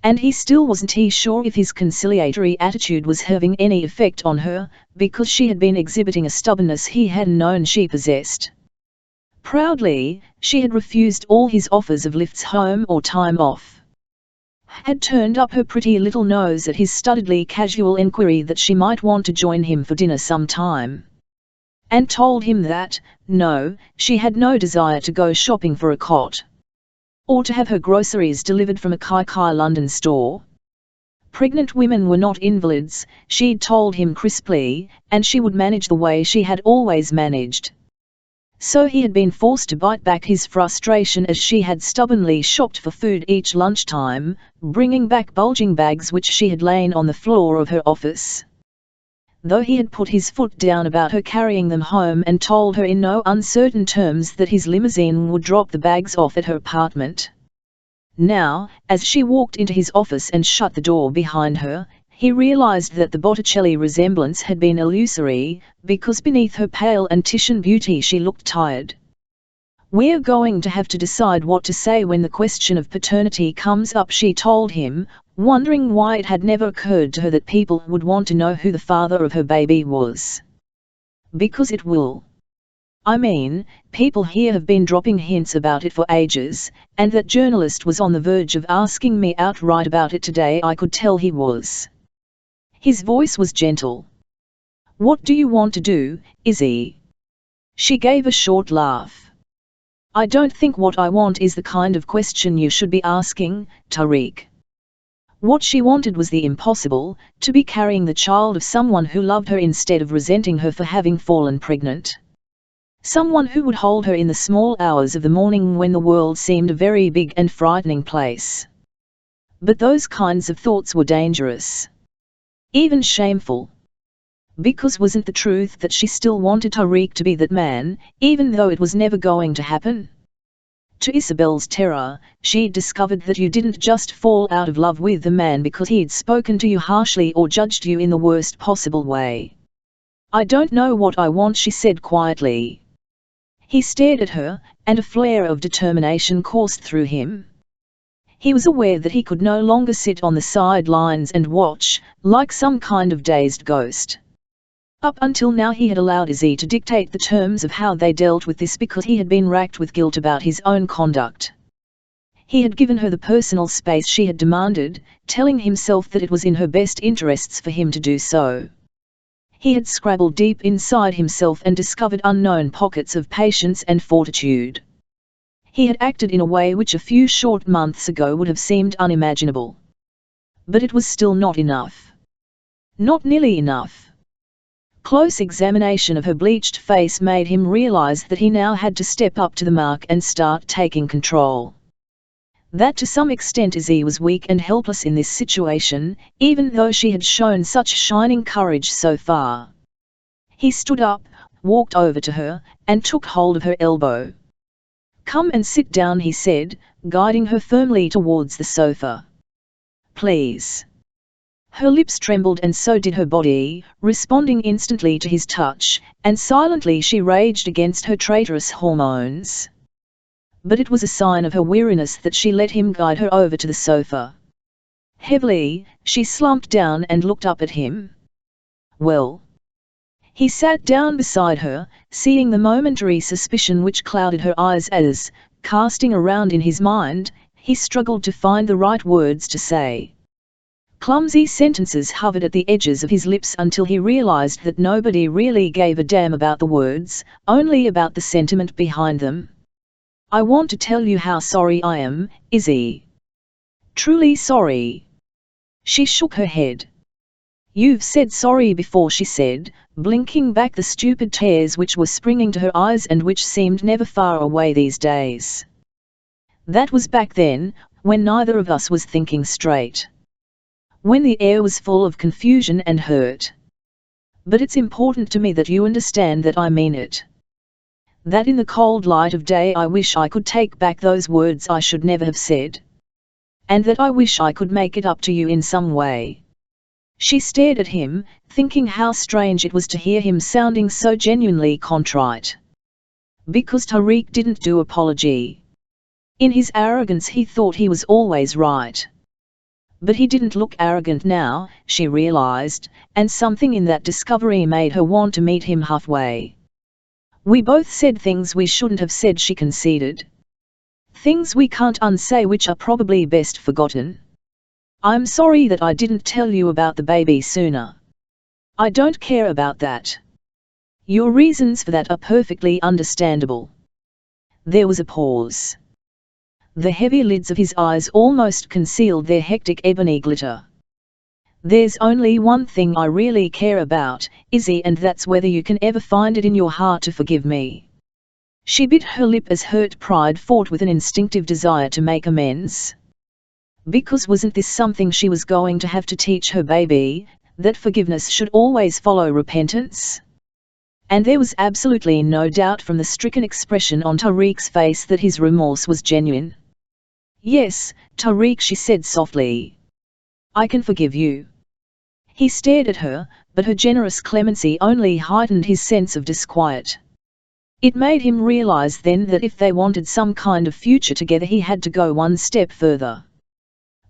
And he still wasn't sure if his conciliatory attitude was having any effect on her, because she had been exhibiting a stubbornness he hadn't known she possessed. Proudly, she had refused all his offers of lifts home or time off. Had turned up her pretty little nose at his studiedly casual inquiry that she might want to join him for dinner sometime. And told him that, no, she had no desire to go shopping for a cot. Or to have her groceries delivered from a Kai London store. Pregnant women were not invalids, she'd told him crisply, and she would manage the way she had always managed. So he had been forced to bite back his frustration as she had stubbornly shopped for food each lunchtime, bringing back bulging bags which she had lain on the floor of her office. Though he had put his foot down about her carrying them home and told her in no uncertain terms that his limousine would drop the bags off at her apartment. Now, as she walked into his office and shut the door behind her, he realized that the Botticelli resemblance had been illusory, because beneath her pale and Titian beauty she looked tired. We're going to have to decide what to say when the question of paternity comes up, she told him, wondering why it had never occurred to her that people would want to know who the father of her baby was. Because it will. I mean, people here have been dropping hints about it for ages, and that journalist was on the verge of asking me outright about it today. I could tell he was. His voice was gentle. What do you want to do, Izzy? She gave a short laugh. I don't think what I want is the kind of question you should be asking, Tariq. What she wanted was the impossible, to be carrying the child of someone who loved her instead of resenting her for having fallen pregnant. Someone who would hold her in the small hours of the morning when the world seemed a very big and frightening place. But those kinds of thoughts were dangerous. Even shameful. Because wasn't the truth that she still wanted Tariq to be that man, even though it was never going to happen? To Isobel's terror, she'd discovered that you didn't just fall out of love with the man because he'd spoken to you harshly or judged you in the worst possible way. I don't know what I want, she said quietly. He stared at her, and a flare of determination coursed through him. He was aware that he could no longer sit on the sidelines and watch, like some kind of dazed ghost. Up until now he had allowed Izzy to dictate the terms of how they dealt with this because he had been racked with guilt about his own conduct. He had given her the personal space she had demanded, telling himself that it was in her best interests for him to do so. He had scrabbled deep inside himself and discovered unknown pockets of patience and fortitude. He had acted in a way which a few short months ago would have seemed unimaginable. But it was still not enough. Not nearly enough. Close examination of her bleached face made him realize that he now had to step up to the mark and start taking control. That to some extent Izzy was weak and helpless in this situation, even though she had shown such shining courage so far. He stood up, walked over to her, and took hold of her elbow. "Come and sit down," he said, guiding her firmly towards the sofa. "Please." Her lips trembled and so did her body, responding instantly to his touch, and silently she raged against her traitorous hormones. But it was a sign of her weariness that she let him guide her over to the sofa. Heavily, she slumped down and looked up at him. "Well?" He sat down beside her, seeing the momentary suspicion which clouded her eyes as, casting around in his mind, he struggled to find the right words to say. Clumsy sentences hovered at the edges of his lips until he realized that nobody really gave a damn about the words, only about the sentiment behind them. "I want to tell you how sorry I am, Izzy. Truly sorry." She shook her head. "You've said sorry before," she said, blinking back the stupid tears which were springing to her eyes and which seemed never far away these days. "That was back then, when neither of us was thinking straight. When the air was full of confusion and hurt. But it's important to me that you understand that I mean it. That in the cold light of day I wish I could take back those words I should never have said. And that I wish I could make it up to you in some way." She stared at him, thinking how strange it was to hear him sounding so genuinely contrite. Because Tariq didn't do apology. In his arrogance he thought he was always right. But he didn't look arrogant now, she realized, and something in that discovery made her want to meet him halfway. "We both said things we shouldn't have said," she conceded. "Things we can't unsay which are probably best forgotten. I'm sorry that I didn't tell you about the baby sooner. I don't care about that. Your reasons for that are perfectly understandable." There was a pause. The heavy lids of his eyes almost concealed their hectic ebony glitter. "There's only one thing I really care about, Izzy, and that's whether you can ever find it in your heart to forgive me." She bit her lip as hurt pride fought with an instinctive desire to make amends. Because wasn't this something she was going to have to teach her baby, that forgiveness should always follow repentance? And there was absolutely no doubt from the stricken expression on Tariq's face that his remorse was genuine. "Yes, Tariq," she said softly. "I can forgive you." He stared at her, but her generous clemency only heightened his sense of disquiet. It made him realize then that if they wanted some kind of future together he had to go one step further.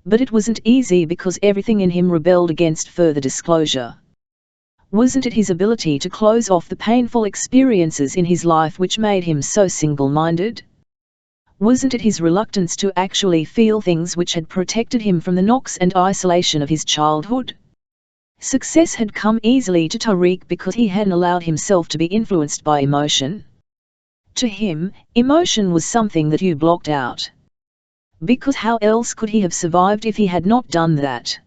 But it wasn't easy because everything in him rebelled against further disclosure. Wasn't it his ability to close off the painful experiences in his life which made him so single-minded? Wasn't it his reluctance to actually feel things which had protected him from the knocks and isolation of his childhood? Success had come easily to Tariq because he hadn't allowed himself to be influenced by emotion. To him, emotion was something that you blocked out. Because how else could he have survived if he had not done that?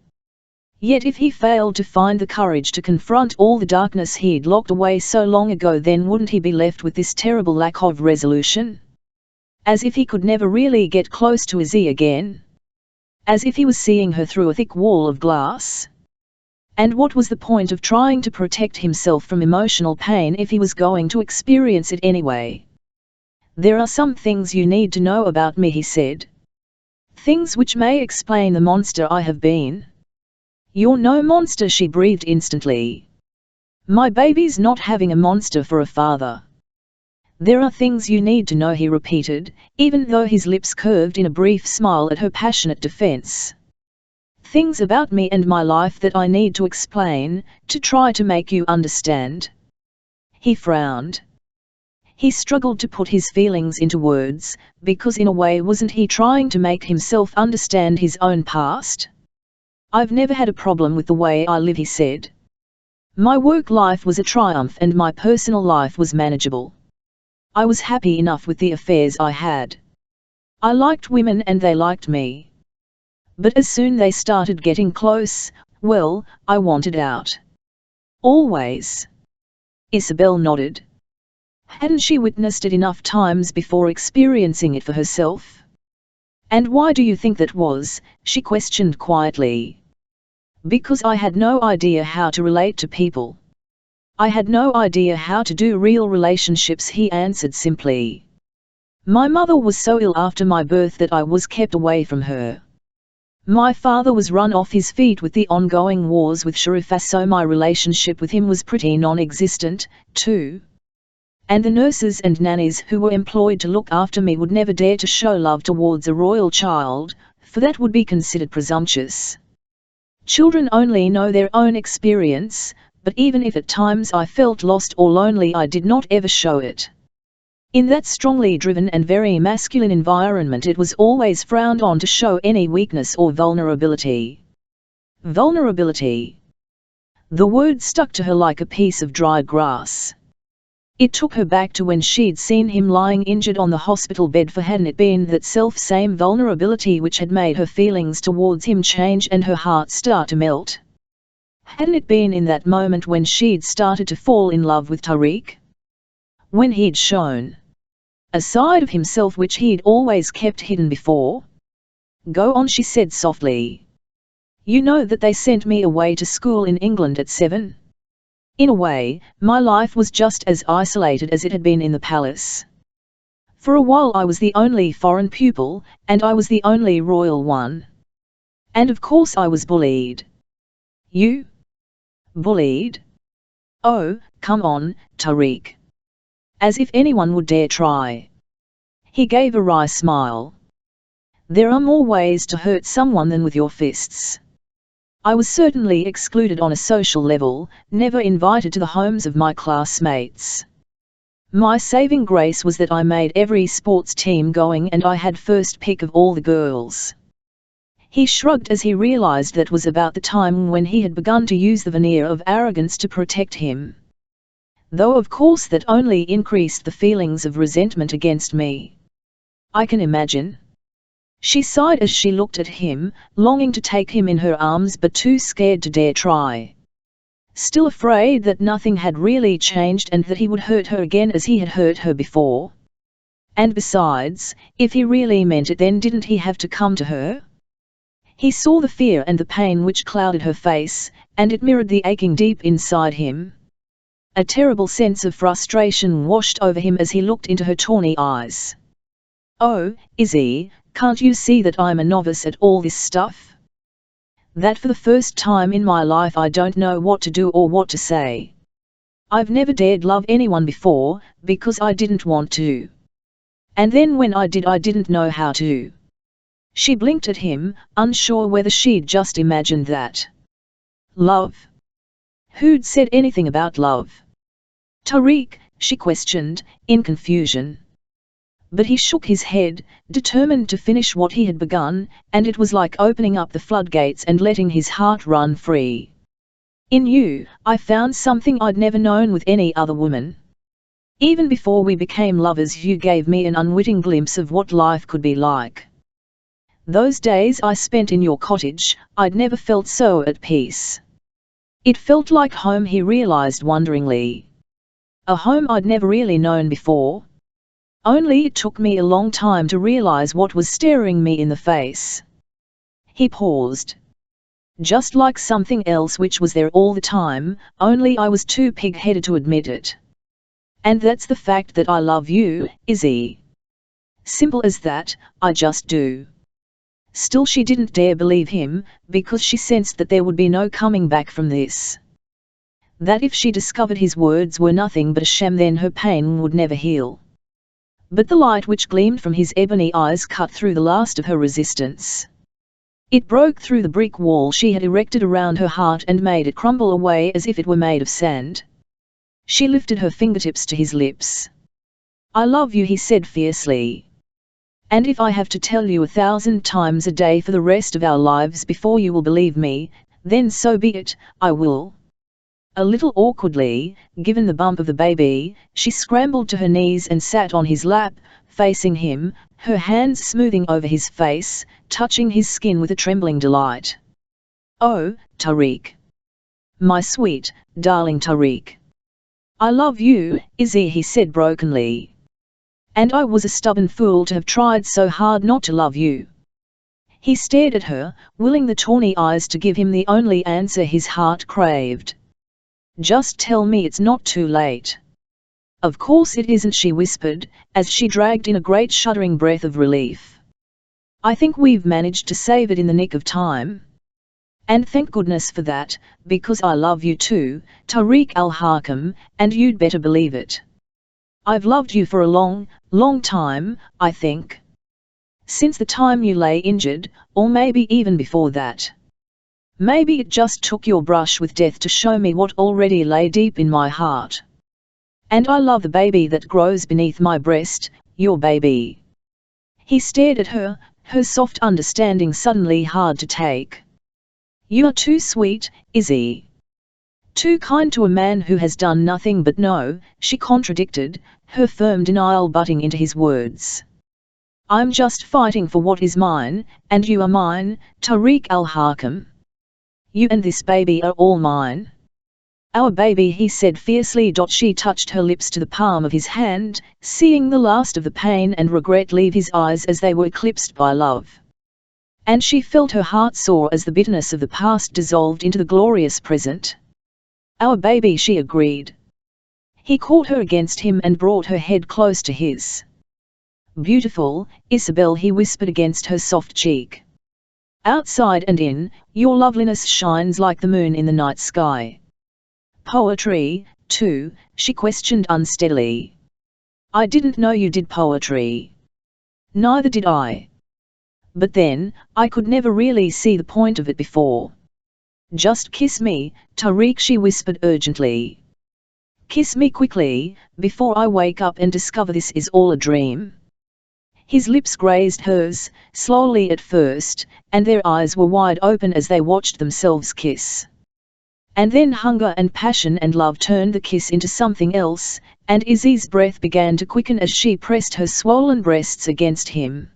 Yet if he failed to find the courage to confront all the darkness he'd locked away so long ago, then wouldn't he be left with this terrible lack of resolution? As if he could never really get close to Izzy again. As if he was seeing her through a thick wall of glass. And what was the point of trying to protect himself from emotional pain if he was going to experience it anyway? There are some things you need to know about me, he said. Things which may explain the monster I have been. You're no monster, she breathed instantly. My baby's not having a monster for a father. There are things you need to know, he repeated, even though his lips curved in a brief smile at her passionate defense. Things about me and my life that I need to explain, to try to make you understand. He frowned. He struggled to put his feelings into words, because in a way wasn't he trying to make himself understand his own past? I've never had a problem with the way I live, he said. My work life was a triumph and my personal life was manageable. I was happy enough with the affairs I had. I liked women and they liked me. But as soon they started getting close, well, I wanted out. Always. Isobel nodded. Hadn't she witnessed it enough times before experiencing it for herself? And why do you think that was? She questioned quietly. Because I had no idea how to relate to people. I had no idea how to do real relationships, he answered simply. My mother was so ill after my birth that I was kept away from her. My father was run off his feet with the ongoing wars with Sharifah, so my relationship with him was pretty non-existent, too. And the nurses and nannies who were employed to look after me would never dare to show love towards a royal child, for that would be considered presumptuous. Children only know their own experience, but even if at times I felt lost or lonely, I did not ever show it. In that strongly driven and very masculine environment, it was always frowned on to show any weakness or vulnerability. Vulnerability. The word stuck to her like a piece of dried grass. It took her back to when she'd seen him lying injured on the hospital bed, for hadn't it been that self-same vulnerability which had made her feelings towards him change and her heart start to melt? Hadn't it been in that moment when she'd started to fall in love with Tariq? When he'd shown a side of himself which he'd always kept hidden before? Go on, she said softly. You know that they sent me away to school in England at 7? In a way, my life was just as isolated as it had been in the palace. For a while I was the only foreign pupil, and I was the only royal one. And of course I was bullied. You? Bullied? Oh, come on, Tariq. As if anyone would dare try. He gave a wry smile. There are more ways to hurt someone than with your fists. I was certainly excluded on a social level, never invited to the homes of my classmates. My saving grace was that I made every sports team going and I had first pick of all the girls. He shrugged as he realized that was about the time when he had begun to use the veneer of arrogance to protect him. Though of course that only increased the feelings of resentment against me. I can imagine. She sighed as she looked at him, longing to take him in her arms but too scared to dare try. Still afraid that nothing had really changed and that he would hurt her again as he had hurt her before. And besides, if he really meant it, then didn't he have to come to her? He saw the fear and the pain which clouded her face, and it mirrored the aching deep inside him. A terrible sense of frustration washed over him as he looked into her tawny eyes. Oh, Izzy, can't you see that I'm a novice at all this stuff? That for the first time in my life I don't know what to do or what to say. I've never dared love anyone before, because I didn't want to. And then when I did, I didn't know how to. She blinked at him, unsure whether she'd just imagined that. Love? Who'd said anything about love? Tariq, she questioned, in confusion. But he shook his head, determined to finish what he had begun, and it was like opening up the floodgates and letting his heart run free. In you, I found something I'd never known with any other woman. Even before we became lovers, you gave me an unwitting glimpse of what life could be like. Those days I spent in your cottage, I'd never felt so at peace. It felt like home, he realized wonderingly. A home I'd never really known before. Only it took me a long time to realize what was staring me in the face. He paused. Just like something else which was there all the time, only I was too pig-headed to admit it. And that's the fact that I love you, Izzy. Simple as that, I just do. Still, she didn't dare believe him, because she sensed that there would be no coming back from this. That if she discovered his words were nothing but a sham, then her pain would never heal. But the light which gleamed from his ebony eyes cut through the last of her resistance. It broke through the brick wall she had erected around her heart and made it crumble away as if it were made of sand. She lifted her fingertips to his lips. I love you, he said fiercely. And if I have to tell you 1,000 times a day for the rest of our lives before you will believe me, then so be it, I will. A little awkwardly, given the bump of the baby, she scrambled to her knees and sat on his lap, facing him, her hands smoothing over his face, touching his skin with a trembling delight. Oh, Tariq. My sweet, darling Tariq. I love you, Izzy, he said brokenly. And I was a stubborn fool to have tried so hard not to love you. He stared at her, willing the tawny eyes to give him the only answer his heart craved. Just tell me it's not too late. Of course it isn't, she whispered, as she dragged in a great shuddering breath of relief. I think we've managed to save it in the nick of time. And thank goodness for that, because I love you too, Tariq al-Hakam, and you'd better believe it. I've loved you for a long, long time, I think. Since the time you lay injured, or maybe even before that. Maybe it just took your brush with death to show me what already lay deep in my heart. And I love the baby that grows beneath my breast, your baby. He stared at her, her soft understanding suddenly hard to take. You are too sweet, Izzy. Too kind to a man who has done nothing but no, she contradicted, her firm denial butting into his words. I'm just fighting for what is mine, and you are mine, Tariq al-Hakam. You and this baby are all mine. Our baby, he said fiercely. She touched her lips to the palm of his hand, seeing the last of the pain and regret leave his eyes as they were eclipsed by love. And she felt her heart soar as the bitterness of the past dissolved into the glorious present. Our baby, she agreed. He caught her against him and brought her head close to his. Beautiful, Isobel, he whispered against her soft cheek. Outside and in, your loveliness shines like the moon in the night sky. Poetry, too, she questioned unsteadily. I didn't know you did poetry. Neither did I. But then, I could never really see the point of it before. Just kiss me, Tariq, she whispered urgently. Kiss me quickly, before I wake up and discover this is all a dream. His lips grazed hers, slowly at first, and their eyes were wide open as they watched themselves kiss. And then hunger and passion and love turned the kiss into something else, and Izzy's breath began to quicken as she pressed her swollen breasts against him.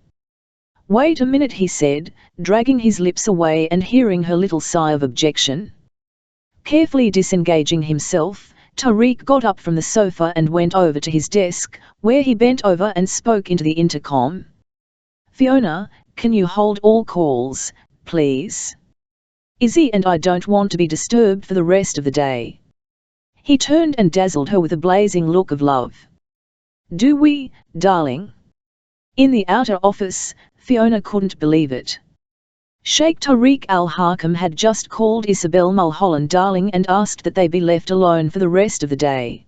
Wait a minute, he said, dragging his lips away and hearing her little sigh of objection. Carefully disengaging himself, Tariq got up from the sofa and went over to his desk, where he bent over and spoke into the intercom. Fiona, can you hold all calls, please? Izzy and I don't want to be disturbed for the rest of the day. He turned and dazzled her with a blazing look of love. Do we, darling? In the outer office, Fiona couldn't believe it. Sheikh Tariq al-Hakam had just called Isobel Mulholland darling and asked that they be left alone for the rest of the day.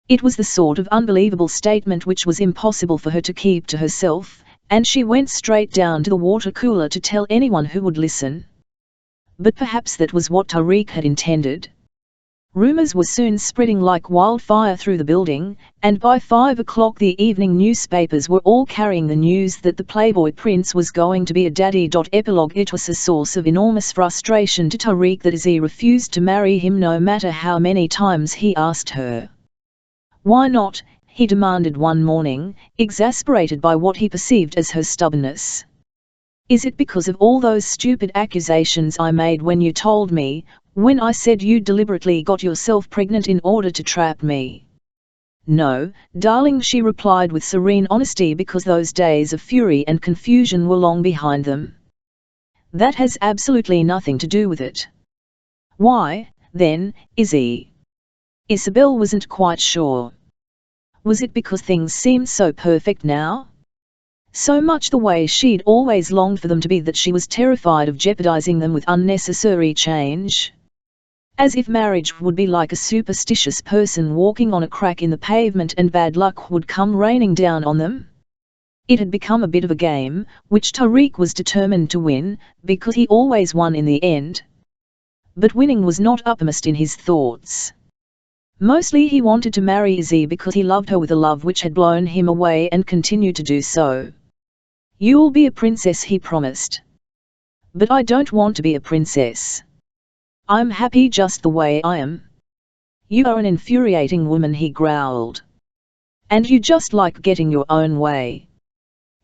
It was the sort of unbelievable statement which was impossible for her to keep to herself, and she went straight down to the water cooler to tell anyone who would listen. But perhaps that was what Tariq had intended. Rumours were soon spreading like wildfire through the building, and by 5 o'clock the evening newspapers were all carrying the news that the Playboy prince was going to be a daddy. Epilogue. It was a source of enormous frustration to Tariq that Izzy refused to marry him no matter how many times he asked her. Why not, he demanded one morning, exasperated by what he perceived as her stubbornness. Is it because of all those stupid accusations I made when you told me, when I said you deliberately got yourself pregnant in order to trap me? No, darling, she replied with serene honesty, because those days of fury and confusion were long behind them. That has absolutely nothing to do with it. Why, then, Izzy? Isobel wasn't quite sure. Was it because things seemed so perfect now? So much the way she'd always longed for them to be that she was terrified of jeopardizing them with unnecessary change? As if marriage would be like a superstitious person walking on a crack in the pavement and bad luck would come raining down on them? It had become a bit of a game, which Tariq was determined to win, because he always won in the end. But winning was not uppermost in his thoughts. Mostly he wanted to marry Izzy because he loved her with a love which had blown him away and continued to do so. You'll be a princess, he promised. But I don't want to be a princess. I'm happy just the way I am. You are an infuriating woman, he growled. And you just like getting your own way.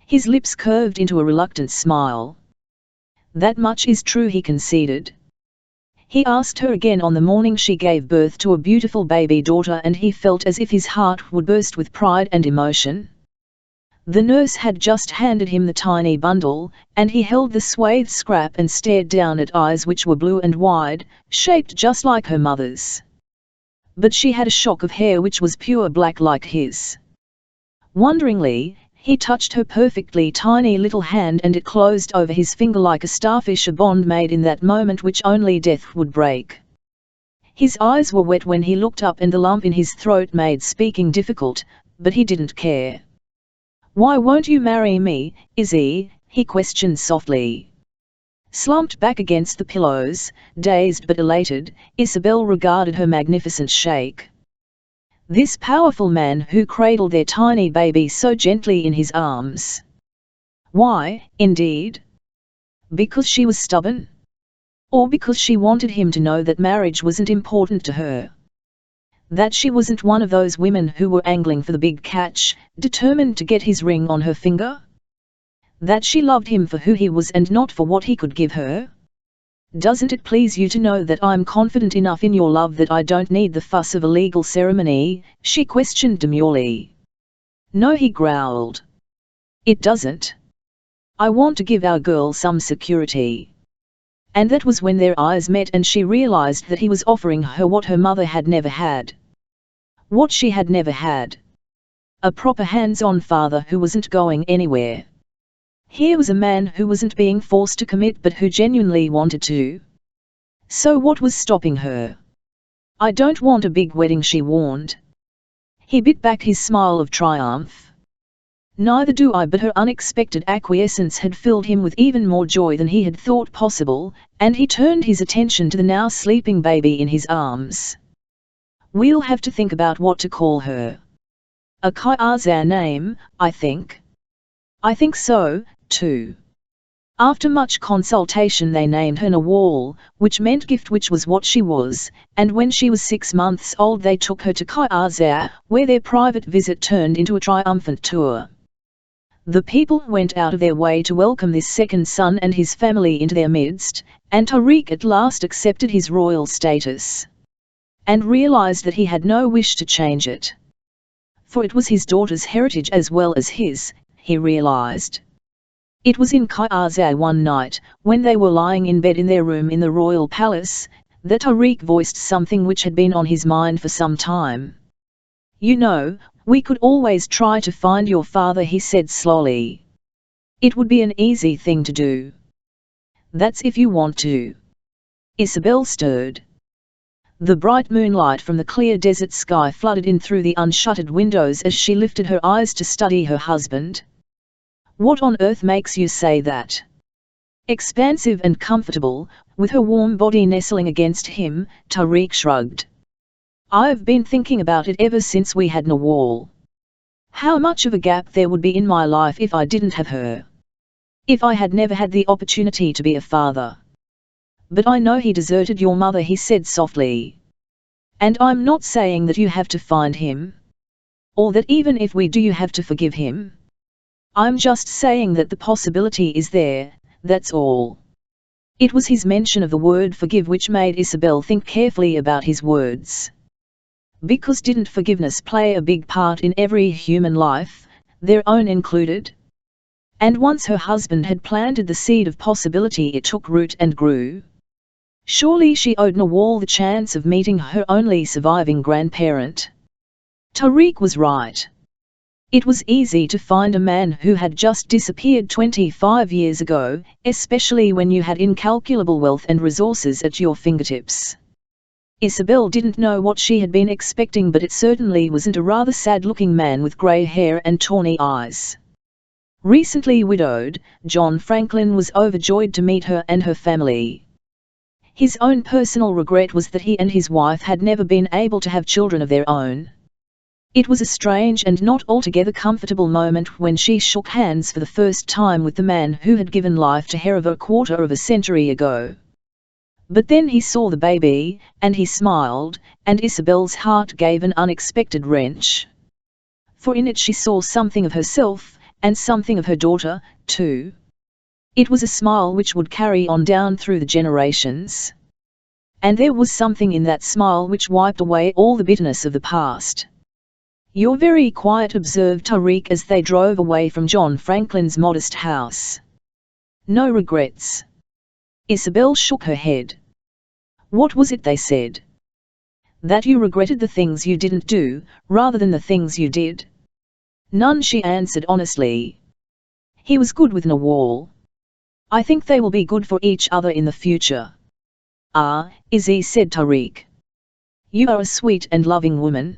His lips curved into a reluctant smile. That much is true, he conceded. He asked her again on the morning she gave birth to a beautiful baby daughter, and he felt as if his heart would burst with pride and emotion. The nurse had just handed him the tiny bundle, and he held the swathed scrap and stared down at eyes which were blue and wide, shaped just like her mother's. But she had a shock of hair which was pure black like his. Wonderingly, he touched her perfectly tiny little hand, and it closed over his finger like a starfish, a bond made in that moment which only death would break. His eyes were wet when he looked up, and the lump in his throat made speaking difficult, but he didn't care. Why won't you marry me, Izzy? He questioned softly. Slumped back against the pillows, dazed but elated, Isobel regarded her magnificent sheikh. This powerful man who cradled their tiny baby so gently in his arms. Why, indeed? Because she was stubborn? Or because she wanted him to know that marriage wasn't important to her? That she wasn't one of those women who were angling for the big catch, determined to get his ring on her finger? That she loved him for who he was and not for what he could give her? Doesn't it please you to know that I'm confident enough in your love that I don't need the fuss of a legal ceremony? She questioned demurely. No, he growled. It doesn't. I want to give our girl some security. And that was when their eyes met, and she realized that he was offering her what her mother had never had. What she had never had. A proper hands-on father who wasn't going anywhere. Here was a man who wasn't being forced to commit but who genuinely wanted to. So what was stopping her? I don't want a big wedding, she warned. He bit back his smile of triumph. Neither do I, but her unexpected acquiescence had filled him with even more joy than he had thought possible, and he turned his attention to the now sleeping baby in his arms. We'll have to think about what to call her. A Kaiser name, I think. I think so, too. After much consultation they named her Nawal, which meant gift, which was what she was, and when she was 6 months old they took her to Kaiser, where their private visit turned into a triumphant tour. The people went out of their way to welcome this second son and his family into their midst, and Tariq at last accepted his royal status. And realized that he had no wish to change it. For it was his daughter's heritage as well as his, he realized. It was in Kaiser one night, when they were lying in bed in their room in the royal palace, that Tariq voiced something which had been on his mind for some time. You know, we could always try to find your father, he said slowly. It would be an easy thing to do. That's if you want to. Isobel stirred. The bright moonlight from the clear desert sky flooded in through the unshuttered windows as she lifted her eyes to study her husband. What on earth makes you say that? Expansive and comfortable, with her warm body nestling against him, Tariq shrugged. I've been thinking about it ever since we had Nawal. How much of a gap there would be in my life if I didn't have her. If I had never had the opportunity to be a father. But I know he deserted your mother, he said softly. And I'm not saying that you have to find him. Or that even if we do you have to forgive him? I'm just saying that the possibility is there, that's all. It was his mention of the word forgive which made Isobel think carefully about his words. Because didn't forgiveness play a big part in every human life, their own included? And once her husband had planted the seed of possibility, it took root and grew. Surely she owed Nawal the chance of meeting her only surviving grandparent. Tariq was right. It was easy to find a man who had just disappeared 25 years ago, especially when you had incalculable wealth and resources at your fingertips. Isobel didn't know what she had been expecting, but it certainly wasn't a rather sad-looking man with grey hair and tawny eyes. Recently widowed, John Franklin was overjoyed to meet her and her family. His own personal regret was that he and his wife had never been able to have children of their own. It was a strange and not altogether comfortable moment when she shook hands for the first time with the man who had given life to her a quarter of a century ago. But then he saw the baby, and he smiled, and Isobel's heart gave an unexpected wrench. For in it she saw something of herself, and something of her daughter, too. It was a smile which would carry on down through the generations. And there was something in that smile which wiped away all the bitterness of the past. "You're very quiet," observed Tariq as they drove away from John Franklin's modest house. "No regrets?" Isobel shook her head. "What was it they said?" "That you regretted the things you didn't do, rather than the things you did." "None," she answered honestly. "He was good with Nawal. I think they will be good for each other in the future." "Ah, Izzy," said Tariq. "You are a sweet and loving woman."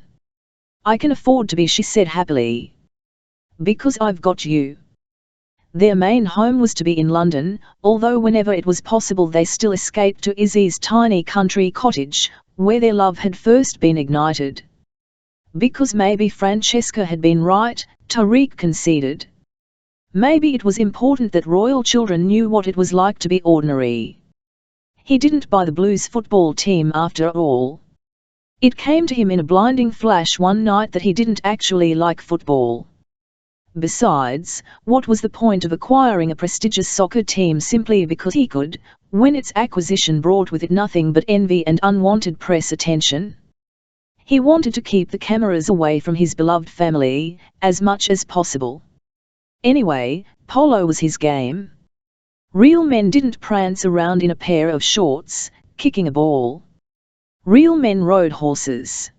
"I can afford to be," she said happily. "Because I've got you." Their main home was to be in London, although whenever it was possible they still escaped to Izzy's tiny country cottage, where their love had first been ignited. Because maybe Francesca had been right, Tariq conceded. Maybe it was important that royal children knew what it was like to be ordinary. He didn't buy the Blues football team after all. It came to him in a blinding flash one night that he didn't actually like football. Besides, what was the point of acquiring a prestigious soccer team simply because he could, when its acquisition brought with it nothing but envy and unwanted press attention? He wanted to keep the cameras away from his beloved family, as much as possible. Anyway, polo was his game. Real men didn't prance around in a pair of shorts, kicking a ball. Real men rode horses.